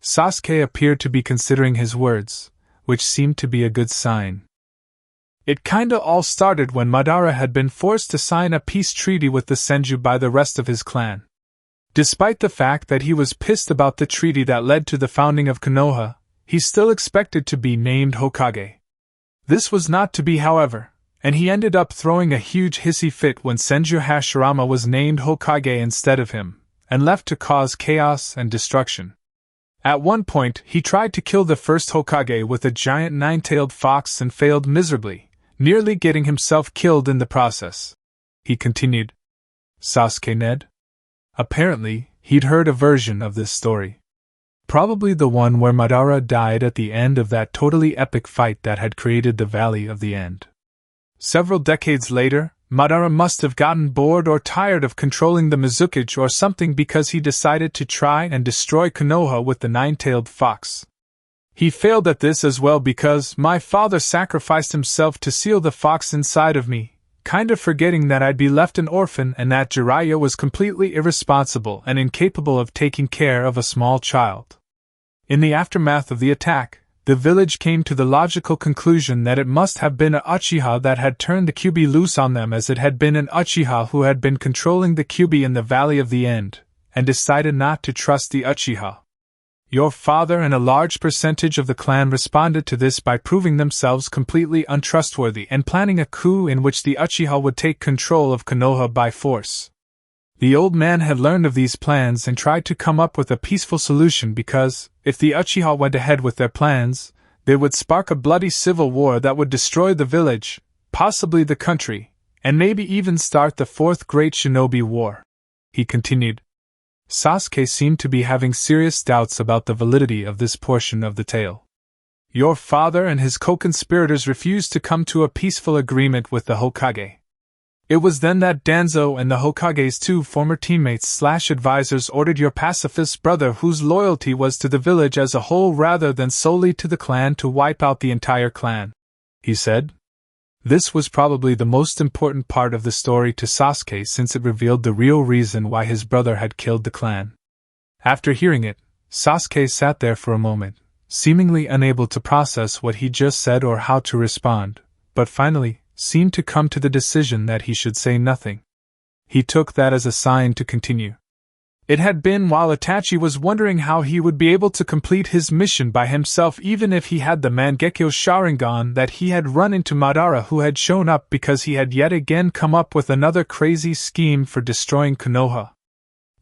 Sasuke appeared to be considering his words, which seemed to be a good sign. It kinda all started when Madara had been forced to sign a peace treaty with the Senju by the rest of his clan. Despite the fact that he was pissed about the treaty that led to the founding of Konoha, he still expected to be named Hokage. This was not to be, however, and he ended up throwing a huge hissy fit when Senju Hashirama was named Hokage instead of him, and left to cause chaos and destruction. At one point, he tried to kill the first Hokage with a giant nine-tailed fox and failed miserably, nearly getting himself killed in the process. He continued. Sasuke Ned? Apparently, he'd heard a version of this story. Probably the one where Madara died at the end of that totally epic fight that had created the Valley of the End. Several decades later, Madara must have gotten bored or tired of controlling the Mizukage or something because he decided to try and destroy Konoha with the nine-tailed fox. He failed at this as well because my father sacrificed himself to seal the fox inside of me, kind of forgetting that I'd be left an orphan and that Jiraiya was completely irresponsible and incapable of taking care of a small child. In the aftermath of the attack, the village came to the logical conclusion that it must have been an Uchiha that had turned the Kyuubi loose on them, as it had been an Uchiha who had been controlling the Kyuubi in the Valley of the End, and decided not to trust the Uchiha. Your father and a large percentage of the clan responded to this by proving themselves completely untrustworthy and planning a coup in which the Uchiha would take control of Konoha by force. The old man had learned of these plans and tried to come up with a peaceful solution because, if the Uchiha went ahead with their plans, they would spark a bloody civil war that would destroy the village, possibly the country, and maybe even start the fourth great shinobi war," he continued. Sasuke seemed to be having serious doubts about the validity of this portion of the tale. "Your father and his co-conspirators refused to come to a peaceful agreement with the Hokage. It was then that Danzo and the Hokage's two former teammates/advisors ordered your pacifist brother, whose loyalty was to the village as a whole rather than solely to the clan, to wipe out the entire clan," he said. This was probably the most important part of the story to Sasuke, since it revealed the real reason why his brother had killed the clan. After hearing it, Sasuke sat there for a moment, seemingly unable to process what he just said or how to respond, but finally seemed to come to the decision that he should say nothing. He took that as a sign to continue. It had been while Itachi was wondering how he would be able to complete his mission by himself even if he had the Mangekyo Sharingan that he had run into Madara, who had shown up because he had yet again come up with another crazy scheme for destroying Konoha.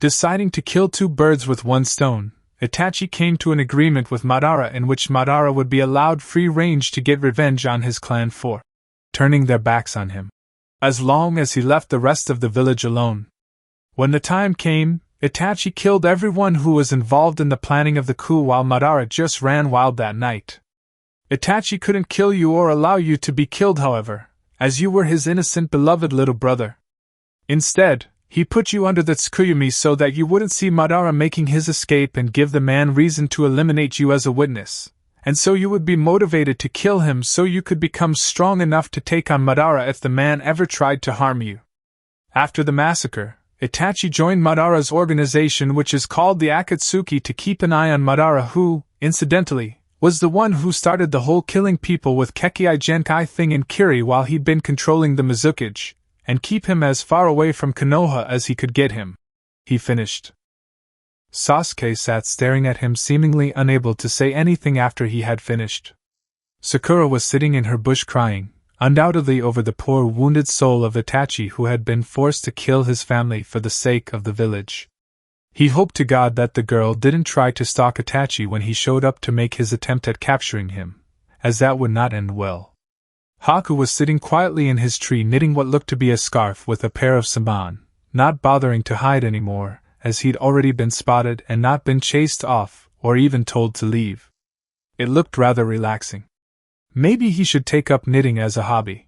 Deciding to kill two birds with one stone, Itachi came to an agreement with Madara in which Madara would be allowed free range to get revenge on his clan for turning their backs on him, as long as he left the rest of the village alone. When the time came, Itachi killed everyone who was involved in the planning of the coup while Madara just ran wild that night. Itachi couldn't kill you or allow you to be killed, however, as you were his innocent beloved little brother. Instead, he put you under the Tsukuyumi so that you wouldn't see Madara making his escape and give the man reason to eliminate you as a witness, and so you would be motivated to kill him so you could become strong enough to take on Madara if the man ever tried to harm you. After the massacre, Itachi joined Madara's organization, which is called the Akatsuki, to keep an eye on Madara, who, incidentally, was the one who started the whole killing people with Kekkei Genkai thing in Kiri while he'd been controlling the Mizukage, and keep him as far away from Konoha as he could get him. He finished. Sasuke sat staring at him, seemingly unable to say anything after he had finished. Sakura was sitting in her bush crying, undoubtedly over the poor wounded soul of Itachi, who had been forced to kill his family for the sake of the village. He hoped to God that the girl didn't try to stalk Itachi when he showed up to make his attempt at capturing him, as that would not end well. Haku was sitting quietly in his tree knitting what looked to be a scarf with a pair of saman, not bothering to hide anymore, as he'd already been spotted and not been chased off, or even told to leave. It looked rather relaxing. Maybe he should take up knitting as a hobby.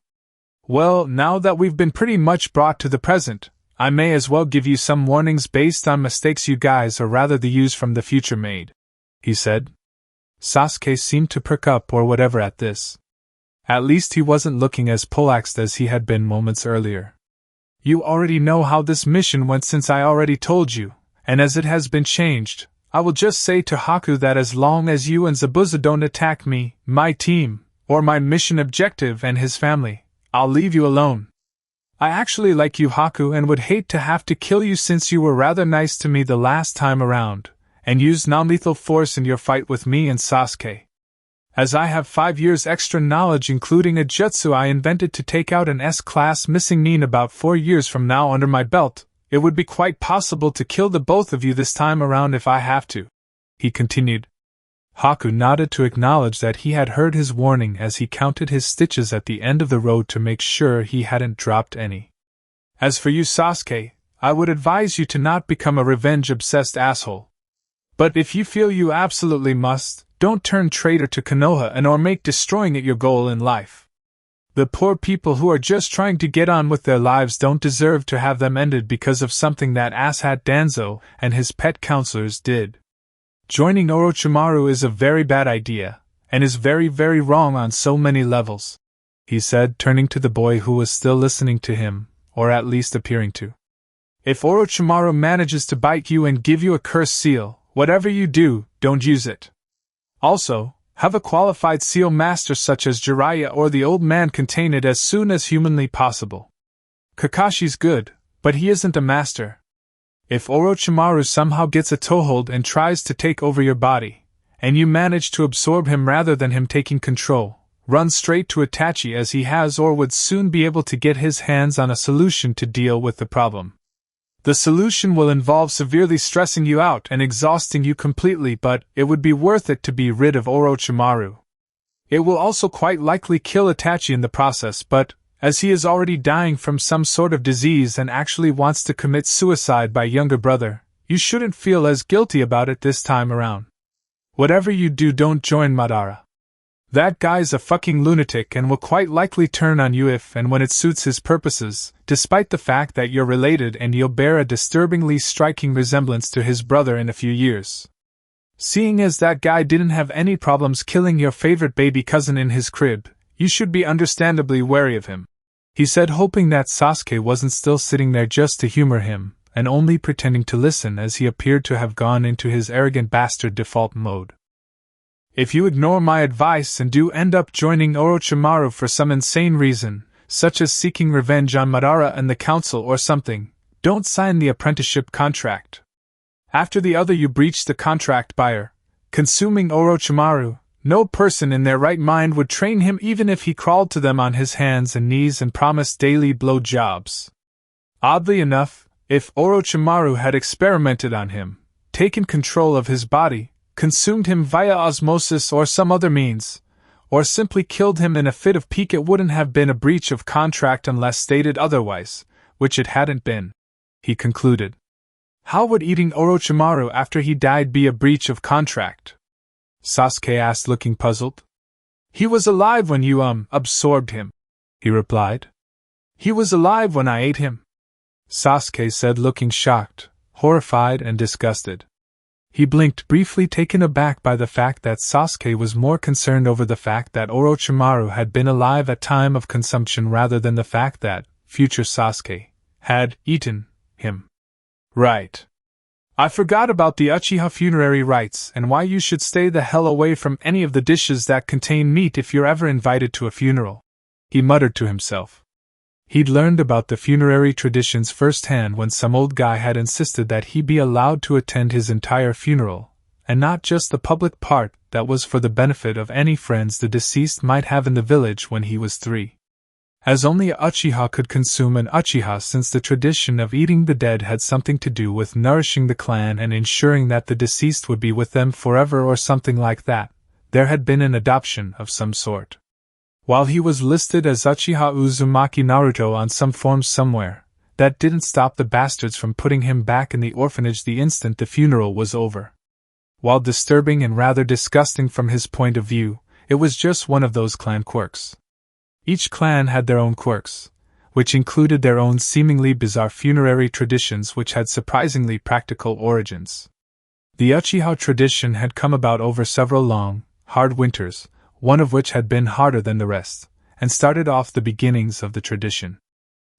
"Well, now that we've been pretty much brought to the present, I may as well give you some warnings based on mistakes you guys, or rather the use from the future, made," he said. Sasuke seemed to perk up or whatever at this. At least he wasn't looking as poleaxed as he had been moments earlier. "You already know how this mission went since I already told you, and as it has been changed, I will just say to Haku that as long as you and Zabuza don't attack me, my team, or my mission objective and his family, I'll leave you alone. I actually like you, Haku, and would hate to have to kill you since you were rather nice to me the last time around, and used non-lethal force in your fight with me and Sasuke. As I have 5 years extra knowledge, including a jutsu I invented to take out an S-class missing Nin about 4 years from now under my belt, it would be quite possible to kill the both of you this time around if I have to," he continued. Haku nodded to acknowledge that he had heard his warning as he counted his stitches at the end of the road to make sure he hadn't dropped any. "As for you, Sasuke, I would advise you to not become a revenge-obsessed asshole. But if you feel you absolutely must, don't turn traitor to Konoha and or make destroying it your goal in life. The poor people who are just trying to get on with their lives don't deserve to have them ended because of something that asshat Danzo and his pet counselors did. Joining Orochimaru is a very bad idea, and is very, very wrong on so many levels," he said, turning to the boy who was still listening to him, or at least appearing to. "If Orochimaru manages to bite you and give you a cursed seal, whatever you do, don't use it. Also, have a qualified seal master such as Jiraiya or the old man contain it as soon as humanly possible. Kakashi's good, but he isn't a master. If Orochimaru somehow gets a toehold and tries to take over your body, and you manage to absorb him rather than him taking control, run straight to Itachi, as he has or would soon be able to get his hands on a solution to deal with the problem. The solution will involve severely stressing you out and exhausting you completely, but it would be worth it to be rid of Orochimaru. It will also quite likely kill Itachi in the process, but as he is already dying from some sort of disease and actually wants to commit suicide by younger brother, you shouldn't feel as guilty about it this time around. Whatever you do, don't join Madara. That guy's a fucking lunatic and will quite likely turn on you if and when it suits his purposes, despite the fact that you're related and you'll bear a disturbingly striking resemblance to his brother in a few years. Seeing as that guy didn't have any problems killing your favorite baby cousin in his crib, you should be understandably wary of him," he said, hoping that Sasuke wasn't still sitting there just to humor him, and only pretending to listen as he appeared to have gone into his arrogant bastard default mode. "If you ignore my advice and do end up joining Orochimaru for some insane reason, such as seeking revenge on Madara and the council or something, don't sign the apprenticeship contract. After the other you breach the contract by consuming Orochimaru. No person in their right mind would train him even if he crawled to them on his hands and knees and promised daily blowjobs. Oddly enough, if Orochimaru had experimented on him, taken control of his body, consumed him via osmosis or some other means, or simply killed him in a fit of pique, it wouldn't have been a breach of contract unless stated otherwise, which it hadn't been," he concluded. "How would eating Orochimaru after he died be a breach of contract?" Sasuke asked, looking puzzled. "He was alive when you, absorbed him," he replied. "He was alive when I ate him," Sasuke said, looking shocked, horrified, and disgusted. He blinked briefly, taken aback by the fact that Sasuke was more concerned over the fact that Orochimaru had been alive at time of consumption rather than the fact that future Sasuke had eaten him. "Right. I forgot about the Uchiha funerary rites and why you should stay the hell away from any of the dishes that contain meat if you're ever invited to a funeral," he muttered to himself. He'd learned about the funerary traditions firsthand when some old guy had insisted that he be allowed to attend his entire funeral, and not just the public part that was for the benefit of any friends the deceased might have in the village when he was 3. As only a Uchiha could consume an Uchiha, since the tradition of eating the dead had something to do with nourishing the clan and ensuring that the deceased would be with them forever or something like that, there had been an adoption of some sort. While he was listed as Uchiha Uzumaki Naruto on some forms somewhere, that didn't stop the bastards from putting him back in the orphanage the instant the funeral was over. While disturbing and rather disgusting from his point of view, it was just one of those clan quirks. Each clan had their own quirks, which included their own seemingly bizarre funerary traditions which had surprisingly practical origins. The Uchiha tradition had come about over several long, hard winters, one of which had been harder than the rest, and started off the beginnings of the tradition.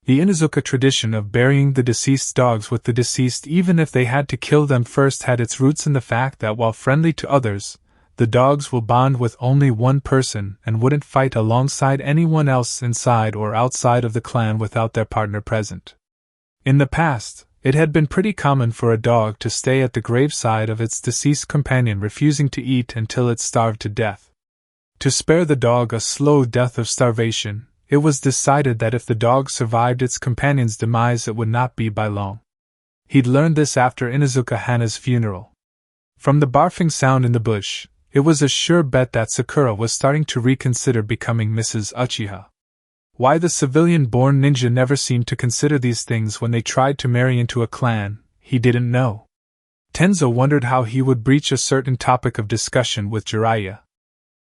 The Inuzuka tradition of burying the deceased's dogs with the deceased even if they had to kill them first had its roots in the fact that while friendly to others, the dogs will bond with only one person and wouldn't fight alongside anyone else inside or outside of the clan without their partner present. In the past, it had been pretty common for a dog to stay at the graveside of its deceased companion, refusing to eat until it starved to death. To spare the dog a slow death of starvation, it was decided that if the dog survived its companion's demise, it would not be by long. He'd learned this after Inuzuka Hana's funeral. From the barfing sound in the bush, it was a sure bet that Sakura was starting to reconsider becoming Mrs. Uchiha. Why the civilian-born ninja never seemed to consider these things when they tried to marry into a clan, he didn't know. Tenzo wondered how he would breach a certain topic of discussion with Jiraiya.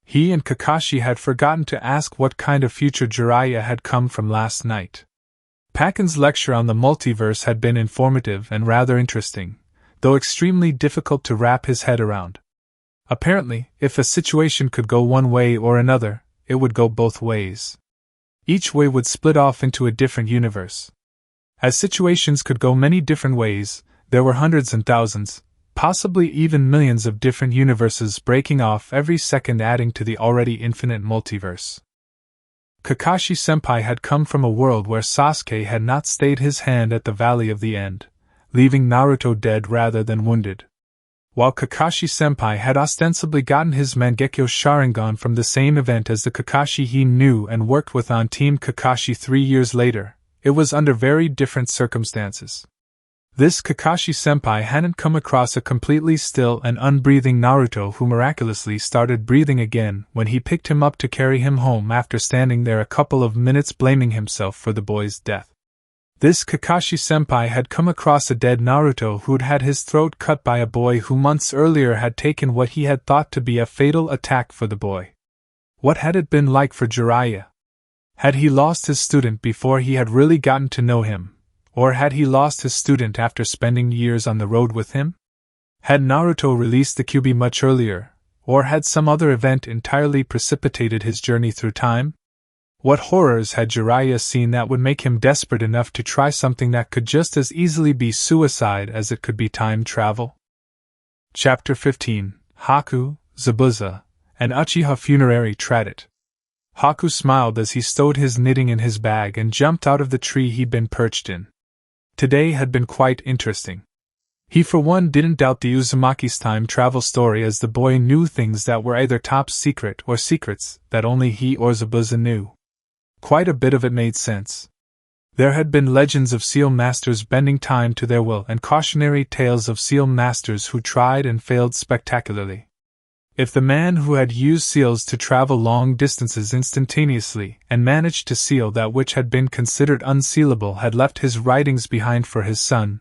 He and Kakashi had forgotten to ask what kind of future Jiraiya had come from last night. Pakin's lecture on the multiverse had been informative and rather interesting, though extremely difficult to wrap his head around. Apparently, if a situation could go one way or another, it would go both ways. Each way would split off into a different universe. As situations could go many different ways, there were hundreds and thousands, possibly even millions of different universes breaking off every second, adding to the already infinite multiverse. Kakashi-senpai had come from a world where Sasuke had not stayed his hand at the Valley of the End, leaving Naruto dead rather than wounded. While Kakashi-senpai had ostensibly gotten his Mangekyo Sharingan from the same event as the Kakashi he knew and worked with on Team Kakashi 3 years later, it was under very different circumstances. This Kakashi-senpai hadn't come across a completely still and unbreathing Naruto who miraculously started breathing again when he picked him up to carry him home after standing there a couple of minutes blaming himself for the boy's death. This Kakashi-senpai had come across a dead Naruto who'd had his throat cut by a boy who months earlier had taken what he had thought to be a fatal attack for the boy. What had it been like for Jiraiya? Had he lost his student before he had really gotten to know him? Or had he lost his student after spending years on the road with him? Had Naruto released the Kyuubi much earlier, or had some other event entirely precipitated his journey through time? What horrors had Jiraiya seen that would make him desperate enough to try something that could just as easily be suicide as it could be time travel? Chapter 15: Haku, Zabuza, and Uchiha Funerary Tradit. Haku smiled as he stowed his knitting in his bag and jumped out of the tree he'd been perched in. Today had been quite interesting. He for one didn't doubt the Uzumaki's time travel story as the boy knew things that were either top secret or secrets that only he or Zabuza knew. Quite a bit of it made sense. There had been legends of seal masters bending time to their will and cautionary tales of seal masters who tried and failed spectacularly. If the man who had used seals to travel long distances instantaneously and managed to seal that which had been considered unsealable had left his writings behind for his son,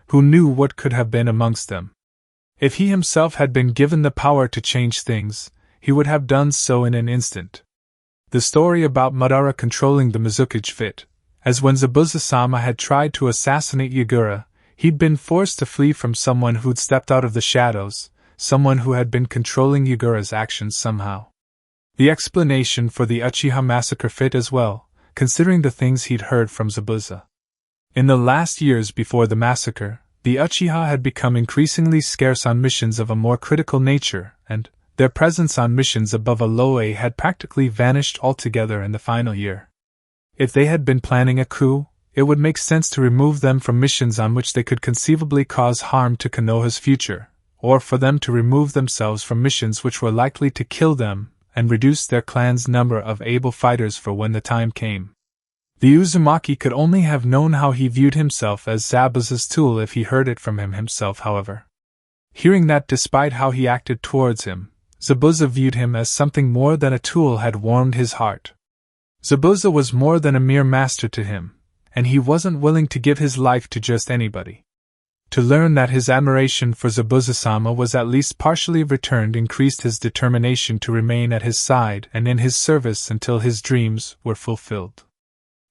who knew what could have been amongst them? If he himself had been given the power to change things, he would have done so in an instant. The story about Madara controlling the Mizukage fit, as when Zabuza-sama had tried to assassinate Yagura, he'd been forced to flee from someone who'd stepped out of the shadows, someone who had been controlling Yagura's actions somehow. The explanation for the Uchiha massacre fit as well, considering the things he'd heard from Zabuza. In the last years before the massacre, the Uchiha had become increasingly scarce on missions of a more critical nature, and their presence on missions above a low A had practically vanished altogether in the final year. If they had been planning a coup, it would make sense to remove them from missions on which they could conceivably cause harm to Konoha's future, or for them to remove themselves from missions which were likely to kill them and reduce their clan's number of able fighters for when the time came. The Uzumaki could only have known how he viewed himself as Zabuza's tool if he heard it from him himself, however. Hearing that despite how he acted towards him, Zabuza viewed him as something more than a tool had warmed his heart. Zabuza was more than a mere master to him, and he wasn't willing to give his life to just anybody. To learn that his admiration for Zabuza-sama was at least partially returned increased his determination to remain at his side and in his service until his dreams were fulfilled.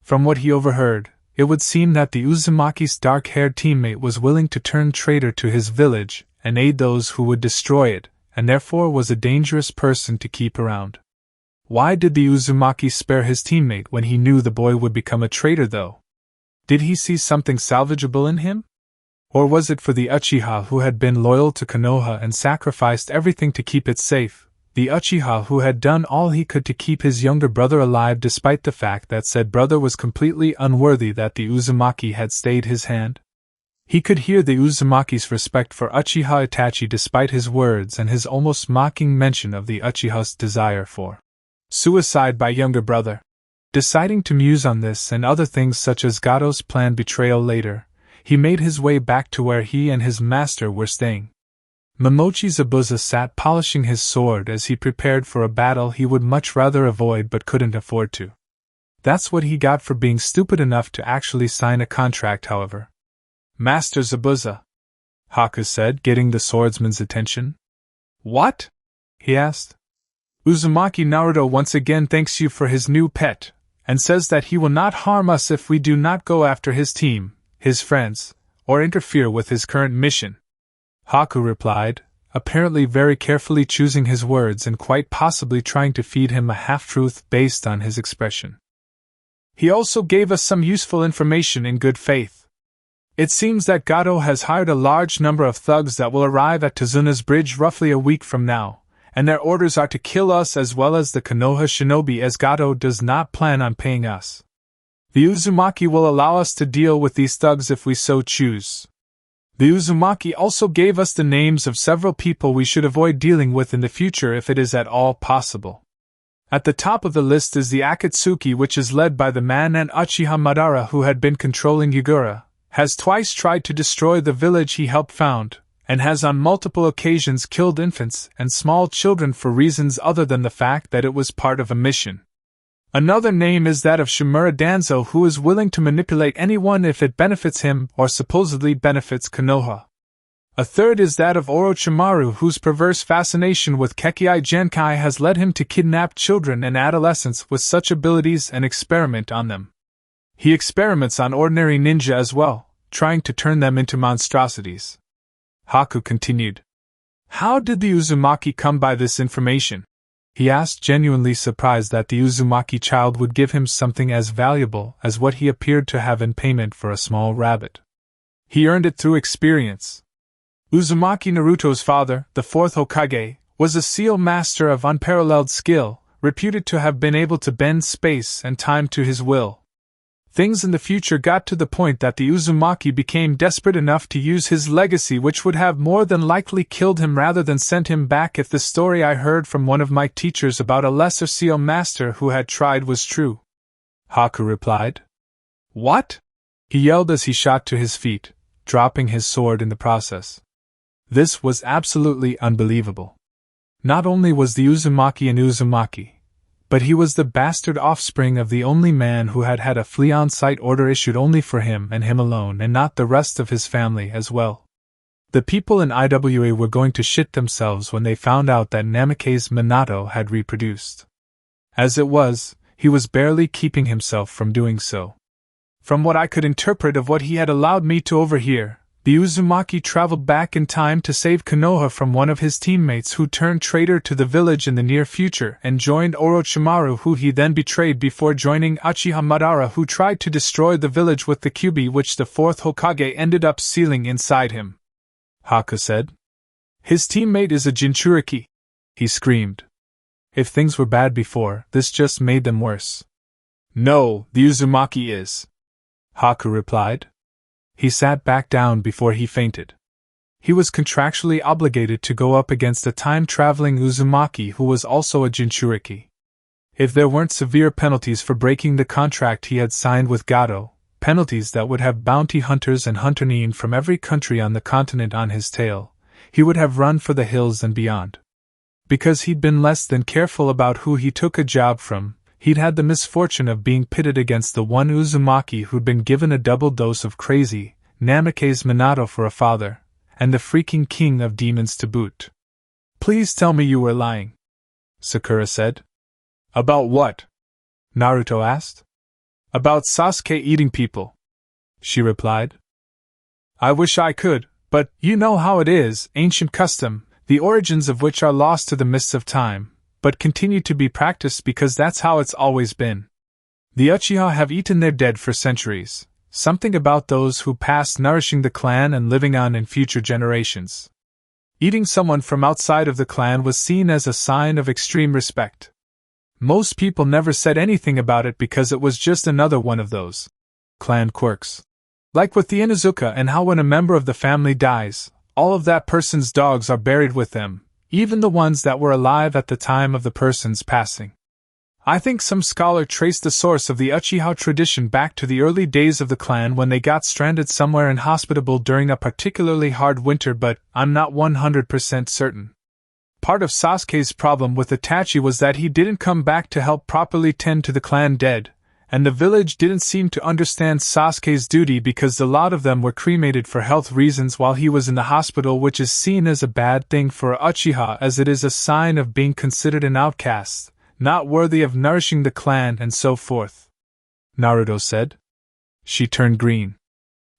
From what he overheard, it would seem that the Uzumaki's dark-haired teammate was willing to turn traitor to his village and aid those who would destroy it, and therefore was a dangerous person to keep around. Why did the Uzumaki spare his teammate when he knew the boy would become a traitor, though? Did he see something salvageable in him? Or was it for the Uchiha who had been loyal to Konoha and sacrificed everything to keep it safe, the Uchiha who had done all he could to keep his younger brother alive despite the fact that said brother was completely unworthy that the Uzumaki had stayed his hand? He could hear the Uzumaki's respect for Uchiha Itachi despite his words and his almost mocking mention of the Uchiha's desire for suicide by younger brother. Deciding to muse on this and other things such as Gato's planned betrayal later, he made his way back to where he and his master were staying. Momochi Zabuza sat polishing his sword as he prepared for a battle he would much rather avoid but couldn't afford to. That's what he got for being stupid enough to actually sign a contract, however. "Master Zabuza," Haku said, getting the swordsman's attention. "What?" he asked. "Uzumaki Naruto once again thanks you for his new pet, and says that he will not harm us if we do not go after his team, his friends, or interfere with his current mission," Haku replied, apparently very carefully choosing his words and quite possibly trying to feed him a half-truth based on his expression. "He also gave us some useful information in good faith. It seems that Gato has hired a large number of thugs that will arrive at Tazuna's bridge roughly a week from now, and their orders are to kill us as well as the Konoha shinobi as Gato does not plan on paying us. The Uzumaki will allow us to deal with these thugs if we so choose. The Uzumaki also gave us the names of several people we should avoid dealing with in the future if it is at all possible. At the top of the list is the Akatsuki, which is led by the man and Uchiha Madara who had been controlling Yagura, has twice tried to destroy the village he helped found, and has on multiple occasions killed infants and small children for reasons other than the fact that it was part of a mission. Another name is that of Shimura Danzo, who is willing to manipulate anyone if it benefits him or supposedly benefits Konoha. A third is that of Orochimaru, whose perverse fascination with Kekkai Genkai has led him to kidnap children and adolescents with such abilities and experiment on them. He experiments on ordinary ninja as well, trying to turn them into monstrosities. Haku continued. How did the Uzumaki come by this information? He asked, genuinely surprised that the Uzumaki child would give him something as valuable as what he appeared to have in payment for a small rabbit. He earned it through experience. Uzumaki Naruto's father, the fourth Hokage, was a seal master of unparalleled skill, reputed to have been able to bend space and time to his will. Things in the future got to the point that the Uzumaki became desperate enough to use his legacy, which would have more than likely killed him rather than sent him back if the story I heard from one of my teachers about a lesser seal master who had tried was true. Haku replied. What? He yelled as he shot to his feet, dropping his sword in the process. This was absolutely unbelievable. Not only was the Uzumaki an Uzumaki, but he was the bastard offspring of the only man who had had a flea-on-sight order issued only for him and him alone and not the rest of his family as well. The people in IWA were going to shit themselves when they found out that Namake's Minato had reproduced. As it was, he was barely keeping himself from doing so. From what I could interpret of what he had allowed me to overhear, the Uzumaki traveled back in time to save Konoha from one of his teammates who turned traitor to the village in the near future and joined Orochimaru, who he then betrayed before joining Uchiha Madara, who tried to destroy the village with the Kyuubi, which the fourth Hokage ended up sealing inside him. Haku said. His teammate is a Jinchuriki, he screamed. If things were bad before, this just made them worse. No, the Uzumaki is, Haku replied. He sat back down before he fainted. He was contractually obligated to go up against a time-traveling Uzumaki who was also a Jinchuriki. If there weren't severe penalties for breaking the contract he had signed with Gato, penalties that would have bounty hunters and hunternin from every country on the continent on his tail, he would have run for the hills and beyond. Because he'd been less than careful about who he took a job from, he'd had the misfortune of being pitted against the one Uzumaki who'd been given a double dose of crazy, Namake's Minato for a father, and the freaking king of demons to boot. Please tell me you were lying, Sakura said. About what? Naruto asked. About Sasuke eating people, she replied. I wish I could, but you know how it is, ancient custom, the origins of which are lost to the mists of time, but continue to be practiced because that's how it's always been. The Uchiha have eaten their dead for centuries, something about those who passed nourishing the clan and living on in future generations. Eating someone from outside of the clan was seen as a sign of extreme respect. Most people never said anything about it because it was just another one of those clan quirks. Like with the Inuzuka and how when a member of the family dies, all of that person's dogs are buried with them, even the ones that were alive at the time of the person's passing. I think some scholar traced the source of the Uchiha tradition back to the early days of the clan when they got stranded somewhere inhospitable during a particularly hard winter, but I'm not 100% certain. Part of Sasuke's problem with Itachi was that he didn't come back to help properly tend to the clan dead, and the village didn't seem to understand Sasuke's duty because a lot of them were cremated for health reasons while he was in the hospital, which is seen as a bad thing for Uchiha as it is a sign of being considered an outcast, not worthy of nourishing the clan and so forth. Naruto said. She turned green.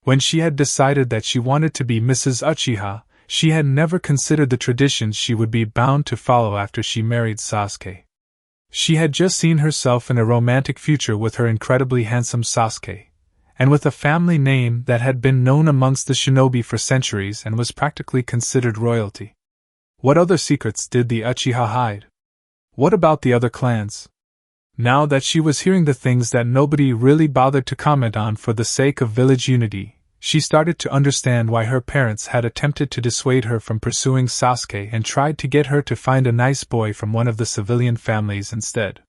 When she had decided that she wanted to be Mrs. Uchiha, she had never considered the traditions she would be bound to follow after she married Sasuke. She had just seen herself in a romantic future with her incredibly handsome Sasuke, and with a family name that had been known amongst the shinobi for centuries and was practically considered royalty. What other secrets did the Uchiha hide? What about the other clans? Now that she was hearing the things that nobody really bothered to comment on for the sake of village unity, she started to understand why her parents had attempted to dissuade her from pursuing Sasuke and tried to get her to find a nice boy from one of the civilian families instead.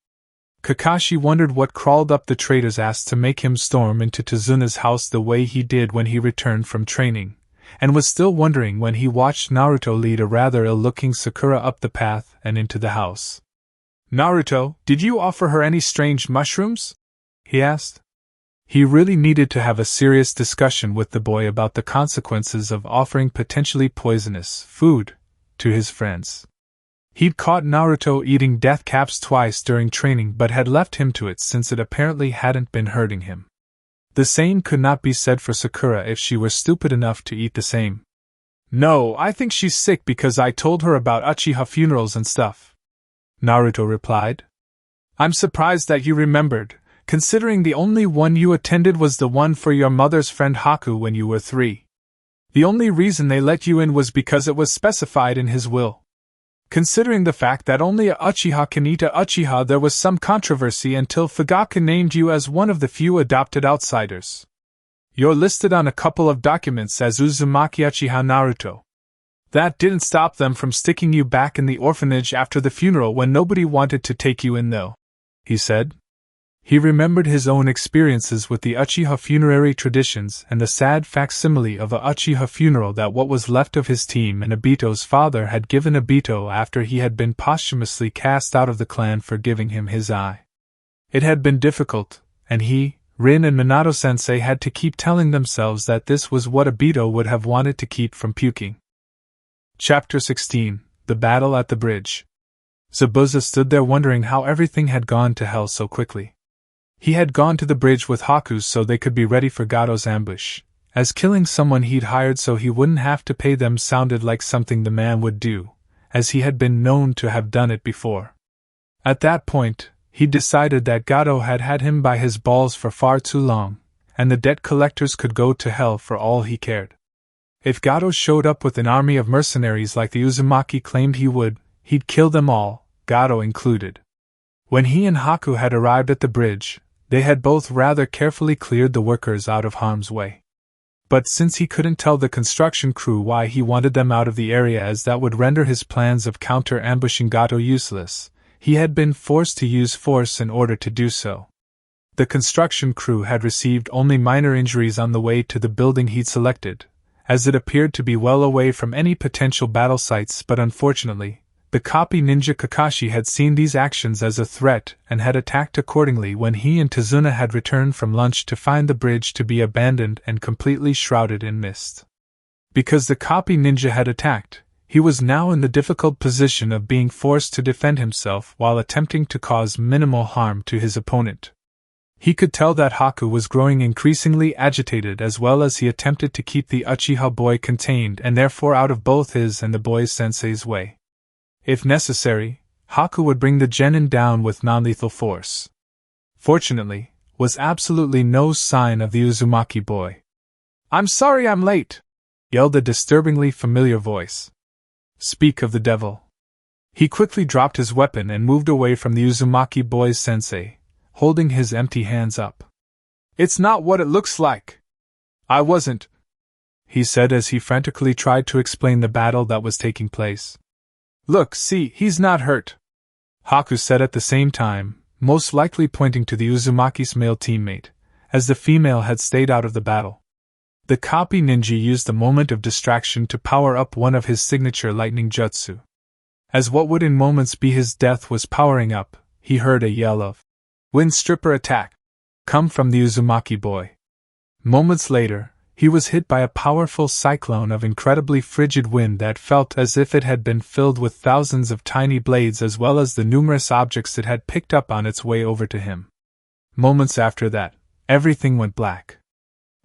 Kakashi wondered what crawled up the traitor's ass to make him storm into Tsunade's house the way he did when he returned from training, and was still wondering when he watched Naruto lead a rather ill-looking Sakura up the path and into the house. "Naruto, did you offer her any strange mushrooms?" he asked. He really needed to have a serious discussion with the boy about the consequences of offering potentially poisonous food to his friends. He'd caught Naruto eating death caps twice during training but had left him to it since it apparently hadn't been hurting him. The same could not be said for Sakura if she were stupid enough to eat the same. "No, I think she's sick because I told her about Uchiha funerals and stuff," Naruto replied. "I'm surprised that you remembered, considering the only one you attended was the one for your mother's friend Haku when you were 3. The only reason they let you in was because it was specified in his will. Considering the fact that only a Uchiha can eat a Uchiha, there was some controversy until Fugaku named you as one of the few adopted outsiders. You're listed on a couple of documents as Uzumaki Uchiha Naruto. That didn't stop them from sticking you back in the orphanage after the funeral when nobody wanted to take you in though," he said. He remembered his own experiences with the Uchiha funerary traditions and the sad facsimile of a Uchiha funeral that what was left of his team and Obito's father had given Obito after he had been posthumously cast out of the clan for giving him his eye. It had been difficult, and he, Rin and Minato-sensei had to keep telling themselves that this was what Obito would have wanted to keep from puking. Chapter 16: The Battle at the Bridge. Zabuza stood there wondering how everything had gone to hell so quickly. He had gone to the bridge with Haku so they could be ready for Gato's ambush, as killing someone he'd hired so he wouldn't have to pay them sounded like something the man would do, as he had been known to have done it before. At that point, he decided that Gato had had him by his balls for far too long, and the debt collectors could go to hell for all he cared. If Gato showed up with an army of mercenaries like the Uzumaki claimed he would, he'd kill them all, Gato included. When he and Haku had arrived at the bridge, they had both rather carefully cleared the workers out of harm's way. But since he couldn't tell the construction crew why he wanted them out of the area as that would render his plans of counter-ambushing Gato useless, he had been forced to use force in order to do so. The construction crew had received only minor injuries on the way to the building he'd selected, as it appeared to be well away from any potential battle sites, but unfortunately, the copy ninja Kakashi had seen these actions as a threat and had attacked accordingly when he and Tsuna had returned from lunch to find the bridge to be abandoned and completely shrouded in mist. Because the copy ninja had attacked, he was now in the difficult position of being forced to defend himself while attempting to cause minimal harm to his opponent. He could tell that Haku was growing increasingly agitated as well as he attempted to keep the Uchiha boy contained and therefore out of both his and the boy's sensei's way. If necessary, Haku would bring the genin down with non-lethal force. Fortunately, was absolutely no sign of the Uzumaki boy. "I'm sorry I'm late," yelled a disturbingly familiar voice. "Speak of the devil." He quickly dropped his weapon and moved away from the Uzumaki boy's sensei, holding his empty hands up. "It's not what it looks like. I wasn't," he said as he frantically tried to explain the battle that was taking place. "Look, see, he's not hurt," Haku said at the same time, most likely pointing to the Uzumaki's male teammate, as the female had stayed out of the battle. The copy ninja used the moment of distraction to power up one of his signature lightning jutsu. As what would in moments be his death was powering up, he heard a yell of "Wind Stripper attack!" come from the Uzumaki boy. Moments later, he was hit by a powerful cyclone of incredibly frigid wind that felt as if it had been filled with thousands of tiny blades as well as the numerous objects it had picked up on its way over to him. Moments after that, everything went black.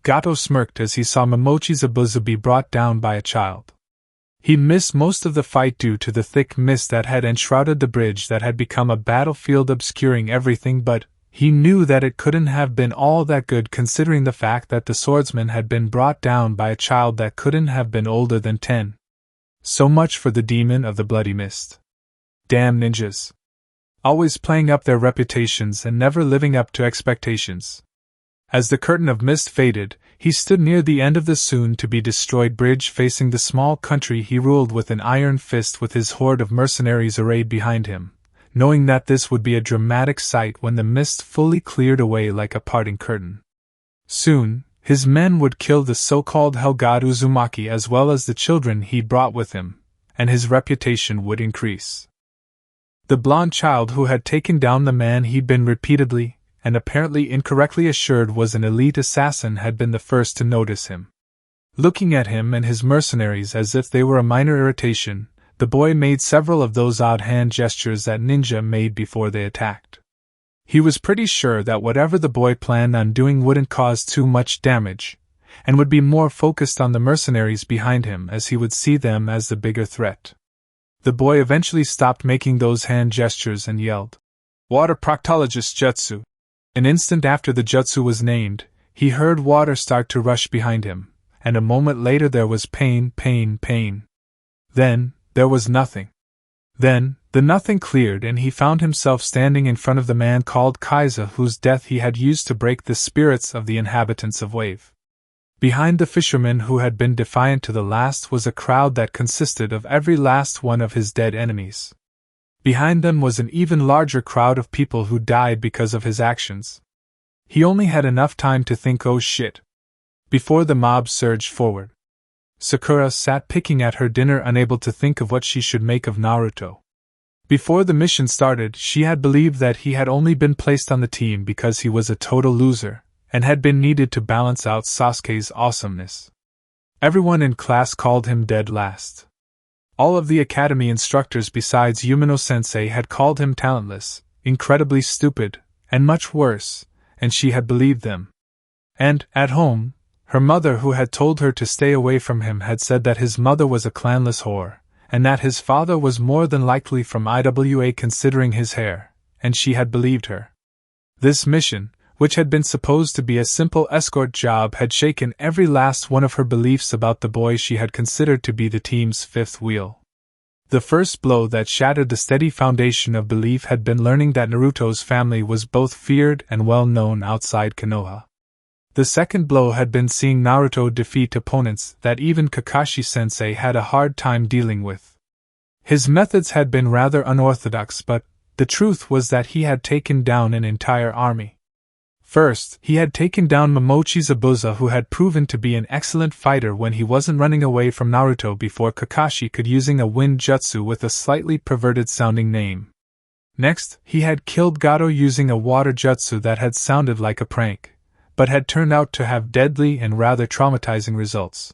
Gato smirked as he saw Momochi Zabuza be brought down by a child. He missed most of the fight due to the thick mist that had enshrouded the bridge that had become a battlefield obscuring everything, but he knew that it couldn't have been all that good considering the fact that the swordsman had been brought down by a child that couldn't have been older than 10. So much for the demon of the bloody mist. Damn ninjas. Always playing up their reputations and never living up to expectations. As the curtain of mist faded, he stood near the end of the soon-to-be-destroyed bridge facing the small country he ruled with an iron fist with his horde of mercenaries arrayed behind him, knowing that this would be a dramatic sight when the mist fully cleared away like a parting curtain. Soon, his men would kill the so-called Hell God Uzumaki as well as the children he brought with him, and his reputation would increase. The blonde child who had taken down the man he'd been repeatedly, and apparently incorrectly assured was an elite assassin had been the first to notice him. Looking at him and his mercenaries as if they were a minor irritation, the boy made several of those odd hand gestures that ninja made before they attacked. He was pretty sure that whatever the boy planned on doing wouldn't cause too much damage, and would be more focused on the mercenaries behind him as he would see them as the bigger threat. The boy eventually stopped making those hand gestures and yelled, "Water Proctologist Jutsu!" An instant after the jutsu was named, he heard water start to rush behind him, and a moment later there was pain. Then, there was nothing. Then, the nothing cleared and he found himself standing in front of the man called Kaiser whose death he had used to break the spirits of the inhabitants of Wave. Behind the fisherman who had been defiant to the last was a crowd that consisted of every last one of his dead enemies. Behind them was an even larger crowd of people who died because of his actions. He only had enough time to think, "Oh shit," before the mob surged forward. Sakura sat picking at her dinner, unable to think of what she should make of Naruto. Before the mission started, she had believed that he had only been placed on the team because he was a total loser, and had been needed to balance out Sasuke's awesomeness. Everyone in class called him dead last. All of the academy instructors besides Yumino-sensei had called him talentless, incredibly stupid, and much worse, and she had believed them. And, at home, her mother, who had told her to stay away from him, had said that his mother was a clanless whore, and that his father was more than likely from IWA considering his hair, and she had believed her. This mission, which had been supposed to be a simple escort job, had shaken every last one of her beliefs about the boy she had considered to be the team's fifth wheel. The first blow that shattered the steady foundation of belief had been learning that Naruto's family was both feared and well known outside Konoha. The second blow had been seeing Naruto defeat opponents that even Kakashi-sensei had a hard time dealing with. His methods had been rather unorthodox, but the truth was that he had taken down an entire army. First, he had taken down Momochi Zabuza, who had proven to be an excellent fighter when he wasn't running away from Naruto before Kakashi could, using a wind jutsu with a slightly perverted-sounding name. Next, he had killed Gato using a water jutsu that had sounded like a prank, but had turned out to have deadly and rather traumatizing results.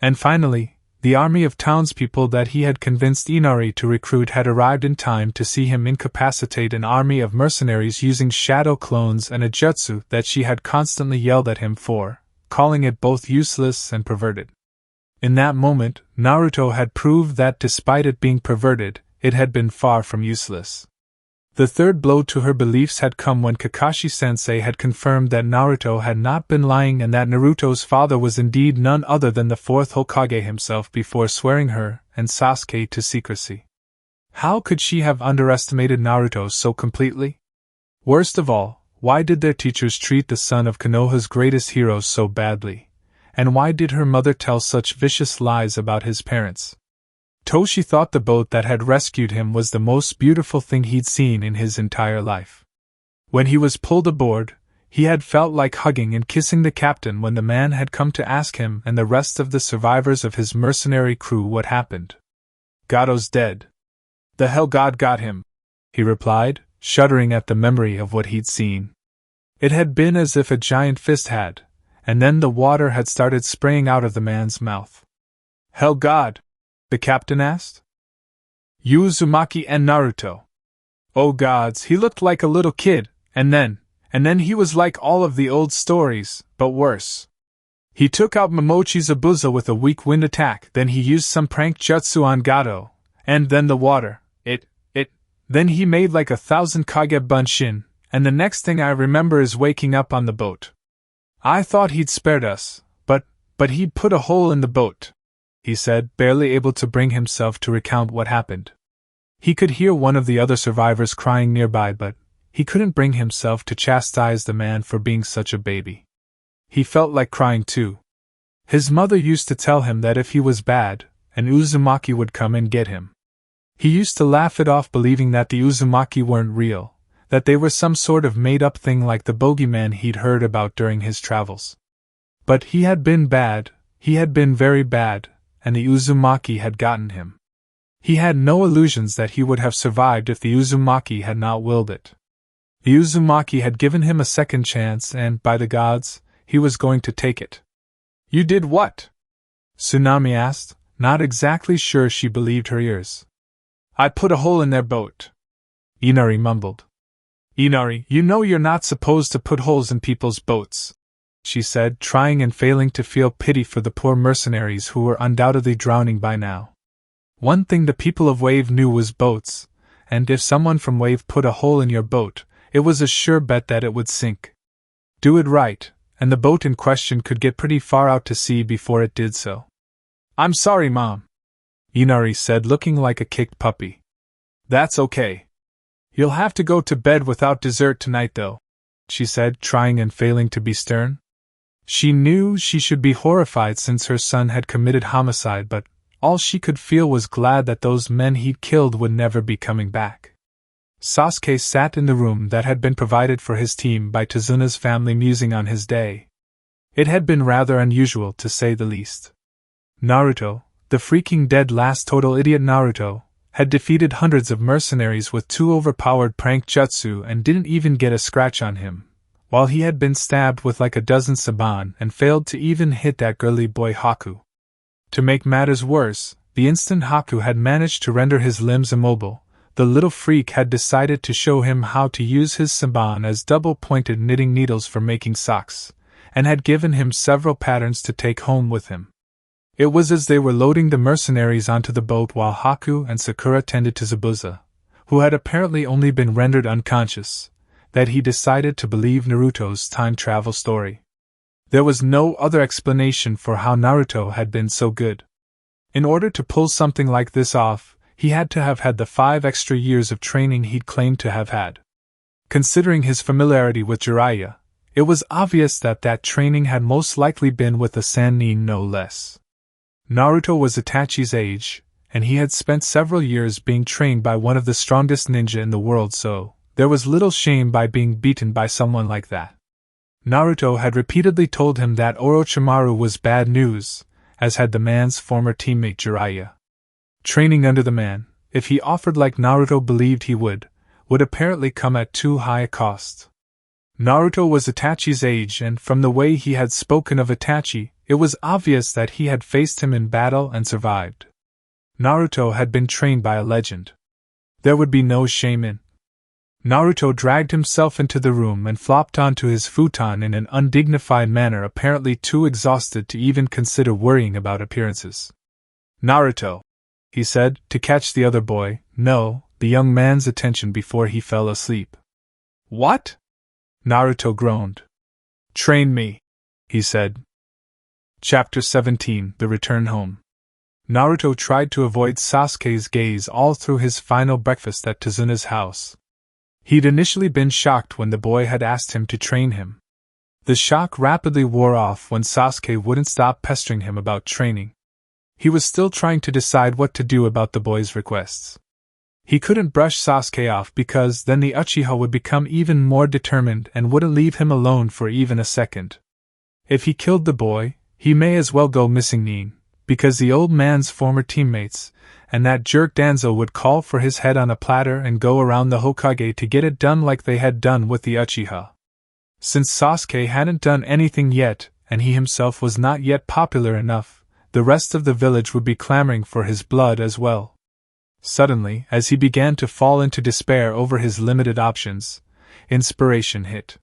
And finally, the army of townspeople that he had convinced Inari to recruit had arrived in time to see him incapacitate an army of mercenaries using shadow clones and a jutsu that she had constantly yelled at him for, calling it both useless and perverted. In that moment, Naruto had proved that despite it being perverted, it had been far from useless. The third blow to her beliefs had come when Kakashi-sensei had confirmed that Naruto had not been lying and that Naruto's father was indeed none other than the fourth Hokage himself, before swearing her and Sasuke to secrecy. How could she have underestimated Naruto so completely? Worst of all, why did their teachers treat the son of Konoha's greatest heroes so badly? And why did her mother tell such vicious lies about his parents? Toshi thought the boat that had rescued him was the most beautiful thing he'd seen in his entire life. When he was pulled aboard, he had felt like hugging and kissing the captain when the man had come to ask him and the rest of the survivors of his mercenary crew what happened. "Gato's dead. The Hell God got him," he replied, shuddering at the memory of what he'd seen. It had been as if a giant fist had, and then the water had started spraying out of the man's mouth. "Hell God?" the captain asked. "You, Uzumaki, and Naruto." "Oh gods, he looked like a little kid, and then he was like all of the old stories, but worse. He took out Momochi Zabuza with a weak wind attack, then he used some prank jutsu on Gato, and then the water, then he made like 1,000 Kage Bunshin, and the next thing I remember is waking up on the boat. I thought he'd spared us, but he'd put a hole in the boat," he said, barely able to bring himself to recount what happened. He could hear one of the other survivors crying nearby, but he couldn't bring himself to chastise the man for being such a baby. He felt like crying too. His mother used to tell him that if he was bad, an Uzumaki would come and get him. He used to laugh it off, believing that the Uzumaki weren't real, that they were some sort of made-up thing like the bogeyman he'd heard about during his travels. But he had been bad, he had been very bad, and the Uzumaki had gotten him. He had no illusions that he would have survived if the Uzumaki had not willed it. The Uzumaki had given him a second chance and, by the gods, he was going to take it. "You did what?" Tsunade asked, not exactly sure she believed her ears. "I put a hole in their boat," Inari mumbled. "Inari, you know you're not supposed to put holes in people's boats," she said, trying and failing to feel pity for the poor mercenaries who were undoubtedly drowning by now. One thing the people of Wave knew was boats, and if someone from Wave put a hole in your boat, it was a sure bet that it would sink. Do it right, and the boat in question could get pretty far out to sea before it did so. "I'm sorry, Mom," Inari said, looking like a kicked puppy. "That's okay. You'll have to go to bed without dessert tonight, though," she said, trying and failing to be stern. She knew she should be horrified since her son had committed homicide, but all she could feel was glad that those men he'd killed would never be coming back. Sasuke sat in the room that had been provided for his team by Tsunade's family, musing on his day. It had been rather unusual, to say the least. Naruto, the freaking dead last total idiot Naruto, had defeated hundreds of mercenaries with 2 overpowered prank jutsu and didn't even get a scratch on him, while he had been stabbed with like a dozen saban and failed to even hit that girly boy Haku. To make matters worse, the instant Haku had managed to render his limbs immobile, the little freak had decided to show him how to use his saban as double-pointed knitting needles for making socks, and had given him several patterns to take home with him. It was as they were loading the mercenaries onto the boat while Haku and Sakura tended to Zabuza, who had apparently only been rendered unconscious, that he decided to believe Naruto's time travel story. There was no other explanation for how Naruto had been so good. In order to pull something like this off, he had to have had the 5 extra years of training he'd claimed to have had. Considering his familiarity with Jiraiya, it was obvious that that training had most likely been with a Sannin no less. Naruto was Itachi's age, and he had spent several years being trained by one of the strongest ninja in the world, so there was little shame by being beaten by someone like that. Naruto had repeatedly told him that Orochimaru was bad news, as had the man's former teammate Jiraiya. Training under the man, if he offered like Naruto believed he would apparently come at too high a cost. Naruto was Itachi's age, and from the way he had spoken of Itachi, it was obvious that he had faced him in battle and survived. Naruto had been trained by a legend. There would be no shame in. Naruto dragged himself into the room and flopped onto his futon in an undignified manner, apparently too exhausted to even consider worrying about appearances. "Naruto," he said, to catch the other boy, no, the young man's attention before he fell asleep. "What?" Naruto groaned. "Train me," he said. Chapter 17: The Return Home. Naruto tried to avoid Sasuke's gaze all through his final breakfast at Tsunade's house. He'd initially been shocked when the boy had asked him to train him. The shock rapidly wore off when Sasuke wouldn't stop pestering him about training. He was still trying to decide what to do about the boy's requests. He couldn't brush Sasuke off because then the Uchiha would become even more determined and wouldn't leave him alone for even a second. If he killed the boy, he may as well go missing, because the old man's former teammates, and that jerk Tenzo would call for his head on a platter and go around the Hokage to get it done like they had done with the Uchiha. Since Sasuke hadn't done anything yet, and he himself was not yet popular enough, the rest of the village would be clamoring for his blood as well. Suddenly, as he began to fall into despair over his limited options, inspiration hit.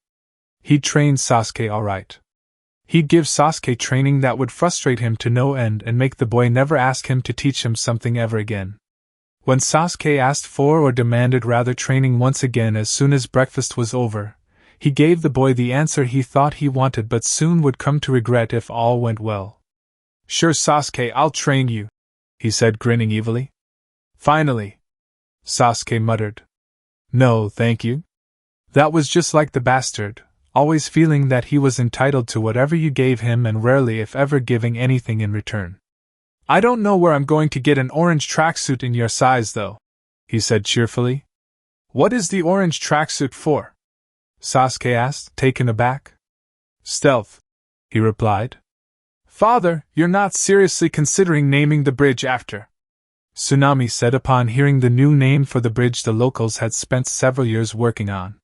He'd train Sasuke all right. He'd give Sasuke training that would frustrate him to no end and make the boy never ask him to teach him something ever again. When Sasuke asked for or demanded rather training once again as soon as breakfast was over, he gave the boy the answer he thought he wanted but soon would come to regret if all went well. "Sure, Sasuke, I'll train you," he said, grinning evilly. "Finally," Sasuke muttered. "No, thank you." That was just like the bastard, always feeling that he was entitled to whatever you gave him and rarely if ever giving anything in return. "I don't know where I'm going to get an orange tracksuit in your size though," he said cheerfully. What is the orange tracksuit for? Sasuke asked, taken aback. Stealth, he replied. Father, you're not seriously considering naming the bridge after? Tsunade said upon hearing the new name for the bridge the locals had spent several years working on.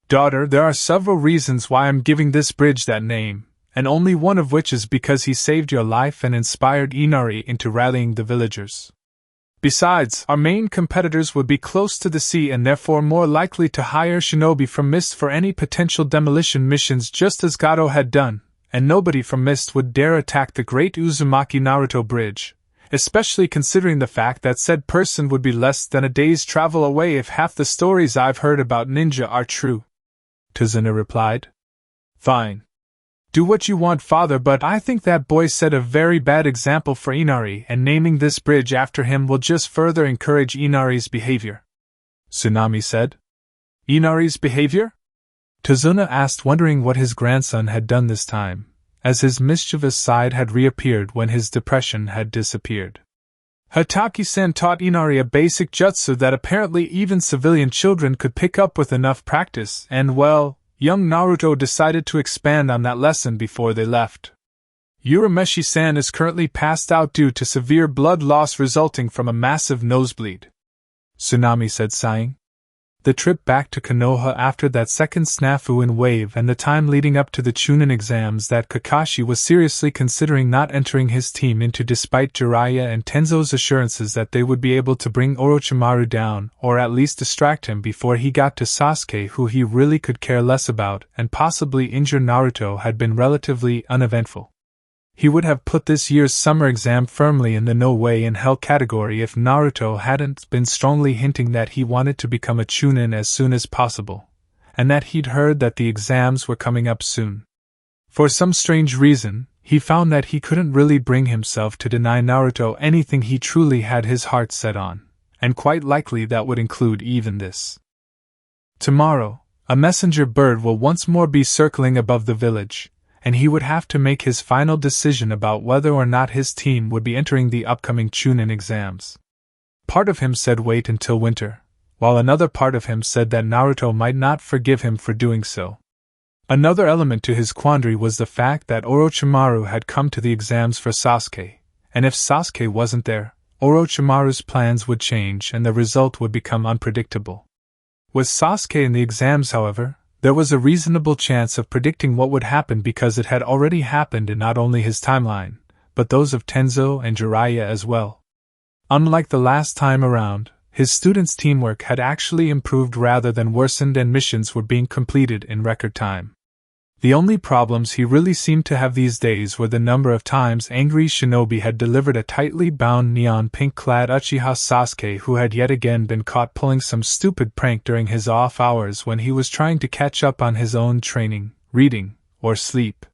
Daughter, there are several reasons why I'm giving this bridge that name, and only one of which is because he saved your life and inspired Inari into rallying the villagers. Besides, our main competitors would be close to the sea and therefore more likely to hire shinobi from Mist for any potential demolition missions just as Gato had done, and nobody from Mist would dare attack the great Uzumaki Naruto bridge, especially considering the fact that said person would be less than a day's travel away if half the stories I've heard about ninja are true. Tsunade replied. Fine. Do what you want, father, but I think that boy set a very bad example for Inari, and naming this bridge after him will just further encourage Inari's behavior. Tsunade said. Inari's behavior? Tsunade asked, wondering what his grandson had done this time, as his mischievous side had reappeared when his depression had disappeared. Hatake-san taught Inari a basic jutsu that apparently even civilian children could pick up with enough practice, and well, young Naruto decided to expand on that lesson before they left. Urameshi-san is currently passed out due to severe blood loss resulting from a massive nosebleed, Tsunade said, sighing. The trip back to Konoha after that second snafu in Wave and the time leading up to the Chunin exams that Kakashi was seriously considering not entering his team into despite Jiraiya and Tenzo's assurances that they would be able to bring Orochimaru down or at least distract him before he got to Sasuke, who he really could care less about, and possibly injure Naruto, had been relatively uneventful. He would have put this year's summer exam firmly in the no way in hell category if Naruto hadn't been strongly hinting that he wanted to become a Chunin as soon as possible, and that he'd heard that the exams were coming up soon. For some strange reason, he found that he couldn't really bring himself to deny Naruto anything he truly had his heart set on, and quite likely that would include even this. Tomorrow, a messenger bird will once more be circling above the village, and he would have to make his final decision about whether or not his team would be entering the upcoming Chunin exams. Part of him said wait until winter, while another part of him said that Naruto might not forgive him for doing so. Another element to his quandary was the fact that Orochimaru had come to the exams for Sasuke, and if Sasuke wasn't there, Orochimaru's plans would change and the result would become unpredictable. With Sasuke in the exams, however, there was a reasonable chance of predicting what would happen because it had already happened in not only his timeline, but those of Tenzo and Jiraiya as well. Unlike the last time around, his students' teamwork had actually improved rather than worsened, and missions were being completed in record time. The only problems he really seemed to have these days were the number of times angry shinobi had delivered a tightly bound neon pink-clad Uchiha Sasuke who had yet again been caught pulling some stupid prank during his off hours when he was trying to catch up on his own training, reading, or sleep.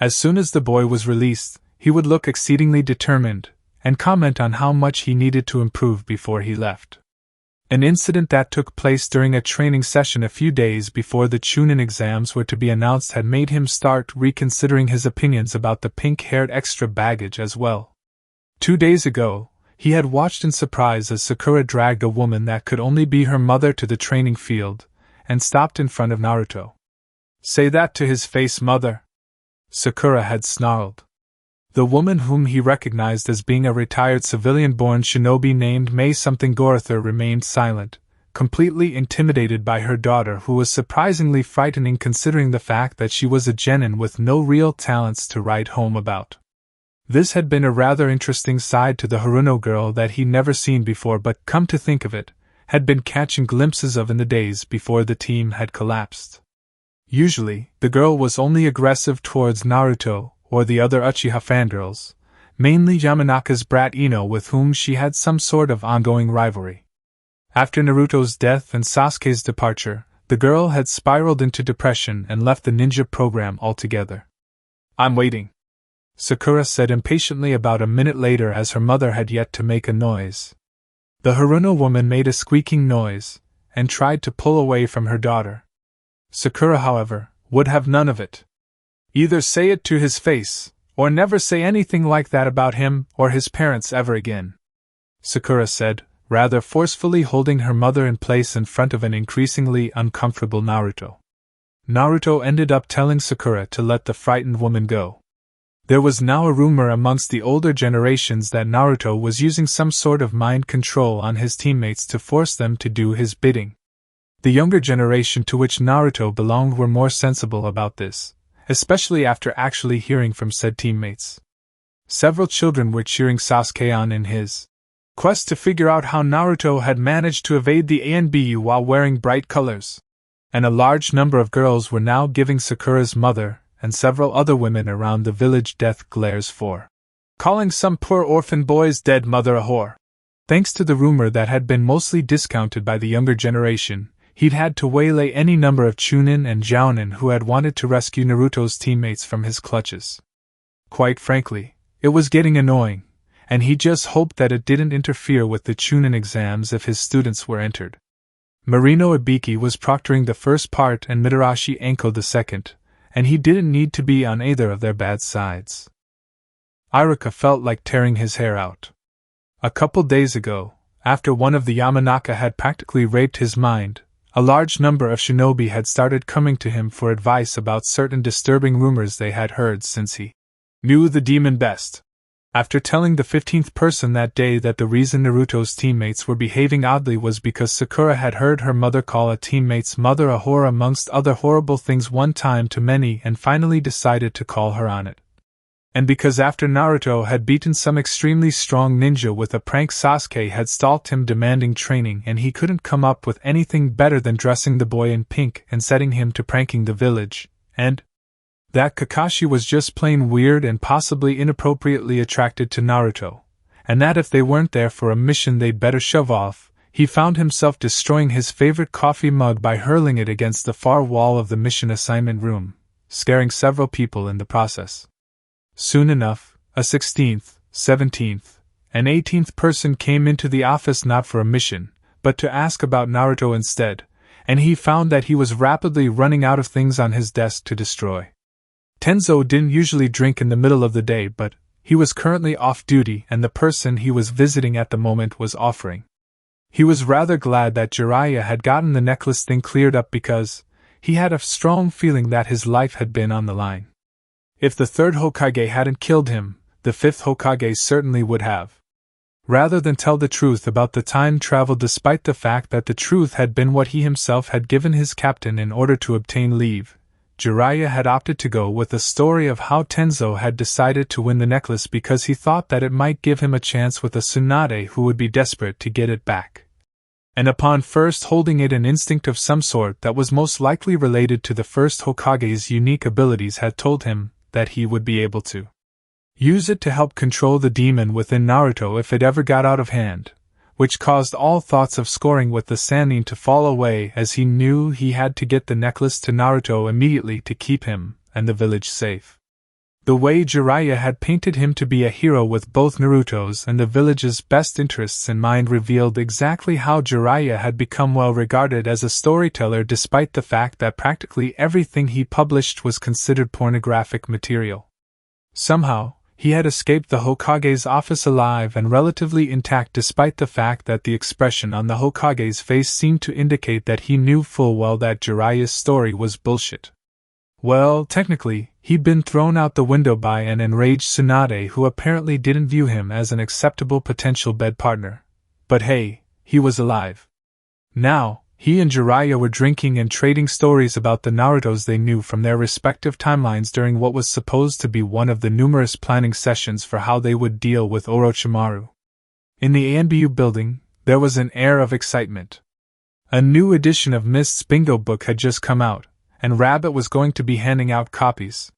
As soon as the boy was released, he would look exceedingly determined, and comment on how much he needed to improve before he left. An incident that took place during a training session a few days before the Chunin exams were to be announced had made him start reconsidering his opinions about the pink-haired extra baggage as well. 2 days ago, he had watched in surprise as Sakura dragged a woman that could only be her mother to the training field, and stopped in front of Naruto. "Say that to his face, mother," Sakura had snarled. The woman, whom he recognized as being a retired civilian-born shinobi named Mei something Gorather, remained silent, completely intimidated by her daughter, who was surprisingly frightening considering the fact that she was a genin with no real talents to write home about. This had been a rather interesting side to the Haruno girl that he'd never seen before, but, come to think of it, had been catching glimpses of in the days before the team had collapsed. Usually, the girl was only aggressive towards Naruto, or the other Uchiha fangirls, mainly Yamanaka's brat Ino, with whom she had some sort of ongoing rivalry. After Naruto's death and Sasuke's departure, the girl had spiraled into depression and left the ninja program altogether. "I'm waiting," Sakura said impatiently about a minute later as her mother had yet to make a noise. The Haruno woman made a squeaking noise, and tried to pull away from her daughter. Sakura, however, would have none of it. "Either say it to his face, or never say anything like that about him or his parents ever again," Sakura said, rather forcefully holding her mother in place in front of an increasingly uncomfortable Naruto. Naruto ended up telling Sakura to let the frightened woman go. There was now a rumor amongst the older generations that Naruto was using some sort of mind control on his teammates to force them to do his bidding. The younger generation to which Naruto belonged were more sensible about this, especially after actually hearing from said teammates. Several children were cheering Sasuke on in his quest to figure out how Naruto had managed to evade the ANBU while wearing bright colors. And a large number of girls were now giving Sakura's mother and several other women around the village death glares for calling some poor orphan boy's dead mother a whore. Thanks to the rumor that had been mostly discounted by the younger generation, he'd had to waylay any number of Chunin and Jounin who had wanted to rescue Naruto's teammates from his clutches. Quite frankly, it was getting annoying, and he just hoped that it didn't interfere with the Chunin exams if his students were entered. Marino Ibiki was proctoring the first part and Mitarashi Anko the second, and he didn't need to be on either of their bad sides. Iruka felt like tearing his hair out. A couple days ago, after one of the Yamanaka had practically raped his mind, a large number of shinobi had started coming to him for advice about certain disturbing rumors they had heard since he knew the demon best. After telling the 15th person that day that the reason Naruto's teammates were behaving oddly was because Sakura had heard her mother call a teammate's mother a whore amongst other horrible things one time too many and finally decided to call her on it. And because after Naruto had beaten some extremely strong ninja with a prank, Sasuke had stalked him demanding training and he couldn't come up with anything better than dressing the boy in pink and setting him to pranking the village, and that Kakashi was just plain weird and possibly inappropriately attracted to Naruto, and that if they weren't there for a mission they'd better shove off, he found himself destroying his favorite coffee mug by hurling it against the far wall of the mission assignment room, scaring several people in the process. Soon enough, a 16th, 17th, and 18th person came into the office not for a mission, but to ask about Naruto instead, and he found that he was rapidly running out of things on his desk to destroy. Tenzo didn't usually drink in the middle of the day, but he was currently off duty and the person he was visiting at the moment was offering. He was rather glad that Jiraiya had gotten the necklace thing cleared up because he had a strong feeling that his life had been on the line. If the third Hokage hadn't killed him, the fifth Hokage certainly would have. Rather than tell the truth about the time travel despite the fact that the truth had been what he himself had given his captain in order to obtain leave, Jiraiya had opted to go with the story of how Tenzo had decided to win the necklace because he thought that it might give him a chance with a Tsunade who would be desperate to get it back. And upon first holding it, an instinct of some sort that was most likely related to the first Hokage's unique abilities had told him that he would be able to use it to help control the demon within Naruto if it ever got out of hand, which caused all thoughts of scoring with the Sannin to fall away as he knew he had to get the necklace to Naruto immediately to keep him and the village safe. The way Jiraiya had painted him to be a hero with both Naruto's and the village's best interests in mind revealed exactly how Jiraiya had become well regarded as a storyteller despite the fact that practically everything he published was considered pornographic material. Somehow, he had escaped the Hokage's office alive and relatively intact despite the fact that the expression on the Hokage's face seemed to indicate that he knew full well that Jiraiya's story was bullshit. Well, technically, he'd been thrown out the window by an enraged Tsunade who apparently didn't view him as an acceptable potential bed partner. But hey, he was alive. Now, he and Jiraiya were drinking and trading stories about the Narutos they knew from their respective timelines during what was supposed to be one of the numerous planning sessions for how they would deal with Orochimaru. In the ANBU building, there was an air of excitement. A new edition of Mist's bingo book had just come out, and Rabbit was going to be handing out copies.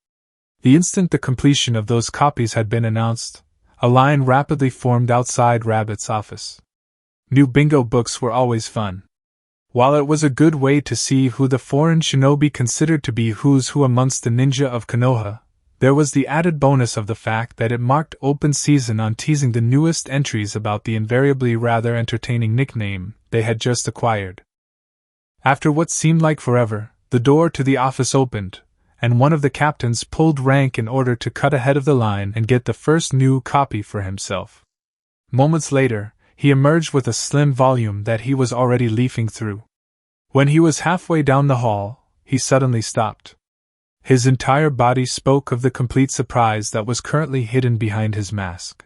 The instant the completion of those copies had been announced, a line rapidly formed outside Rabbit's office. New bingo books were always fun. While it was a good way to see who the foreign shinobi considered to be who's who amongst the ninja of Konoha, there was the added bonus of the fact that it marked open season on teasing the newest entries about the invariably rather entertaining nickname they had just acquired. After what seemed like forever, the door to the office opened, and one of the captains pulled rank in order to cut ahead of the line and get the first new copy for himself. Moments later, he emerged with a slim volume that he was already leafing through. When he was halfway down the hall, he suddenly stopped. His entire body spoke of the complete surprise that was currently hidden behind his mask.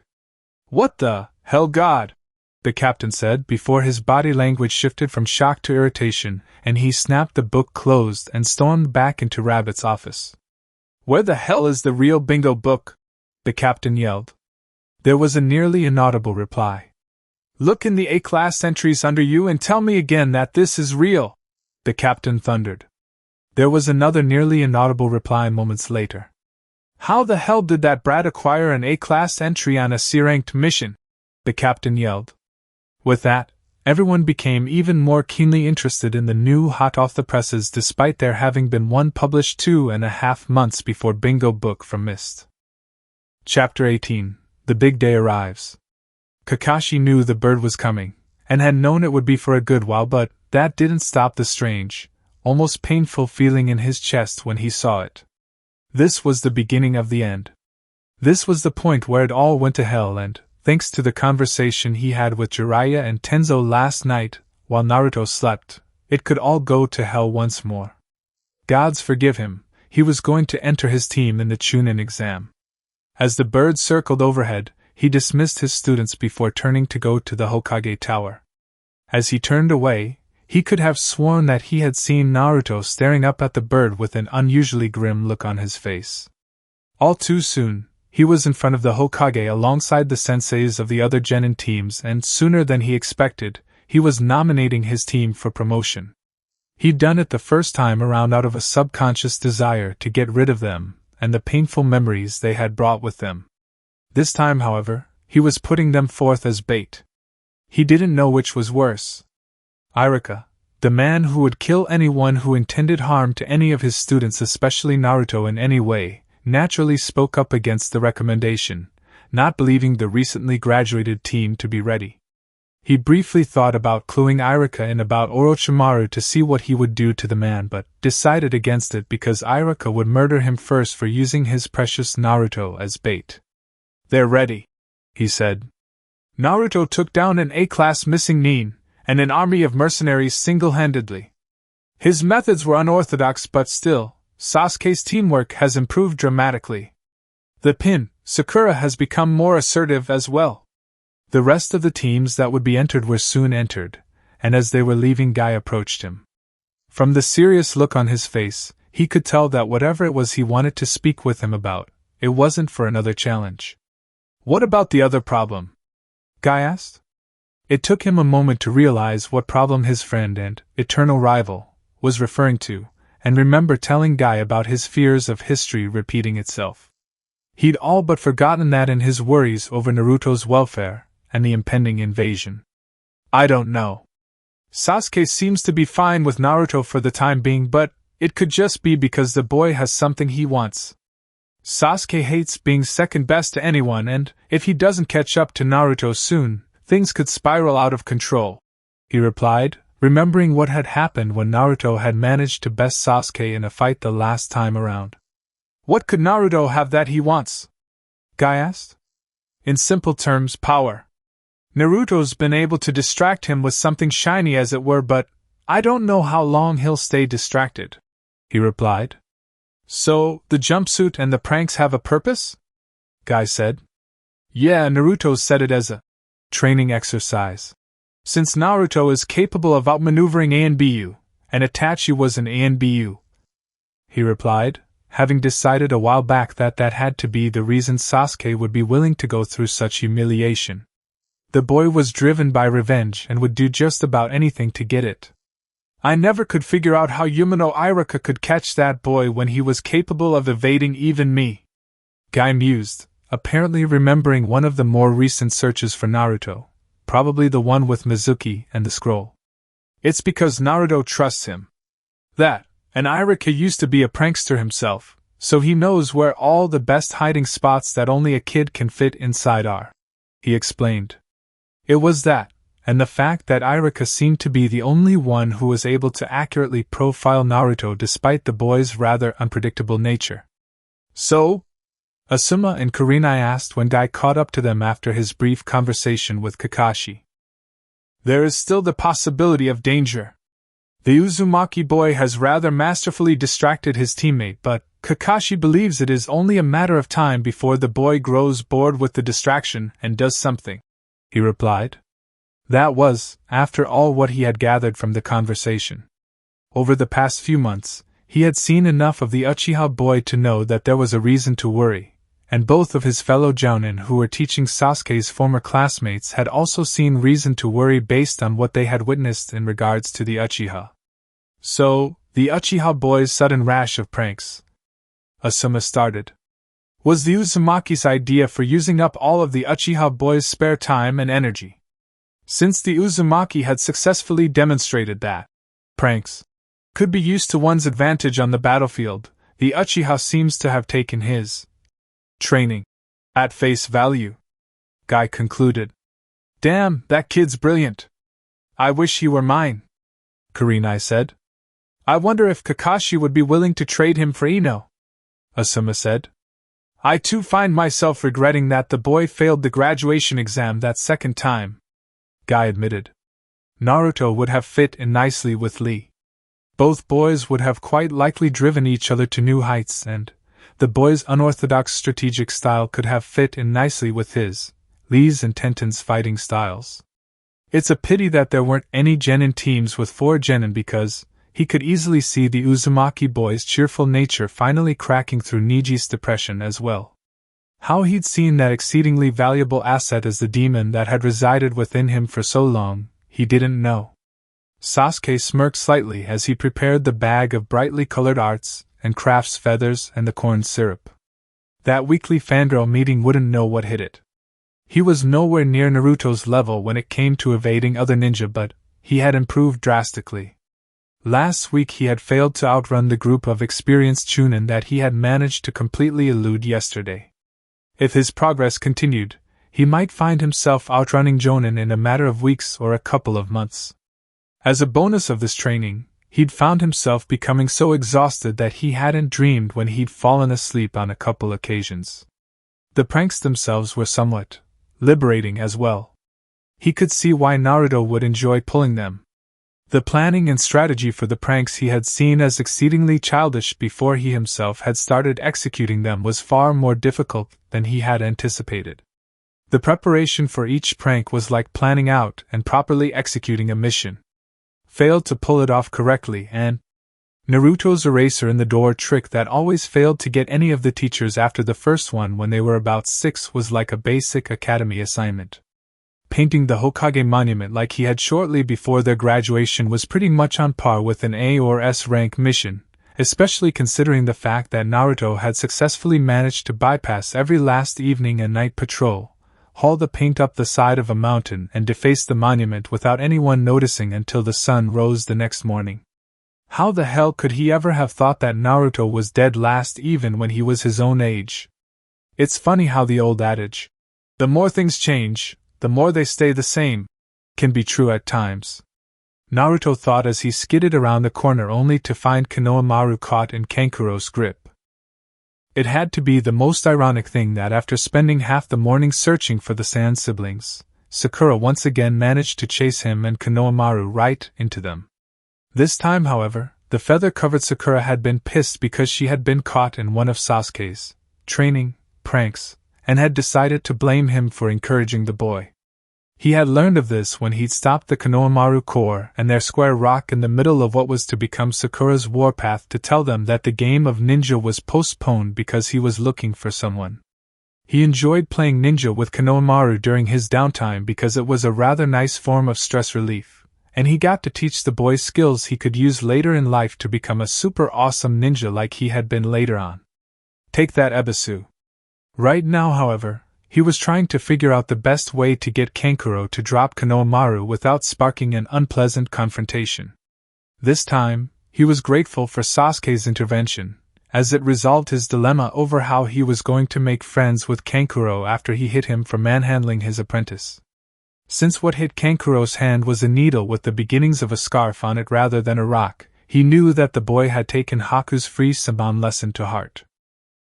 "What the hell, God?" the captain said before his body language shifted from shock to irritation, and he snapped the book closed and stormed back into Rabbit's office. "Where the hell is the real bingo book?" the captain yelled. There was a nearly inaudible reply. "Look in the A-class entries under you and tell me again that this is real," the captain thundered. There was another nearly inaudible reply moments later. "How the hell did that brat acquire an A-class entry on a C-ranked mission?" the captain yelled. With that, everyone became even more keenly interested in the new hot-off-the-presses despite there having been one published 2.5 months before Bingo Book from Mist. Chapter 18. The Big Day Arrives. Kakashi knew the bird was coming, and had known it would be for a good while, but that didn't stop the strange, almost painful feeling in his chest when he saw it. This was the beginning of the end. This was the point where it all went to hell, and, thanks to the conversation he had with Jiraiya and Tenzo last night, while Naruto slept, it could all go to hell once more. Gods forgive him, he was going to enter his team in the Chunin exam. As the bird circled overhead, he dismissed his students before turning to go to the Hokage Tower. As he turned away, he could have sworn that he had seen Naruto staring up at the bird with an unusually grim look on his face. All too soon, he was in front of the Hokage alongside the senseis of the other genin teams, and sooner than he expected, he was nominating his team for promotion. He'd done it the first time around out of a subconscious desire to get rid of them, and the painful memories they had brought with them. This time, however, he was putting them forth as bait. He didn't know which was worse. Iruka, the man who would kill anyone who intended harm to any of his students, especially Naruto in any way, naturally spoke up against the recommendation, not believing the recently graduated team to be ready. He briefly thought about cluing Iruka in about Orochimaru to see what he would do to the man, but decided against it because Iruka would murder him first for using his precious Naruto as bait. "They're ready," he said. "Naruto took down an A-class missing nin, and an army of mercenaries single-handedly. His methods were unorthodox, but still, Sasuke's teamwork has improved dramatically. The pin, Sakura, has become more assertive as well." The rest of the teams that would be entered were soon entered, and as they were leaving, Guy approached him. From the serious look on his face, he could tell that whatever it was he wanted to speak with him about, it wasn't for another challenge. "What about the other problem?" Guy asked. It took him a moment to realize what problem his friend and eternal rival was referring to, and remember telling Guy about his fears of history repeating itself. He'd all but forgotten that in his worries over Naruto's welfare and the impending invasion. "I don't know. Sasuke seems to be fine with Naruto for the time being, but it could just be because the boy has something he wants. Sasuke hates being second best to anyone, and if he doesn't catch up to Naruto soon, things could spiral out of control," he replied, remembering what had happened when Naruto had managed to best Sasuke in a fight the last time around. "What could Naruto have that he wants?" Guy asked. "In simple terms, power. Naruto's been able to distract him with something shiny, as it were, but I don't know how long he'll stay distracted," he replied. "So, the jumpsuit and the pranks have a purpose?" Guy said. "Yeah, Naruto said it as a training exercise. Since Naruto is capable of outmaneuvering ANBU, and Itachi was an ANBU," he replied, having decided a while back that that had to be the reason Sasuke would be willing to go through such humiliation. The boy was driven by revenge and would do just about anything to get it. "I never could figure out how Yumino Iruka could catch that boy when he was capable of evading even me," Guy mused, apparently remembering one of the more recent searches for Naruto, probably the one with Mizuki and the scroll. "It's because Naruto trusts him. That, and Iruka used to be a prankster himself, so he knows where all the best hiding spots that only a kid can fit inside are," he explained. It was that, and the fact that Iruka seemed to be the only one who was able to accurately profile Naruto despite the boy's rather unpredictable nature. "So?" Asuma and Kurenai asked when Guy caught up to them after his brief conversation with Kakashi. There is still the possibility of danger. The Uzumaki boy has rather masterfully distracted his teammate, but Kakashi believes it is only a matter of time before the boy grows bored with the distraction and does something, he replied. That was, after all, what he had gathered from the conversation. Over the past few months, he had seen enough of the Uchiha boy to know that there was a reason to worry, and both of his fellow jounin who were teaching Sasuke's former classmates had also seen reason to worry based on what they had witnessed in regards to the Uchiha. So, the Uchiha boy's sudden rash of pranks, Asuma started, was the Uzumaki's idea for using up all of the Uchiha boy's spare time and energy. Since the Uzumaki had successfully demonstrated that pranks could be used to one's advantage on the battlefield, the Uchiha seems to have taken his training at face value, Guy concluded. Damn, that kid's brilliant. I wish he were mine, Kurenai said. I wonder if Kakashi would be willing to trade him for Ino, Asuma said. I too find myself regretting that the boy failed the graduation exam that second time, Guy admitted. Naruto would have fit in nicely with Lee. Both boys would have quite likely driven each other to new heights, and the boy's unorthodox strategic style could have fit in nicely with his, Lee's and Tenten's fighting styles. It's a pity that there weren't any genin teams with 4 genin, because he could easily see the Uzumaki boy's cheerful nature finally cracking through Niji's depression as well. How he'd seen that exceedingly valuable asset as the demon that had resided within him for so long, he didn't know. Sasuke smirked slightly as he prepared the bag of brightly colored arts and crafts feathers and the corn syrup. That weekly fangirl meeting wouldn't know what hit it. He was nowhere near Naruto's level when it came to evading other ninja, but he had improved drastically. Last week he had failed to outrun the group of experienced chunin that he had managed to completely elude yesterday. If his progress continued, he might find himself outrunning Jonin in a matter of weeks or a couple of months. As a bonus of this training, he'd found himself becoming so exhausted that he hadn't dreamed when he'd fallen asleep on a couple occasions. The pranks themselves were somewhat liberating as well. He could see why Naruto would enjoy pulling them. The planning and strategy for the pranks he had seen as exceedingly childish before he himself had started executing them was far more difficult than he had anticipated. The preparation for each prank was like planning out and properly executing a mission. Failed to pull it off correctly, and Naruto's eraser in the door trick that always failed to get any of the teachers after the first one when they were about 6 was like a basic academy assignment. Painting the Hokage monument like he had shortly before their graduation was pretty much on par with an A or S rank mission, especially considering the fact that Naruto had successfully managed to bypass every last evening and night patrol, haul the paint up the side of a mountain and deface the monument without anyone noticing until the sun rose the next morning. How the hell could he ever have thought that Naruto was dead last even when he was his own age? It's funny how the old adage, the more things change, the more they stay the same, can be true at times. Naruto thought as he skidded around the corner only to find Konohamaru caught in Kankuro's grip. It had to be the most ironic thing that after spending half the morning searching for the Sand siblings, Sakura once again managed to chase him and Konohamaru right into them. This time, however, the feather-covered Sakura had been pissed because she had been caught in one of Sasuke's training pranks, and had decided to blame him for encouraging the boy. He had learned of this when he'd stopped the Konohamaru Corps and their square rock in the middle of what was to become Sakura's warpath to tell them that the game of ninja was postponed because he was looking for someone. He enjoyed playing ninja with Konohamaru during his downtime because it was a rather nice form of stress relief, and he got to teach the boy skills he could use later in life to become a super awesome ninja like he had been later on. Take that, Ebisu. Right now, however, he was trying to figure out the best way to get Kankuro to drop Konohamaru without sparking an unpleasant confrontation. This time, he was grateful for Sasuke's intervention, as it resolved his dilemma over how he was going to make friends with Kankuro after he hit him for manhandling his apprentice. Since what hit Kankuro's hand was a needle with the beginnings of a scarf on it rather than a rock, he knew that the boy had taken Haku's free Saban lesson to heart.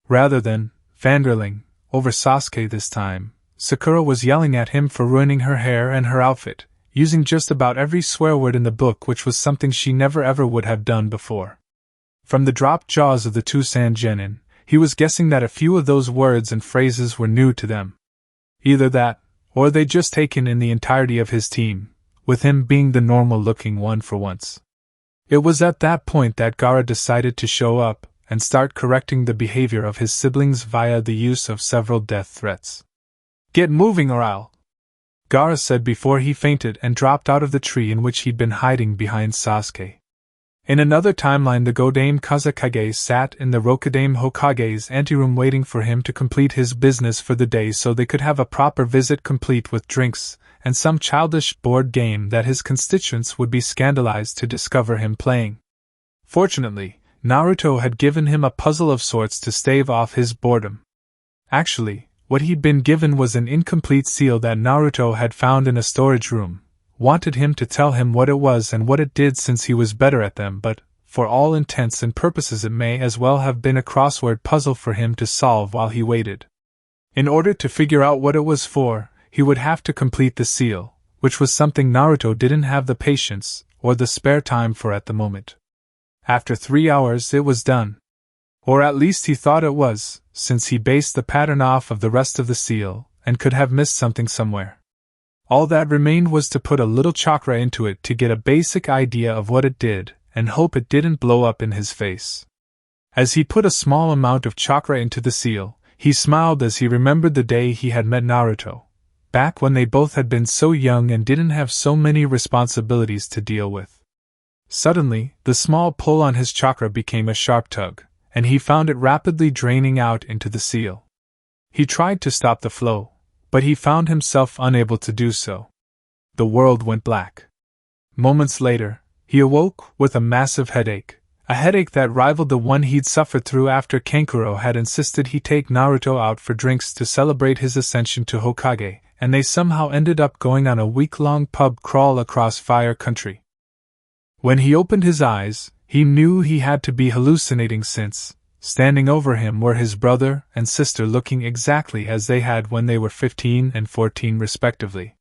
Rather than fangirling over Sasuke this time, Sakura was yelling at him for ruining her hair and her outfit, using just about every swear word in the book, which was something she never ever would have done before. From the dropped jaws of the two Sangenin, he was guessing that a few of those words and phrases were new to them. Either that, or they'd just taken in the entirety of his team, with him being the normal-looking one for once. It was at that point that Gaara decided to show up and start correcting the behavior of his siblings via the use of several death threats. "Get moving or I'll," Gaara said before he fainted and dropped out of the tree in which he'd been hiding behind Sasuke. In another timeline, the Godame Kazekage sat in the Rokudame Hokage's anteroom waiting for him to complete his business for the day so they could have a proper visit complete with drinks and some childish board game that his constituents would be scandalized to discover him playing. Fortunately, Naruto had given him a puzzle of sorts to stave off his boredom. Actually, what he'd been given was an incomplete seal that Naruto had found in a storage room, wanted him to tell him what it was and what it did since he was better at them, but, for all intents and purposes, it may as well have been a crossword puzzle for him to solve while he waited. In order to figure out what it was for, he would have to complete the seal, which was something Naruto didn't have the patience or the spare time for at the moment. After 3 hours it was done. Or at least he thought it was, since he based the pattern off of the rest of the seal, and could have missed something somewhere. All that remained was to put a little chakra into it to get a basic idea of what it did, and hope it didn't blow up in his face. As he put a small amount of chakra into the seal, he smiled as he remembered the day he had met Naruto, back when they both had been so young and didn't have so many responsibilities to deal with. Suddenly, the small pull on his chakra became a sharp tug, and he found it rapidly draining out into the seal. He tried to stop the flow, but he found himself unable to do so. The world went black. Moments later, he awoke with a massive headache, a headache that rivaled the one he'd suffered through after Kankuro had insisted he take Naruto out for drinks to celebrate his ascension to Hokage, and they somehow ended up going on a week-long pub crawl across Fire Country. When he opened his eyes, he knew he had to be hallucinating since, standing over him were his brother and sister looking exactly as they had when they were 15 and 14 respectively.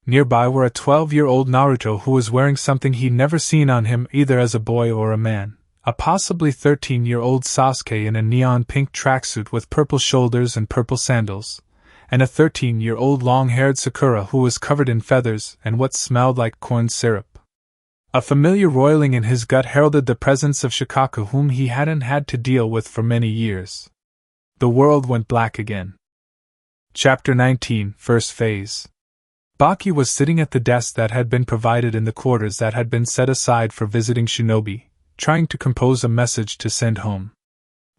Nearby were a 12-year-old Naruto who was wearing something he'd never seen on him either as a boy or a man, a possibly 13-year-old Sasuke in a neon pink tracksuit with purple shoulders and purple sandals, and a 13-year-old long-haired Sakura who was covered in feathers and what smelled like corn syrup. A familiar roiling in his gut heralded the presence of Shikaku, whom he hadn't had to deal with for many years. The world went black again. Chapter 19, First Phase. Baki was sitting at the desk that had been provided in the quarters that had been set aside for visiting shinobi, trying to compose a message to send home.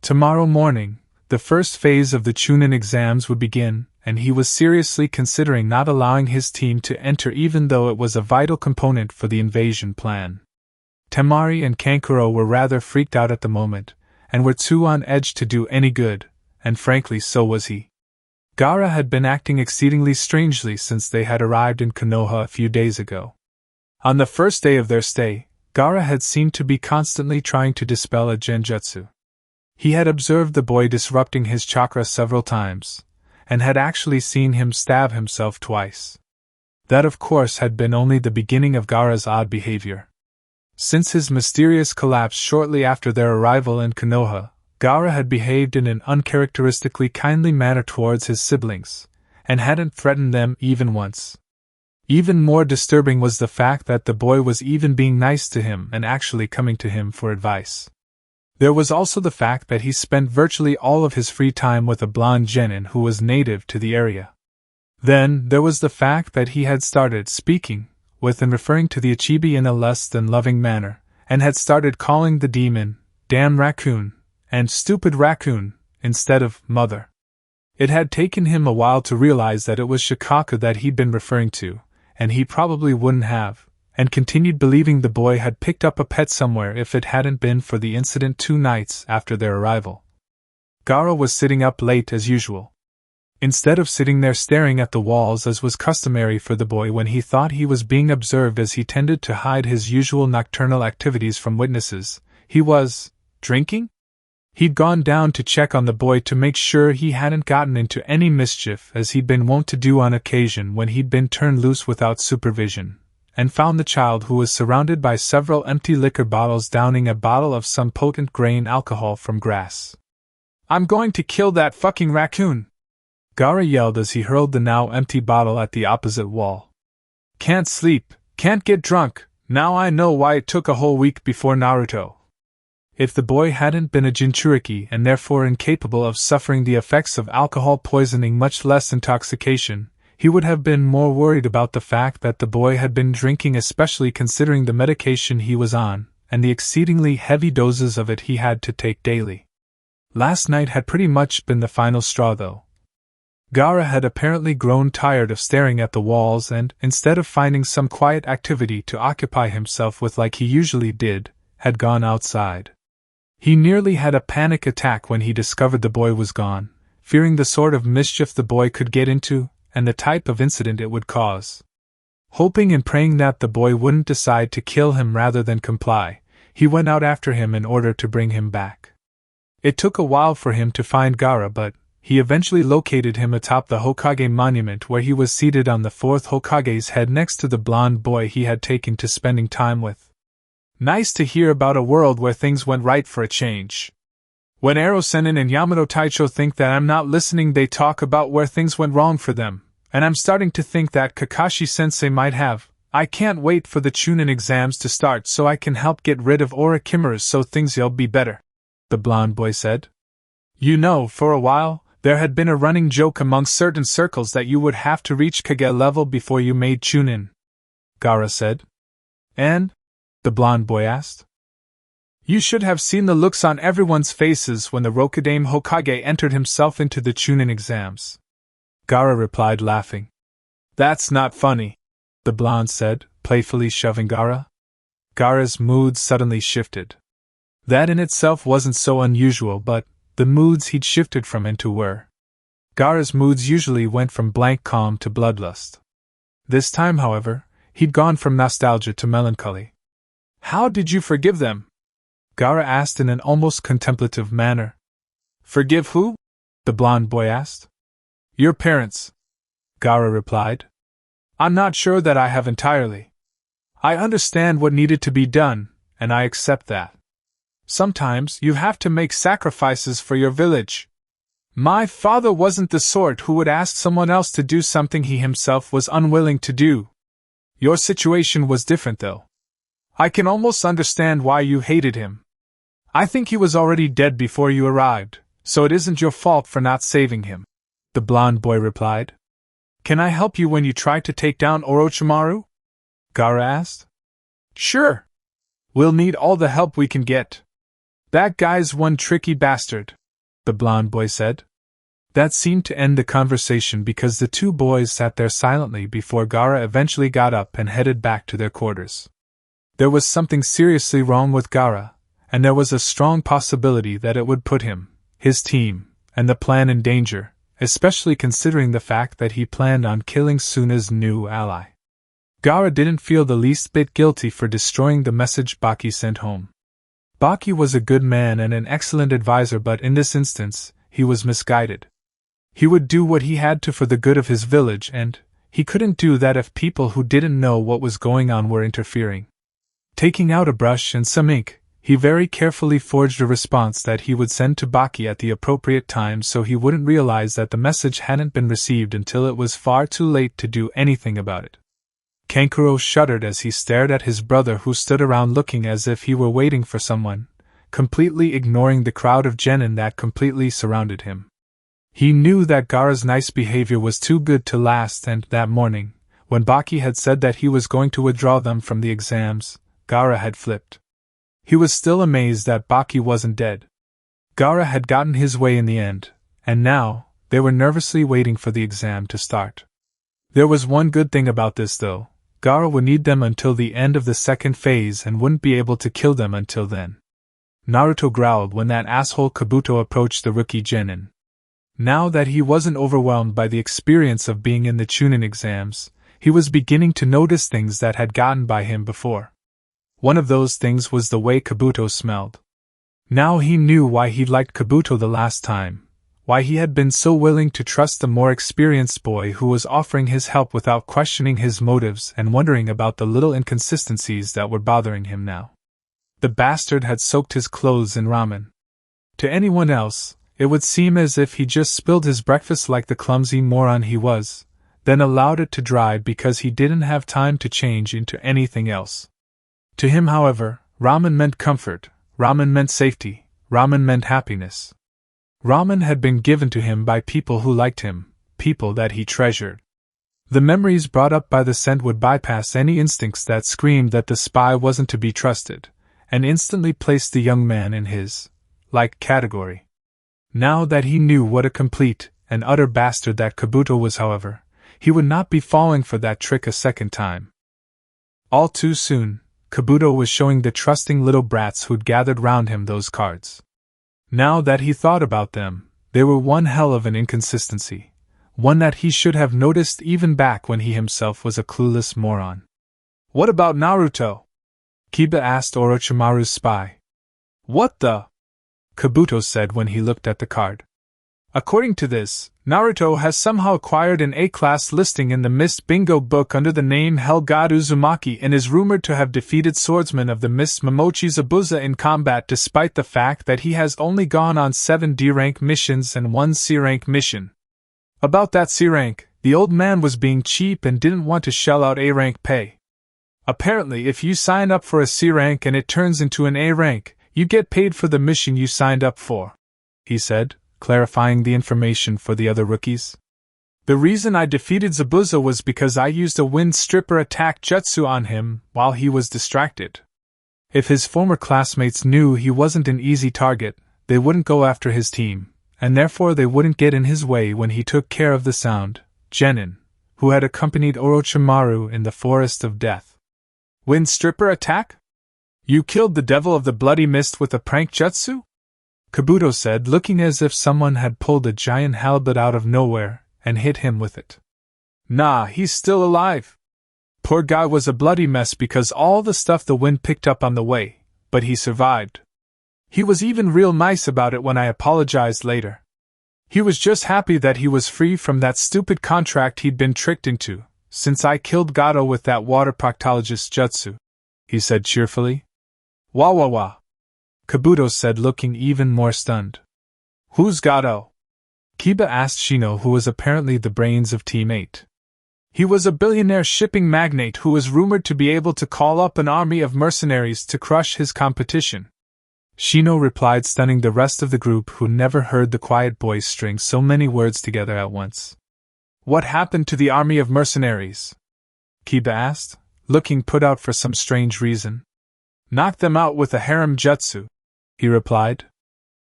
Tomorrow morning, the first phase of the Chunin exams would begin, and he was seriously considering not allowing his team to enter even though it was a vital component for the invasion plan. Temari and Kankuro were rather freaked out at the moment, and were too on edge to do any good, and frankly so was he. Gaara had been acting exceedingly strangely since they had arrived in Konoha a few days ago. On the first day of their stay, Gaara had seemed to be constantly trying to dispel a genjutsu. He had observed the boy disrupting his chakra several times, and had actually seen him stab himself twice. That, of course, had been only the beginning of Gaara's odd behavior. Since his mysterious collapse shortly after their arrival in Konoha, Gaara had behaved in an uncharacteristically kindly manner towards his siblings, and hadn't threatened them even once. Even more disturbing was the fact that the boy was even being nice to him and actually coming to him for advice. There was also the fact that he spent virtually all of his free time with a blonde genin who was native to the area. Then there was the fact that he had started speaking with and referring to the Ichibi in a less than loving manner, and had started calling the demon, damn raccoon, and stupid raccoon, instead of mother. It had taken him a while to realize that it was Shikaku that he'd been referring to, and he probably wouldn't have, and continued believing the boy had picked up a pet somewhere if it hadn't been for the incident 2 nights after their arrival. Gaara was sitting up late as usual. Instead of sitting there staring at the walls as was customary for the boy when he thought he was being observed, as he tended to hide his usual nocturnal activities from witnesses, he was drinking? He'd gone down to check on the boy to make sure he hadn't gotten into any mischief, as he'd been wont to do on occasion when he'd been turned loose without supervision, and found the child who was surrounded by several empty liquor bottles downing a bottle of some potent grain alcohol from grass. "I'm going to kill that fucking raccoon!" Gaara yelled as he hurled the now empty bottle at the opposite wall. "Can't sleep, can't get drunk, now I know why it took a whole week before Naruto." If the boy hadn't been a Jinchuriki and therefore incapable of suffering the effects of alcohol poisoning, much less intoxication, he would have been more worried about the fact that the boy had been drinking, especially considering the medication he was on, and the exceedingly heavy doses of it he had to take daily. Last night had pretty much been the final straw, though. Gaara had apparently grown tired of staring at the walls and, instead of finding some quiet activity to occupy himself with like he usually did, had gone outside. He nearly had a panic attack when he discovered the boy was gone, fearing the sort of mischief the boy could get into, and the type of incident it would cause. Hoping and praying that the boy wouldn't decide to kill him rather than comply, he went out after him in order to bring him back. It took a while for him to find Gaara, but he eventually located him atop the Hokage monument, where he was seated on the fourth Hokage's head next to the blonde boy he had taken to spending time with. "Nice to hear about a world where things went right for a change. When Ero Sennin and Yamato Taicho think that I'm not listening, they talk about where things went wrong for them, and I'm starting to think that Kakashi-sensei might have. I can't wait for the Chunin exams to start so I can help get rid of Orochimaru so things'll be better," the blonde boy said. "You know, for a while, there had been a running joke among certain circles that you would have to reach Kage level before you made Chunin," Gaara said. "And?" the blonde boy asked. "You should have seen the looks on everyone's faces when the Rokudaime Hokage entered himself into the Chunin exams," Gaara replied, laughing. "That's not funny," the blonde said, playfully shoving Gaara. Gaara's mood suddenly shifted. That in itself wasn't so unusual, but the moods he'd shifted from into were. Gaara's moods usually went from blank calm to bloodlust. This time, however, he'd gone from nostalgia to melancholy. "How did you forgive them?" Gaara asked in an almost contemplative manner. "Forgive who?" the blonde boy asked. "Your parents," Gaara replied. "I'm not sure that I have entirely. I understand what needed to be done, and I accept that. Sometimes you have to make sacrifices for your village. My father wasn't the sort who would ask someone else to do something he himself was unwilling to do. Your situation was different, though. I can almost understand why you hated him. I think he was already dead before you arrived, so it isn't your fault for not saving him," the blonde boy replied. "Can I help you when you try to take down Orochimaru?" Gaara asked. "Sure. We'll need all the help we can get. That guy's one tricky bastard," the blonde boy said. That seemed to end the conversation because the two boys sat there silently before Gaara eventually got up and headed back to their quarters. There was something seriously wrong with Gaara, and there was a strong possibility that it would put him, his team, and the plan in danger, especially considering the fact that he planned on killing Suna's new ally. Gaara didn't feel the least bit guilty for destroying the message Baki sent home. Baki was a good man and an excellent advisor, but in this instance, he was misguided. He would do what he had to for the good of his village, and he couldn't do that if people who didn't know what was going on were interfering. Taking out a brush and some ink, he very carefully forged a response that he would send to Baki at the appropriate time so he wouldn't realize that the message hadn't been received until it was far too late to do anything about it. Kankuro shuddered as he stared at his brother, who stood around looking as if he were waiting for someone, completely ignoring the crowd of genin that completely surrounded him. He knew that Gaara's nice behavior was too good to last, and that morning, when Baki had said that he was going to withdraw them from the exams, Gaara had flipped. He was still amazed that Baki wasn't dead. Gaara had gotten his way in the end, and now, they were nervously waiting for the exam to start. There was one good thing about this, though. Gaara would need them until the end of the second phase and wouldn't be able to kill them until then. Naruto growled when that asshole Kabuto approached the rookie genin. Now that he wasn't overwhelmed by the experience of being in the Chunin exams, he was beginning to notice things that had gotten by him before. One of those things was the way Kabuto smelled. Now he knew why he liked Kabuto the last time, why he had been so willing to trust the more experienced boy who was offering his help without questioning his motives and wondering about the little inconsistencies that were bothering him now. The bastard had soaked his clothes in ramen. To anyone else, it would seem as if he just spilled his breakfast like the clumsy moron he was, then allowed it to dry because he didn't have time to change into anything else. To him, however, ramen meant comfort, ramen meant safety, ramen meant happiness. Ramen had been given to him by people who liked him, people that he treasured. The memories brought up by the scent would bypass any instincts that screamed that the spy wasn't to be trusted, and instantly placed the young man in his like category. Now that he knew what a complete and utter bastard that Kabuto was, however, he would not be falling for that trick a second time. All too soon, Kabuto was showing the trusting little brats who'd gathered round him those cards. Now that he thought about them, they were one hell of an inconsistency, one that he should have noticed even back when he himself was a clueless moron. "What about Naruto?" Kiba asked Orochimaru's spy. "What the?" Kabuto said when he looked at the card. "According to this, Naruto has somehow acquired an A-class listing in the Mist Bingo book under the name Hellgod Uzumaki and is rumored to have defeated swordsman of the Mist Momochi Zabuza in combat despite the fact that he has only gone on 7 D-rank missions and 1 C-rank mission. About that C-rank, the old man was being cheap and didn't want to shell out A-rank pay. Apparently, if you sign up for a C-rank and it turns into an A-rank, you get paid for the mission you signed up for," he said, clarifying the information for the other rookies. "The reason I defeated Zabuza was because I used a wind stripper attack jutsu on him while he was distracted. If his former classmates knew he wasn't an easy target, they wouldn't go after his team, and therefore they wouldn't get in his way when he took care of the Sound, Genin, who had accompanied Orochimaru in the Forest of Death." "Wind stripper attack? You killed the Devil of the Bloody Mist with a prank jutsu?" Kabuto said, looking as if someone had pulled a giant halberd out of nowhere and hit him with it. "Nah, he's still alive. Poor guy was a bloody mess because all the stuff the wind picked up on the way, but he survived. He was even real nice about it when I apologized later. He was just happy that he was free from that stupid contract he'd been tricked into, since I killed Gato with that water proctologist jutsu," he said cheerfully. "Wah wah wah," Kabuto said, looking even more stunned. "Who's Gato?" Kiba asked Shino, who was apparently the brains of Team 8. "He was a billionaire shipping magnate who was rumored to be able to call up an army of mercenaries to crush his competition," Shino replied, stunning the rest of the group who never heard the quiet boy string so many words together at once. "What happened to the army of mercenaries?" Kiba asked, looking put out for some strange reason. "Knocked them out with a harem jutsu," he replied.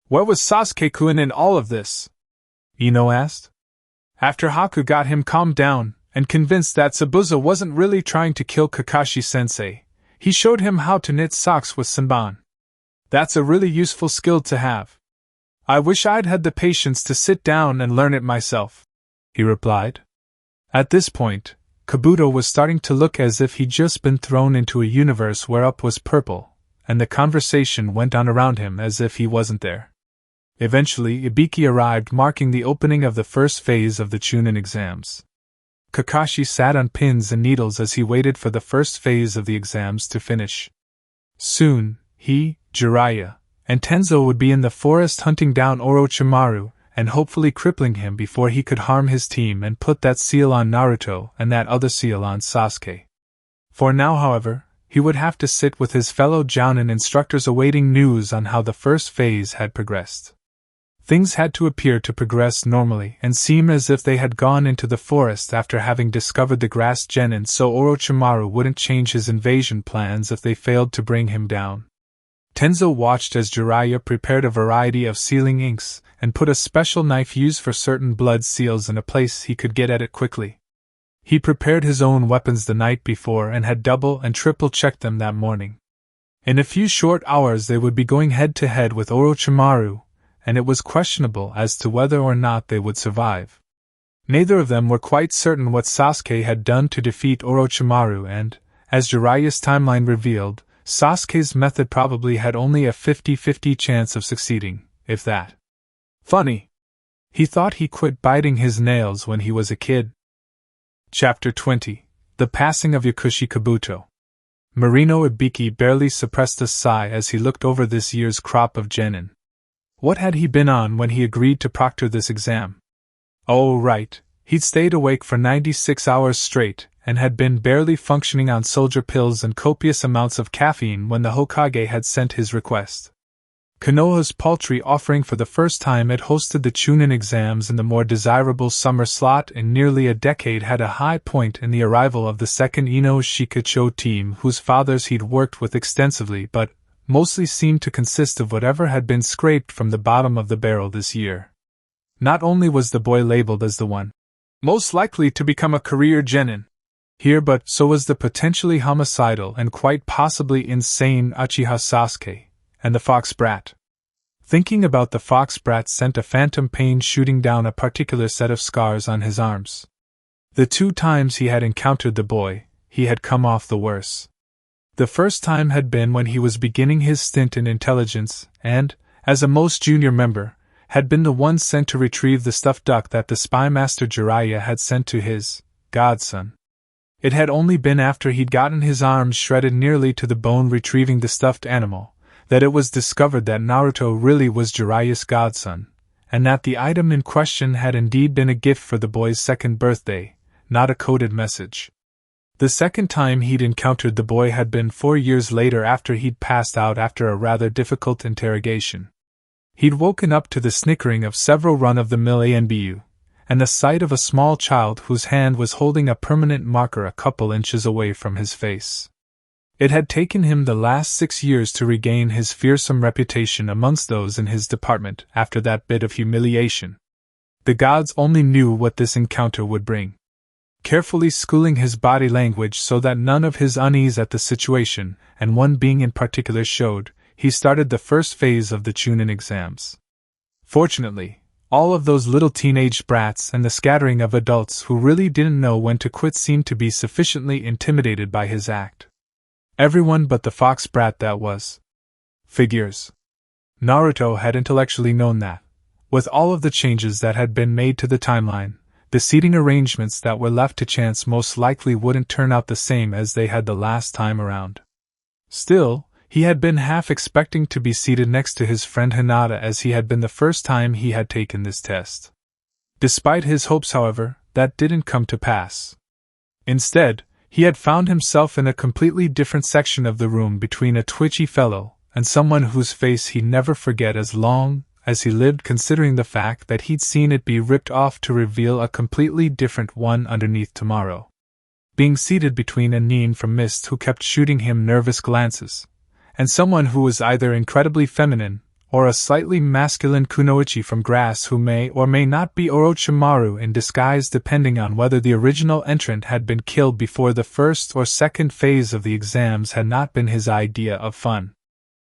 "Where was Sasuke-kun in all of this?" Ino asked. "After Haku got him calmed down and convinced that Zabuza wasn't really trying to kill Kakashi-sensei, he showed him how to knit socks with Senban. That's a really useful skill to have. I wish I'd had the patience to sit down and learn it myself," he replied. At this point, Kabuto was starting to look as if he'd just been thrown into a universe where up was purple, and the conversation went on around him as if he wasn't there. Eventually, Ibiki arrived, marking the opening of the first phase of the Chunin exams. Kakashi sat on pins and needles as he waited for the first phase of the exams to finish. Soon, he, Jiraiya, and Tenzo would be in the forest hunting down Orochimaru, and hopefully crippling him before he could harm his team and put that seal on Naruto and that other seal on Sasuke. For now, however, he would have to sit with his fellow Jounin instructors awaiting news on how the first phase had progressed. Things had to appear to progress normally and seem as if they had gone into the forest after having discovered the grass genin, so Orochimaru wouldn't change his invasion plans if they failed to bring him down. Tenzo watched as Jiraiya prepared a variety of sealing inks and put a special knife used for certain blood seals in a place he could get at it quickly. He prepared his own weapons the night before and had double and triple checked them that morning. In a few short hours they would be going head to head with Orochimaru, and it was questionable as to whether or not they would survive. Neither of them were quite certain what Sasuke had done to defeat Orochimaru, and, as Jiraiya's timeline revealed, Sasuke's method probably had only a 50-50 chance of succeeding, if that. "Funny," He thought he quit biting his nails when he was a kid. Chapter 20: The Passing of Yakushi Kabuto. Marino Ibiki barely suppressed a sigh as he looked over this year's crop of genin. What had he been on when he agreed to proctor this exam? Oh, right, he'd stayed awake for 96 hours straight, and had been barely functioning on soldier pills and copious amounts of caffeine when the Hokage had sent his request. Konoha's paltry offering for the first time had hosted the Chunin exams in the more desirable summer slot in nearly a decade had a high point in the arrival of the second Ino Shikacho team whose fathers he'd worked with extensively but mostly seemed to consist of whatever had been scraped from the bottom of the barrel this year. Not only was the boy labeled as the one most likely to become a career genin here, but so was the potentially homicidal and quite possibly insane Uchiha Sasuke, and the fox brat. Thinking about the fox brat sent a phantom pain shooting down a particular set of scars on his arms. The 2 times he had encountered the boy, he had come off the worse. The first time had been when he was beginning his stint in intelligence and, as a most junior member, had been the one sent to retrieve the stuffed duck that the spy master Jiraiya had sent to his godson. It had only been after he'd gotten his arms shredded nearly to the bone retrieving the stuffed animal that it was discovered that Naruto really was Jiraiya's godson, and that the item in question had indeed been a gift for the boy's 2nd birthday, not a coded message. The second time he'd encountered the boy had been 4 years later after he'd passed out after a rather difficult interrogation. He'd woken up to the snickering of several run-of-the-mill ANBU, and the sight of a small child whose hand was holding a permanent marker a couple inches away from his face. It had taken him the last 6 years to regain his fearsome reputation amongst those in his department after that bit of humiliation. The gods only knew what this encounter would bring. Carefully schooling his body language so that none of his unease at the situation, and one being in particular showed, he started the first phase of the Chunin exams. Fortunately, all of those little teenage brats and the scattering of adults who really didn't know when to quit seemed to be sufficiently intimidated by his act. Everyone but the fox brat that was. Figures. Naruto had intellectually known that, with all of the changes that had been made to the timeline, the seating arrangements that were left to chance most likely wouldn't turn out the same as they had the last time around. Still, he had been half expecting to be seated next to his friend Hinata as he had been the first time he had taken this test. Despite his hopes, however, that didn't come to pass. Instead, he had found himself in a completely different section of the room between a twitchy fellow and someone whose face he'd never forget as long as he lived, considering the fact that he'd seen it be ripped off to reveal a completely different one underneath tomorrow. Being seated between a Nin from Mist who kept shooting him nervous glances, and someone who was either incredibly feminine or a slightly masculine kunoichi from Grass who may or may not be Orochimaru in disguise depending on whether the original entrant had been killed before the first or second phase of the exams had not been his idea of fun.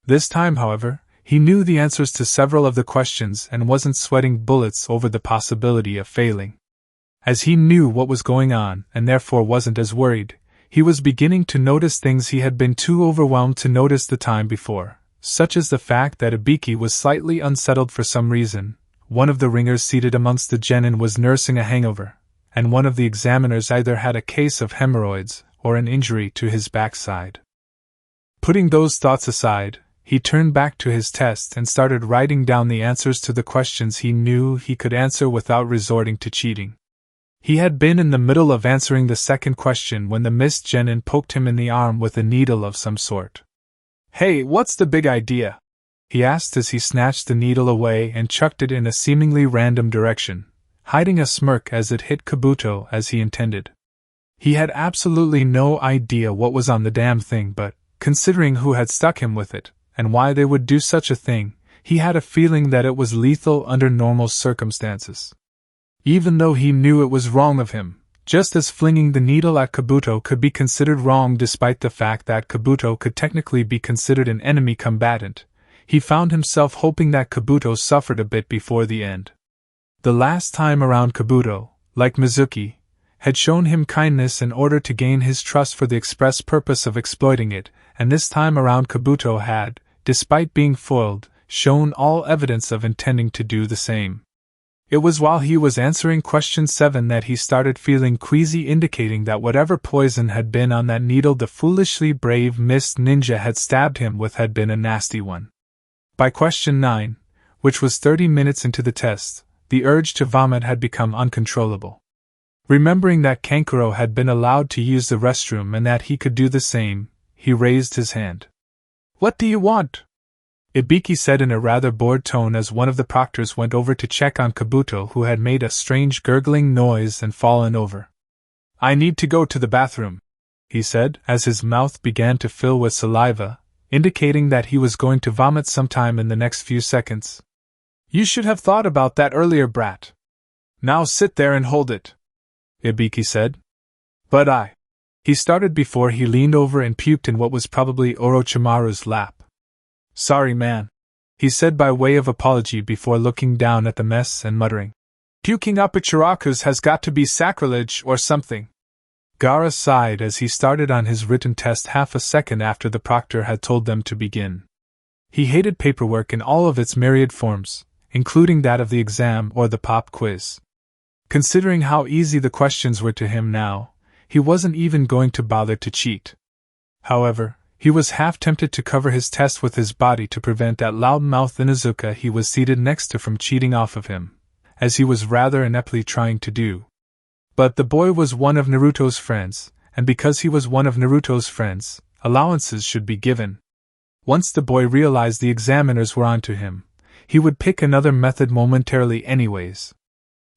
This time, however, he knew the answers to several of the questions and wasn't sweating bullets over the possibility of failing. As he knew what was going on and therefore wasn't as worried, he was beginning to notice things he had been too overwhelmed to notice the time before, such as the fact that Ibiki was slightly unsettled for some reason, one of the ringers seated amongst the genin was nursing a hangover, and one of the examiners either had a case of hemorrhoids or an injury to his backside. Putting those thoughts aside, he turned back to his test and started writing down the answers to the questions he knew he could answer without resorting to cheating. He had been in the middle of answering the second question when the Mist genin poked him in the arm with a needle of some sort. "Hey, what's the big idea?" he asked as he snatched the needle away and chucked it in a seemingly random direction, hiding a smirk as it hit Kabuto as he intended. He had absolutely no idea what was on the damn thing, but, considering who had stuck him with it, and why they would do such a thing, he had a feeling that it was lethal under normal circumstances. Even though he knew it was wrong of him, just as flinging the needle at Kabuto could be considered wrong despite the fact that Kabuto could technically be considered an enemy combatant, he found himself hoping that Kabuto suffered a bit before the end. The last time around Kabuto, like Mizuki, had shown him kindness in order to gain his trust for the express purpose of exploiting it, and this time around Kabuto had, despite being foiled, shown all evidence of intending to do the same. It was while he was answering question 7 that he started feeling queasy, indicating that whatever poison had been on that needle the foolishly brave mist ninja had stabbed him with had been a nasty one. By question 9, which was 30 minutes into the test, the urge to vomit had become uncontrollable. Remembering that Kankuro had been allowed to use the restroom and that he could do the same, he raised his hand. "What do you want?" Ibiki said in a rather bored tone as one of the proctors went over to check on Kabuto, who had made a strange gurgling noise and fallen over. "I need to go to the bathroom," he said, as his mouth began to fill with saliva, indicating that he was going to vomit sometime in the next few seconds. "You should have thought about that earlier, brat. Now sit there and hold it," Ibiki said. "But I..." He started before he leaned over and puked in what was probably Orochimaru's lap. "Sorry, man," he said by way of apology before looking down at the mess and muttering, "Puking up Ichiraku's has got to be sacrilege or something." Gaara sighed as he started on his written test half a second after the proctor had told them to begin. He hated paperwork in all of its myriad forms, including that of the exam or the pop quiz. Considering how easy the questions were to him now, he wasn't even going to bother to cheat. However, he was half tempted to cover his test with his body to prevent that loudmouth Inuzuka he was seated next to from cheating off of him, as he was rather ineptly trying to do. But the boy was one of Naruto's friends, and because he was one of Naruto's friends, allowances should be given. Once the boy realized the examiners were onto him, he would pick another method momentarily anyways.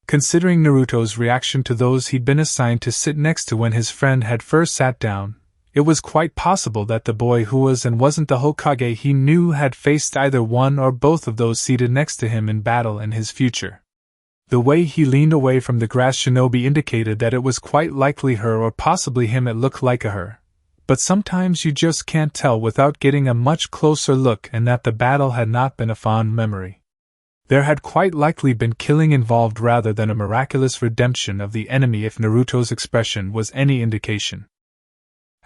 Considering Naruto's reaction to those he'd been assigned to sit next to when his friend had first sat down, it was quite possible that the boy who was and wasn't the Hokage he knew had faced either one or both of those seated next to him in battle in his future. The way he leaned away from the grass shinobi indicated that it was quite likely her or possibly him. It looked like a her. But sometimes you just can't tell without getting a much closer look, and that the battle had not been a fond memory. There had quite likely been killing involved rather than a miraculous redemption of the enemy if Naruto's expression was any indication.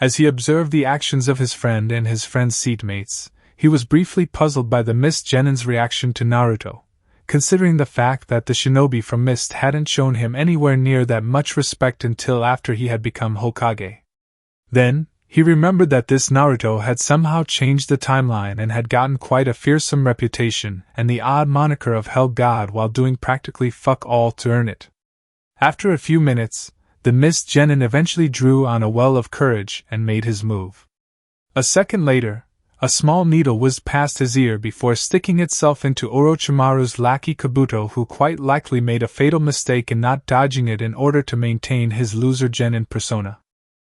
As he observed the actions of his friend and his friend's seatmates, he was briefly puzzled by the Mist Genin's reaction to Naruto, considering the fact that the shinobi from Mist hadn't shown him anywhere near that much respect until after he had become Hokage. Then, he remembered that this Naruto had somehow changed the timeline and had gotten quite a fearsome reputation and the odd moniker of Hell God while doing practically fuck all to earn it. After a few minutes, the Mist Genin eventually drew on a well of courage and made his move. A second later, a small needle whizzed past his ear before sticking itself into Orochimaru's lackey Kabuto, who quite likely made a fatal mistake in not dodging it in order to maintain his loser Genin persona.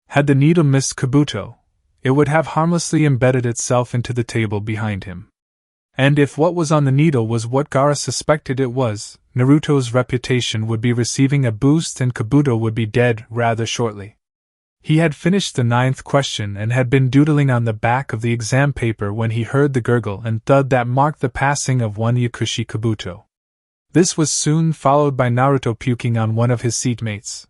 Had the needle missed Kabuto, it would have harmlessly embedded itself into the table behind him. And if what was on the needle was what Gaara suspected it was, Naruto's reputation would be receiving a boost and Kabuto would be dead rather shortly. He had finished the 9th question and had been doodling on the back of the exam paper when he heard the gurgle and thud that marked the passing of one Yakushi Kabuto. This was soon followed by Naruto puking on one of his seatmates.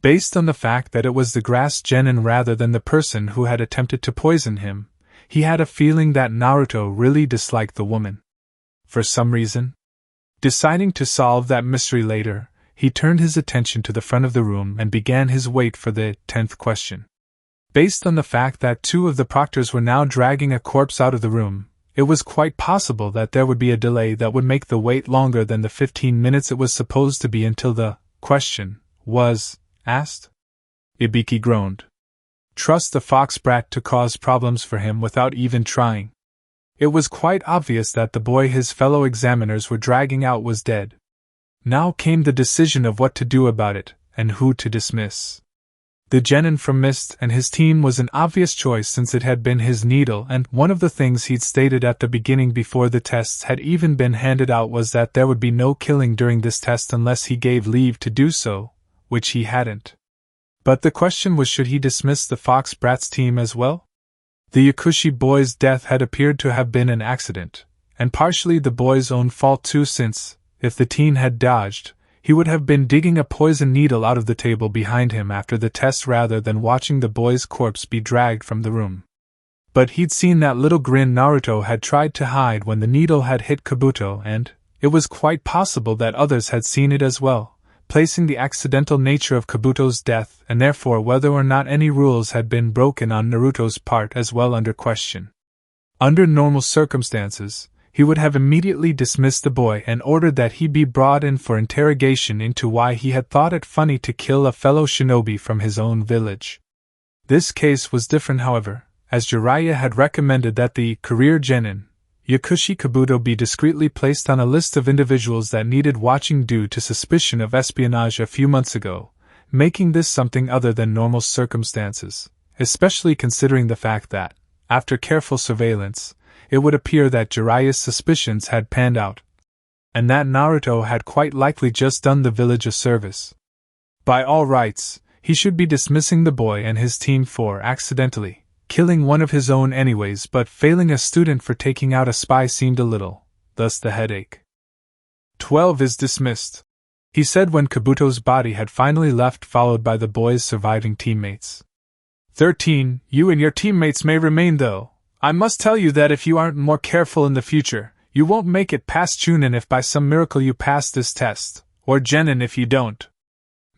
Based on the fact that it was the grass genin rather than the person who had attempted to poison him, he had a feeling that Naruto really disliked the woman. For some reason. Deciding to solve that mystery later, he turned his attention to the front of the room and began his wait for the 10th question. Based on the fact that 2 of the proctors were now dragging a corpse out of the room, it was quite possible that there would be a delay that would make the wait longer than the 15 minutes it was supposed to be until the question was asked. Ibiki groaned. Trust the fox brat to cause problems for him without even trying. It was quite obvious that the boy his fellow examiners were dragging out was dead. Now came the decision of what to do about it, and who to dismiss. The genin from Mist and his team was an obvious choice since it had been his needle, and one of the things he'd stated at the beginning before the tests had even been handed out was that there would be no killing during this test unless he gave leave to do so, which he hadn't. But the question was, should he dismiss the Fox Brat's team as well? The Yakushi boy's death had appeared to have been an accident, and partially the boy's own fault too, since, if the teen had dodged, he would have been digging a poison needle out of the table behind him after the test rather than watching the boy's corpse be dragged from the room. But he'd seen that little grin Naruto had tried to hide when the needle had hit Kabuto, and, it was quite possible that others had seen it as well, placing the accidental nature of Kabuto's death and therefore whether or not any rules had been broken on Naruto's part as well under question. Under normal circumstances, he would have immediately dismissed the boy and ordered that he be brought in for interrogation into why he had thought it funny to kill a fellow shinobi from his own village. This case was different, however, as Jiraiya had recommended that the career genin, Yakushi Kabuto, be discreetly placed on a list of individuals that needed watching due to suspicion of espionage a few months ago, making this something other than normal circumstances, especially considering the fact that, after careful surveillance, it would appear that Jiraiya's suspicions had panned out, and that Naruto had quite likely just done the village a service. By all rights, he should be dismissing the boy and his team for accidentally killing one of his own anyways, but failing a student for taking out a spy seemed a little, thus the headache. 12 is dismissed, he said when Kabuto's body had finally left, followed by the boy's surviving teammates. 13, you and your teammates may remain though. I must tell you that if you aren't more careful in the future, you won't make it past Chunin if by some miracle you pass this test, or Genin if you don't.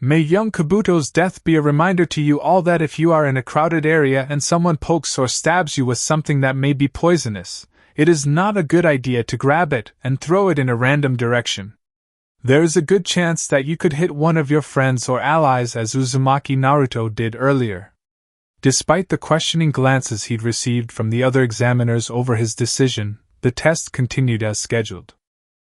May young Kabuto's death be a reminder to you all that if you are in a crowded area and someone pokes or stabs you with something that may be poisonous, it is not a good idea to grab it and throw it in a random direction. There is a good chance that you could hit one of your friends or allies as Uzumaki Naruto did earlier. Despite the questioning glances he'd received from the other examiners over his decision, the test continued as scheduled.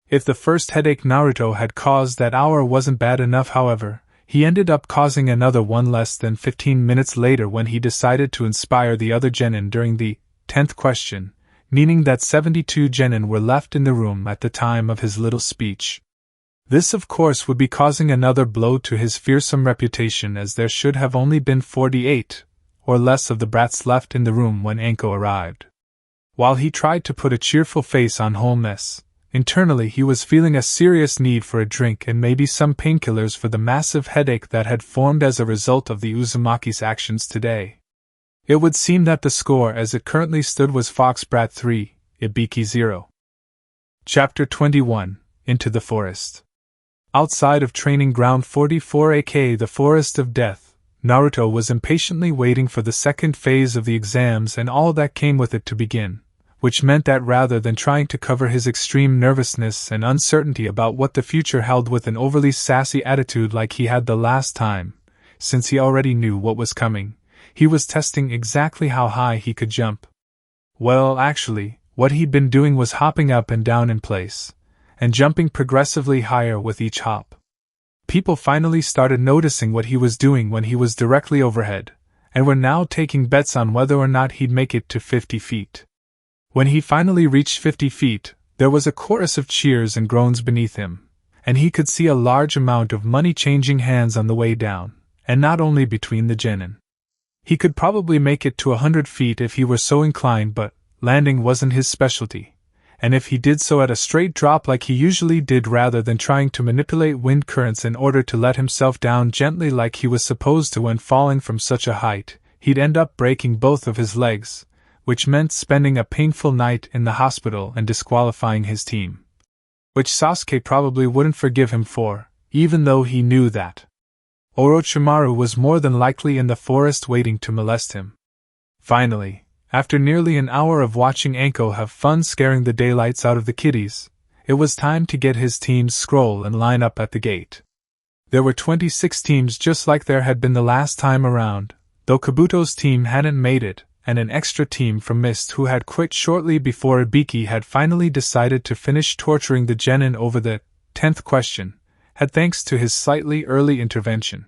If the first headache Naruto had caused that hour wasn't bad enough, however, he ended up causing another one less than 15 minutes later when he decided to inspire the other genin during the 10th question, meaning that 72 genin were left in the room at the time of his little speech. This of course would be causing another blow to his fearsome reputation, as there should have only been 48 or less of the brats left in the room when Anko arrived. While he tried to put a cheerful face on whole mess, internally he was feeling a serious need for a drink and maybe some painkillers for the massive headache that had formed as a result of the Uzumaki's actions today. It would seem that the score as it currently stood was Fox Brat 3, Ibiki 0. Chapter 21, Into the Forest. Outside of Training Ground 44 aka the Forest of Death, Naruto was impatiently waiting for the second phase of the exams and all that came with it to begin, which meant that rather than trying to cover his extreme nervousness and uncertainty about what the future held with an overly sassy attitude like he had the last time, since he already knew what was coming, he was testing exactly how high he could jump. Well, actually, what he'd been doing was hopping up and down in place, and jumping progressively higher with each hop. People finally started noticing what he was doing when he was directly overhead, and were now taking bets on whether or not he'd make it to 50 feet. When he finally reached 50 feet, there was a chorus of cheers and groans beneath him, and he could see a large amount of money-changing hands on the way down, and not only between the genin. He could probably make it to 100 feet if he were so inclined, but landing wasn't his specialty, and if he did so at a straight drop like he usually did rather than trying to manipulate wind currents in order to let himself down gently like he was supposed to when falling from such a height, he'd end up breaking both of his legs, which meant spending a painful night in the hospital and disqualifying his team. Which Sasuke probably wouldn't forgive him for, even though he knew that Orochimaru was more than likely in the forest waiting to molest him. Finally, after nearly an hour of watching Anko have fun scaring the daylights out of the kiddies, it was time to get his team's scroll and line up at the gate. There were 26 teams just like there had been the last time around, though Kabuto's team hadn't made it, and an extra team from Mist who had quit shortly before Ibiki had finally decided to finish torturing the genin over the 10th question, had thanks to his slightly early intervention.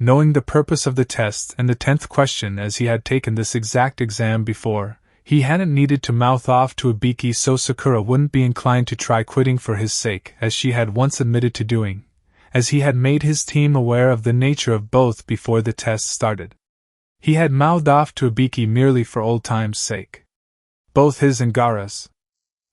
Knowing the purpose of the test and the 10th question as he had taken this exact exam before, he hadn't needed to mouth off to Ibiki so Sakura wouldn't be inclined to try quitting for his sake as she had once admitted to doing, as he had made his team aware of the nature of both before the test started. He had mouthed off to Ibiki merely for old time's sake. Both his and Gaara's.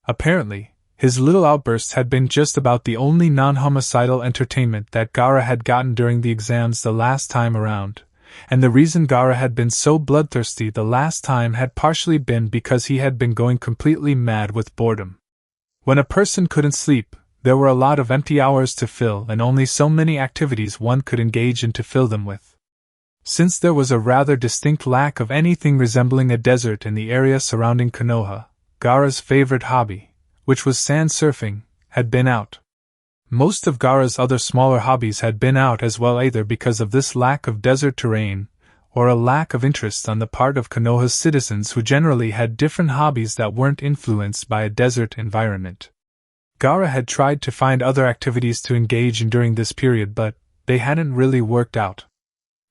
Apparently, his little outburst had been just about the only non-homicidal entertainment that Gaara had gotten during the exams the last time around, and the reason Gaara had been so bloodthirsty the last time had partially been because he had been going completely mad with boredom. When a person couldn't sleep, There were a lot of empty hours to fill and only so many activities one could engage in to fill them with. Since there was a rather distinct lack of anything resembling a desert in the area surrounding Konoha, Gaara's favorite hobby, which was sand surfing, had been out. Most of Gaara's other smaller hobbies had been out as well, either because of this lack of desert terrain, or a lack of interest on the part of Konoha's citizens who generally had different hobbies that weren't influenced by a desert environment. Gaara had tried to find other activities to engage in during this period, but they hadn't really worked out.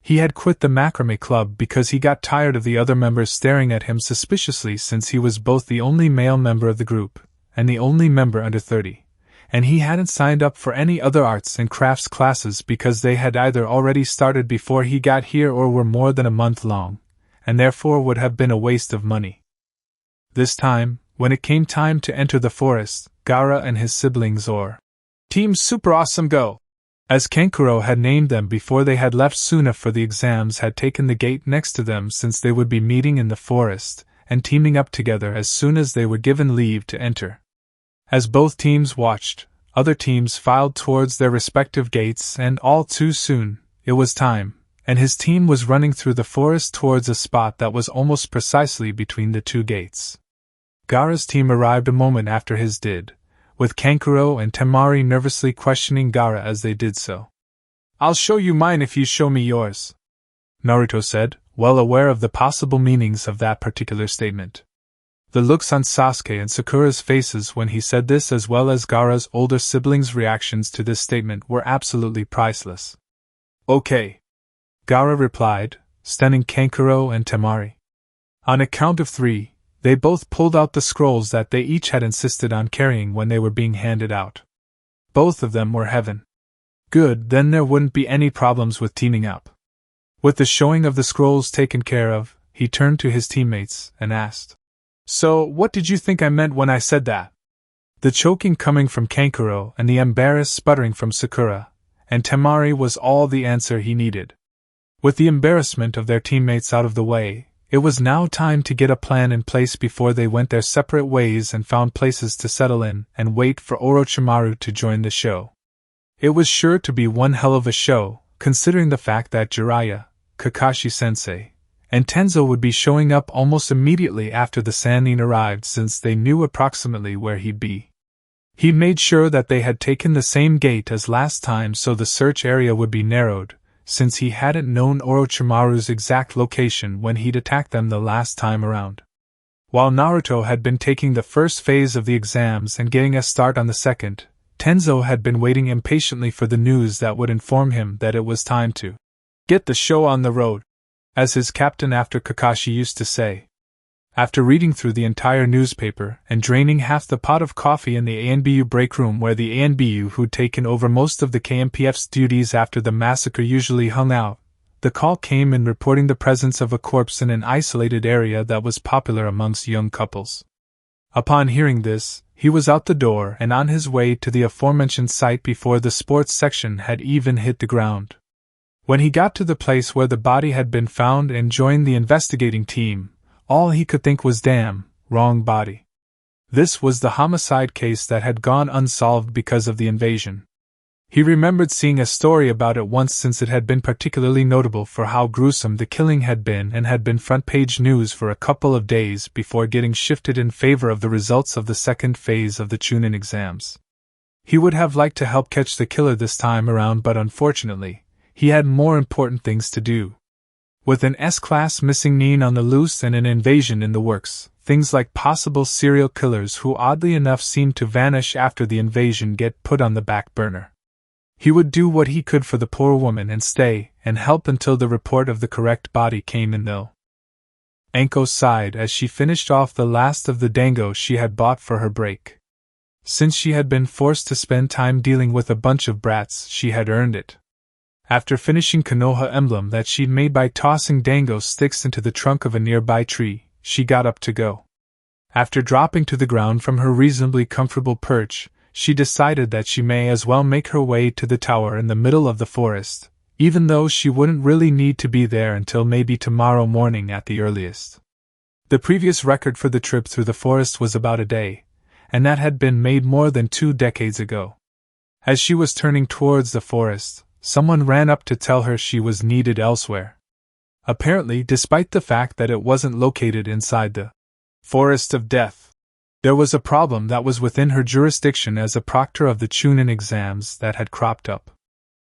He had quit the macrame club because he got tired of the other members staring at him suspiciously, since he was both the only male member of the group and the only member under 30, and he hadn't signed up for any other arts and crafts classes because they had either already started before he got here or were more than a month long, and therefore would have been a waste of money. This time, when it came time to enter the forest, Gaara and his siblings, or Team Super Awesome Go, as Kankuro had named them before they had left Suna for the exams, had taken the gate next to them, since they would be meeting in the forest and teaming up together as soon as they were given leave to enter. As both teams watched, other teams filed towards their respective gates, and all too soon, it was time, and his team was running through the forest towards a spot that was almost precisely between the two gates. Gaara's team arrived a moment after his did, with Kankuro and Temari nervously questioning Gaara as they did so. "I'll show you mine if you show me yours," Naruto said, well aware of the possible meanings of that particular statement. The looks on Sasuke and Sakura's faces when he said this, as well as Gaara's older siblings' reactions to this statement, were absolutely priceless. "Okay," Gaara replied, stunning Kankuro and Temari. On a count of 3, they both pulled out the scrolls that they each had insisted on carrying when they were being handed out. Both of them were heaven. Good, then there wouldn't be any problems with teaming up. With the showing of the scrolls taken care of, he turned to his teammates and asked, "So, what did you think I meant when I said that?" The choking coming from Kankuro and the embarrassed sputtering from Sakura and Temari was all the answer he needed. With the embarrassment of their teammates out of the way, it was now time to get a plan in place before they went their separate ways and found places to settle in and wait for Orochimaru to join the show. It was sure to be one hell of a show, considering the fact that Jiraiya, Kakashi-sensei, and Tenzo would be showing up almost immediately after the Sannin arrived, since they knew approximately where he'd be. He made sure that they had taken the same gate as last time so the search area would be narrowed, since he hadn't known Orochimaru's exact location when he'd attacked them the last time around. While Naruto had been taking the first phase of the exams and getting a start on the second, Tenzo had been waiting impatiently for the news that would inform him that it was time to get the show on the road, as his captain after Kakashi used to say. After reading through the entire newspaper and draining half the pot of coffee in the ANBU break room where the ANBU who'd taken over most of the KMPF's duties after the massacre usually hung out, the call came in reporting the presence of a corpse in an isolated area that was popular amongst young couples. Upon hearing this, he was out the door and on his way to the aforementioned site before the sports section had even hit the ground. When he got to the place where the body had been found and joined the investigating team, all he could think was, damn, wrong body. This was the homicide case that had gone unsolved because of the invasion. He remembered seeing a story about it once, since it had been particularly notable for how gruesome the killing had been and had been front-page news for a couple of days before getting shifted in favor of the results of the second phase of the Chunin exams. He would have liked to help catch the killer this time around, but unfortunately, he had more important things to do. With an S-class missing Nin on the loose and an invasion in the works, things like possible serial killers who oddly enough seemed to vanish after the invasion get put on the back burner. He would do what he could for the poor woman and stay and help until the report of the correct body came in, though. Anko sighed as she finished off the last of the dango she had bought for her break. Since she had been forced to spend time dealing with a bunch of brats, she had earned it. After finishing Konoha emblem that she'd made by tossing dango sticks into the trunk of a nearby tree, she got up to go. After dropping to the ground from her reasonably comfortable perch, she decided that she may as well make her way to the tower in the middle of the forest, even though she wouldn't really need to be there until maybe tomorrow morning at the earliest. The previous record for the trip through the forest was about a day, and that had been made more than 2 decades ago. As she was turning towards the forest, someone ran up to tell her she was needed elsewhere. Apparently, despite the fact that it wasn't located inside the Forest of Death, there was a problem that was within her jurisdiction as a proctor of the Chunin exams that had cropped up.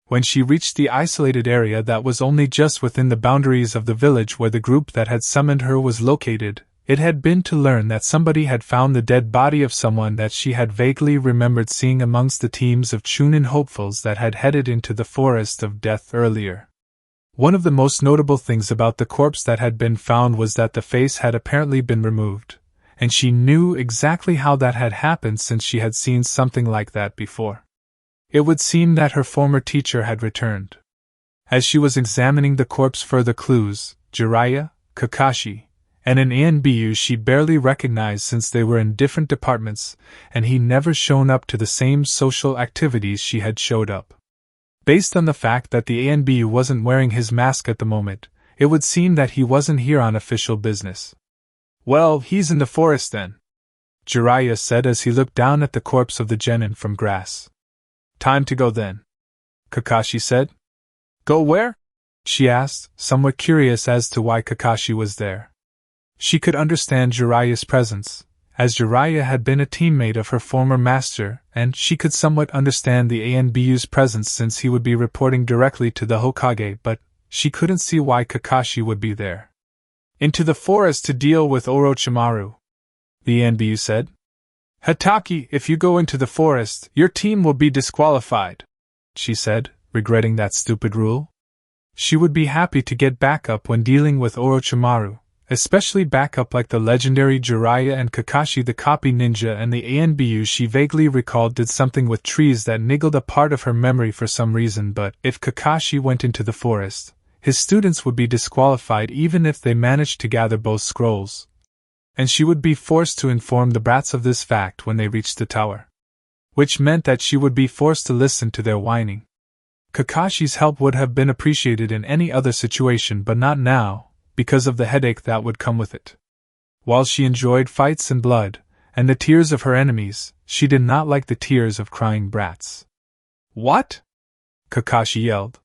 When she reached the isolated area that was only just within the boundaries of the village where the group that had summoned her was located, it had been to learn that somebody had found the dead body of someone that she had vaguely remembered seeing amongst the teams of Chunin hopefuls that had headed into the Forest of Death earlier. One of the most notable things about the corpse that had been found was that the face had apparently been removed, and she knew exactly how that had happened since she had seen something like that before. It would seem that her former teacher had returned. As she was examining the corpse, further clues, Jiraiya, Kakashi, and an ANBU she barely recognized since they were in different departments, and he never shown up to the same social activities she had showed up. Based on the fact that the ANBU wasn't wearing his mask at the moment, it would seem that he wasn't here on official business. Well, he's in the forest then, Jiraiya said as he looked down at the corpse of the genin from grass. Time to go then, Kakashi said. Go where? She asked, somewhat curious as to why Kakashi was there. She could understand Jiraiya's presence, as Jiraiya had been a teammate of her former master, and she could somewhat understand the ANBU's presence since he would be reporting directly to the Hokage, but she couldn't see why Kakashi would be there. Into the forest to deal with Orochimaru, the ANBU said. Hataki, if you go into the forest, your team will be disqualified, she said, regretting that stupid rule. She would be happy to get backup when dealing with Orochimaru, especially backup like the legendary Jiraiya and Kakashi the copy ninja, and the ANBU she vaguely recalled did something with trees that niggled a part of her memory for some reason, but if Kakashi went into the forest, his students would be disqualified even if they managed to gather both scrolls. And she would be forced to inform the brats of this fact when they reached the tower. Which meant that she would be forced to listen to their whining. Kakashi's help would have been appreciated in any other situation, but not now, because of the headache that would come with it. While she enjoyed fights and blood, and the tears of her enemies, she did not like the tears of crying brats. What? Kakashi yelled.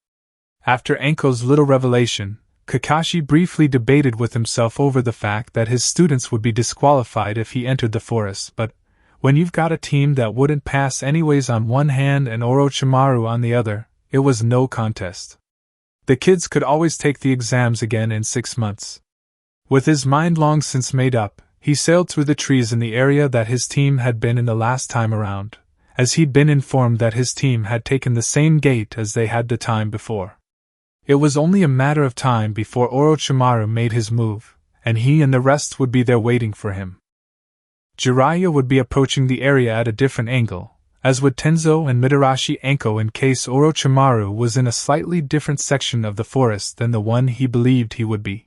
After Anko's little revelation, Kakashi briefly debated with himself over the fact that his students would be disqualified if he entered the forest, but when you've got a team that wouldn't pass anyways on one hand and Orochimaru on the other, it was no contest. The kids could always take the exams again in 6 months. With his mind long since made up, he sailed through the trees in the area that his team had been in the last time around, as he'd been informed that his team had taken the same gate as they had the time before. It was only a matter of time before Orochimaru made his move, and he and the rest would be there waiting for him. Jiraiya would be approaching the area at a different angle, as would Tenzo and Mitarashi Anko, in case Orochimaru was in a slightly different section of the forest than the one he believed he would be.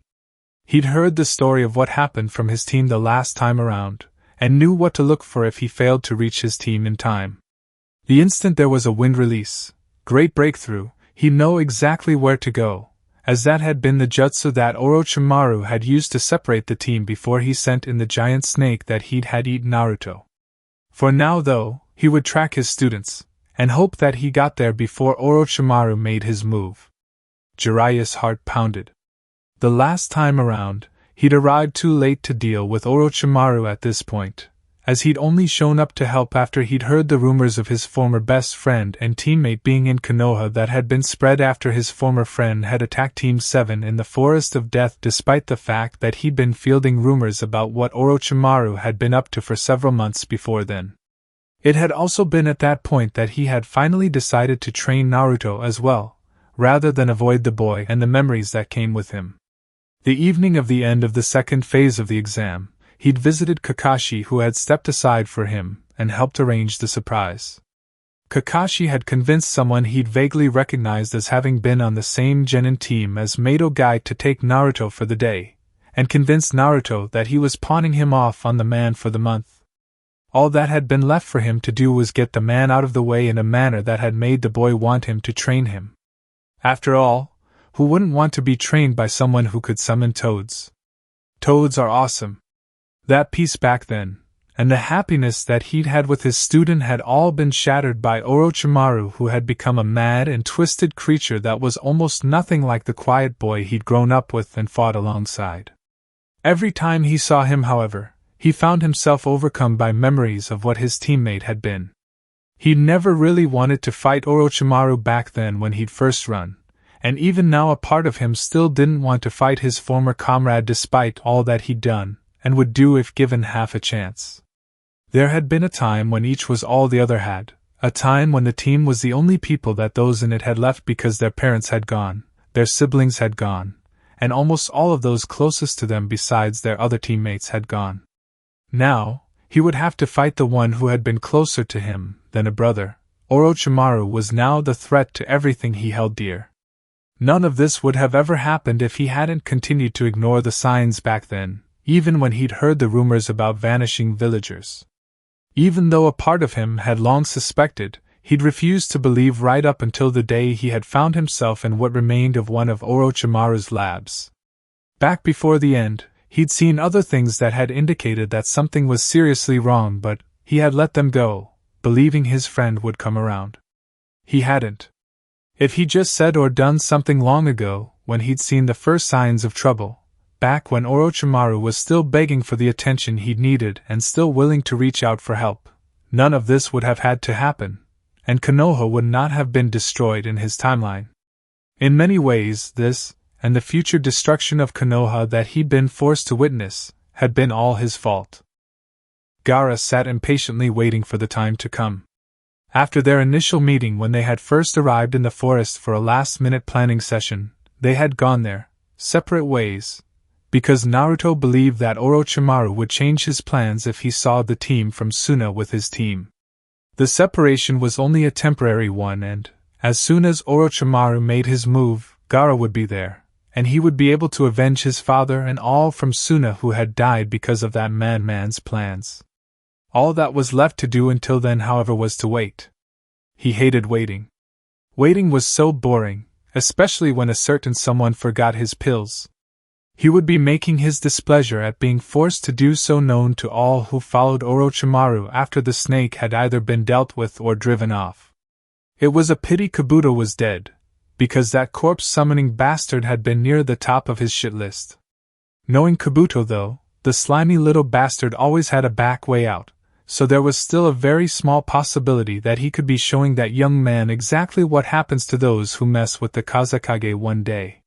He'd heard the story of what happened from his team the last time around, and knew what to look for if he failed to reach his team in time. The instant there was a wind release, great breakthrough, he'd know exactly where to go, as that had been the jutsu that Orochimaru had used to separate the team before he sent in the giant snake that he'd had eat Naruto. For now, though, he would track his students, and hope that he got there before Orochimaru made his move. Jiraiya's heart pounded. The last time around, he'd arrived too late to deal with Orochimaru at this point, as he'd only shown up to help after he'd heard the rumors of his former best friend and teammate being in Konoha that had been spread after his former friend had attacked Team 7 in the Forest of Death, despite the fact that he'd been fielding rumors about what Orochimaru had been up to for several months before then. It had also been at that point that he had finally decided to train Naruto as well, rather than avoid the boy and the memories that came with him. The evening of the end of the second phase of the exam, he'd visited Kakashi, who had stepped aside for him and helped arrange the surprise. Kakashi had convinced someone he'd vaguely recognized as having been on the same genin team as Mato Guy to take Naruto for the day, and convinced Naruto that he was pawning him off on the man for the month. All that had been left for him to do was get the man out of the way in a manner that had made the boy want him to train him. After all, who wouldn't want to be trained by someone who could summon toads? Toads are awesome. That piece back then, and the happiness that he'd had with his student had all been shattered by Orochimaru, who had become a mad and twisted creature that was almost nothing like the quiet boy he'd grown up with and fought alongside. Every time he saw him, however, he found himself overcome by memories of what his teammate had been. He'd never really wanted to fight Orochimaru back then when he'd first run, and even now a part of him still didn't want to fight his former comrade despite all that he'd done, and would do if given half a chance. There had been a time when each was all the other had, a time when the team was the only people that those in it had left because their parents had gone, their siblings had gone, and almost all of those closest to them besides their other teammates had gone. Now, he would have to fight the one who had been closer to him than a brother. Orochimaru was now the threat to everything he held dear. None of this would have ever happened if he hadn't continued to ignore the signs back then, even when he'd heard the rumors about vanishing villagers. Even though a part of him had long suspected, he'd refused to believe right up until the day he had found himself in what remained of one of Orochimaru's labs. Back before the end, he'd seen other things that had indicated that something was seriously wrong, but he had let them go, believing his friend would come around. He hadn't. If he'd just said or done something long ago, when he'd seen the first signs of trouble, back when Orochimaru was still begging for the attention he'd needed and still willing to reach out for help, none of this would have had to happen, and Konoha would not have been destroyed in his timeline. In many ways, this, and the future destruction of Konoha that he'd been forced to witness, had been all his fault. Gaara sat impatiently waiting for the time to come. After their initial meeting when they had first arrived in the forest for a last-minute planning session, they had gone their separate ways, because Naruto believed that Orochimaru would change his plans if he saw the team from Suna with his team. The separation was only a temporary one, and, as soon as Orochimaru made his move, Gaara would be there, and he would be able to avenge his father and all from Suna who had died because of that madman's plans. All that was left to do until then, however, was to wait. He hated waiting. Waiting was so boring, especially when a certain someone forgot his pills. He would be making his displeasure at being forced to do so known to all who followed Orochimaru after the snake had either been dealt with or driven off. It was a pity Kabuto was dead, because that corpse-summoning bastard had been near the top of his shit list. Knowing Kabuto, though, the slimy little bastard always had a back way out, so there was still a very small possibility that he could be showing that young man exactly what happens to those who mess with the Kazekage one day.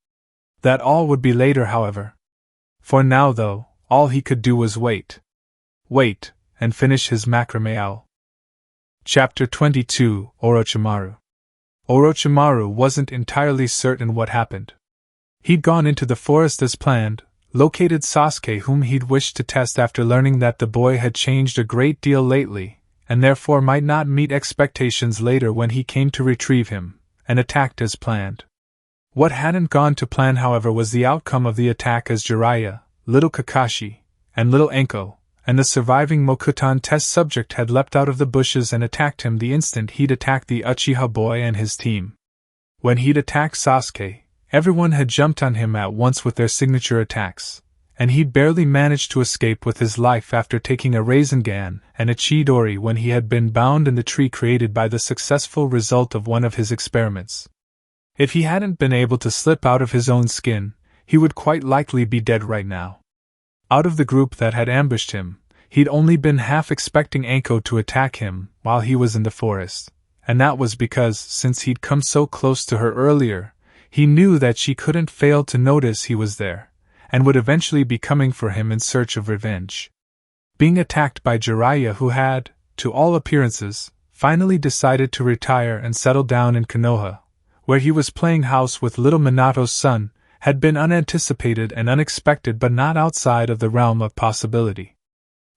That all would be later, however. For now, though, all he could do was wait. Wait, and finish his macrame owl. Chapter 22 Orochimaru. Orochimaru wasn't entirely certain what happened. He'd gone into the forest as planned, located Sasuke, whom he'd wished to test after learning that the boy had changed a great deal lately, and therefore might not meet expectations later when he came to retrieve him, and attacked as planned. What hadn't gone to plan, however, was the outcome of the attack, as Jiraiya, little Kakashi, and little Enko, and the surviving Mokutan test subject had leapt out of the bushes and attacked him the instant he'd attacked the Uchiha boy and his team. When he'd attacked Sasuke, everyone had jumped on him at once with their signature attacks, and he'd barely managed to escape with his life after taking a Rasengan and a Chidori when he had been bound in the tree created by the successful result of one of his experiments. If he hadn't been able to slip out of his own skin, he would quite likely be dead right now. Out of the group that had ambushed him, he'd only been half expecting Enko to attack him while he was in the forest, and that was because, since he'd come so close to her earlier, he knew that she couldn't fail to notice he was there, and would eventually be coming for him in search of revenge. Being attacked by Jiraiya, who had, to all appearances, finally decided to retire and settle down in Konoha, where he was playing house with little Minato's son, had been unanticipated and unexpected, but not outside of the realm of possibility.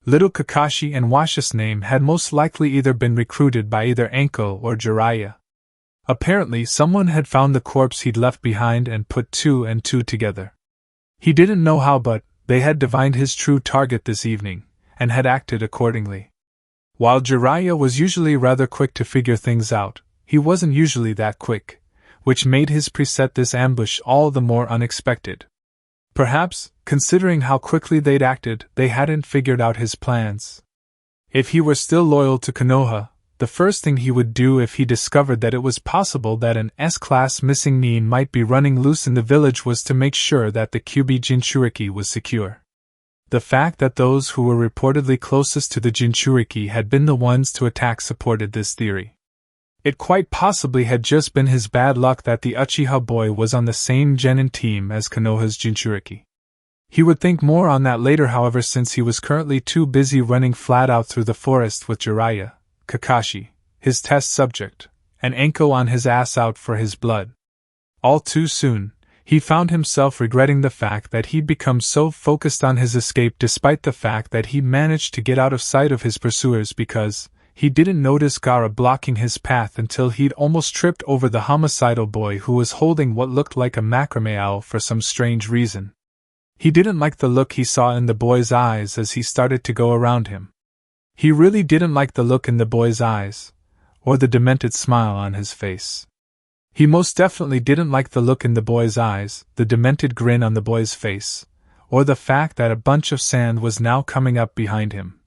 Little Kakashi and Washa's name had most likely either been recruited by either Enko or Jiraiya. Apparently someone had found the corpse he'd left behind and put two and two together. He didn't know how, but they had divined his true target this evening, and had acted accordingly. While Jiraiya was usually rather quick to figure things out, he wasn't usually that quick, which made his preset this ambush all the more unexpected. Perhaps, considering how quickly they'd acted, they hadn't figured out his plans. If he were still loyal to Konoha, the first thing he would do if he discovered that it was possible that an S-class missing nin might be running loose in the village was to make sure that the Kyuubi Jinchuriki was secure. The fact that those who were reportedly closest to the Jinchuriki had been the ones to attack supported this theory. It quite possibly had just been his bad luck that the Uchiha boy was on the same genin team as Konoha's Jinchuriki. He would think more on that later, however, since he was currently too busy running flat out through the forest with Jiraiya, Kakashi, his test subject, and Enko on his ass out for his blood. All too soon, he found himself regretting the fact that he'd become so focused on his escape despite the fact that he managed to get out of sight of his pursuers because he didn't notice Gaara blocking his path until he'd almost tripped over the homicidal boy who was holding what looked like a macrame owl for some strange reason. He didn't like the look he saw in the boy's eyes as he started to go around him. He really didn't like the look in the boy's eyes, or the demented smile on his face. He most definitely didn't like the look in the boy's eyes, the demented grin on the boy's face, or the fact that a bunch of sand was now coming up behind him.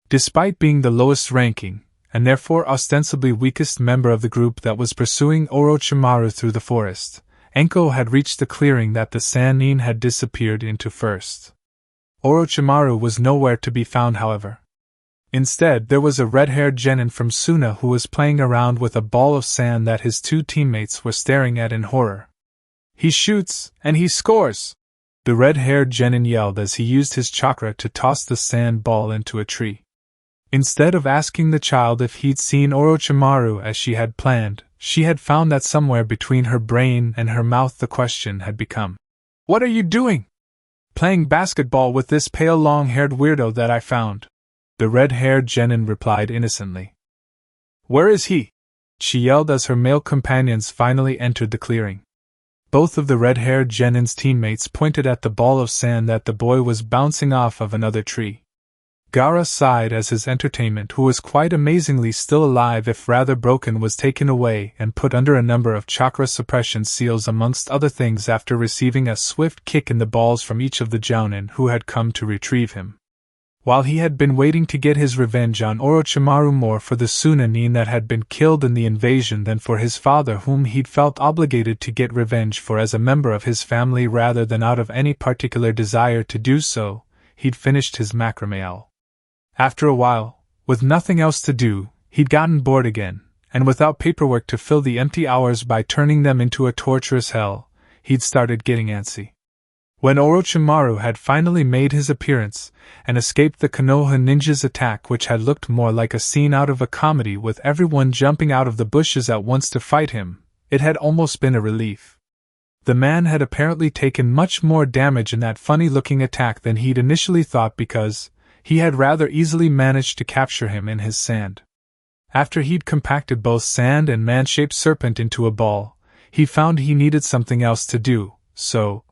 Despite being the lowest ranking, and therefore ostensibly weakest member of the group that was pursuing Orochimaru through the forest, Enko had reached the clearing that the sand nin had disappeared into first. Orochimaru was nowhere to be found, however. Instead, there was a red-haired genin from Suna who was playing around with a ball of sand that his two teammates were staring at in horror. "He shoots, and he scores!" the red-haired genin yelled as he used his chakra to toss the sand ball into a tree. Instead of asking the child if he'd seen Orochimaru as she had planned, she had found that somewhere between her brain and her mouth the question had become, "What are you doing?" "Playing basketball with this pale long-haired weirdo that I found," the red-haired genin replied innocently. "Where is he?" she yelled as her male companions finally entered the clearing. Both of the red-haired genin's teammates pointed at the ball of sand that the boy was bouncing off of another tree. Gaara sighed as his entertainment, who was quite amazingly still alive if rather broken, was taken away and put under a number of chakra suppression seals amongst other things after receiving a swift kick in the balls from each of the jounin who had come to retrieve him. While he had been waiting to get his revenge on Orochimaru more for the Tsunade that had been killed in the invasion than for his father, whom he'd felt obligated to get revenge for as a member of his family rather than out of any particular desire to do so, he'd finished his macrame owl. After a while, with nothing else to do, he'd gotten bored again, and without paperwork to fill the empty hours by turning them into a torturous hell, he'd started getting antsy. When Orochimaru had finally made his appearance, and escaped the Konoha ninja's attack, which had looked more like a scene out of a comedy with everyone jumping out of the bushes at once to fight him, it had almost been a relief. The man had apparently taken much more damage in that funny-looking attack than he'd initially thought because he had rather easily managed to capture him in his sand. After he'd compacted both sand and man-shaped serpent into a ball, he found he needed something else to do, so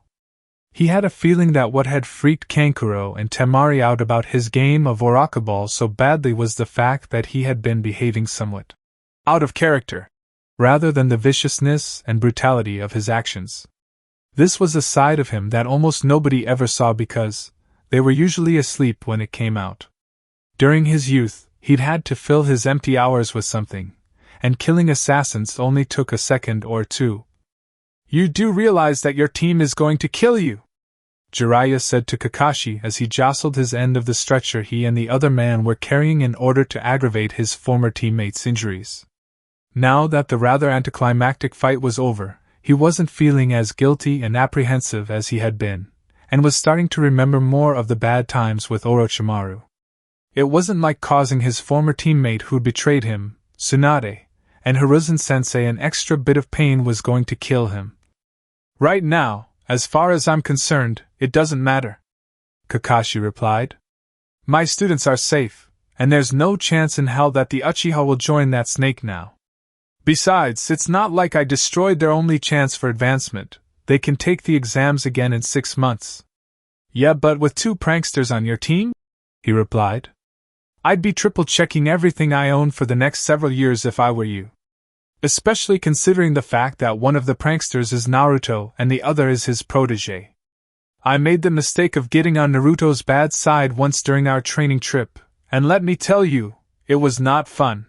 he had a feeling that what had freaked Kankuro and Temari out about his game of Orakaball so badly was the fact that he had been behaving somewhat out of character, rather than the viciousness and brutality of his actions. This was a side of him that almost nobody ever saw because they were usually asleep when it came out. During his youth, he'd had to fill his empty hours with something, and killing assassins only took a second or two. "You do realize that your team is going to kill you?" Jiraiya said to Kakashi as he jostled his end of the stretcher he and the other man were carrying in order to aggravate his former teammate's injuries. Now that the rather anticlimactic fight was over, he wasn't feeling as guilty and apprehensive as he had been, and was starting to remember more of the bad times with Orochimaru. It wasn't like causing his former teammate who'd betrayed him, Tsunade, and Hiruzen-sensei an extra bit of pain was going to kill him. "Right now, as far as I'm concerned, it doesn't matter," Kakashi replied. "My students are safe, and there's no chance in hell that the Uchiha will join that snake now. Besides, it's not like I destroyed their only chance for advancement. They can take the exams again in 6 months. "Yeah, but with 2 pranksters on your team?" he replied. "I'd be triple-checking everything I own for the next several years if I were you. Especially considering the fact that one of the pranksters is Naruto and the other is his protege. I made the mistake of getting on Naruto's bad side once during our training trip, and let me tell you, it was not fun.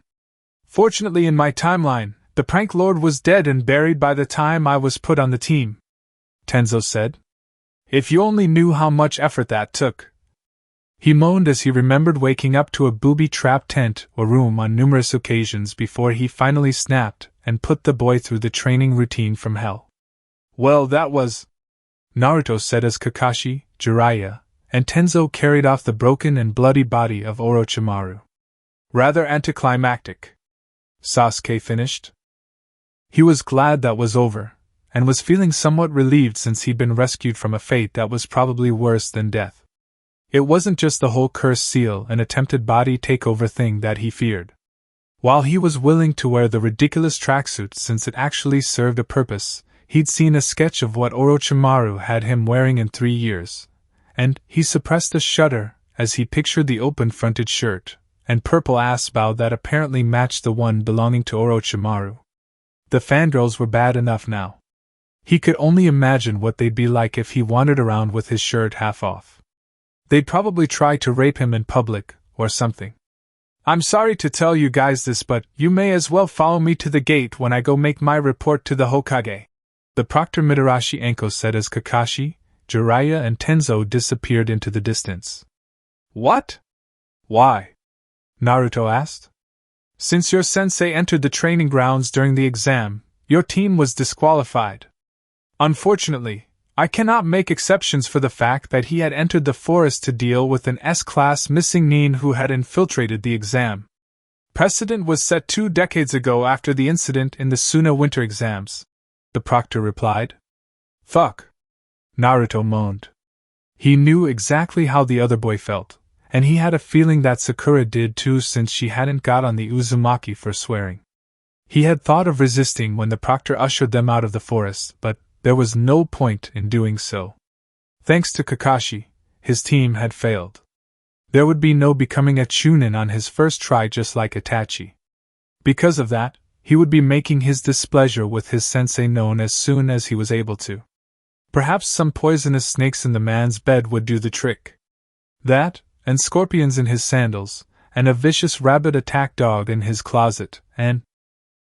Fortunately, in my timeline, the prank lord was dead and buried by the time I was put on the team, Tenzo said. If you only knew how much effort that took. He moaned as he remembered waking up to a booby-trapped tent or room on numerous occasions before he finally snapped and put the boy through the training routine from hell. Well, that was... Naruto said as Kakashi, Jiraiya, and Tenzo carried off the broken and bloody body of Orochimaru. Rather anticlimactic, Sasuke finished. He was glad that was over, and was feeling somewhat relieved since he'd been rescued from a fate that was probably worse than death. It wasn't just the whole cursed seal and attempted body takeover thing that he feared. While he was willing to wear the ridiculous tracksuit since it actually served a purpose, he'd seen a sketch of what Orochimaru had him wearing in 3 years, and he suppressed a shudder as he pictured the open-fronted shirt and purple ass bow that apparently matched the one belonging to Orochimaru. The fangirls were bad enough now. He could only imagine what they'd be like if he wandered around with his shirt half off. They'd probably try to rape him in public, or something. I'm sorry to tell you guys this, but you may as well follow me to the gate when I go make my report to the Hokage, the Proctor Mitarashi Anko said as Kakashi, Jiraiya and Tenzo disappeared into the distance. What? Why? Naruto asked. Since your sensei entered the training grounds during the exam, your team was disqualified. Unfortunately, I cannot make exceptions for the fact that he had entered the forest to deal with an S-class missing nin who had infiltrated the exam. Precedent was set 2 decades ago after the incident in the Suna winter exams, the proctor replied. Fuck. Naruto moaned. He knew exactly how the other boy felt, and he had a feeling that Sakura did too since she hadn't got on the Uzumaki for swearing. He had thought of resisting when the proctor ushered them out of the forest, but there was no point in doing so. Thanks to Kakashi, his team had failed. There would be no becoming a Chunin on his first try, just like Itachi. Because of that, he would be making his displeasure with his sensei known as soon as he was able to. Perhaps some poisonous snakes in the man's bed would do the trick. That, and scorpions in his sandals, and a vicious rabid attack dog in his closet, and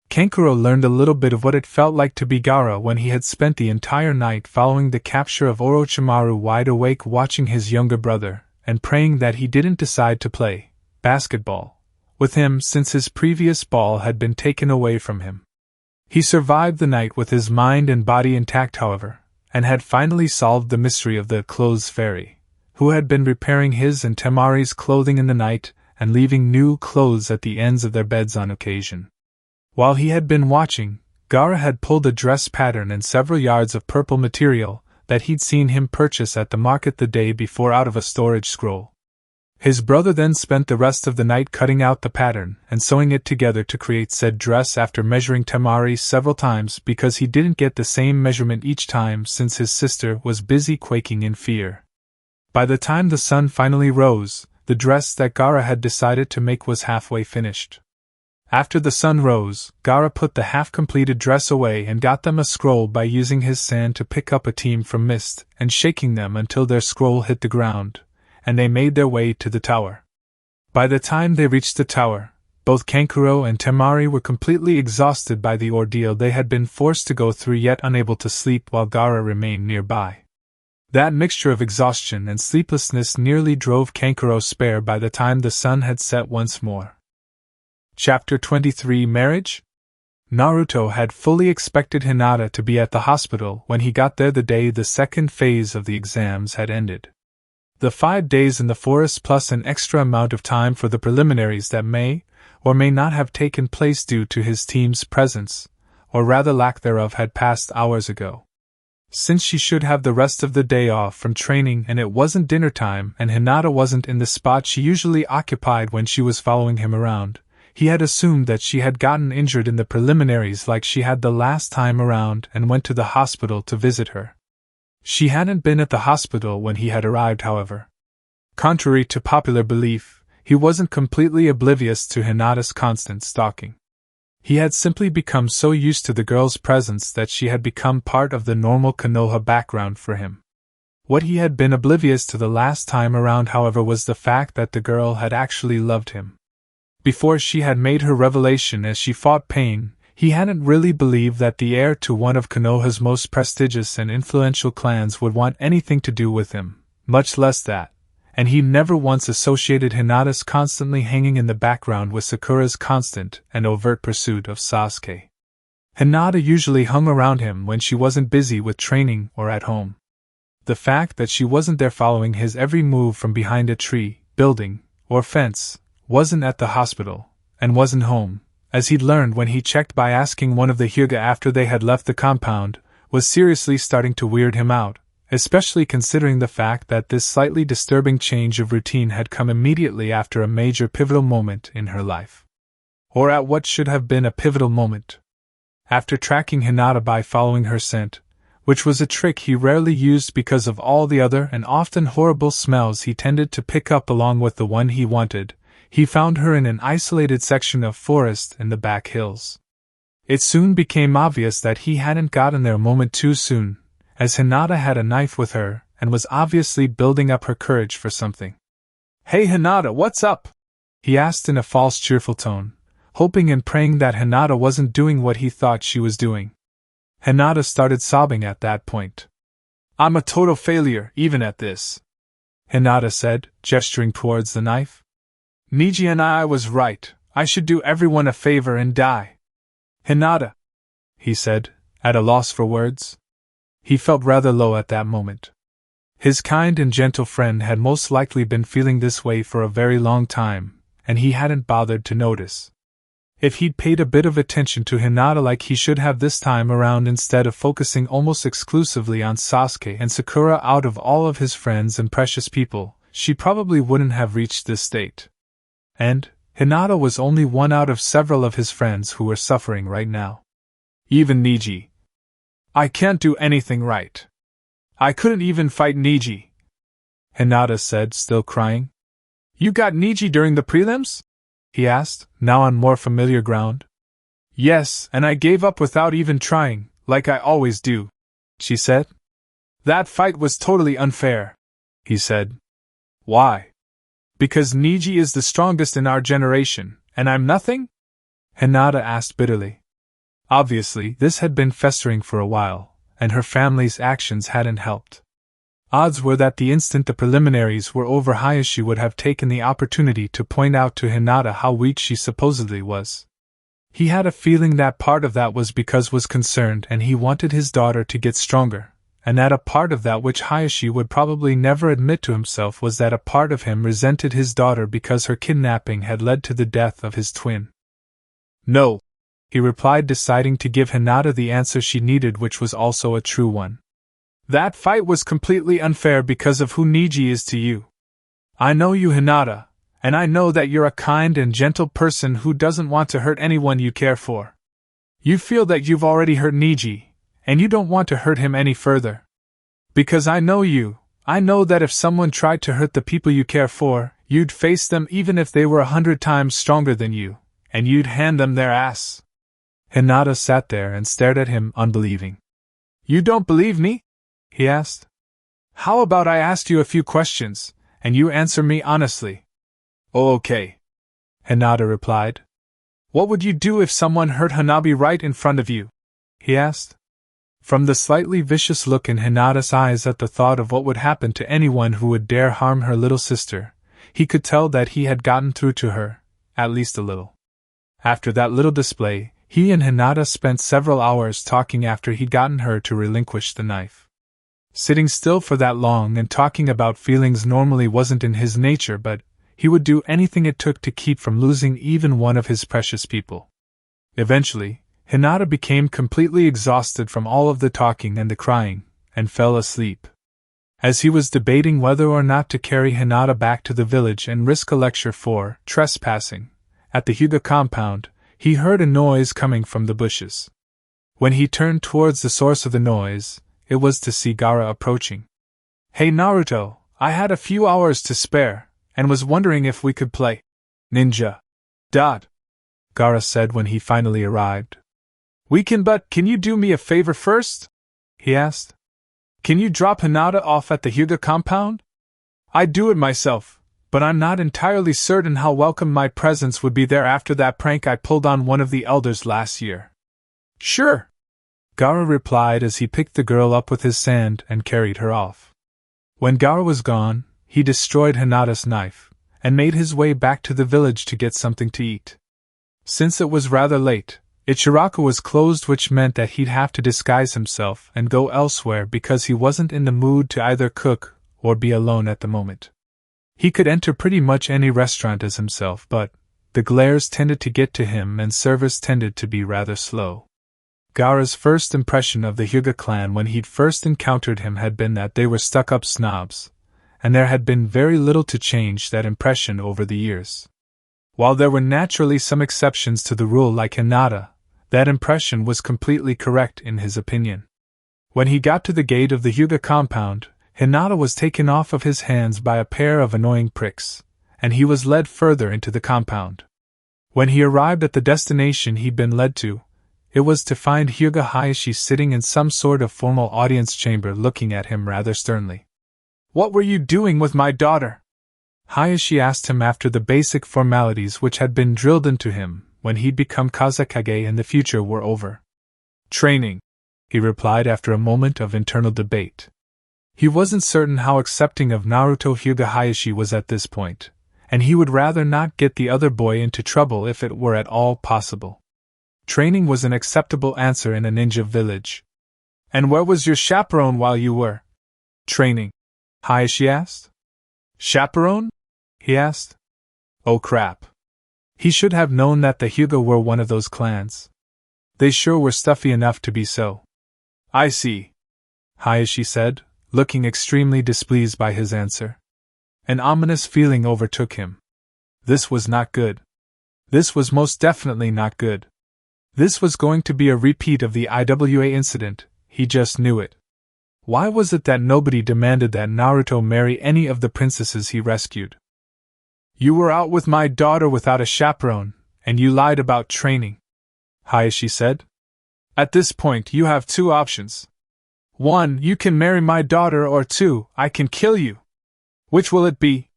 Kankuro learned a little bit of what it felt like to be Gaara when he had spent the entire night following the capture of Orochimaru, wide awake watching his younger brother, and praying that he didn't decide to play basketball with him since his previous ball had been taken away from him. He survived the night with his mind and body intact, however, and had finally solved the mystery of the clothes fairy, who had been repairing his and Temari's clothing in the night and leaving new clothes at the ends of their beds on occasion. While he had been watching, Gaara had pulled a dress pattern and several yards of purple material that he'd seen him purchase at the market the day before out of a storage scroll. His brother then spent the rest of the night cutting out the pattern and sewing it together to create said dress after measuring Temari several times because he didn't get the same measurement each time since his sister was busy quaking in fear. By the time the sun finally rose, the dress that Gaara had decided to make was halfway finished. After the sun rose, Gaara put the half-completed dress away and got them a scroll by using his sand to pick up a team from mist and shaking them until their scroll hit the ground, and they made their way to the tower. By the time they reached the tower, both Kankuro and Temari were completely exhausted by the ordeal they had been forced to go through, yet unable to sleep while Gaara remained nearby. That mixture of exhaustion and sleeplessness nearly drove Kankuro spare by the time the sun had set once more. Chapter 23 Marriage? Naruto had fully expected Hinata to be at the hospital when he got there the day the second phase of the exams had ended. The 5 days in the forest plus an extra amount of time for the preliminaries that may or may not have taken place due to his team's presence, or rather lack thereof, had passed hours ago. Since she should have the rest of the day off from training and it wasn't dinner time and Hinata wasn't in the spot she usually occupied when she was following him around, he had assumed that she had gotten injured in the preliminaries like she had the last time around and went to the hospital to visit her. She hadn't been at the hospital when he had arrived, however. Contrary to popular belief, he wasn't completely oblivious to Hinata's constant stalking. He had simply become so used to the girl's presence that she had become part of the normal Konoha background for him. What he had been oblivious to the last time around, however, was the fact that the girl had actually loved him. Before she had made her revelation as she fought pain, he hadn't really believed that the heir to one of Konoha's most prestigious and influential clans would want anything to do with him, much less that, and he never once associated Hinata's constantly hanging in the background with Sakura's constant and overt pursuit of Sasuke. Hinata usually hung around him when she wasn't busy with training or at home. The fact that she wasn't there following his every move from behind a tree, building, or fence, wasn't at the hospital, and wasn't home, as he'd learned when he checked by asking one of the Hyuga after they had left the compound, was seriously starting to weird him out, especially considering the fact that this slightly disturbing change of routine had come immediately after a major pivotal moment in her life. Or at what should have been a pivotal moment. After tracking Hinata by following her scent, which was a trick he rarely used because of all the other and often horrible smells he tended to pick up along with the one he wanted, he found her in an isolated section of forest in the back hills. It soon became obvious that he hadn't gotten there a moment too soon, as Hinata had a knife with her and was obviously building up her courage for something. "Hey Hinata, what's up?" he asked in a false cheerful tone, hoping and praying that Hinata wasn't doing what he thought she was doing. Hinata started sobbing at that point. "I'm a total failure, even at this," Hinata said, gesturing towards the knife. "Niji and I was right, I should do everyone a favor and die." "Hinata," he said, at a loss for words. He felt rather low at that moment. His kind and gentle friend had most likely been feeling this way for a very long time, and he hadn't bothered to notice. If he'd paid a bit of attention to Hinata like he should have this time around instead of focusing almost exclusively on Sasuke and Sakura out of all of his friends and precious people, she probably wouldn't have reached this state. And Hinata was only one out of several of his friends who were suffering right now. Even Niji. "I can't do anything right. I couldn't even fight Niji," Hinata said, still crying. "You got Niji during the prelims?" he asked, now on more familiar ground. "Yes, and I gave up without even trying, like I always do," she said. "That fight was totally unfair," he said. "Why?" "Because Niji is the strongest in our generation, and I'm nothing?" Hinata asked bitterly. Obviously, this had been festering for a while, and her family's actions hadn't helped. Odds were that the instant the preliminaries were over, Hayashi would have taken the opportunity to point out to Hinata how weak she supposedly was. He had a feeling that part of that was because was concerned and he wanted his daughter to get stronger, and that a part of that which Hayashi would probably never admit to himself was that a part of him resented his daughter because her kidnapping had led to the death of his twin. "No," he replied, deciding to give Hinata the answer she needed, which was also a true one. "That fight was completely unfair because of who Niji is to you. I know you, Hinata, and I know that you're a kind and gentle person who doesn't want to hurt anyone you care for. You feel that you've already hurt Niji, and you don't want to hurt him any further. Because I know you, I know that if someone tried to hurt the people you care for, you'd face them even if they were 100 times stronger than you, and you'd hand them their ass." Hinata sat there and stared at him, unbelieving. "You don't believe me?" he asked. "How about I ask you a few questions, and you answer me honestly?" "Oh, okay," Hinata replied. "What would you do if someone hurt Hanabi right in front of you?" he asked. From the slightly vicious look in Hinata's eyes at the thought of what would happen to anyone who would dare harm her little sister, he could tell that he had gotten through to her, at least a little. After that little display, he and Hinata spent several hours talking after he'd gotten her to relinquish the knife. Sitting still for that long and talking about feelings normally wasn't in his nature, but he would do anything it took to keep from losing even one of his precious people. Eventually, Hinata became completely exhausted from all of the talking and the crying, and fell asleep. As he was debating whether or not to carry Hinata back to the village and risk a lecture for trespassing at the Hyuga compound, he heard a noise coming from the bushes. When he turned towards the source of the noise, it was to see Gaara approaching. "Hey Naruto, I had a few hours to spare, and was wondering if we could play ninja. Gaara said when he finally arrived. "We can, but can you do me a favor first?" he asked. Can you drop Hinata off at the Hyuga compound? I'd do it myself, but I'm not entirely certain how welcome my presence would be there after that prank I pulled on one of the elders last year. Sure, Gaara replied as he picked the girl up with his sand and carried her off. When Gaara was gone, he destroyed Hinata's knife, and made his way back to the village to get something to eat. Since it was rather late, Ichiraku was closed, which meant that he'd have to disguise himself and go elsewhere because he wasn't in the mood to either cook or be alone at the moment. He could enter pretty much any restaurant as himself, but the glares tended to get to him and service tended to be rather slow. Gaara's first impression of the Hyuga clan when he'd first encountered him had been that they were stuck-up snobs, and there had been very little to change that impression over the years. While there were naturally some exceptions to the rule like Hinata, that impression was completely correct in his opinion. When he got to the gate of the Hyuga compound, Hinata was taken off of his hands by a pair of annoying pricks, and he was led further into the compound. When he arrived at the destination he'd been led to, it was to find Hyuga Hayashi sitting in some sort of formal audience chamber looking at him rather sternly. "What were you doing with my daughter?" Hayashi asked him after the basic formalities which had been drilled into him when he'd become Kazekage in the future were over. "Training," he replied after a moment of internal debate. He wasn't certain how accepting of Naruto Hyuga Hayashi was at this point, and he would rather not get the other boy into trouble if it were at all possible. Training was an acceptable answer in a ninja village. "And where was your chaperone while you were training?" Hayashi asked. "Chaperone?" he asked. Oh crap. He should have known that the Hyuga were one of those clans. They sure were stuffy enough to be so. "I see," Hayashi said, looking extremely displeased by his answer. An ominous feeling overtook him. This was not good. This was most definitely not good. This was going to be a repeat of the IWA incident, he just knew it. Why was it that nobody demanded that Naruto marry any of the princesses he rescued? "You were out with my daughter without a chaperone, and you lied about training," Hayashi said. "At this point you have two options. 1, you can marry my daughter, or 2, I can kill you. Which will it be?"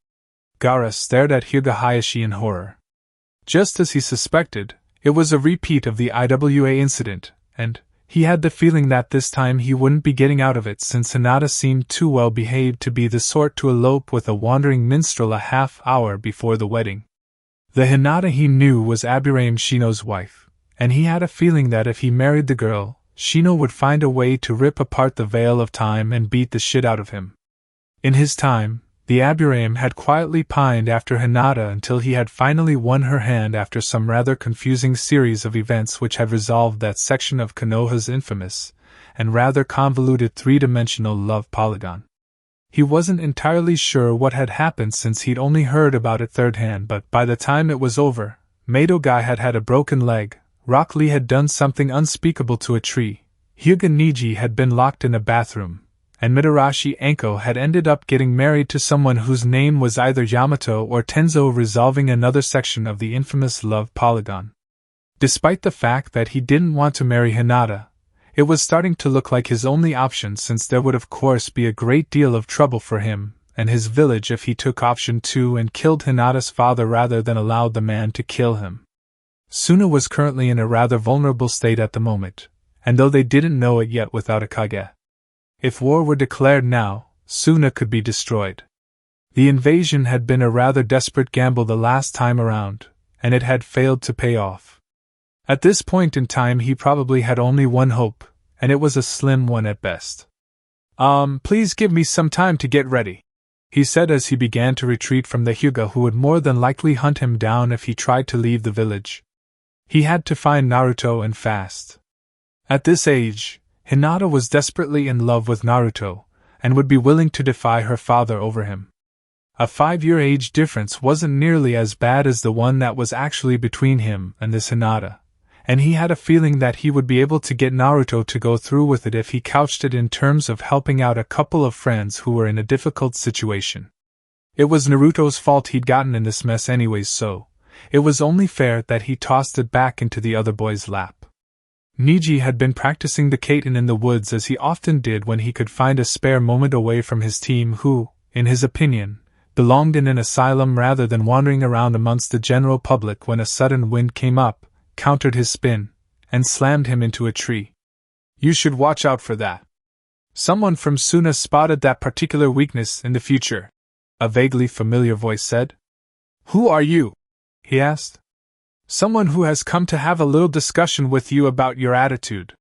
Gaara stared at Hyuga Hayashi in horror. Just as he suspected, it was a repeat of the IWA incident, and he had the feeling that this time he wouldn't be getting out of it since Hinata seemed too well behaved to be the sort to elope with a wandering minstrel a half hour before the wedding. The Hinata he knew was Aburaim Shino's wife, and he had a feeling that if he married the girl, Shino would find a way to rip apart the veil of time and beat the shit out of him. In his time, the Aburaim had quietly pined after Hinata until he had finally won her hand after some rather confusing series of events which had resolved that section of Konoha's infamous and rather convoluted three-dimensional love polygon. He wasn't entirely sure what had happened since he'd only heard about it third-hand, but by the time it was over, Madogai had had a broken leg, Rock Lee had done something unspeakable to a tree, Hyuga Niji had been locked in a bathroom, and Mitarashi Anko had ended up getting married to someone whose name was either Yamato or Tenzo, resolving another section of the infamous love polygon. Despite the fact that he didn't want to marry Hinata, it was starting to look like his only option, since there would of course be a great deal of trouble for him and his village if he took option 2 and killed Hinata's father rather than allowed the man to kill him. Suna was currently in a rather vulnerable state at the moment, and though they didn't know it yet without a Kage. If war were declared now, Suna could be destroyed. The invasion had been a rather desperate gamble the last time around, and it had failed to pay off. At this point in time he probably had only one hope, and it was a slim one at best. Please give me some time to get ready," he said as he began to retreat from the Hyuga who would more than likely hunt him down if he tried to leave the village. He had to find Naruto and fast. At this age, Hinata was desperately in love with Naruto, and would be willing to defy her father over him. A 5-year age difference wasn't nearly as bad as the one that was actually between him and this Hinata, and he had a feeling that he would be able to get Naruto to go through with it if he couched it in terms of helping out a couple of friends who were in a difficult situation. It was Naruto's fault he'd gotten in this mess anyways, so it was only fair that he tossed it back into the other boy's lap. Niji had been practicing the kaiten in the woods as he often did when he could find a spare moment away from his team who, in his opinion, belonged in an asylum rather than wandering around amongst the general public when a sudden wind came up, countered his spin, and slammed him into a tree. You should watch out for that. Someone from Suna spotted that particular weakness in the future, a vaguely familiar voice said. Who are you? He asked. Someone who has come to have a little discussion with you about your attitude,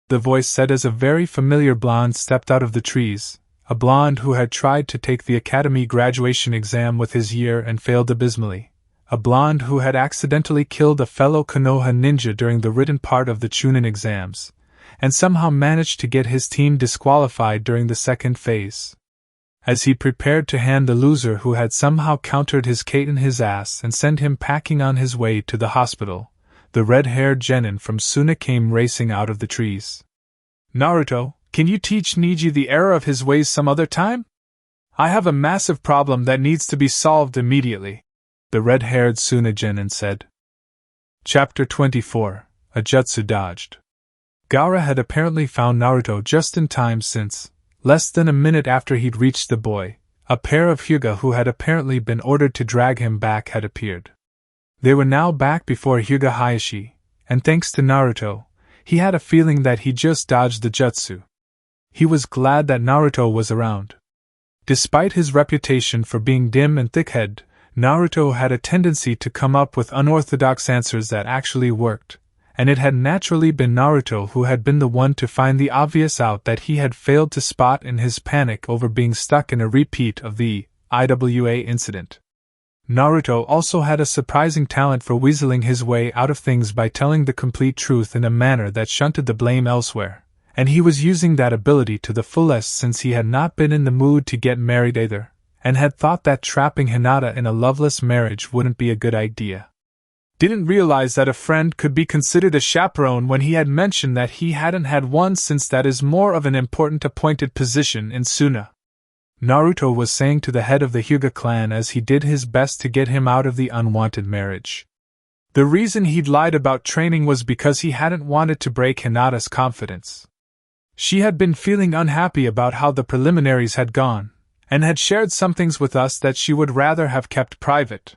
the voice said as a very familiar blonde stepped out of the trees, a blonde who had tried to take the academy graduation exam with his year and failed abysmally, a blonde who had accidentally killed a fellow Konoha ninja during the written part of the Chunin exams, and somehow managed to get his team disqualified during the second phase. As he prepared to hand the loser who had somehow countered his kaiten his ass and send him packing on his way to the hospital, the red-haired genin from Suna came racing out of the trees. Naruto, can you teach Niji the error of his ways some other time? I have a massive problem that needs to be solved immediately, the red-haired Suna genin said. Chapter 24, A Jutsu Dodged. Gaara had apparently found Naruto just in time since, less than a minute after he'd reached the boy, a pair of Hyuga who had apparently been ordered to drag him back had appeared. They were now back before Hyuga Hayashi, and thanks to Naruto, he had a feeling that he just dodged the jutsu. He was glad that Naruto was around. Despite his reputation for being dim and thick-headed, Naruto had a tendency to come up with unorthodox answers that actually worked, and it had naturally been Naruto who had been the one to find the obvious out that he had failed to spot in his panic over being stuck in a repeat of the IWA incident. Naruto also had a surprising talent for weaseling his way out of things by telling the complete truth in a manner that shunted the blame elsewhere, and he was using that ability to the fullest since he had not been in the mood to get married either, and had thought that trapping Hinata in a loveless marriage wouldn't be a good idea. Didn't realize that a friend could be considered a chaperone when he had mentioned that he hadn't had one since that is more of an important appointed position in Suna. Naruto was saying to the head of the Hyuga clan as he did his best to get him out of the unwanted marriage. The reason he'd lied about training was because he hadn't wanted to break Hinata's confidence. She had been feeling unhappy about how the preliminaries had gone, and had shared some things with us that she would rather have kept private.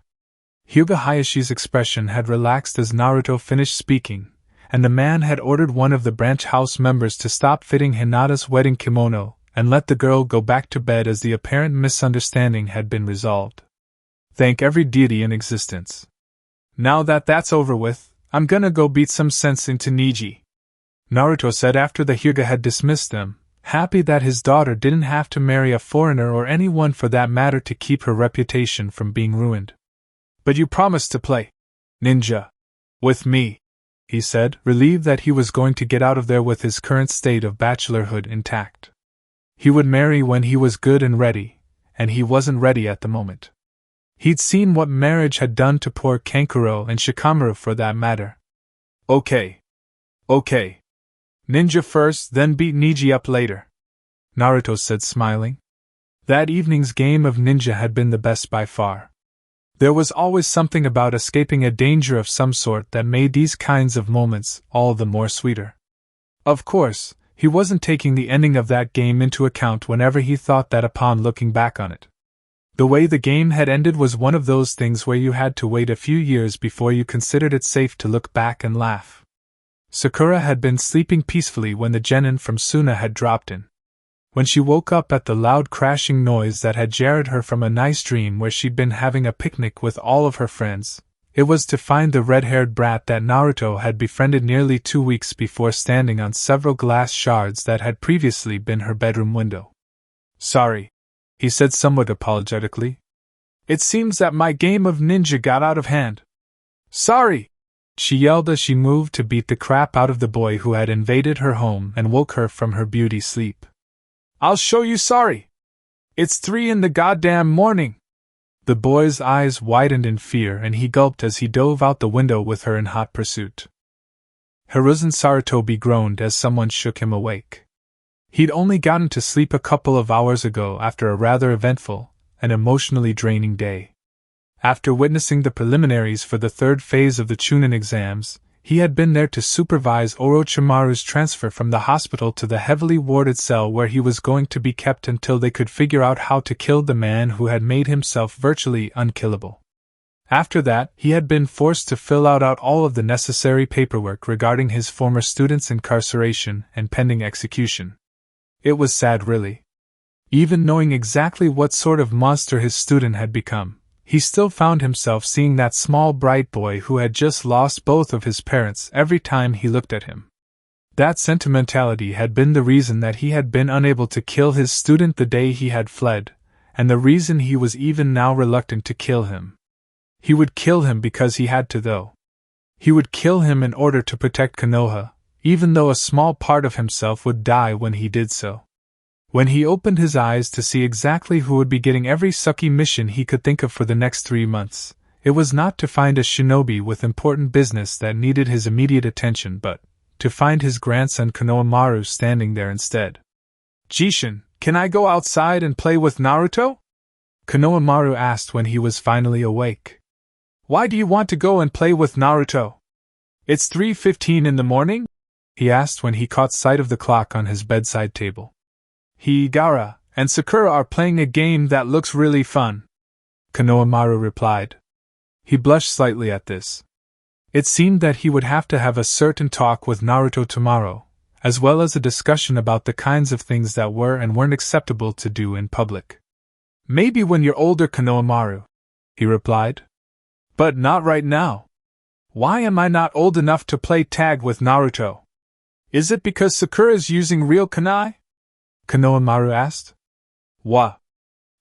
Hyuga Hayashi's expression had relaxed as Naruto finished speaking, and the man had ordered one of the branch house members to stop fitting Hinata's wedding kimono and let the girl go back to bed as the apparent misunderstanding had been resolved. Thank every deity in existence. Now that that's over with, I'm gonna go beat some sense into Niji, Naruto said after the Hyuga had dismissed them, happy that his daughter didn't have to marry a foreigner or anyone for that matter to keep her reputation from being ruined. But you promised to play ninja with me, he said, relieved that he was going to get out of there with his current state of bachelorhood intact. He would marry when he was good and ready, and he wasn't ready at the moment. He'd seen what marriage had done to poor Kankuro and Shikamaru for that matter. Okay. Ninja first, then beat Niji up later, Naruto said, smiling. That evening's game of ninja had been the best by far. There was always something about escaping a danger of some sort that made these kinds of moments all the more sweeter. Of course, he wasn't taking the ending of that game into account whenever he thought that upon looking back on it. The way the game had ended was one of those things where you had to wait a few years before you considered it safe to look back and laugh. Sakura had been sleeping peacefully when the genin from Suna had dropped in. When she woke up at the loud crashing noise that had jarred her from a nice dream where she'd been having a picnic with all of her friends, it was to find the red-haired brat that Naruto had befriended nearly 2 weeks before standing on several glass shards that had previously been her bedroom window. Sorry, he said somewhat apologetically. It seems that my game of ninja got out of hand. Sorry! She yelled as she moved to beat the crap out of the boy who had invaded her home and woke her from her beauty sleep. I'll show you sorry! It's 3 in the goddamn morning! The boy's eyes widened in fear and he gulped as he dove out the window with her in hot pursuit. Hiruzen Sarutobi groaned as someone shook him awake. He'd only gotten to sleep a couple of hours ago after a rather eventful and emotionally draining day. After witnessing the preliminaries for the third phase of the Chunin exams, he had been there to supervise Orochimaru's transfer from the hospital to the heavily warded cell where he was going to be kept until they could figure out how to kill the man who had made himself virtually unkillable. After that, he had been forced to fill out all of the necessary paperwork regarding his former student's incarceration and pending execution. It was sad, really. Even knowing exactly what sort of monster his student had become, he still found himself seeing that small bright boy who had just lost both of his parents every time he looked at him. That sentimentality had been the reason that he had been unable to kill his student the day he had fled, and the reason he was even now reluctant to kill him. He would kill him because he had to, though. He would kill him in order to protect Konoha, even though a small part of himself would die when he did so. When he opened his eyes to see exactly who would be getting every sucky mission he could think of for the next 3 months, it was not to find a shinobi with important business that needed his immediate attention, but to find his grandson Konohamaru standing there instead. "Jishin, can I go outside and play with Naruto?" Konohamaru asked when he was finally awake. "Why do you want to go and play with Naruto? It's 3:15 in the morning?" he asked when he caught sight of the clock on his bedside table. "Gaara and Sakura are playing a game that looks really fun," Konohamaru replied. He blushed slightly at this. It seemed that he would have to have a certain talk with Naruto tomorrow, as well as a discussion about the kinds of things that were and weren't acceptable to do in public. "Maybe when you're older, Konohamaru," he replied. "But not right now. Why am I not old enough to play tag with Naruto? Is it because Sakura's using real kunai?" Konohamaru asked. "What?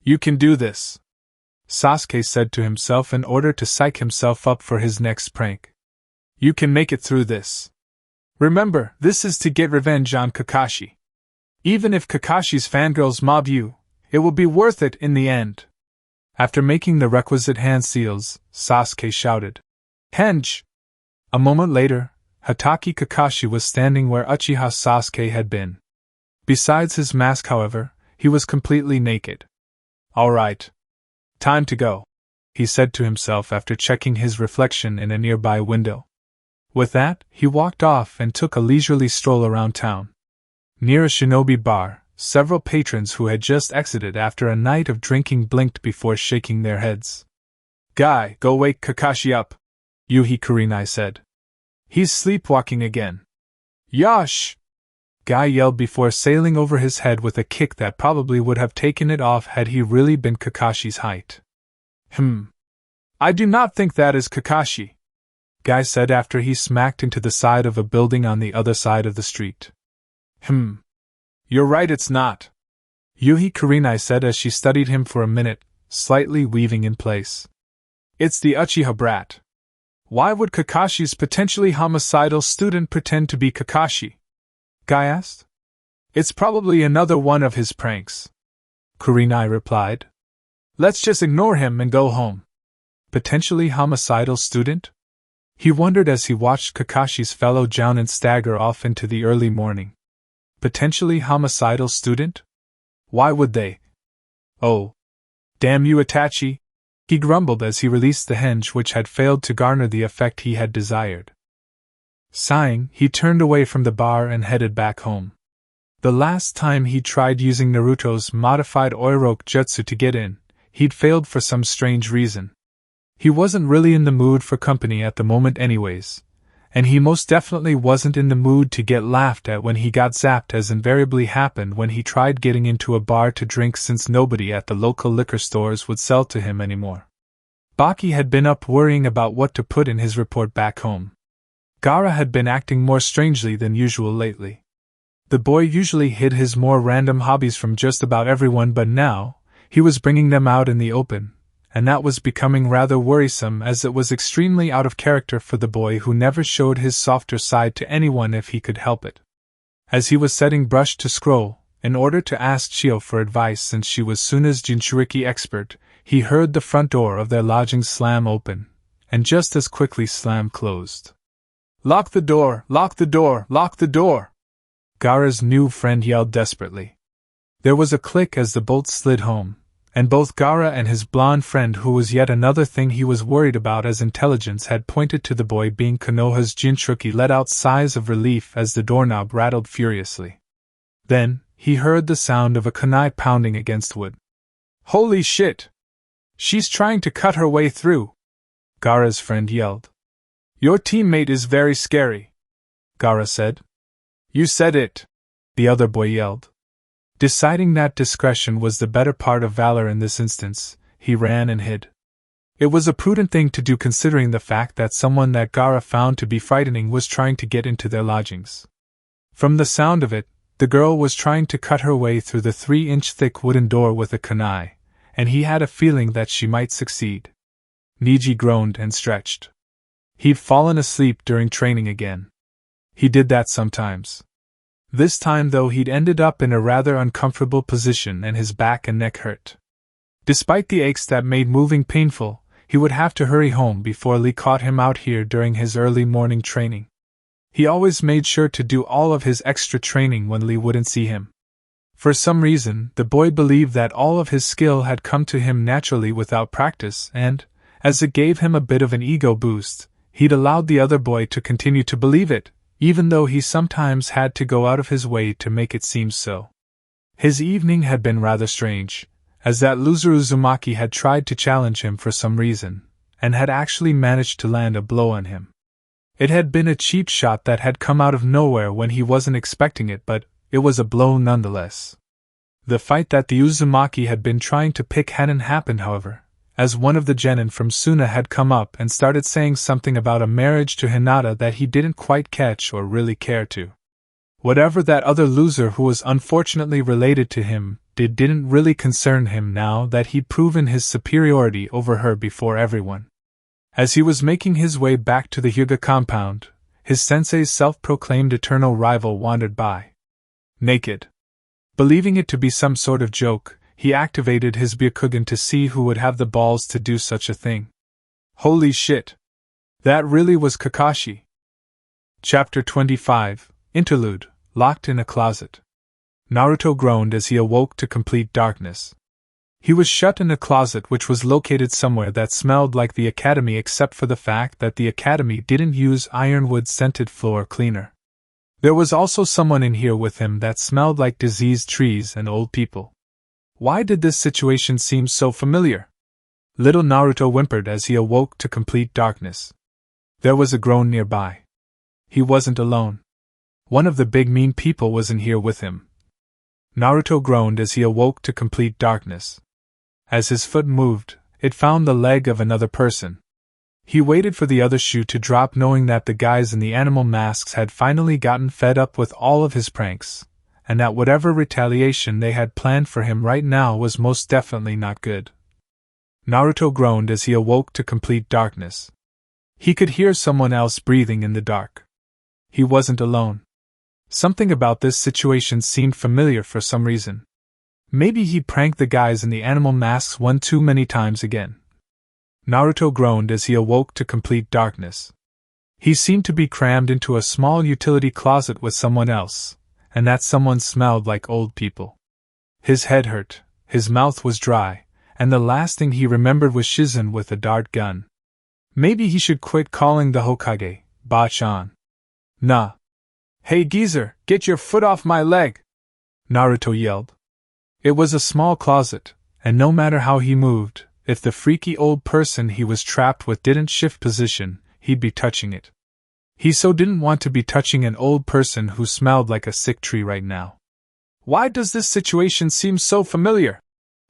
You can do this," Sasuke said to himself in order to psych himself up for his next prank. "You can make it through this. Remember, this is to get revenge on Kakashi. Even if Kakashi's fangirls mob you, it will be worth it in the end." After making the requisite hand seals, Sasuke shouted, "Henge!" A moment later, Hatake Kakashi was standing where Uchiha Sasuke had been. Besides his mask, however, he was completely naked. "All right. Time to go," he said to himself after checking his reflection in a nearby window. With that, he walked off and took a leisurely stroll around town. Near a shinobi bar, several patrons who had just exited after a night of drinking blinked before shaking their heads. "Guy, go wake Kakashi up," Yuhi Kurenai said. "He's sleepwalking again." "Yosh!" Guy yelled before sailing over his head with a kick that probably would have taken it off had he really been Kakashi's height. "I do not think that is Kakashi," Guy said after he smacked into the side of a building on the other side of the street. You're right, it's not," Yuhi Kurenai said as she studied him for a minute, slightly weaving in place. "It's the Uchiha brat. Why would Kakashi's potentially homicidal student pretend to be Kakashi?" Guy asked. "It's probably another one of his pranks," Kurenai replied. "Let's just ignore him and go home." Potentially homicidal student? He wondered as he watched Kakashi's fellow jounin stagger off into the early morning. Potentially homicidal student? Why would they? "Oh. Damn you, Itachi," he grumbled as he released the henge which had failed to garner the effect he had desired. Sighing, he turned away from the bar and headed back home. The last time he tried using Naruto's modified Oiroke Jutsu to get in, he'd failed for some strange reason. He wasn't really in the mood for company at the moment anyways, and he most definitely wasn't in the mood to get laughed at when he got zapped, as invariably happened when he tried getting into a bar to drink, since nobody at the local liquor stores would sell to him anymore. Baki had been up worrying about what to put in his report back home. Gaara had been acting more strangely than usual lately. The boy usually hid his more random hobbies from just about everyone, but now, he was bringing them out in the open, and that was becoming rather worrisome, as it was extremely out of character for the boy who never showed his softer side to anyone if he could help it. As he was setting brush to scroll, in order to ask Chio for advice since she was Suna's Jinchuriki expert, he heard the front door of their lodging slam open, and just as quickly slam closed. "Lock the door! Lock the door! Lock the door!" Gaara's new friend yelled desperately. There was a click as the bolt slid home, And both Gaara and his blonde friend, who was yet another thing he was worried about as intelligence, had pointed to the boy being Konoha's Jinchuriki, let out sighs of relief as the doorknob rattled furiously. Then, he heard the sound of a kunai pounding against wood. "Holy shit! She's trying to cut her way through!" Gaara's friend yelled. "Your teammate is very scary," Gaara said. "You said it," the other boy yelled. Deciding that discretion was the better part of valor in this instance, he ran and hid. It was a prudent thing to do considering the fact that someone that Gaara found to be frightening was trying to get into their lodgings. From the sound of it, the girl was trying to cut her way through the 3-inch thick wooden door with a kunai, and he had a feeling that she might succeed. Niji groaned and stretched. He'd fallen asleep during training again. He did that sometimes. This time, though, he'd ended up in a rather uncomfortable position and his back and neck hurt. Despite the aches that made moving painful, he would have to hurry home before Lee caught him out here during his early morning training. He always made sure to do all of his extra training when Lee wouldn't see him. For some reason, the boy believed that all of his skill had come to him naturally without practice, and, as it gave him a bit of an ego boost, he'd allowed the other boy to continue to believe it, even though he sometimes had to go out of his way to make it seem so. His evening had been rather strange, as that loser Uzumaki had tried to challenge him for some reason, and had actually managed to land a blow on him. It had been a cheap shot that had come out of nowhere when he wasn't expecting it, but it was a blow nonetheless. The fight that the Uzumaki had been trying to pick hadn't happened, however, as one of the genin from Suna had come up and started saying something about a marriage to Hinata that he didn't quite catch or really care to. Whatever that other loser who was unfortunately related to him didn't really concern him now that he'd proven his superiority over her before everyone. As he was making his way back to the Hyuga compound, his sensei's self-proclaimed eternal rival wandered by. Naked. Believing it to be some sort of joke, he activated his Byakugan to see who would have the balls to do such a thing. Holy shit! That really was Kakashi. Chapter 25, Interlude, Locked in a Closet. Naruto groaned as he awoke to complete darkness. He was shut in a closet which was located somewhere that smelled like the academy, except for the fact that the academy didn't use ironwood-scented floor cleaner. There was also someone in here with him that smelled like diseased trees and old people. Why did this situation seem so familiar? Little Naruto whimpered as he awoke to complete darkness. There was a groan nearby. He wasn't alone. One of the big mean people was in here with him. Naruto groaned as he awoke to complete darkness. As his foot moved, it found the leg of another person. He waited for the other shoe to drop, knowing that the guys in the animal masks had finally gotten fed up with all of his pranks, and that whatever retaliation they had planned for him right now was most definitely not good. Naruto groaned as he awoke to complete darkness. He could hear someone else breathing in the dark. He wasn't alone. Something about this situation seemed familiar for some reason. Maybe he pranked the guys in the animal masks one too many times again. Naruto groaned as he awoke to complete darkness. He seemed to be crammed into a small utility closet with someone else, and that someone smelled like old people. His head hurt, his mouth was dry, and the last thing he remembered was Shizen with a dart gun. Maybe he should quit calling the Hokage Ba-chan. Nah. Hey geezer, get your foot off my leg! Naruto yelled. It was a small closet, and no matter how he moved, if the freaky old person he was trapped with didn't shift position, he'd be touching it. He so didn't want to be touching an old person who smelled like a sick tree right now. Why does this situation seem so familiar?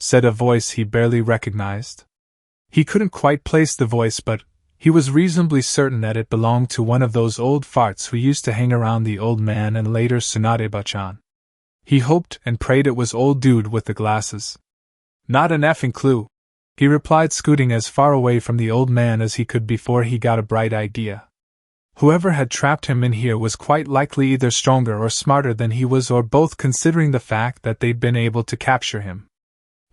Said a voice he barely recognized. He couldn't quite place the voice, but he was reasonably certain that it belonged to one of those old farts who used to hang around the old man and later Tsunade-bachan. He hoped and prayed it was old dude with the glasses. Not an effing clue, he replied, scooting as far away from the old man as he could before he got a bright idea. Whoever had trapped him in here was quite likely either stronger or smarter than he was, or both, considering the fact that they'd been able to capture him.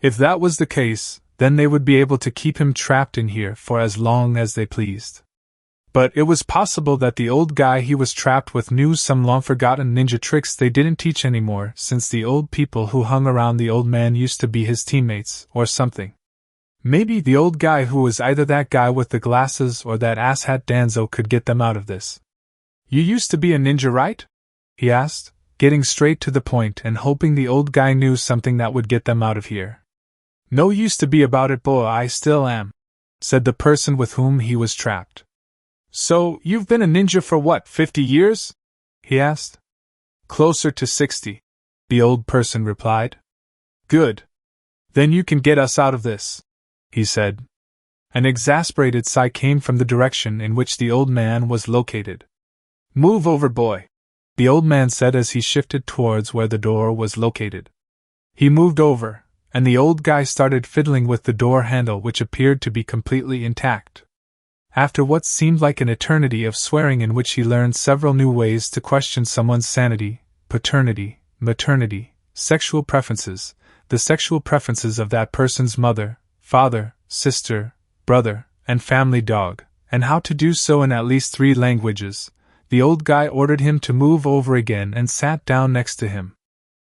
If that was the case, then they would be able to keep him trapped in here for as long as they pleased. But it was possible that the old guy he was trapped with knew some long-forgotten ninja tricks they didn't teach anymore, since the old people who hung around the old man used to be his teammates, or something. Maybe the old guy who was either that guy with the glasses or that asshat Danzo could get them out of this. "You used to be a ninja, right?" he asked, getting straight to the point and hoping the old guy knew something that would get them out of here. "No used to be about it, boy, I still am," said the person with whom he was trapped. "So, you've been a ninja for what, 50 years? He asked. "Closer to 60, the old person replied. "Good. Then you can get us out of this," he said. An exasperated sigh came from the direction in which the old man was located. "Move over, boy," the old man said as he shifted towards where the door was located. He moved over, and the old guy started fiddling with the door handle, which appeared to be completely intact. After what seemed like an eternity of swearing in which he learned several new ways to question someone's sanity, paternity, maternity, sexual preferences, the sexual preferences of that person's mother, father, sister, brother, and family dog, and how to do so in at least 3 languages, the old guy ordered him to move over again and sat down next to him.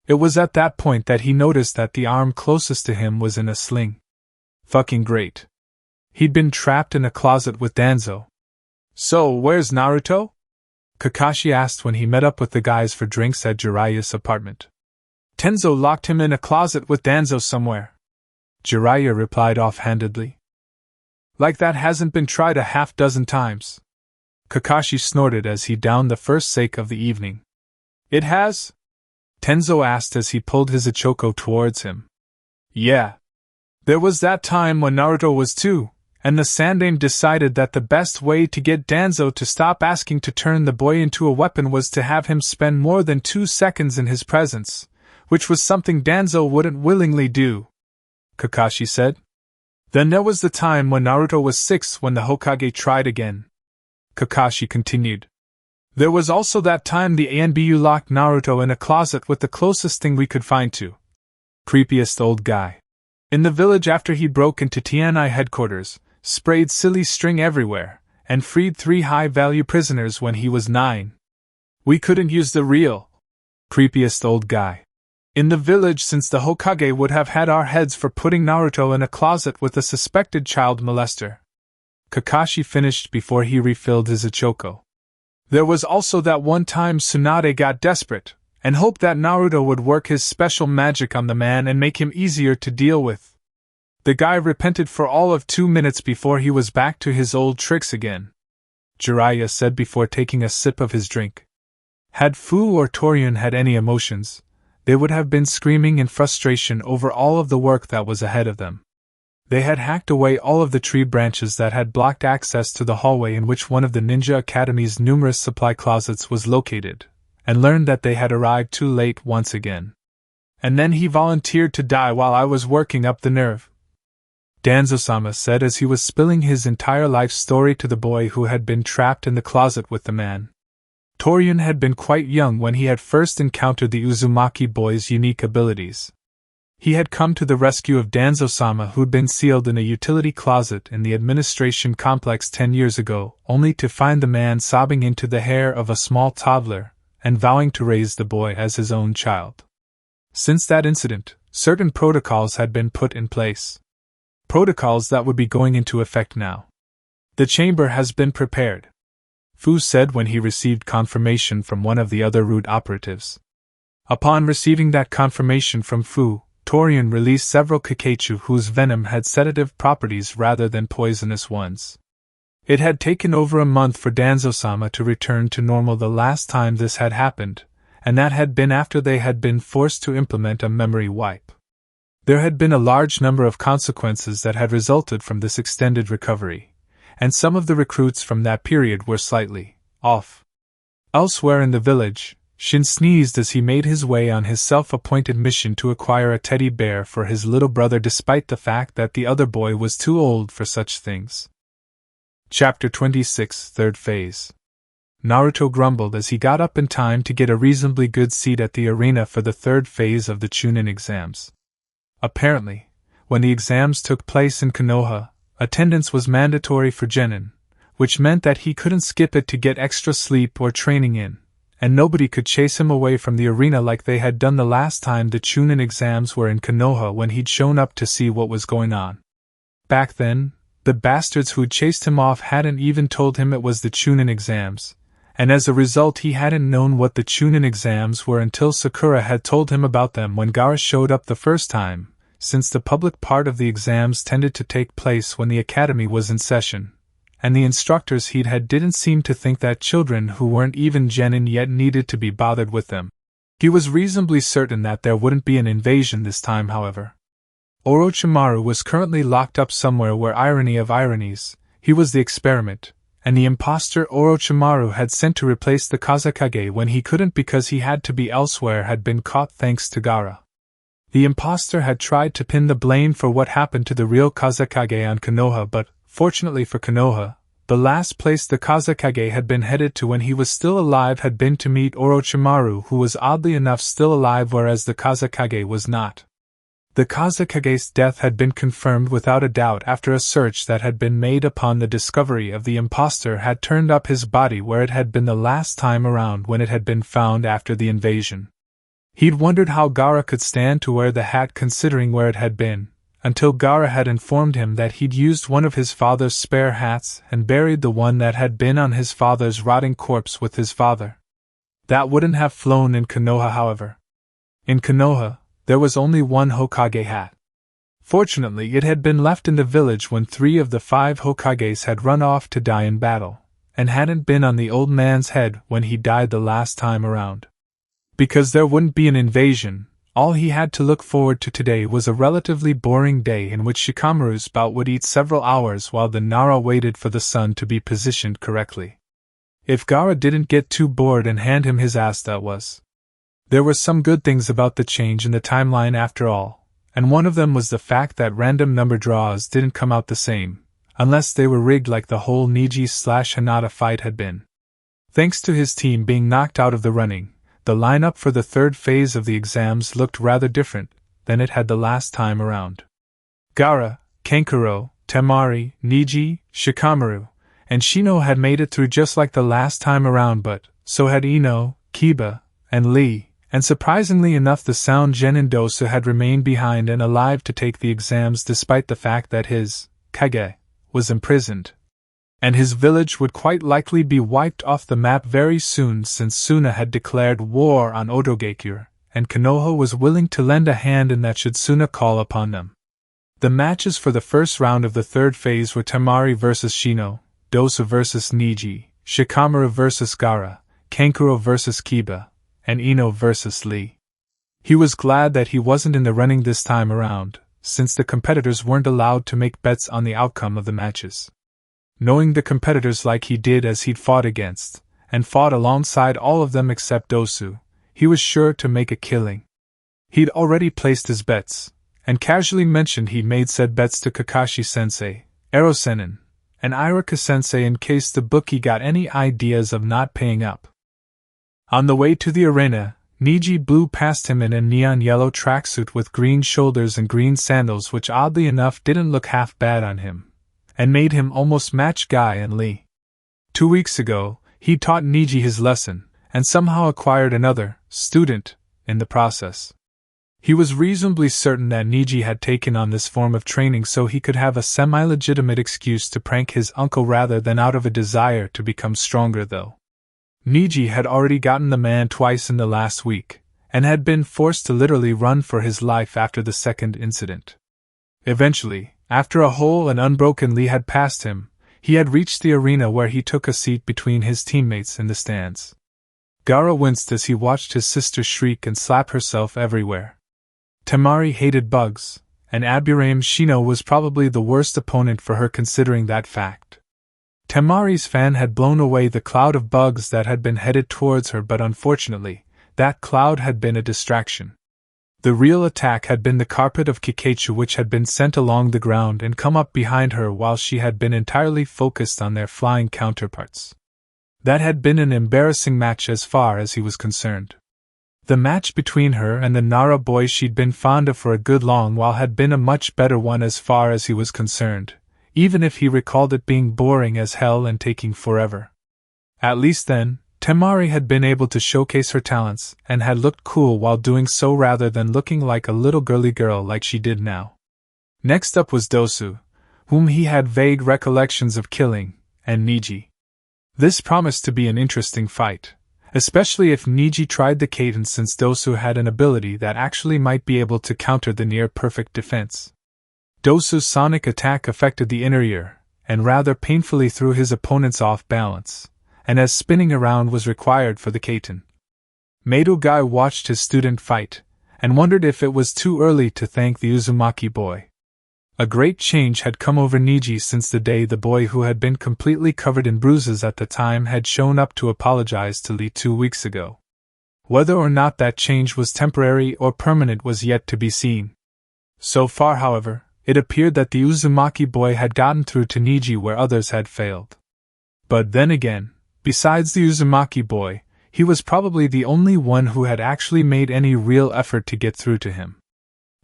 It was at that point that he noticed that the arm closest to him was in a sling. Fucking great. He'd been trapped in a closet with Danzo. "So, where's Naruto?" Kakashi asked when he met up with the guys for drinks at Jiraiya's apartment. "Tenzo locked him in a closet with Danzo somewhere," Jiraiya replied offhandedly. "Like that hasn't been tried a half-dozen times." Kakashi snorted as he downed the first sake of the evening. "It has?" Tenzo asked as he pulled his Ichoko towards him. "Yeah. There was that time when Naruto was 2, and the Sandaime decided that the best way to get Danzo to stop asking to turn the boy into a weapon was to have him spend more than 2 seconds in his presence, which was something Danzo wouldn't willingly do," Kakashi said. "Then there was the time when Naruto was 6 when the Hokage tried again," Kakashi continued. "There was also that time the ANBU locked Naruto in a closet with the closest thing we could find to creepiest old guy in the village after he broke into TNI headquarters, sprayed silly string everywhere, and freed 3 high-value prisoners when he was 9. We couldn't use the real creepiest old guy in the village since the Hokage would have had our heads for putting Naruto in a closet with a suspected child molester." Kakashi finished before he refilled his Ichoko. "There was also that one time Tsunade got desperate, and hoped that Naruto would work his special magic on the man and make him easier to deal with. The guy repented for all of 2 minutes before he was back to his old tricks again," Jiraiya said before taking a sip of his drink. Had Fu or Torian had any emotions, they would have been screaming in frustration over all of the work that was ahead of them. They had hacked away all of the tree branches that had blocked access to the hallway in which one of the Ninja Academy's numerous supply closets was located, and learned that they had arrived too late once again. "And then he volunteered to die while I was working up the nerve," Danzo-sama said as he was spilling his entire life story to the boy who had been trapped in the closet with the man. Torian had been quite young when he had first encountered the Uzumaki boy's unique abilities. He had come to the rescue of Danzo-sama, who'd been sealed in a utility closet in the administration complex 10 years ago, only to find the man sobbing into the hair of a small toddler, and vowing to raise the boy as his own child. Since that incident, certain protocols had been put in place. Protocols that would be going into effect now. "The chamber has been prepared," Fu said when he received confirmation from one of the other root operatives. Upon receiving that confirmation from Fu, Torian released several Kakeichu whose venom had sedative properties rather than poisonous ones. It had taken over a month for Danzo-sama to return to normal the last time this had happened, and that had been after they had been forced to implement a memory wipe. There had been a large number of consequences that had resulted from this extended recovery, and some of the recruits from that period were slightly off. Elsewhere in the village, Shin sneezed as he made his way on his self-appointed mission to acquire a teddy bear for his little brother despite the fact that the other boy was too old for such things. Chapter 26, Third Phase. Naruto grumbled as he got up in time to get a reasonably good seat at the arena for the 3rd phase of the Chunin exams. Apparently, when the exams took place in Konoha, attendance was mandatory for genin, which meant that he couldn't skip it to get extra sleep or training in, and nobody could chase him away from the arena like they had done the last time the Chunin exams were in Konoha when he'd shown up to see what was going on. Back then, the bastards who'd chased him off hadn't even told him it was the Chunin exams, and as a result he hadn't known what the Chunin exams were until Sakura had told him about them when Gaara showed up the first time, since the public part of the exams tended to take place when the academy was in session, and the instructors he'd had didn't seem to think that children who weren't even genin yet needed to be bothered with them. He was reasonably certain that there wouldn't be an invasion this time, however. Orochimaru was currently locked up somewhere where, irony of ironies, he was the experiment, and the imposter Orochimaru had sent to replace the Kazekage when he couldn't because he had to be elsewhere had been caught thanks to Gaara. The imposter had tried to pin the blame for what happened to the real Kazekage on Konoha, but, fortunately for Konoha, the last place the Kazekage had been headed to when he was still alive had been to meet Orochimaru, who was oddly enough still alive whereas the Kazekage was not. The Kazekage's death had been confirmed without a doubt after a search that had been made upon the discovery of the imposter had turned up his body where it had been the last time around when it had been found after the invasion. He'd wondered how Gaara could stand to wear the hat considering where it had been, until Gaara had informed him that he'd used one of his father's spare hats and buried the one that had been on his father's rotting corpse with his father. That wouldn't have flown in Konoha, however. In Konoha, there was only one Hokage hat. Fortunately, it had been left in the village when 3 of the 5 Hokages had run off to die in battle, and hadn't been on the old man's head when he died the last time around. Because there wouldn't be an invasion, all he had to look forward to today was a relatively boring day in which Shikamaru's bout would eat several hours while the Nara waited for the sun to be positioned correctly. If Gaara didn't get too bored and hand him his ass, that was. There were some good things about the change in the timeline after all, and one of them was the fact that random number draws didn't come out the same, unless they were rigged like the whole Neji/Hinata fight had been. Thanks to his team being knocked out of the running, the lineup for the third phase of the exams looked rather different than it had the last time around. Gaara, Kankuro, Temari, Neji, Shikamaru, and Shino had made it through just like the last time around, but so had Ino, Kiba, and Lee. And surprisingly enough, the sound Genin Dosu had remained behind and alive to take the exams despite the fact that his Kage was imprisoned. And his village would quite likely be wiped off the map very soon since Suna had declared war on Odogekure, and Konoha was willing to lend a hand in that should Suna call upon them. The matches for the first round of the third phase were Temari vs Shino, Dosu vs Neji, Shikamaru vs Gaara, Kankuro vs Kiba, and Ino vs Lee. He was glad that he wasn't in the running this time around, since the competitors weren't allowed to make bets on the outcome of the matches. Knowing the competitors like he did as he'd fought against, and fought alongside all of them except Dosu, he was sure to make a killing. He'd already placed his bets, and casually mentioned he'd made said bets to Kakashi-sensei, Ero-senin, and Iruka-sensei in case the bookie got any ideas of not paying up. On the way to the arena, Neji blew past him in a neon yellow tracksuit with green shoulders and green sandals, which oddly enough didn't look half bad on him, and made him almost match Guy and Lee. 2 weeks ago, he taught Neji his lesson, and somehow acquired another student in the process. He was reasonably certain that Neji had taken on this form of training so he could have a semi-legitimate excuse to prank his uncle rather than out of a desire to become stronger, though. Neji had already gotten the man twice in the last week, and had been forced to literally run for his life after the second incident. Eventually, after a whole and unbroken Lee had passed him, he had reached the arena where he took a seat between his teammates in the stands. Gaara winced as he watched his sister shriek and slap herself everywhere. Temari hated bugs, and Aburame Shino was probably the worst opponent for her considering that fact. Temari's fan had blown away the cloud of bugs that had been headed towards her, but unfortunately, that cloud had been a distraction. The real attack had been the carpet of Kikaichu, which had been sent along the ground and come up behind her while she had been entirely focused on their flying counterparts. That had been an embarrassing match as far as he was concerned. The match between her and the Nara boy she'd been fond of for a good long while had been a much better one as far as he was concerned, even if he recalled it being boring as hell and taking forever. At least then, Temari had been able to showcase her talents and had looked cool while doing so rather than looking like a little girly girl like she did now. Next up was Dosu, whom he had vague recollections of killing, and Niji. This promised to be an interesting fight, especially if Niji tried the cadence since Dosu had an ability that actually might be able to counter the near-perfect defense. Dosu's sonic attack affected the inner ear, and rather painfully threw his opponents off balance, and as spinning around was required for the katen. Madogai watched his student fight, and wondered if it was too early to thank the Uzumaki boy. A great change had come over Niji since the day the boy who had been completely covered in bruises at the time had shown up to apologize to Lee 2 weeks ago. Whether or not that change was temporary or permanent was yet to be seen. So far, however, it appeared that the Uzumaki boy had gotten through to Niji where others had failed. But then again, besides the Uzumaki boy, he was probably the only one who had actually made any real effort to get through to him.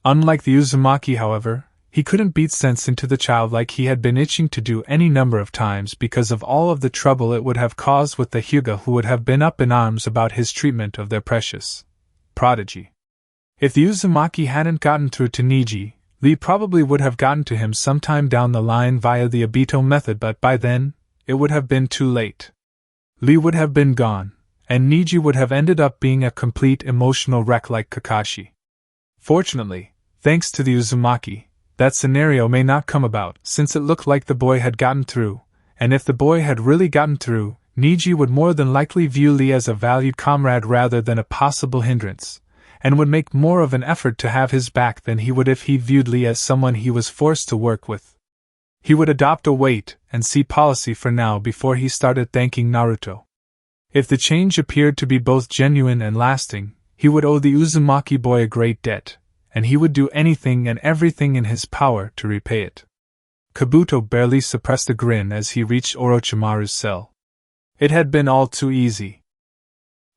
Unlike the Uzumaki, however, he couldn't beat sense into the child like he had been itching to do any number of times because of all of the trouble it would have caused with the Hyuga who would have been up in arms about his treatment of their precious prodigy. If the Uzumaki hadn't gotten through to Niji, Lee probably would have gotten to him sometime down the line via the Obito method, but by then, it would have been too late. Lee would have been gone, and Niji would have ended up being a complete emotional wreck like Kakashi. Fortunately, thanks to the Uzumaki, that scenario may not come about, since it looked like the boy had gotten through, and if the boy had really gotten through, Niji would more than likely view Lee as a valued comrade rather than a possible hindrance, and would make more of an effort to have his back than he would if he viewed Lee as someone he was forced to work with. He would adopt a wait-and-see policy for now before he started thanking Naruto. If the change appeared to be both genuine and lasting, he would owe the Uzumaki boy a great debt, and he would do anything and everything in his power to repay it. Kabuto barely suppressed a grin as he reached Orochimaru's cell. It had been all too easy.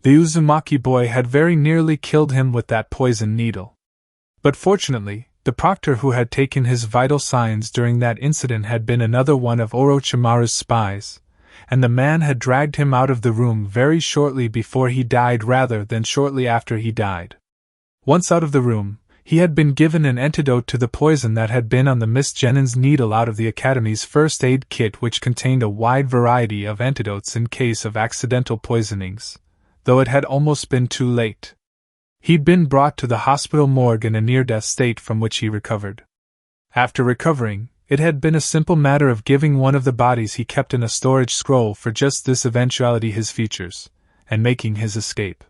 The Uzumaki boy had very nearly killed him with that poison needle. But fortunately, the proctor who had taken his vital signs during that incident had been another one of Orochimaru's spies, and the man had dragged him out of the room very shortly before he died rather than shortly after he died. Once out of the room, he had been given an antidote to the poison that had been on the Miss Jennings needle out of the Academy's first aid kit, which contained a wide variety of antidotes in case of accidental poisonings, though it had almost been too late. He'd been brought to the hospital morgue in a near-death state from which he recovered. After recovering, it had been a simple matter of giving one of the bodies he kept in a storage scroll for just this eventuality his features, and making his escape.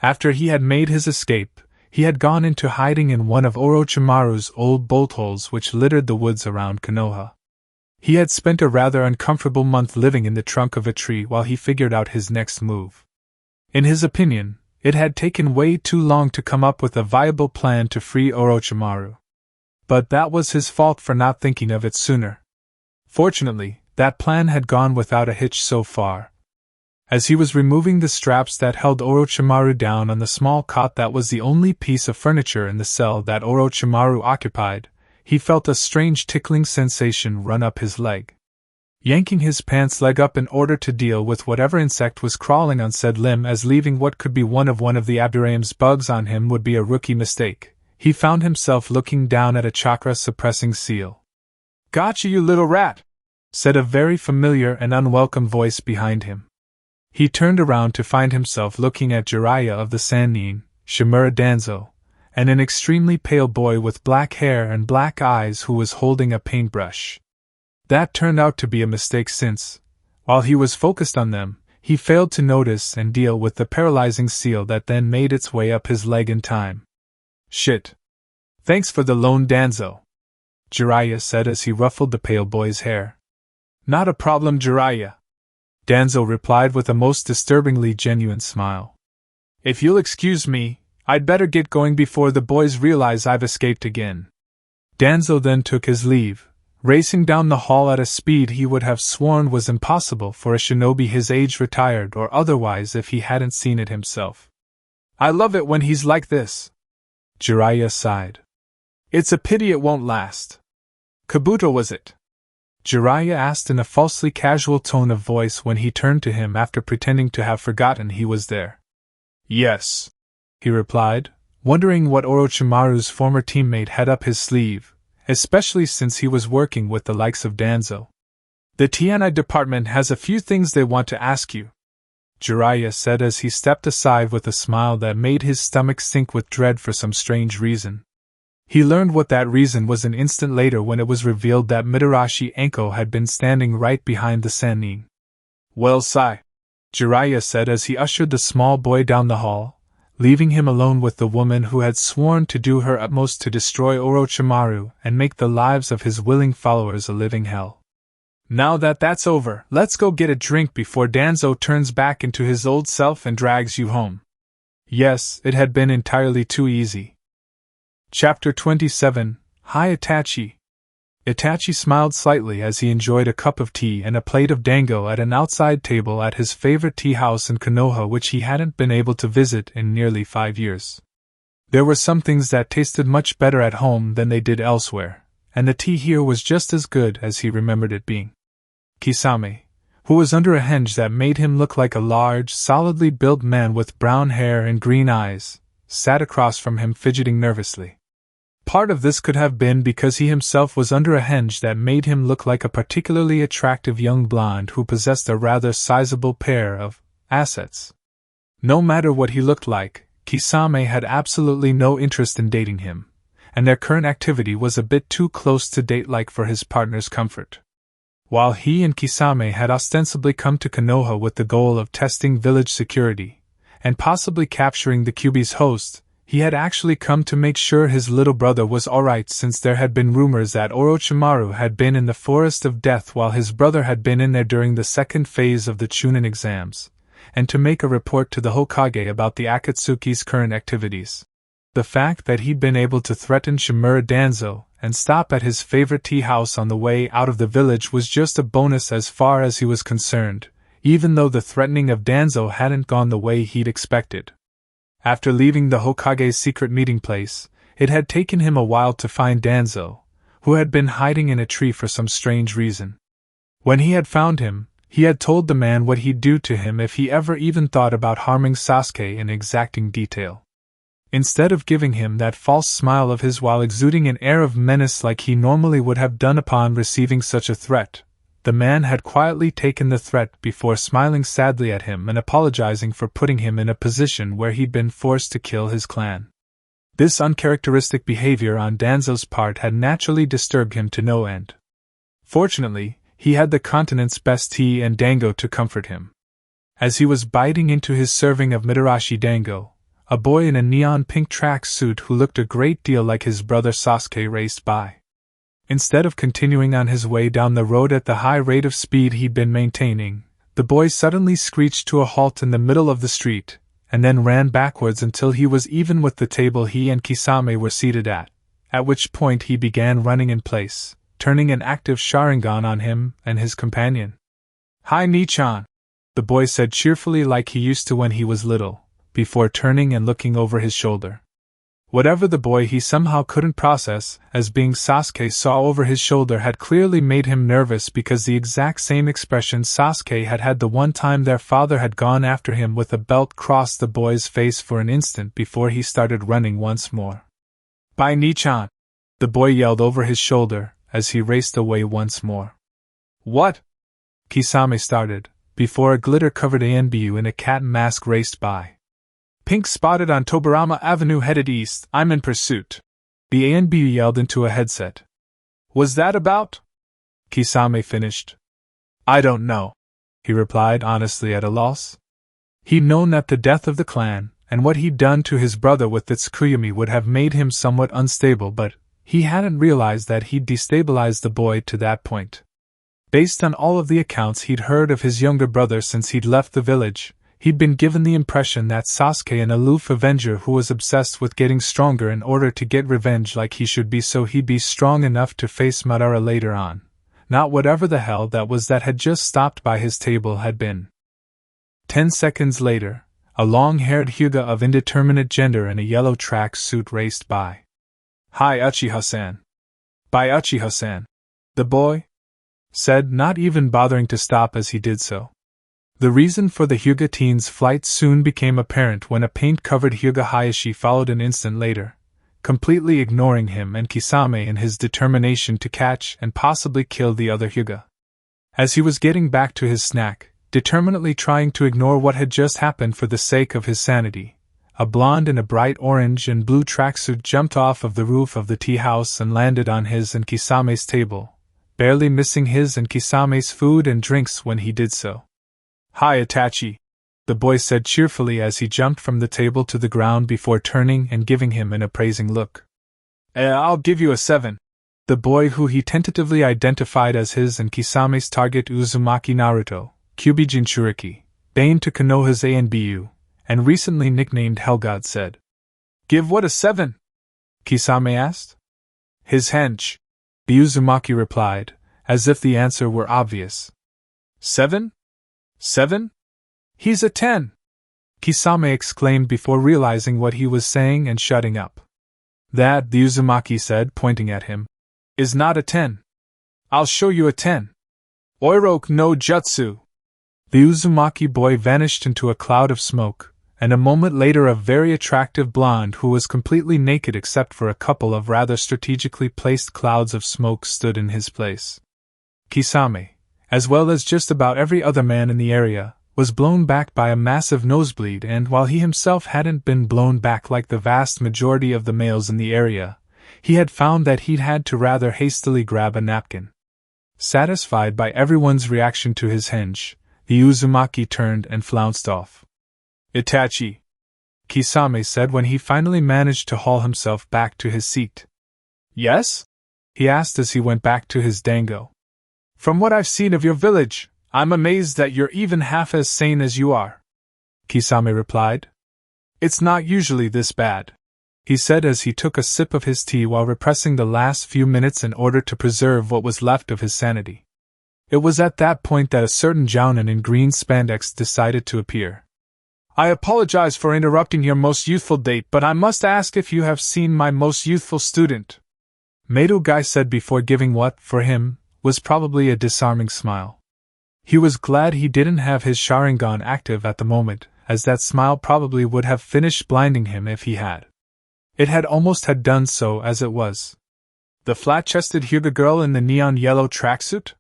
After he had made his escape, he had gone into hiding in one of Orochimaru's old bolt holes which littered the woods around Konoha. He had spent a rather uncomfortable month living in the trunk of a tree while he figured out his next move. In his opinion, it had taken way too long to come up with a viable plan to free Orochimaru. But that was his fault for not thinking of it sooner. Fortunately, that plan had gone without a hitch so far. As he was removing the straps that held Orochimaru down on the small cot that was the only piece of furniture in the cell that Orochimaru occupied, he felt a strange tickling sensation run up his leg. Yanking his pants leg up in order to deal with whatever insect was crawling on said limb, as leaving what could be one of the Abdurrahim's bugs on him would be a rookie mistake, he found himself looking down at a chakra-suppressing seal. "Gotcha, you little rat!" said a very familiar and unwelcome voice behind him. He turned around to find himself looking at Jiraiya of the Sannin, Shimura Danzo, and an extremely pale boy with black hair and black eyes who was holding a paintbrush. That turned out to be a mistake since, while he was focused on them, he failed to notice and deal with the paralyzing seal that then made its way up his leg in time. "Shit. Thanks for the loan, Danzo," Jiraiya said as he ruffled the pale boy's hair. "Not a problem, Jiraiya," Danzo replied with a most disturbingly genuine smile. "If you'll excuse me, I'd better get going before the boys realize I've escaped again." Danzo then took his leave, racing down the hall at a speed he would have sworn was impossible for a shinobi his age, retired or otherwise, if he hadn't seen it himself. "I love it when he's like this," Jiraiya sighed. "It's a pity it won't last." "Kabuto, was it?" Jiraiya asked in a falsely casual tone of voice when he turned to him after pretending to have forgotten he was there. Yes, he replied, wondering what Orochimaru's former teammate had up his sleeve, especially since he was working with the likes of Danzo. The Tianai department has a few things they want to ask you, Jiraiya said as he stepped aside with a smile that made his stomach sink with dread for some strange reason. He learned what that reason was an instant later when it was revealed that Mitarashi Anko had been standing right behind the Sannin. Well, Sai, Jiraiya said as he ushered the small boy down the hall, leaving him alone with the woman who had sworn to do her utmost to destroy Orochimaru and make the lives of his willing followers a living hell. Now that that's over, let's go get a drink before Danzo turns back into his old self and drags you home. Yes, it had been entirely too easy. Chapter 27, Hi Itachi. Itachi smiled slightly as he enjoyed a cup of tea and a plate of dango at an outside table at his favorite tea house in Konoha which he hadn't been able to visit in nearly 5 years. There were some things that tasted much better at home than they did elsewhere, and the tea here was just as good as he remembered it being. Kisame, who was under a henge that made him look like a large, solidly built man with brown hair and green eyes, sat across from him fidgeting nervously. Part of this could have been because he himself was under a henge that made him look like a particularly attractive young blonde who possessed a rather sizable pair of assets. No matter what he looked like, Kisame had absolutely no interest in dating him, and their current activity was a bit too close to date-like for his partner's comfort. While he and Kisame had ostensibly come to Konoha with the goal of testing village security, and possibly capturing the Kyuubi's host, he had actually come to make sure his little brother was alright since there had been rumors that Orochimaru had been in the Forest of Death while his brother had been in there during the second phase of the Chunin exams, and to make a report to the Hokage about the Akatsuki's current activities. The fact that he'd been able to threaten Shimura Danzo and stop at his favorite tea house on the way out of the village was just a bonus as far as he was concerned, even though the threatening of Danzo hadn't gone the way he'd expected. After leaving the Hokage's secret meeting place, it had taken him a while to find Danzo, who had been hiding in a tree for some strange reason. When he had found him, he had told the man what he'd do to him if he ever even thought about harming Sasuke in exacting detail. Instead of giving him that false smile of his while exuding an air of menace like he normally would have done upon receiving such a threat, the man had quietly taken the threat before smiling sadly at him and apologizing for putting him in a position where he'd been forced to kill his clan. This uncharacteristic behavior on Danzo's part had naturally disturbed him to no end. Fortunately, he had the continent's best tea and dango to comfort him. As he was biting into his serving of Mitarashi dango, a boy in a neon pink track suit who looked a great deal like his brother Sasuke raced by. Instead of continuing on his way down the road at the high rate of speed he'd been maintaining, the boy suddenly screeched to a halt in the middle of the street, and then ran backwards until he was even with the table he and Kisame were seated at which point he began running in place, turning an active Sharingan on him and his companion. "Hi Nichan," the boy said cheerfully like he used to when he was little, before turning and looking over his shoulder. Whatever the boy he somehow couldn't process as being Sasuke saw over his shoulder had clearly made him nervous because the exact same expression Sasuke had had the one time their father had gone after him with a belt crossed the boy's face for an instant before he started running once more. "Bye Nichan," the boy yelled over his shoulder as he raced away once more. "What?" Kisame started, before a glitter-covered Anbu in a cat mask raced by. "Pink spotted on Tobarama Avenue headed east, I'm in pursuit," the Anbu yelled into a headset. "Was that about?" Kisame finished. "I don't know," he replied honestly at a loss. He'd known that the death of the clan, and what he'd done to his brother with its Tsukuyumi would have made him somewhat unstable, but he hadn't realized that he'd destabilized the boy to that point. Based on all of the accounts he'd heard of his younger brother since he'd left the village, he'd been given the impression that Sasuke an aloof avenger who was obsessed with getting stronger in order to get revenge like he should be so he'd be strong enough to face Madara later on, not whatever the hell that was that had just stopped by his table had been. 10 seconds later, a long-haired Hyuga of indeterminate gender in a yellow track suit raced by. "Hi Uchiha-san." "By Uchiha-san." "The boy?" said, not even bothering to stop as he did so. The reason for the Hyuga teen's flight soon became apparent when a paint-covered Hyuga Hayashi followed an instant later, completely ignoring him and Kisame in his determination to catch and possibly kill the other Hyuga. As he was getting back to his snack, determinedly trying to ignore what had just happened for the sake of his sanity, a blonde in a bright orange and blue tracksuit jumped off of the roof of the tea house and landed on his and Kisame's table, barely missing his and Kisame's food and drinks when he did so. "Hi, Itachi," the boy said cheerfully as he jumped from the table to the ground before turning and giving him an appraising look. I'll give you a 7. The boy, who he tentatively identified as his and Kisame's target Uzumaki Naruto, Kyubi Jinchuriki, Bane to Konoha's A and BU, and recently nicknamed Hellgod, said. "Give what a 7? Kisame asked. "His hench," Uzumaki replied, as if the answer were obvious. 7? 7? He's a 10! Kisame exclaimed before realizing what he was saying and shutting up. "That," the Uzumaki said, pointing at him, "is not a 10. I'll show you a 10. Oiroku no Jutsu." The Uzumaki boy vanished into a cloud of smoke, and a moment later a very attractive blonde who was completely naked except for a couple of rather strategically placed clouds of smoke stood in his place. Kisame, as well as just about every other man in the area, was blown back by a massive nosebleed, and while he himself hadn't been blown back like the vast majority of the males in the area, he had found that he'd had to rather hastily grab a napkin. Satisfied by everyone's reaction to his hench, the Uzumaki turned and flounced off. "Itachi," Kisame said when he finally managed to haul himself back to his seat. "Yes?" he asked as he went back to his dango. "From what I've seen of your village, I'm amazed that you're even half as sane as you are," Kisame replied. "It's not usually this bad," he said as he took a sip of his tea while repressing the last few minutes in order to preserve what was left of his sanity. It was at that point that a certain jounin in green spandex decided to appear. "I apologize for interrupting your most youthful date, but I must ask if you have seen my most youthful student," Madogai said before giving what, for him, was probably a disarming smile. He was glad he didn't have his Sharingan active at the moment, as that smile probably would have finished blinding him if he had. It had almost had done so as it was. "The flat-chested Hyuga girl in the neon yellow tracksuit?"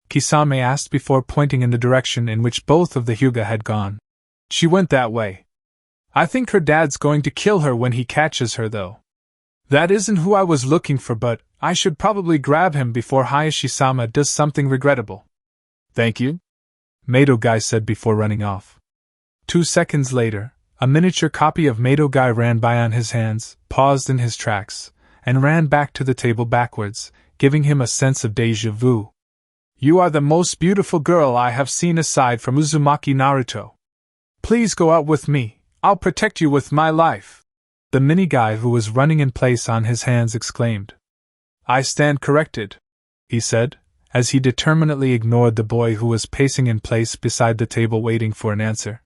Kisame asked before pointing in the direction in which both of the Hyuga had gone. "She went that way. I think her dad's going to kill her when he catches her, though. That isn't who I was looking for, but I should probably grab him before Hayashi-sama does something regrettable." "Thank you," Madogai said before running off. 2 seconds later, a miniature copy of Madogai ran by on his hands, paused in his tracks, and ran back to the table backwards, giving him a sense of déjà vu. "You are the most beautiful girl I have seen aside from Uzumaki Naruto. Please go out with me, I'll protect you with my life," the mini-guy who was running in place on his hands exclaimed. "I stand corrected," he said, as he determinedly ignored the boy who was pacing in place beside the table waiting for an answer.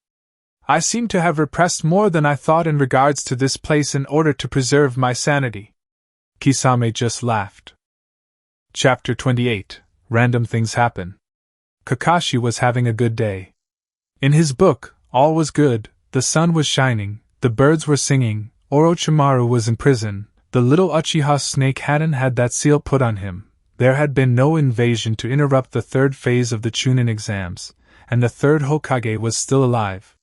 "I seem to have repressed more than I thought in regards to this place in order to preserve my sanity." Kisame just laughed. Chapter 28. Random Things Happen. Kakashi was having a good day. In his book, all was good, the sun was shining, the birds were singing, Orochimaru was in prison, the little Uchiha snake hadn't had that seal put on him, there had been no invasion to interrupt the third phase of the Chunin exams, and the third Hokage was still alive.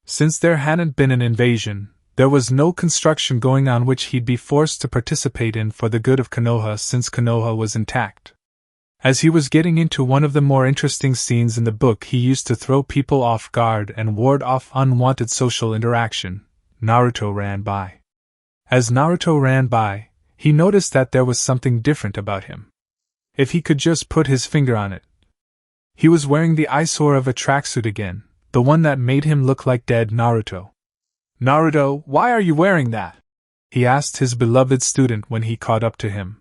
Since there hadn't been an invasion, there was no construction going on which he'd be forced to participate in for the good of Konoha since Konoha was intact. As he was getting into one of the more interesting scenes in the book, he used to throw people off guard and ward off unwanted social interaction. Naruto ran by. As Naruto ran by, he noticed that there was something different about him. If he could just put his finger on it. He was wearing the eyesore of a tracksuit again, the one that made him look like dead Naruto. "Naruto, why are you wearing that?" he asked his beloved student when he caught up to him.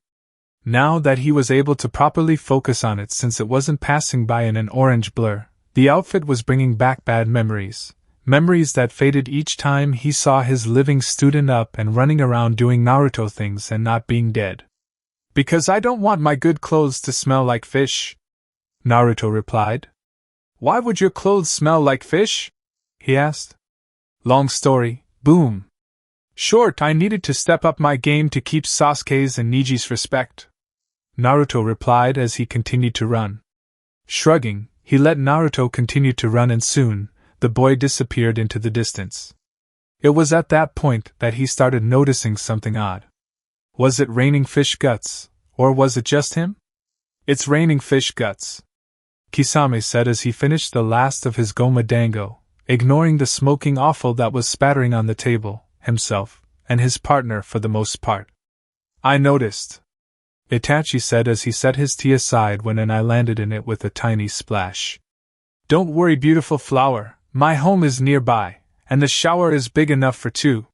Now that he was able to properly focus on it since it wasn't passing by in an orange blur, the outfit was bringing back bad memories. Memories that faded each time he saw his living student up and running around doing Naruto things and not being dead. "Because I don't want my good clothes to smell like fish," Naruto replied. Why would your clothes smell like fish? He asked. Long story, boom. Short, I needed to step up my game to keep Sasuke's and Niji's respect. Naruto replied as he continued to run. Shrugging, he let Naruto continue to run and soon, the boy disappeared into the distance. It was at that point that he started noticing something odd. Was it raining fish guts, or was it just him? It's raining fish guts, Kisame said as he finished the last of his goma dango, ignoring the smoking offal that was spattering on the table, himself, and his partner for the most part. I noticed, Itachi said as he set his tea aside when I landed in it with a tiny splash. Don't worry, beautiful flower, my home is nearby, and the shower is big enough for two.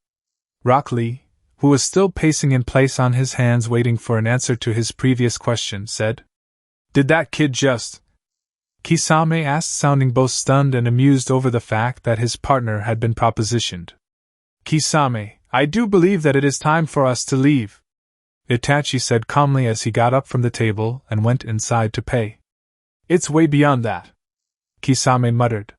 Rock Lee, who was still pacing in place on his hands waiting for an answer to his previous question, said. Did that kid just… Kisame asked, sounding both stunned and amused over the fact that his partner had been propositioned. Kisame, I do believe that it is time for us to leave, Itachi said calmly as he got up from the table and went inside to pay. It's way beyond that, Kisame muttered.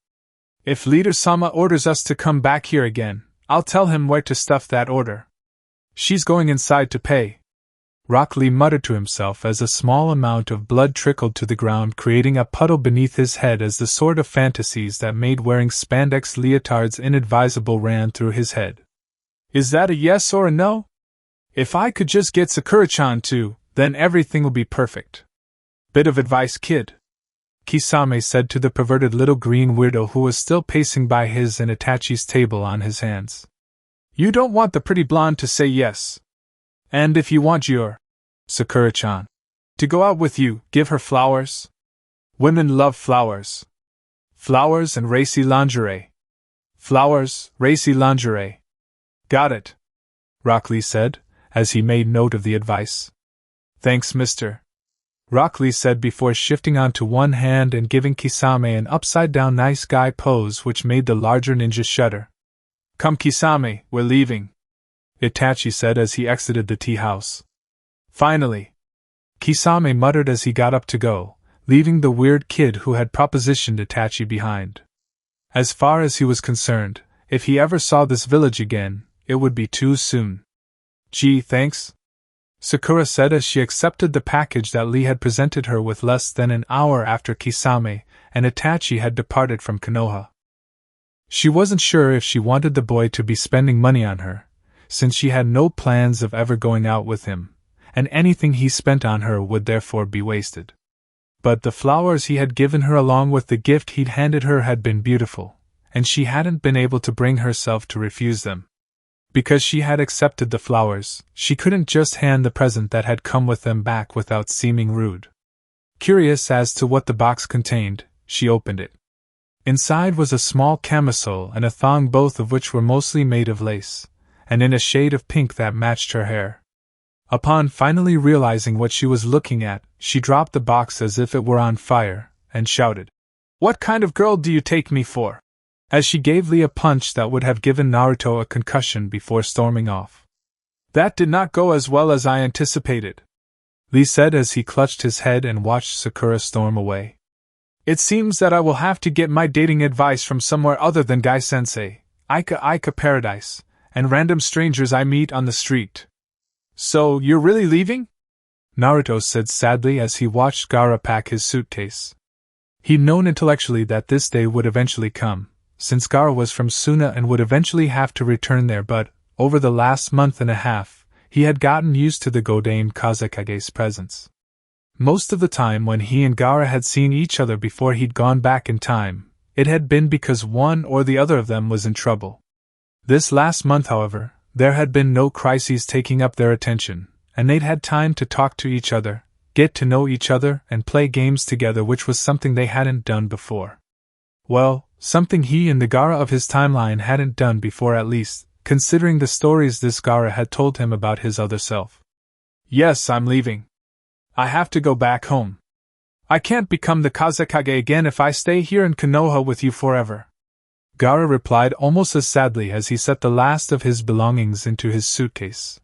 If Leader-sama orders us to come back here again, I'll tell him where to stuff that order. She's going inside to pay, Rock Lee muttered to himself as a small amount of blood trickled to the ground, creating a puddle beneath his head as the sort of fantasies that made wearing spandex leotards inadvisable ran through his head. Is that a yes or a no? If I could just get Sakura-chan too, then everything will be perfect. Bit of advice, kid, Kisame said to the perverted little green weirdo who was still pacing by his and Itachi's table on his hands. You don't want the pretty blonde to say yes. And if you want your Sakura-chan to go out with you, give her flowers. Women love flowers. Flowers and racy lingerie. Flowers, racy lingerie. Got it, Rock Lee said, as he made note of the advice. Thanks, mister, Rock Lee said before shifting onto one hand and giving Kisame an upside-down nice guy pose which made the larger ninja shudder. Come, Kisame, we're leaving, Itachi said as he exited the tea house. Finally, Kisame muttered as he got up to go, leaving the weird kid who had propositioned Itachi behind. As far as he was concerned, if he ever saw this village again, it would be too soon. Gee, thanks, Sakura said as she accepted the package that Lee had presented her with less than an hour after Kisame and Itachi had departed from Konoha. She wasn't sure if she wanted the boy to be spending money on her, since she had no plans of ever going out with him, and anything he spent on her would therefore be wasted. But the flowers he had given her along with the gift he'd handed her had been beautiful, and she hadn't been able to bring herself to refuse them. Because she had accepted the flowers, she couldn't just hand the present that had come with them back without seeming rude. Curious as to what the box contained, she opened it. Inside was a small camisole and a thong, both of which were mostly made of lace, and in a shade of pink that matched her hair. Upon finally realizing what she was looking at, she dropped the box as if it were on fire, and shouted, "What kind of girl do you take me for?" as she gave Lee a punch that would have given Naruto a concussion before storming off. That did not go as well as I anticipated, Lee said as he clutched his head and watched Sakura storm away. It seems that I will have to get my dating advice from somewhere other than Guy-sensei, Ika Paradise, and random strangers I meet on the street. So, you're really leaving? Naruto said sadly as he watched Gaara pack his suitcase. He'd known intellectually that this day would eventually come, since Gaara was from Suna and would eventually have to return there, but, over the last month and a half, he had gotten used to the Godame Kazekage's presence. Most of the time when he and Gaara had seen each other before he'd gone back in time, it had been because one or the other of them was in trouble. This last month, however, there had been no crises taking up their attention, and they'd had time to talk to each other, get to know each other, and play games together, which was something they hadn't done before. Well, something he and the Gaara of his timeline hadn't done before, at least, considering the stories this Gaara had told him about his other self. Yes, I'm leaving. I have to go back home. I can't become the Kazekage again if I stay here in Konoha with you forever, Gaara replied almost as sadly as he set the last of his belongings into his suitcase.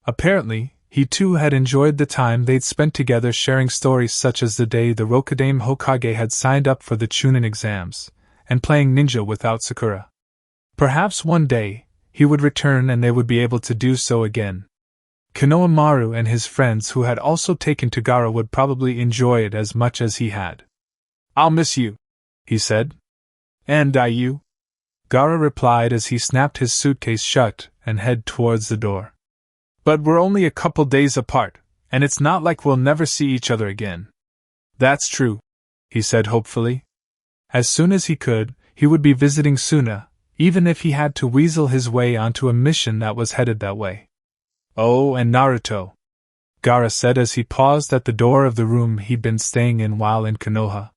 Apparently, He too had enjoyed the time they'd spent together sharing stories such as the day the Rokudame Hokage had signed up for the Chunin exams, and playing ninja without Sakura. Perhaps one day, he would return and they would be able to do so again. Konohamaru and his friends who had also taken to Gaara would probably enjoy it as much as he had. "I'll miss you," he said. "And you?" Gaara replied as he snapped his suitcase shut and headed towards the door. "But we're only a couple days apart, and it's not like we'll never see each other again." "That's true," he said hopefully. As soon as he could, he would be visiting Suna, even if he had to weasel his way onto a mission that was headed that way. "Oh, and Naruto," Gaara said as he paused at the door of the room he'd been staying in while in Konoha.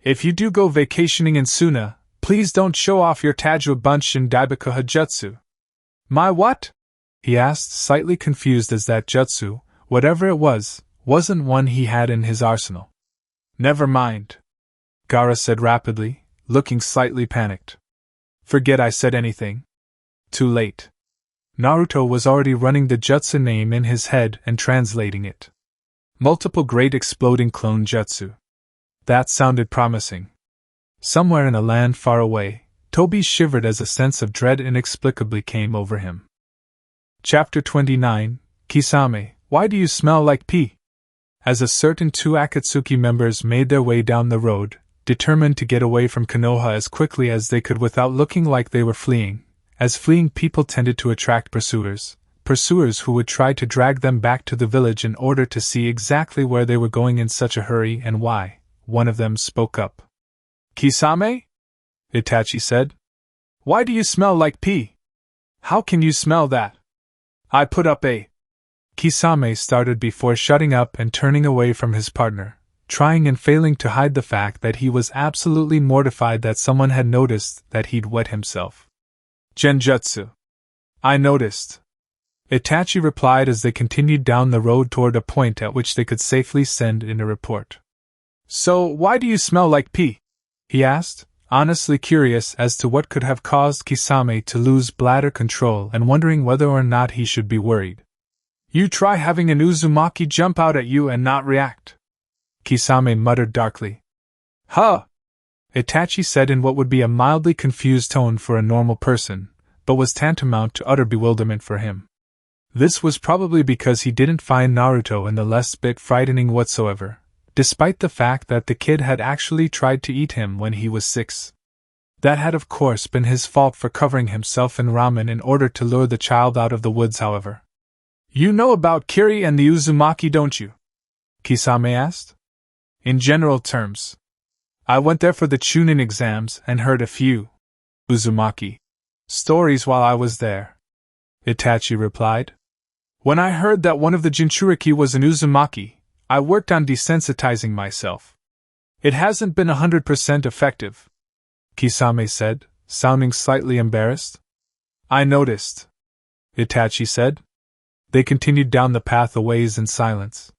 "If you do go vacationing in Suna, please don't show off your Tajua Bunshin Daibakuha Jutsu." "My what?" he asked, slightly confused as that jutsu, whatever it was, wasn't one he had in his arsenal. "Never mind," Gaara said rapidly, looking slightly panicked. "Forget I said anything." Too late. Naruto was already running the jutsu name in his head and translating it. Multiple great exploding clone jutsu. That sounded promising. Somewhere in a land far away, Toby shivered as a sense of dread inexplicably came over him. Chapter 29, Kisame, Why Do You Smell Like Pee? As a certain two Akatsuki members made their way down the road, determined to get away from Konoha as quickly as they could without looking like they were fleeing, as fleeing people tended to attract pursuers who would try to drag them back to the village in order to see exactly where they were going in such a hurry and why, one of them spoke up. "Kisame?" Itachi said. "Why do you smell like pee? How can you smell that?" "I put up a..." Kisame started before shutting up and turning away from his partner, trying and failing to hide the fact that he was absolutely mortified that someone had noticed that he'd wet himself. "Genjutsu. I noticed," Itachi replied as they continued down the road toward a point at which they could safely send in a report. "So, why do you smell like pee?" he asked, honestly curious as to what could have caused Kisame to lose bladder control and wondering whether or not he should be worried. "You try having an Uzumaki jump out at you and not react," Kisame muttered darkly. "Huh!" Itachi said in what would be a mildly confused tone for a normal person, but was tantamount to utter bewilderment for him. This was probably because he didn't find Naruto in the least bit frightening whatsoever, despite the fact that the kid had actually tried to eat him when he was 6. That had of course been his fault for covering himself in ramen in order to lure the child out of the woods, however. "You know about Kiri and the Uzumaki, don't you?" Kisame asked. "In general terms. I went there for the Chunin exams and heard a few Uzumaki stories while I was there," Itachi replied. "When I heard that one of the Jinchuriki was an Uzumaki, I worked on desensitizing myself. It hasn't been 100% effective," Kisame said, sounding slightly embarrassed. "I noticed," Itachi said. They continued down the path a ways in silence.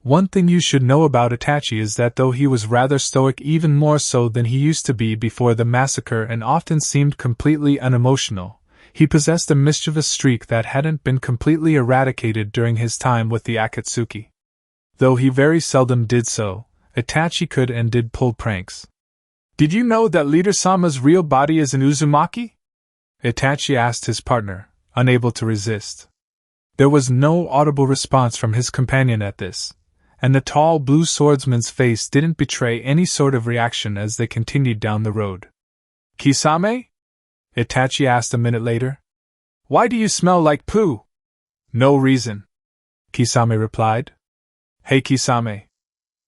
One thing you should know about Itachi is that though he was rather stoic, even more so than he used to be before the massacre, and often seemed completely unemotional, he possessed a mischievous streak that hadn't been completely eradicated during his time with the Akatsuki. Though he very seldom did so, Itachi could and did pull pranks. "Did you know that Leader Sama's real body is an Uzumaki?" Itachi asked his partner, unable to resist. There was no audible response from his companion at this, and the tall blue swordsman's face didn't betray any sort of reaction as they continued down the road. "Kisame?" Itachi asked a minute later. "Why do you smell like poo?" "No reason," Kisame replied. "Hey Kisame,"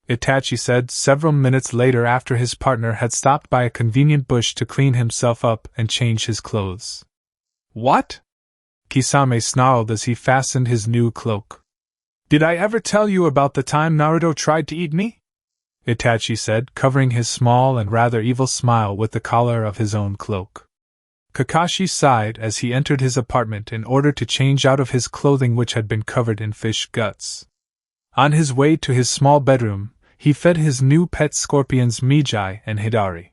Itachi said several minutes later after his partner had stopped by a convenient bush to clean himself up and change his clothes. "What?" Kisame snarled as he fastened his new cloak. "Did I ever tell you about the time Naruto tried to eat me?" Itachi said, covering his small and rather evil smile with the collar of his own cloak. Kakashi sighed as he entered his apartment in order to change out of his clothing which had been covered in fish guts. On his way to his small bedroom, he fed his new pet scorpions Mijai and Hidari.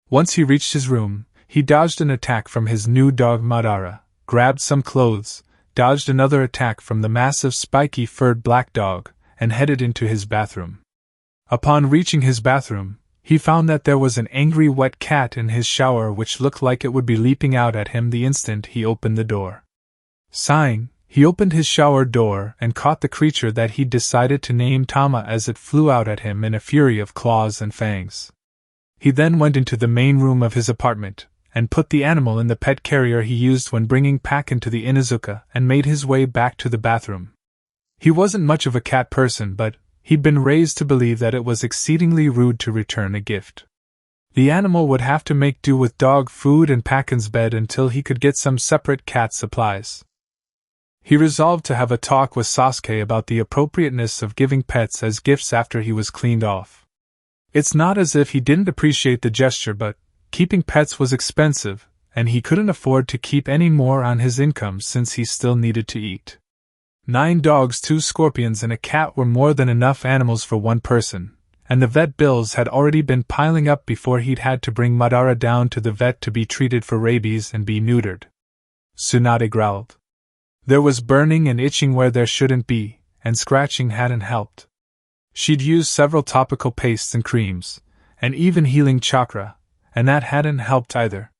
Once he reached his room, he dodged an attack from his new dog Madara, grabbed some clothes, dodged another attack from the massive spiky furred black dog, and headed into his bathroom. Upon reaching his bathroom, he found that there was an angry wet cat in his shower which looked like it would be leaping out at him the instant he opened the door. Sighing, he opened his shower door and caught the creature that he'd decided to name Tama as it flew out at him in a fury of claws and fangs. He then went into the main room of his apartment, and put the animal in the pet carrier he used when bringing Pack into the Inuzuka and made his way back to the bathroom. He wasn't much of a cat person, but he'd been raised to believe that it was exceedingly rude to return a gift. The animal would have to make do with dog food and Packin's bed until he could get some separate cat supplies. He resolved to have a talk with Sasuke about the appropriateness of giving pets as gifts after he was cleaned off. It's not as if he didn't appreciate the gesture, but keeping pets was expensive, and he couldn't afford to keep any more on his income since he still needed to eat. 9 dogs, 2 scorpions, and a cat were more than enough animals for one person, and the vet bills had already been piling up before he'd had to bring Madara down to the vet to be treated for rabies and be neutered. Tsunade growled. There was burning and itching where there shouldn't be, and scratching hadn't helped. She'd used several topical pastes and creams, and even healing chakra, and that hadn't helped either.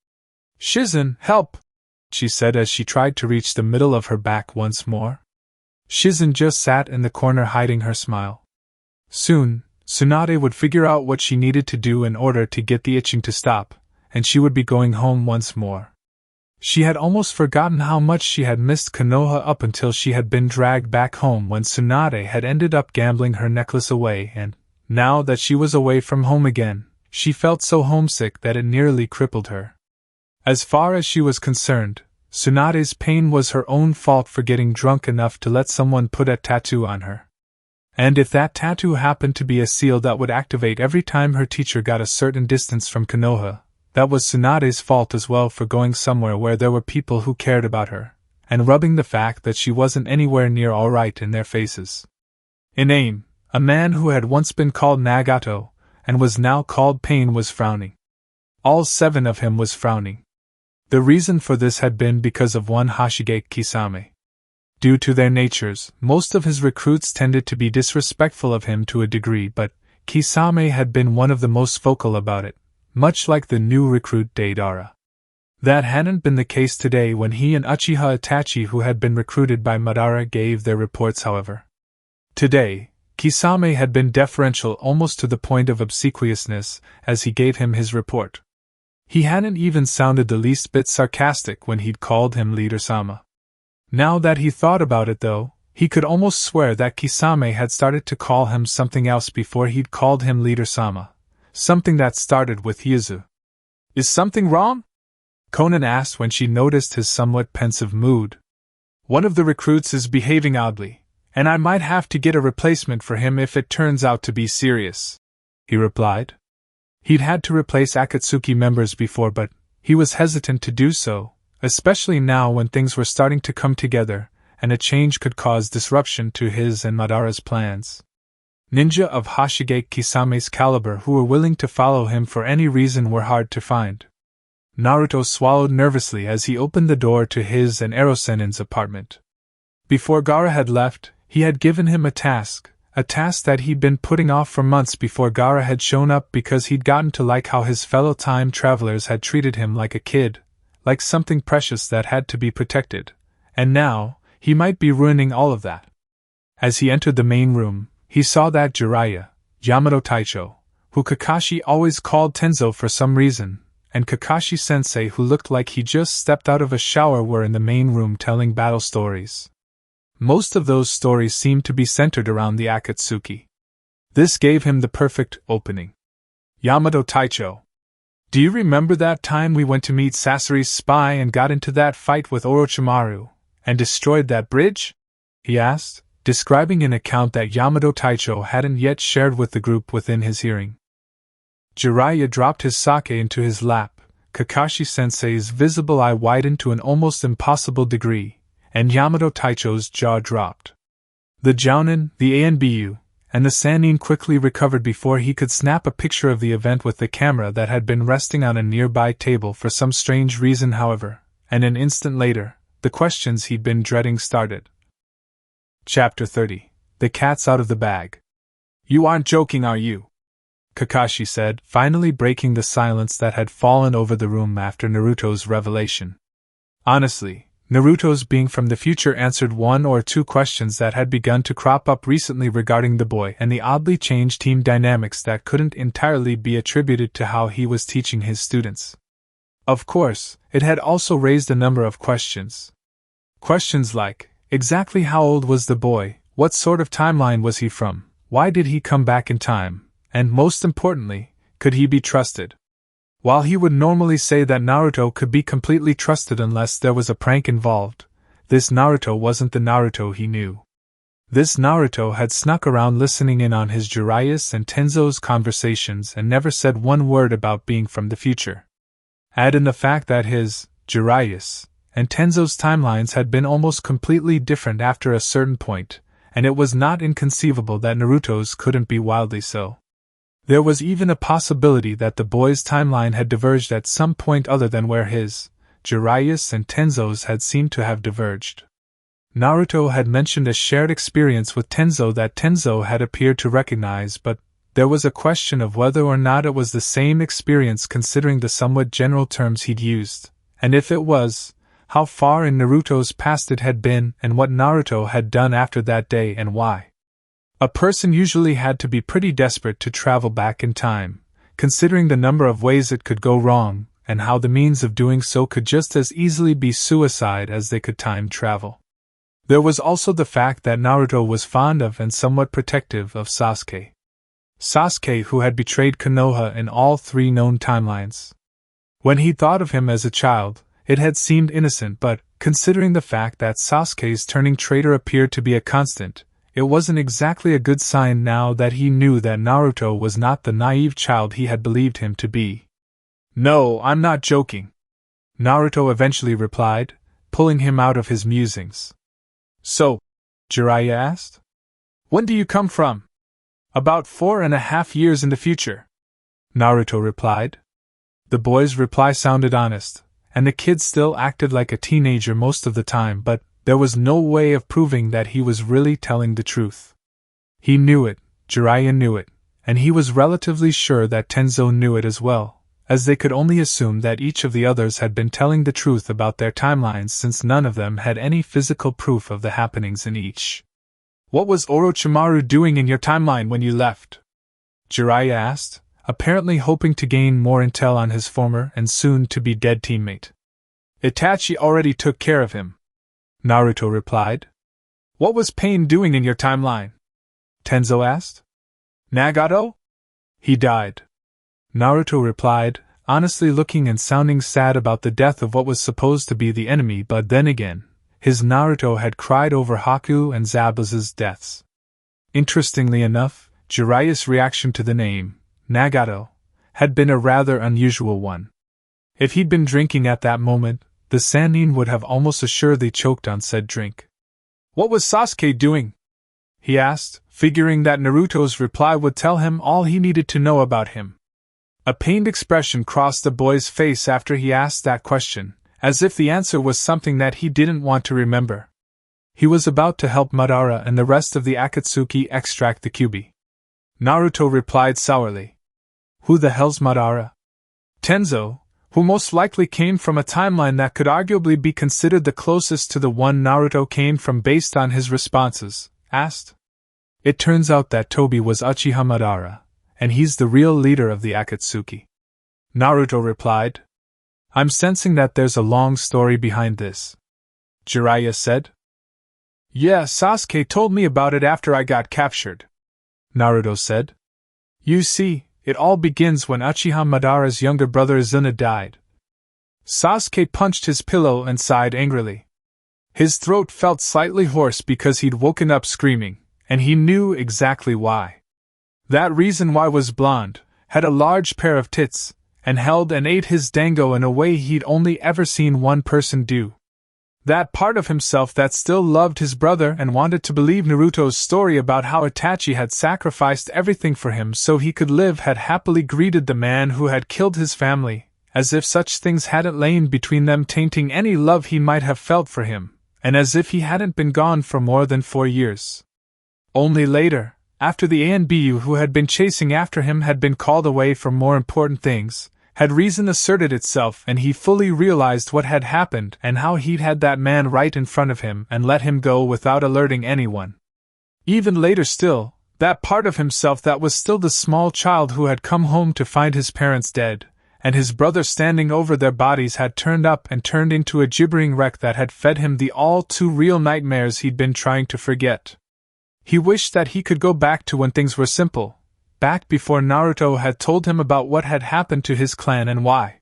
"Shizen, help!" she said as she tried to reach the middle of her back once more. Shizen just sat in the corner hiding her smile. Soon, Tsunade would figure out what she needed to do in order to get the itching to stop, and she would be going home once more. She had almost forgotten how much she had missed Konoha up until she had been dragged back home when Tsunade had ended up gambling her necklace away, and, now that she was away from home again, she felt so homesick that it nearly crippled her. As far as she was concerned, Tsunade's pain was her own fault for getting drunk enough to let someone put a tattoo on her. And if that tattoo happened to be a seal that would activate every time her teacher got a certain distance from Konoha, that was Tsunade's fault as well for going somewhere where there were people who cared about her, and rubbing the fact that she wasn't anywhere near alright in their faces. In aim, a man who had once been called Nagato, and was now called Pain, was frowning. All 7 of him was frowning. The reason for this had been because of one Hashige Kisame. Due to their natures, most of his recruits tended to be disrespectful of him to a degree, but Kisame had been one of the most vocal about it, much like the new recruit Deidara. That hadn't been the case today when he and Uchiha Itachi, who had been recruited by Madara, gave their reports, however. Today, Kisame had been deferential almost to the point of obsequiousness as he gave him his report. He hadn't even sounded the least bit sarcastic when he'd called him Leader-sama. Now that he thought about it, though, he could almost swear that Kisame had started to call him something else before he'd called him Leader-sama. Something that started with Yuzu. "Is something wrong?" Conan asked when she noticed his somewhat pensive mood. "One of the recruits is behaving oddly, and I might have to get a replacement for him if it turns out to be serious," he replied. He'd had to replace Akatsuki members before, but he was hesitant to do so, especially now when things were starting to come together, and a change could cause disruption to his and Madara's plans. Ninja of Hashige Kisame's caliber who were willing to follow him for any reason were hard to find. Naruto swallowed nervously as he opened the door to his and Erosenin's apartment. Before Gaara had left, he had given him a task that he'd been putting off for months before Gaara had shown up because he'd gotten to like how his fellow time travelers had treated him like a kid, like something precious that had to be protected, and now, he might be ruining all of that. As he entered the main room, he saw that Jiraiya, Yamato Taicho, who Kakashi always called Tenzo for some reason, and Kakashi-sensei, who looked like he just stepped out of a shower, were in the main room telling battle stories. Most of those stories seemed to be centered around the Akatsuki. This gave him the perfect opening. "Yamato Taicho, do you remember that time we went to meet Sasori's spy and got into that fight with Orochimaru, and destroyed that bridge?" he asked, describing an account that Yamato Taicho hadn't yet shared with the group within his hearing. Jiraiya dropped his sake into his lap, Kakashi-sensei's visible eye widened to an almost impossible degree, and Yamato Taicho's jaw dropped. The Jounin, the ANBU, and the Sannin quickly recovered before he could snap a picture of the event with the camera that had been resting on a nearby table for some strange reason, however, and an instant later, the questions he'd been dreading started. Chapter 30. The Cat's Out of the Bag. You aren't joking, are you? Kakashi said, finally breaking the silence that had fallen over the room after Naruto's revelation. Honestly, Naruto's being from the future answered one or two questions that had begun to crop up recently regarding the boy and the oddly changed team dynamics that couldn't entirely be attributed to how he was teaching his students. Of course, it had also raised a number of questions. Questions like, exactly how old was the boy, what sort of timeline was he from, why did he come back in time, and most importantly, could he be trusted? While he would normally say that Naruto could be completely trusted unless there was a prank involved, this Naruto wasn't the Naruto he knew. This Naruto had snuck around listening in on his Jiraiya's and Tenzo's conversations and never said one word about being from the future. Add in the fact that his, Jiraiya's, and Tenzo's timelines had been almost completely different after a certain point, and it was not inconceivable that Naruto's couldn't be wildly so. There was even a possibility that the boy's timeline had diverged at some point other than where his, Jiraiya's and Tenzo's had seemed to have diverged. Naruto had mentioned a shared experience with Tenzo that Tenzo had appeared to recognize, but there was a question of whether or not it was the same experience considering the somewhat general terms he'd used, and if it was, how far in Naruto's past it had been and what Naruto had done after that day and why. A person usually had to be pretty desperate to travel back in time, considering the number of ways it could go wrong, and how the means of doing so could just as easily be suicide as they could time travel. There was also the fact that Naruto was fond of and somewhat protective of Sasuke. Sasuke, who had betrayed Konoha in all three known timelines. When he thought of him as a child, it had seemed innocent, but, considering the fact that Sasuke's turning traitor appeared to be a constant, it wasn't exactly a good sign now that he knew that Naruto was not the naive child he had believed him to be. No, I'm not joking, Naruto eventually replied, pulling him out of his musings. So, Jiraiya asked, when do you come from? About 4.5 years in the future, Naruto replied. The boy's reply sounded honest, and the kid still acted like a teenager most of the time, but there was no way of proving that he was really telling the truth. He knew it, Jiraiya knew it, and he was relatively sure that Tenzo knew it as well, as they could only assume that each of the others had been telling the truth about their timelines since none of them had any physical proof of the happenings in each. What was Orochimaru doing in your timeline when you left? Jiraiya asked, apparently hoping to gain more intel on his former and soon-to-be dead teammate. Itachi already took care of him, Naruto replied. What was Pain doing in your timeline? Tenzo asked. Nagato? He died, Naruto replied, honestly looking and sounding sad about the death of what was supposed to be the enemy, but then again, his Naruto had cried over Haku and Zabuza's deaths. Interestingly enough, Jiraiya's reaction to the name, Nagato, had been a rather unusual one. If he'd been drinking at that moment, the Sannin would have almost assuredly choked on said drink. What was Sasuke doing? He asked, figuring that Naruto's reply would tell him all he needed to know about him. A pained expression crossed the boy's face after he asked that question, as if the answer was something that he didn't want to remember. He was about to help Madara and the rest of the Akatsuki extract the Kyuubi. Naruto replied sourly. Who the hell's Madara? Tenzo, who most likely came from a timeline that could arguably be considered the closest to the one Naruto came from based on his responses, asked. It turns out that Tobi was Uchiha Madara, and he's the real leader of the Akatsuki. Naruto replied. I'm sensing that there's a long story behind this, Jiraiya said. Yeah, Sasuke told me about it after I got captured, Naruto said. You see, it all begins when Uchiha Madara's younger brother Izuna died. Sasuke punched his pillow and sighed angrily. His throat felt slightly hoarse because he'd woken up screaming, and he knew exactly why. That reason why was blonde, had a large pair of tits, and held and ate his dango in a way he'd only ever seen one person do. That part of himself that still loved his brother and wanted to believe Naruto's story about how Itachi had sacrificed everything for him so he could live had happily greeted the man who had killed his family, as if such things hadn't lain between them, tainting any love he might have felt for him, and as if he hadn't been gone for more than 4 years. Only later, after the ANBU who had been chasing after him had been called away for more important things, had reason asserted itself and he fully realized what had happened and how he'd had that man right in front of him and let him go without alerting anyone. Even later still, that part of himself that was still the small child who had come home to find his parents dead, and his brother standing over their bodies, had turned up and turned into a gibbering wreck that had fed him the all-too-real nightmares he'd been trying to forget. He wished that he could go back to when things were simple, back before Naruto had told him about what had happened to his clan and why.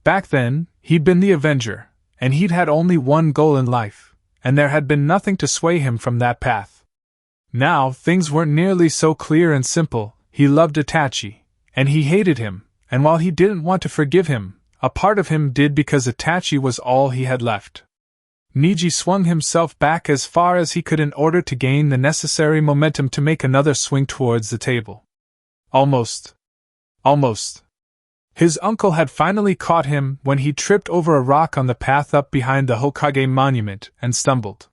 Back then, he'd been the Avenger, and he'd had only one goal in life, and there had been nothing to sway him from that path. Now, things weren't nearly so clear and simple. He loved Itachi, and he hated him, and while he didn't want to forgive him, a part of him did because Itachi was all he had left. Neji swung himself back as far as he could in order to gain the necessary momentum to make another swing towards the table. Almost. His uncle had finally caught him when he tripped over a rock on the path up behind the Hokage monument and stumbled.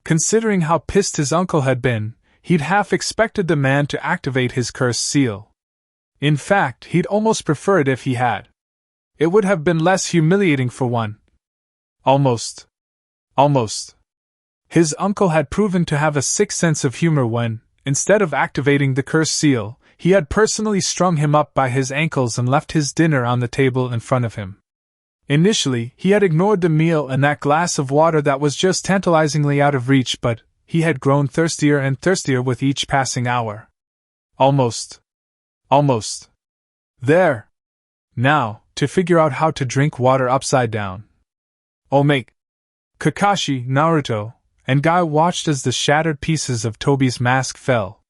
Considering how pissed his uncle had been, he'd half expected the man to activate his cursed seal. In fact, he'd almost prefer it if he had. It would have been less humiliating for one. Almost. His uncle had proven to have a sick sense of humor when, instead of activating the cursed seal, he had personally strung him up by his ankles and left his dinner on the table in front of him. Initially, he had ignored the meal and that glass of water that was just tantalizingly out of reach, but he had grown thirstier and thirstier with each passing hour. Almost. There. Now, to figure out how to drink water upside down. Oh mate. Kakashi, Naruto, and Guy watched as the shattered pieces of Tobi's mask fell.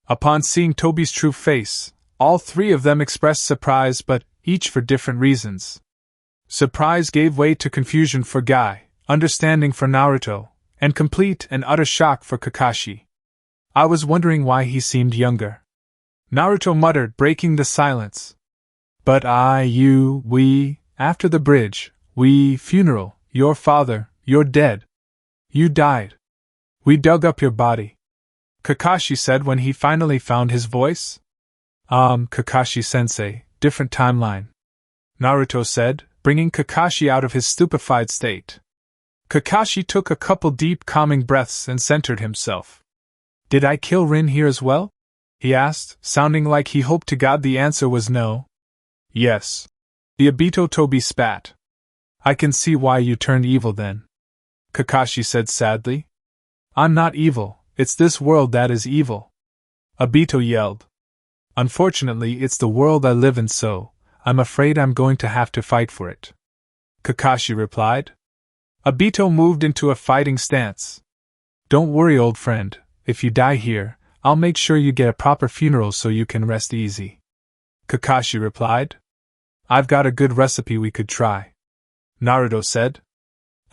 Upon seeing Tobi's true face, all three of them expressed surprise, but each for different reasons. Surprise gave way to confusion for Guy, understanding for Naruto, and complete and utter shock for Kakashi. I was wondering why he seemed younger. Naruto muttered, breaking the silence. But we, after the bridge, funeral, your father, you're dead. You died. We dug up your body. Kakashi said when he finally found his voice. Kakashi-sensei, different timeline. Naruto said, bringing Kakashi out of his stupefied state. Kakashi took a couple deep calming breaths and centered himself. Did I kill Rin here as well? He asked, sounding like he hoped to God the answer was no. Yes. The Obito Tobi spat. I can see why you turned evil then. Kakashi said sadly. I'm not evil, it's this world that is evil. Obito yelled. Unfortunately, it's the world I live in, so I'm afraid I'm going to have to fight for it. Kakashi replied. Obito moved into a fighting stance. Don't worry, old friend, if you die here, I'll make sure you get a proper funeral so you can rest easy. Kakashi replied. I've got a good recipe we could try. Naruto said.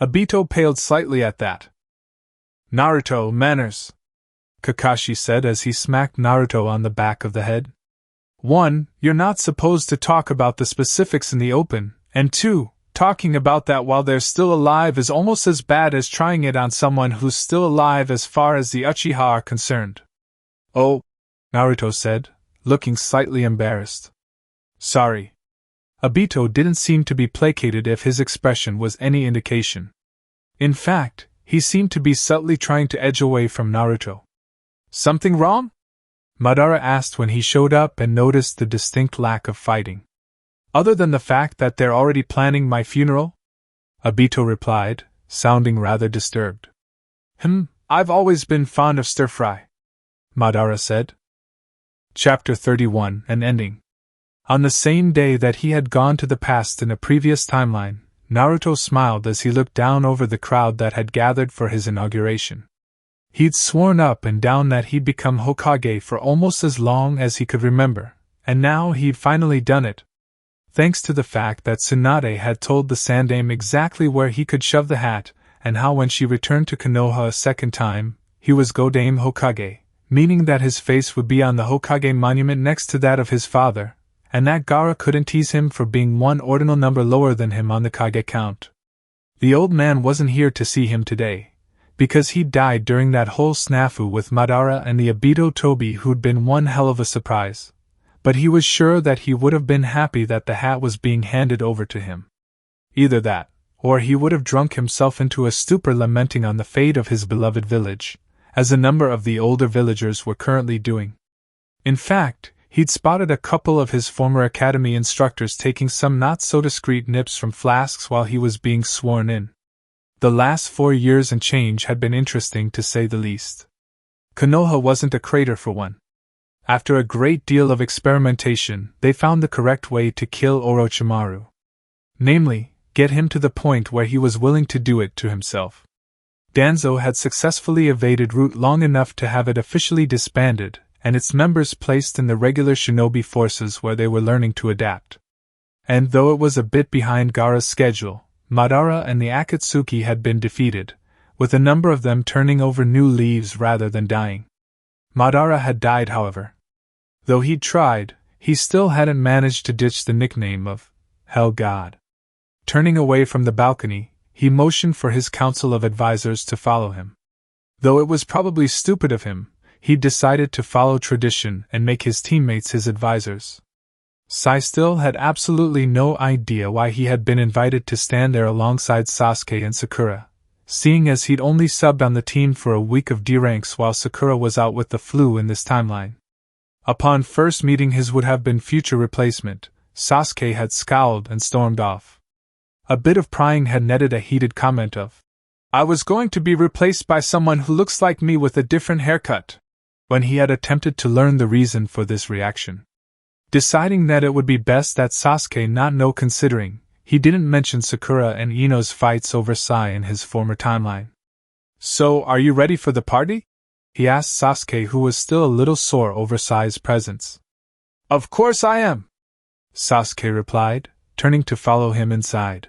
Obito paled slightly at that. Naruto, manners, Kakashi said as he smacked Naruto on the back of the head. 1. You're not supposed to talk about the specifics in the open, and 2. Talking about that while they're still alive is almost as bad as trying it on someone who's still alive as far as the Uchiha are concerned. Oh, Naruto said, looking slightly embarrassed. Sorry. Obito didn't seem to be placated if his expression was any indication. In fact, he seemed to be subtly trying to edge away from Naruto. Something wrong? Madara asked when he showed up and noticed the distinct lack of fighting. Other than the fact that they're already planning my funeral? Obito replied, sounding rather disturbed. I've always been fond of stir-fry, Madara said. Chapter 31, an ending. On the same day that he had gone to the past in a previous timeline, Naruto smiled as he looked down over the crowd that had gathered for his inauguration. He'd sworn up and down that he'd become Hokage for almost as long as he could remember, and now he'd finally done it. Thanks to the fact that Tsunade had told the Sandaime exactly where he could shove the hat, and how when she returned to Konoha a second time, he was Godame Hokage, meaning that his face would be on the Hokage monument next to that of his father, and that Gaara couldn't tease him for being one ordinal number lower than him on the Kage count. The old man wasn't here to see him today, because he died during that whole snafu with Madara and the Obito Tobi, who'd been one hell of a surprise, but he was sure that he would have been happy that the hat was being handed over to him. Either that, or he would have drunk himself into a stupor lamenting on the fate of his beloved village, as a number of the older villagers were currently doing. In fact, he'd spotted a couple of his former academy instructors taking some not-so-discreet nips from flasks while he was being sworn in. The last 4 years and change had been interesting to say the least. Konoha wasn't a crater for one. After a great deal of experimentation, they found the correct way to kill Orochimaru. Namely, get him to the point where he was willing to do it to himself. Danzo had successfully evaded Root long enough to have it officially disbanded, and its members placed in the regular shinobi forces where they were learning to adapt. And though it was a bit behind Gaara's schedule, Madara and the Akatsuki had been defeated, with a number of them turning over new leaves rather than dying. Madara had died, however. Though he'd tried, he still hadn't managed to ditch the nickname of Hell God. Turning away from the balcony, he motioned for his council of advisors to follow him. Though it was probably stupid of him, he decided to follow tradition and make his teammates his advisors. Sai still had absolutely no idea why he had been invited to stand there alongside Sasuke and Sakura, seeing as he'd only subbed on the team for a week of D-ranks while Sakura was out with the flu in this timeline. Upon first meeting his would-have-been future replacement, Sasuke had scowled and stormed off. A bit of prying had netted a heated comment of, "I was going to be replaced by someone who looks like me with a different haircut," when he had attempted to learn the reason for this reaction. Deciding that it would be best that Sasuke not know, considering he didn't mention Sakura and Ino's fights over Sai in his former timeline. "So, are you ready for the party?" he asked Sasuke, who was still a little sore over Sai's presence. "Of course I am," Sasuke replied, turning to follow him inside.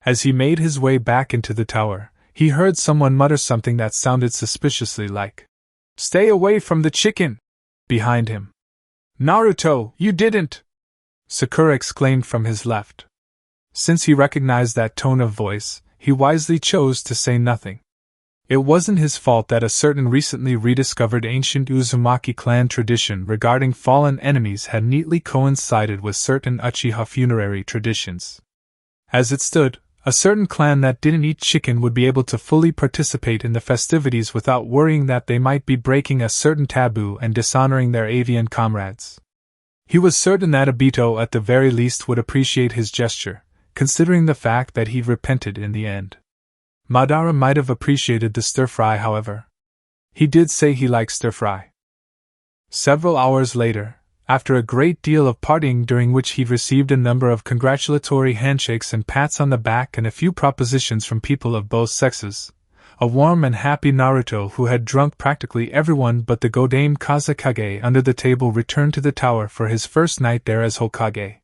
As he made his way back into the tower, he heard someone mutter something that sounded suspiciously like, "Stay away from the chicken!" behind him. "Naruto, you didn't!" Sakura exclaimed from his left. Since he recognized that tone of voice, he wisely chose to say nothing. It wasn't his fault that a certain recently rediscovered ancient Uzumaki clan tradition regarding fallen enemies had neatly coincided with certain Uchiha funerary traditions. As it stood, a certain clan that didn't eat chicken would be able to fully participate in the festivities without worrying that they might be breaking a certain taboo and dishonoring their avian comrades. He was certain that Obito at the very least would appreciate his gesture, considering the fact that he'd repented in the end. Madara might have appreciated the stir-fry, however. He did say he liked stir-fry. Several hours later, after a great deal of partying during which he'd received a number of congratulatory handshakes and pats on the back and a few propositions from people of both sexes, a warm and happy Naruto who had drunk practically everyone but the Godame Kazekage under the table returned to the tower for his first night there as Hokage.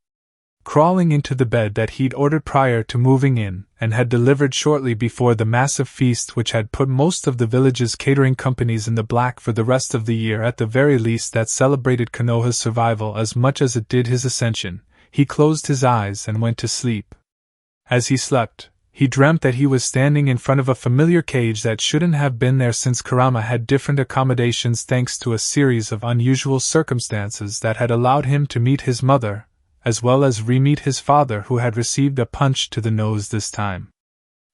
Crawling into the bed that he'd ordered prior to moving in, and had delivered shortly before the massive feast which had put most of the village's catering companies in the black for the rest of the year, at the very least that celebrated Konoha's survival as much as it did his ascension, he closed his eyes and went to sleep. As he slept, he dreamt that he was standing in front of a familiar cage that shouldn't have been there since Kurama had different accommodations thanks to a series of unusual circumstances that had allowed him to meet his mother, as well as re-meet his father who had received a punch to the nose this time.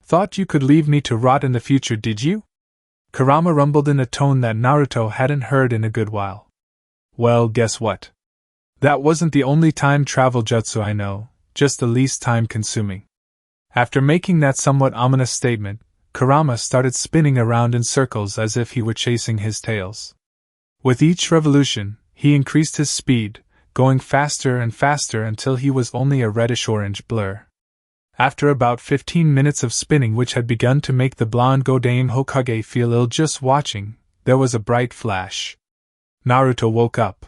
"Thought you could leave me to rot in the future, did you?" Kurama rumbled in a tone that Naruto hadn't heard in a good while. "Well, guess what? That wasn't the only time travel jutsu I know, just the least time-consuming." After making that somewhat ominous statement, Kurama started spinning around in circles as if he were chasing his tails. With each revolution, he increased his speed, going faster and faster until he was only a reddish-orange blur. After about 15 minutes of spinning, which had begun to make the blonde Godame Hokage feel ill just watching, there was a bright flash. Naruto woke up.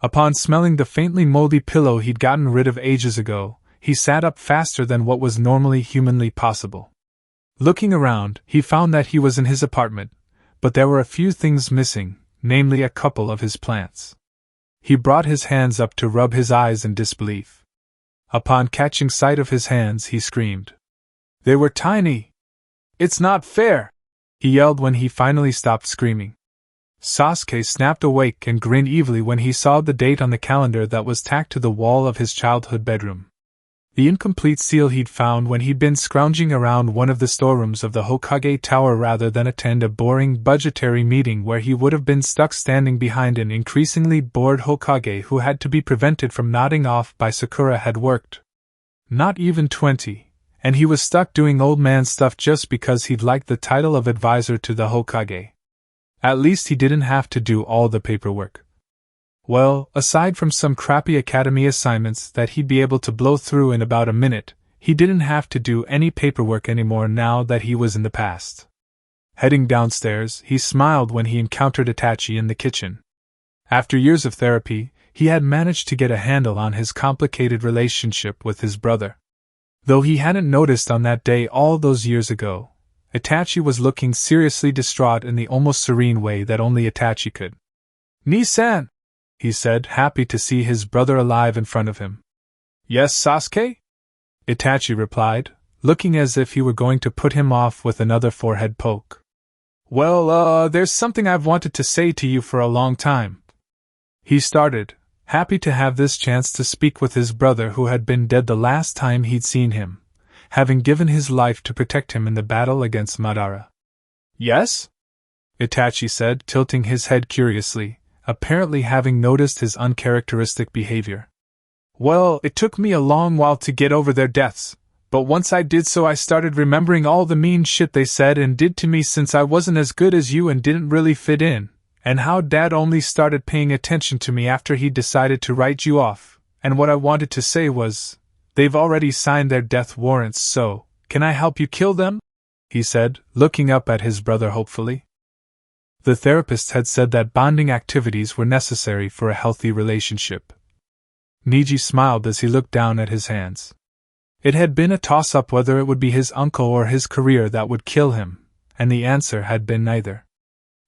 Upon smelling the faintly moldy pillow he'd gotten rid of ages ago, he sat up faster than what was normally humanly possible. Looking around, he found that he was in his apartment, but there were a few things missing, namely a couple of his plants. He brought his hands up to rub his eyes in disbelief. Upon catching sight of his hands, he screamed. They were tiny! It's not fair! He yelled when he finally stopped screaming. Sasuke snapped awake and grinned evilly when he saw the date on the calendar that was tacked to the wall of his childhood bedroom. The incomplete seal he'd found when he'd been scrounging around one of the storerooms of the Hokage Tower rather than attend a boring budgetary meeting where he would have been stuck standing behind an increasingly bored Hokage who had to be prevented from nodding off by Sakura had worked. Not even 20, and he was stuck doing old man stuff just because he'd liked the title of advisor to the Hokage. At least he didn't have to do all the paperwork. Well, aside from some crappy academy assignments that he'd be able to blow through in about a minute, he didn't have to do any paperwork anymore now that he was in the past. Heading downstairs, he smiled when he encountered Itachi in the kitchen. After years of therapy, he had managed to get a handle on his complicated relationship with his brother. Though he hadn't noticed on that day all those years ago, Itachi was looking seriously distraught in the almost serene way that only Itachi could. "Ni-san," he said, happy to see his brother alive in front of him. "Yes, Sasuke?" Itachi replied, looking as if he were going to put him off with another forehead poke. "Well, there's something I've wanted to say to you for a long time." He started, happy to have this chance to speak with his brother who had been dead the last time he'd seen him, having given his life to protect him in the battle against Madara. "Yes?" Itachi said, tilting his head curiously, apparently having noticed his uncharacteristic behavior. "Well, it took me a long while to get over their deaths, but once I did so I started remembering all the mean shit they said and did to me since I wasn't as good as you and didn't really fit in, and how Dad only started paying attention to me after he decided to write you off, and what I wanted to say was, they've already signed their death warrants, so, can I help you kill them?" he said, looking up at his brother hopefully. The therapist had said that bonding activities were necessary for a healthy relationship. Neji smiled as he looked down at his hands. It had been a toss-up whether it would be his uncle or his career that would kill him, and the answer had been neither.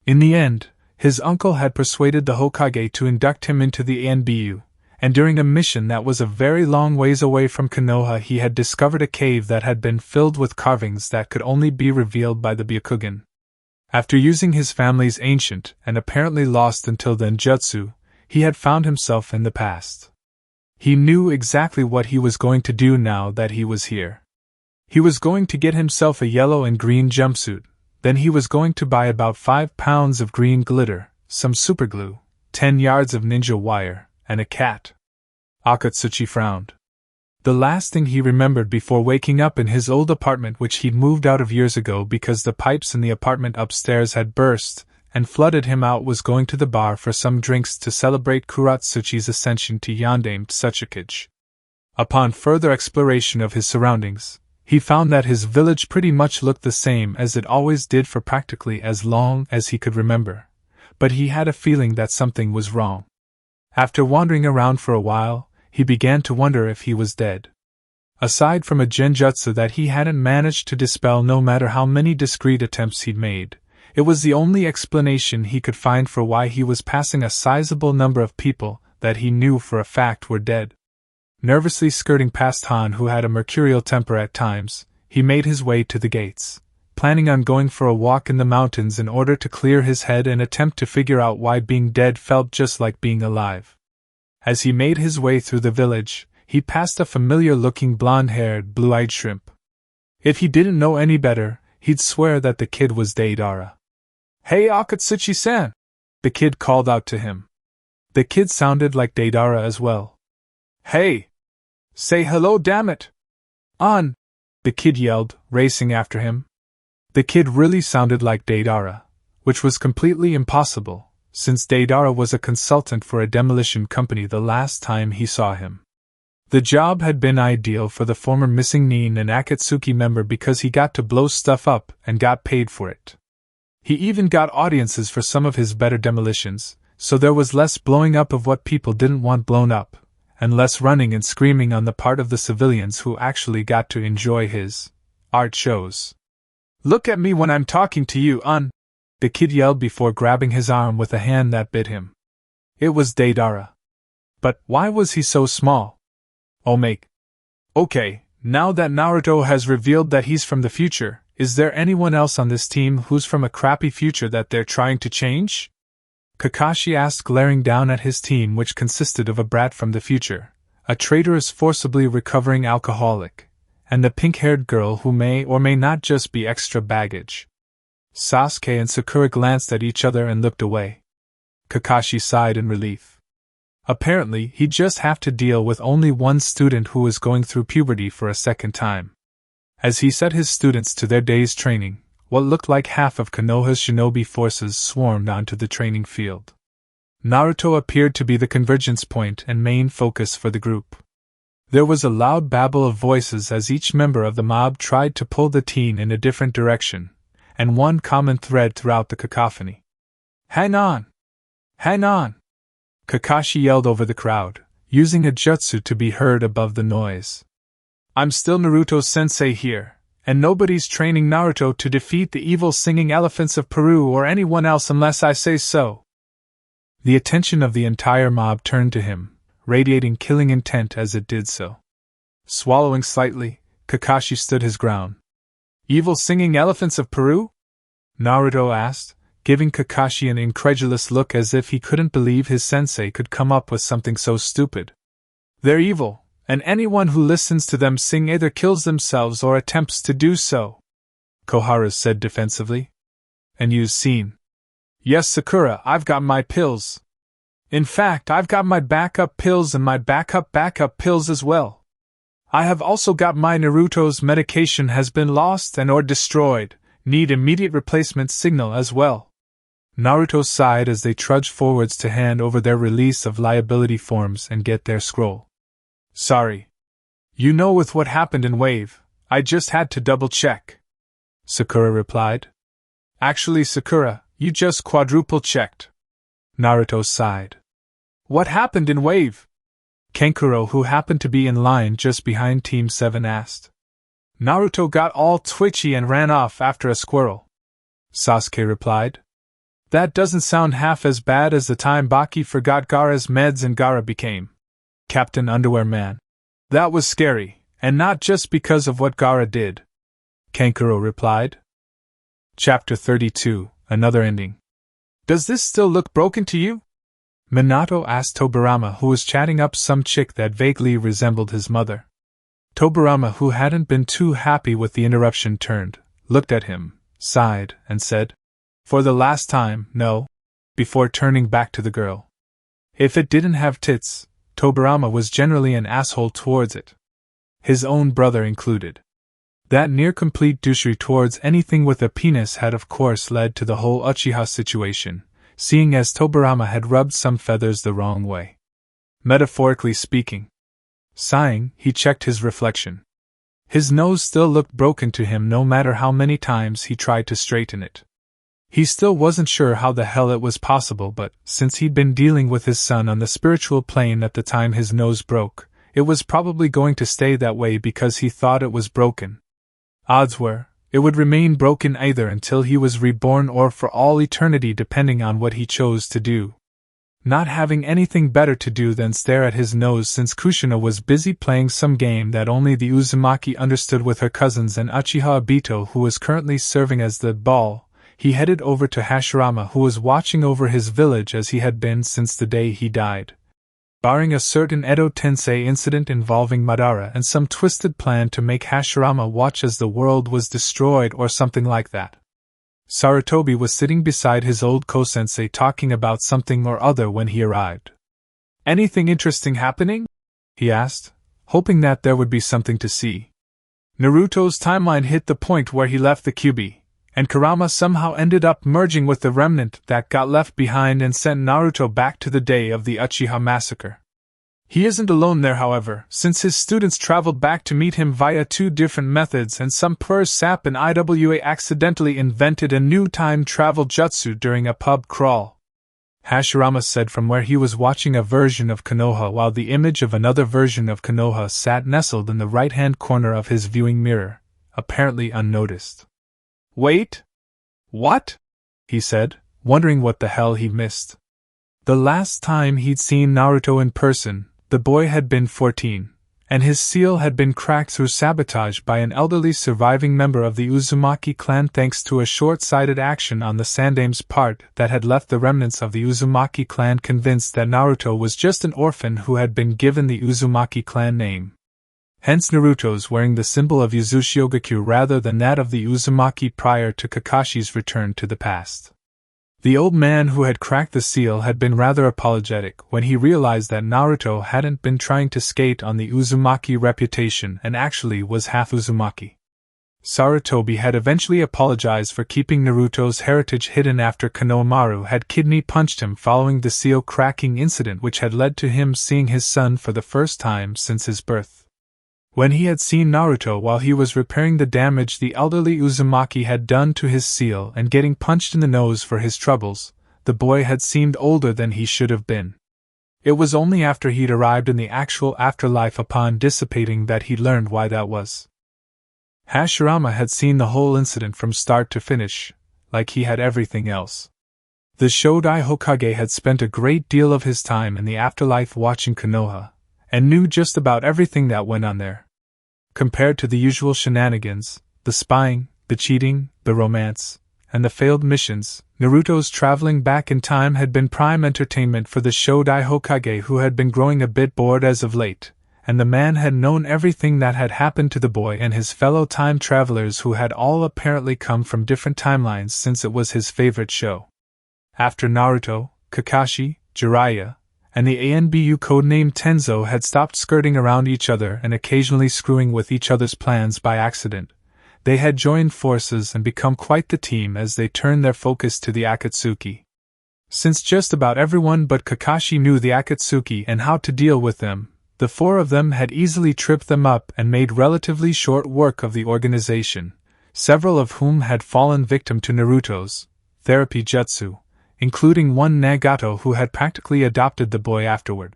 In the end, his uncle had persuaded the Hokage to induct him into the ANBU, and during a mission that was a very long ways away from Konoha he had discovered a cave that had been filled with carvings that could only be revealed by the Byakugan. After using his family's ancient, and apparently lost until then jutsu, he had found himself in the past. He knew exactly what he was going to do now that he was here. He was going to get himself a yellow and green jumpsuit, then he was going to buy about 5 pounds of green glitter, some superglue, 10 yards of ninja wire, and a cat. Akatsuchi frowned. The last thing he remembered before waking up in his old apartment which he'd moved out of years ago because the pipes in the apartment upstairs had burst and flooded him out was going to the bar for some drinks to celebrate Kuratsuchi's ascension to Yondaime Tsuchikage. Upon further exploration of his surroundings, he found that his village pretty much looked the same as it always did for practically as long as he could remember, but he had a feeling that something was wrong. After wandering around for a while, he began to wonder if he was dead. Aside from a genjutsu that he hadn't managed to dispel no matter how many discreet attempts he'd made, it was the only explanation he could find for why he was passing a sizable number of people that he knew for a fact were dead. Nervously skirting past Han, who had a mercurial temper at times, he made his way to the gates, planning on going for a walk in the mountains in order to clear his head and attempt to figure out why being dead felt just like being alive. As he made his way through the village, he passed a familiar-looking blonde-haired, blue-eyed shrimp. If he didn't know any better, he'd swear that the kid was Deidara. "Hey, Akatsuchi-san!" the kid called out to him. The kid sounded like Deidara as well. "Hey! Say hello, damn it!" "On!" the kid yelled, racing after him. The kid really sounded like Deidara, which was completely impossible, since Deidara was a consultant for a demolition company the last time he saw him. The job had been ideal for the former missing Nin and Akatsuki member because he got to blow stuff up and got paid for it. He even got audiences for some of his better demolitions, so there was less blowing up of what people didn't want blown up, and less running and screaming on the part of the civilians who actually got to enjoy his art shows. "Look at me when I'm talking to you, the kid yelled before grabbing his arm with a hand that bit him. It was Deidara, But why was he so small? Okay, now that Naruto has revealed that he's from the future, is there anyone else on this team who's from a crappy future that they're trying to change? Kakashi asked, glaring down at his team, which consisted of a brat from the future, a traitorous forcibly recovering alcoholic, and a pink-haired girl who may or may not just be extra baggage. Sasuke and Sakura glanced at each other and looked away. Kakashi sighed in relief. Apparently, he'd just have to deal with only one student who was going through puberty for a second time. As he set his students to their day's training, what looked like half of Konoha's shinobi forces swarmed onto the training field. Naruto appeared to be the convergence point and main focus for the group. There was a loud babble of voices as each member of the mob tried to pull the teen in a different direction, and one common thread throughout the cacophony. "Hang on! Hang on!" Kakashi yelled over the crowd, using a jutsu to be heard above the noise. "I'm still Naruto-sensei here, and nobody's training Naruto to defeat the evil singing elephants of Peru or anyone else unless I say so." The attention of the entire mob turned to him, radiating killing intent as it did so. Swallowing slightly, Kakashi stood his ground. "Evil singing elephants of Peru?" Naruto asked, giving Kakashi an incredulous look as if he couldn't believe his sensei could come up with something so stupid. "They're evil, and anyone who listens to them sing either kills themselves or attempts to do so," Koharu said defensively. "And you've seen?" "Yes, Sakura, I've got my pills. In fact, I've got my backup pills and my backup pills as well. I have also got my Naruto's medication has been lost and or destroyed, need immediate replacement signal as well." Naruto sighed as they trudged forwards to hand over their release of liability forms and get their scroll. "Sorry. You know, with what happened in Wave, I just had to double-check," Sakura replied. "Actually, Sakura, you just quadruple-checked." Naruto sighed. "What happened in Wave?" Kankuro, who happened to be in line just behind Team 7, asked. "Naruto got all twitchy and ran off after a squirrel," Sasuke replied. "That doesn't sound half as bad as the time Baki forgot Gaara's meds and Gaara became Captain Underwear Man. That was scary, and not just because of what Gaara did," Kankuro replied. Chapter 32, Another Ending. "Does this still look broken to you?" Minato asked Tobirama, who was chatting up some chick that vaguely resembled his mother. Tobirama, who hadn't been too happy with the interruption, turned, looked at him, sighed, and said, "For the last time, no," before turning back to the girl. If it didn't have tits, Tobirama was generally an asshole towards it. His own brother included. That near-complete douchery towards anything with a penis had of course led to the whole Uchiha situation, seeing as Tobirama had rubbed some feathers the wrong way. Metaphorically speaking. Sighing, he checked his reflection. His nose still looked broken to him no matter how many times he tried to straighten it. He still wasn't sure how the hell it was possible, but since he'd been dealing with his son on the spiritual plane at the time his nose broke, it was probably going to stay that way because he thought it was broken. Odds were, it would remain broken either until he was reborn or for all eternity, depending on what he chose to do. Not having anything better to do than stare at his nose since Kushina was busy playing some game that only the Uzumaki understood with her cousins and Uchiha Obito, who was currently serving as the ball, he headed over to Hashirama, who was watching over his village as he had been since the day he died. Barring a certain Edo Tensei incident involving Madara and some twisted plan to make Hashirama watch as the world was destroyed or something like that. Sarutobi was sitting beside his old ko-sensei talking about something or other when he arrived. "Anything interesting happening?" he asked, hoping that there would be something to see. Naruto's timeline hit the point where he left the Kyuubi, and Kurama somehow ended up merging with the remnant that got left behind and sent Naruto back to the day of the Uchiha massacre. He isn't alone there, however, since his students traveled back to meet him via 2 different methods, and some poor sap in IWA accidentally invented a new time travel jutsu during a pub crawl. Hashirama said from where he was watching a version of Konoha while the image of another version of Konoha sat nestled in the right-hand corner of his viewing mirror, apparently unnoticed. "Wait? What?" he said, wondering what the hell he missed. The last time he'd seen Naruto in person, the boy had been 14, and his seal had been cracked through sabotage by an elderly surviving member of the Uzumaki clan thanks to a short-sighted action on the Sandame's part that had left the remnants of the Uzumaki clan convinced that Naruto was just an orphan who had been given the Uzumaki clan name. Hence Naruto's wearing the symbol of Uzushiogakyu rather than that of the Uzumaki prior to Kakashi's return to the past. The old man who had cracked the seal had been rather apologetic when he realized that Naruto hadn't been trying to skate on the Uzumaki reputation and actually was half Uzumaki. Sarutobi had eventually apologized for keeping Naruto's heritage hidden after Konohamaru had kidney punched him following the seal cracking incident which had led to him seeing his son for the first time since his birth. When he had seen Naruto while he was repairing the damage the elderly Uzumaki had done to his seal and getting punched in the nose for his troubles, the boy had seemed older than he should have been. It was only after he'd arrived in the actual afterlife upon dissipating that he learned why that was. Hashirama had seen the whole incident from start to finish, like he had everything else. The Shodai Hokage had spent a great deal of his time in the afterlife watching Konoha, and knew just about everything that went on there. Compared to the usual shenanigans, the spying, the cheating, the romance, and the failed missions, Naruto's traveling back in time had been prime entertainment for the Shodai Hokage who had been growing a bit bored as of late, and the man had known everything that had happened to the boy and his fellow time travelers who had all apparently come from different timelines since it was his favorite show. After Naruto, Kakashi, Jiraiya, and the ANBU codenamed Tenzo had stopped skirting around each other and occasionally screwing with each other's plans by accident, they had joined forces and become quite the team as they turned their focus to the Akatsuki. Since just about everyone but Kakashi knew the Akatsuki and how to deal with them, the four of them had easily tripped them up and made relatively short work of the organization, several of whom had fallen victim to Naruto's therapy jutsu, including one Nagato who had practically adopted the boy afterward.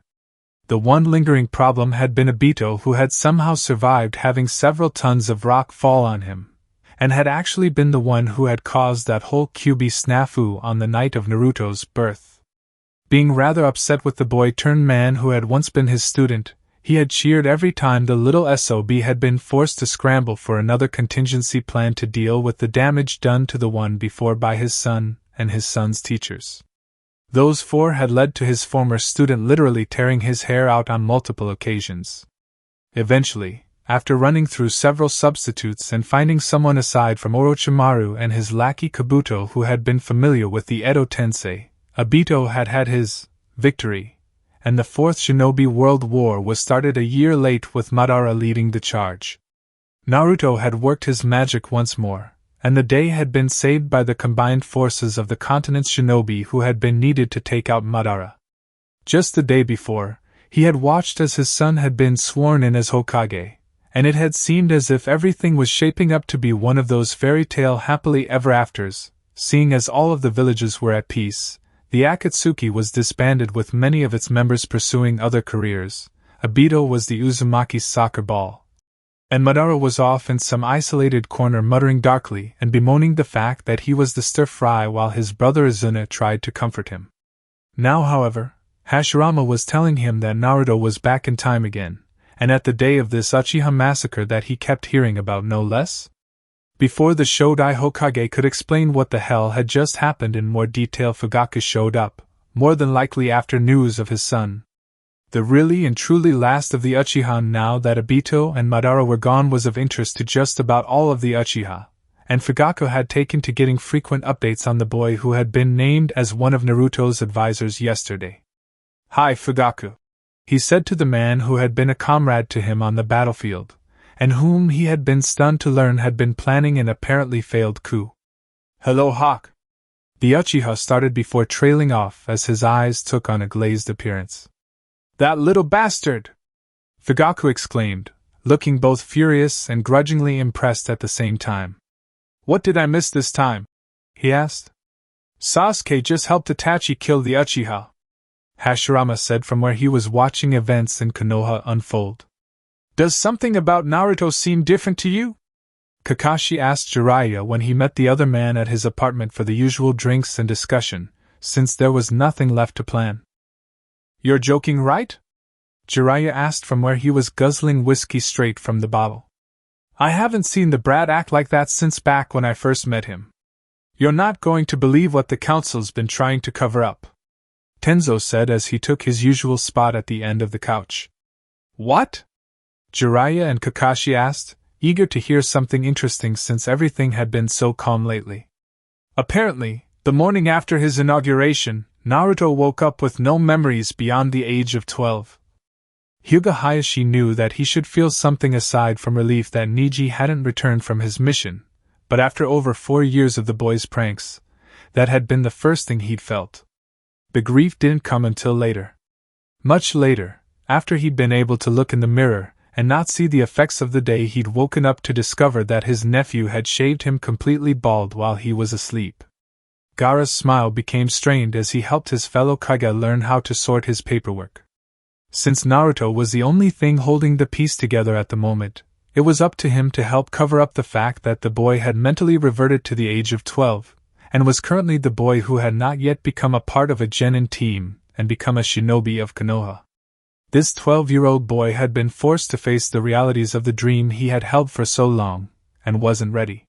The one lingering problem had been Obito who had somehow survived having several tons of rock fall on him, and had actually been the one who had caused that whole Kyuubi snafu on the night of Naruto's birth. Being rather upset with the boy-turned-man who had once been his student, he had cheered every time the little SOB had been forced to scramble for another contingency plan to deal with the damage done to the one before by his son and his son's teachers. Those four had led to his former student literally tearing his hair out on multiple occasions. Eventually, after running through several substitutes and finding someone aside from Orochimaru and his lackey Kabuto who had been familiar with the Edo Tensei, Obito had had his victory, and the Fourth Shinobi World War was started a year late with Madara leading the charge. Naruto had worked his magic once more, and the day had been saved by the combined forces of the continent's shinobi who had been needed to take out Madara. Just the day before, he had watched as his son had been sworn in as Hokage, and it had seemed as if everything was shaping up to be one of those fairy tale happily ever afters. Seeing as all of the villages were at peace, the Akatsuki was disbanded with many of its members pursuing other careers. Obito was the Uzumaki's soccer ball, and Madara was off in some isolated corner muttering darkly and bemoaning the fact that he was the stir-fry while his brother Izuna tried to comfort him. Now, however, Hashirama was telling him that Naruto was back in time again, and at the day of this Uchiha massacre that he kept hearing about no less. Before the Shodai Hokage could explain what the hell had just happened in more detail, Fugaku showed up, more than likely after news of his son. The really and truly last of the Uchiha now that Obito and Madara were gone was of interest to just about all of the Uchiha, and Fugaku had taken to getting frequent updates on the boy who had been named as one of Naruto's advisors yesterday. "Hi, Fugaku," he said to the man who had been a comrade to him on the battlefield, and whom he had been stunned to learn had been planning an apparently failed coup. "Hello, Hawk." The Uchiha started before trailing off as his eyes took on a glazed appearance. "That little bastard!" Fugaku exclaimed, looking both furious and grudgingly impressed at the same time. "What did I miss this time?" he asked. "Sasuke just helped Itachi kill the Uchiha," Hashirama said from where he was watching events in Konoha unfold. "Does something about Naruto seem different to you?" Kakashi asked Jiraiya when he met the other man at his apartment for the usual drinks and discussion, since there was nothing left to plan. "You're joking, right?" Jiraiya asked from where he was guzzling whiskey straight from the bottle. "I haven't seen the brat act like that since back when I first met him. You're not going to believe what the council's been trying to cover up," Tenzo said as he took his usual spot at the end of the couch. "What?" Jiraiya and Kakashi asked, eager to hear something interesting since everything had been so calm lately. Apparently, the morning after his inauguration, Naruto woke up with no memories beyond the age of 12. Hyuga Hayashi knew that he should feel something aside from relief that Niji hadn't returned from his mission, but after over 4 years of the boy's pranks, that had been the first thing he'd felt. The grief didn't come until later. Much later, after he'd been able to look in the mirror and not see the effects of the day he'd woken up to discover that his nephew had shaved him completely bald while he was asleep. Gaara's smile became strained as he helped his fellow Kage learn how to sort his paperwork. Since Naruto was the only thing holding the piece together at the moment, it was up to him to help cover up the fact that the boy had mentally reverted to the age of 12, and was currently the boy who had not yet become a part of a genin team and become a shinobi of Konoha. This 12-year-old boy had been forced to face the realities of the dream he had held for so long, and wasn't ready.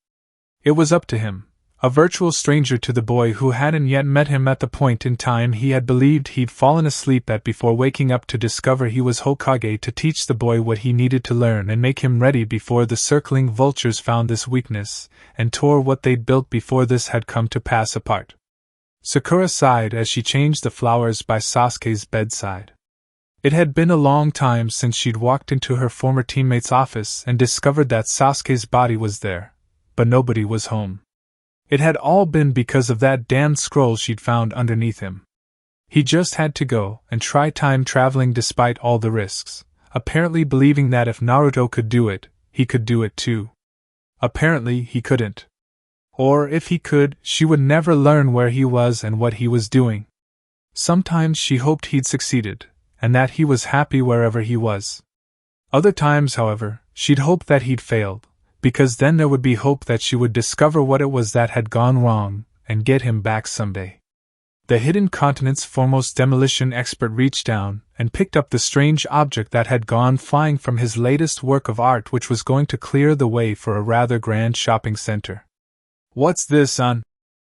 It was up to him, a virtual stranger to the boy who hadn't yet met him at the point in time he had believed he'd fallen asleep at before waking up to discover he was Hokage, to teach the boy what he needed to learn and make him ready before the circling vultures found this weakness and tore what they'd built before this had come to pass apart. Sakura sighed as she changed the flowers by Sasuke's bedside. It had been a long time since she'd walked into her former teammate's office and discovered that Sasuke's body was there, but nobody was home. It had all been because of that damned scroll she'd found underneath him. He just had to go and try time traveling despite all the risks, apparently believing that if Naruto could do it, he could do it too. Apparently he couldn't. Or if he could, she would never learn where he was and what he was doing. Sometimes she hoped he'd succeeded, and that he was happy wherever he was. Other times, however, she'd hoped that he'd failed, because then there would be hope that she would discover what it was that had gone wrong, and get him back someday. The hidden continent's foremost demolition expert reached down and picked up the strange object that had gone flying from his latest work of art, which was going to clear the way for a rather grand shopping center. "What's this, son?"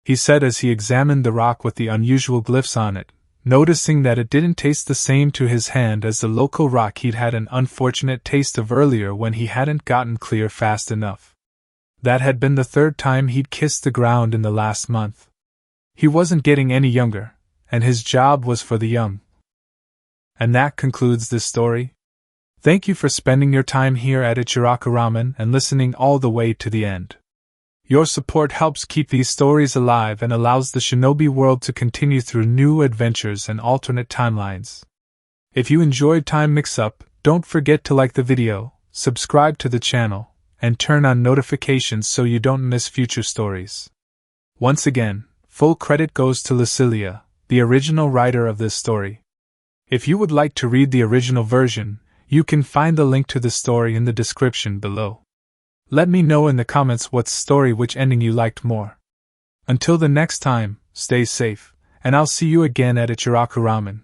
he said as he examined the rock with the unusual glyphs on it, noticing that it didn't taste the same to his hand as the local rock he'd had an unfortunate taste of earlier when he hadn't gotten clear fast enough. That had been the 3rd time he'd kissed the ground in the last month. He wasn't getting any younger, and his job was for the young. And that concludes this story. Thank you for spending your time here at Ichiraku Ramen and listening all the way to the end. Your support helps keep these stories alive and allows the shinobi world to continue through new adventures and alternate timelines. If you enjoyed Time Mix-Up, don't forget to like the video, subscribe to the channel, and turn on notifications so you don't miss future stories. Once again, full credit goes to Lucillia, the original writer of this story. If you would like to read the original version, you can find the link to the story in the description below. Let me know in the comments which ending you liked more. Until the next time, stay safe, and I'll see you again at Ichiraku Ramen.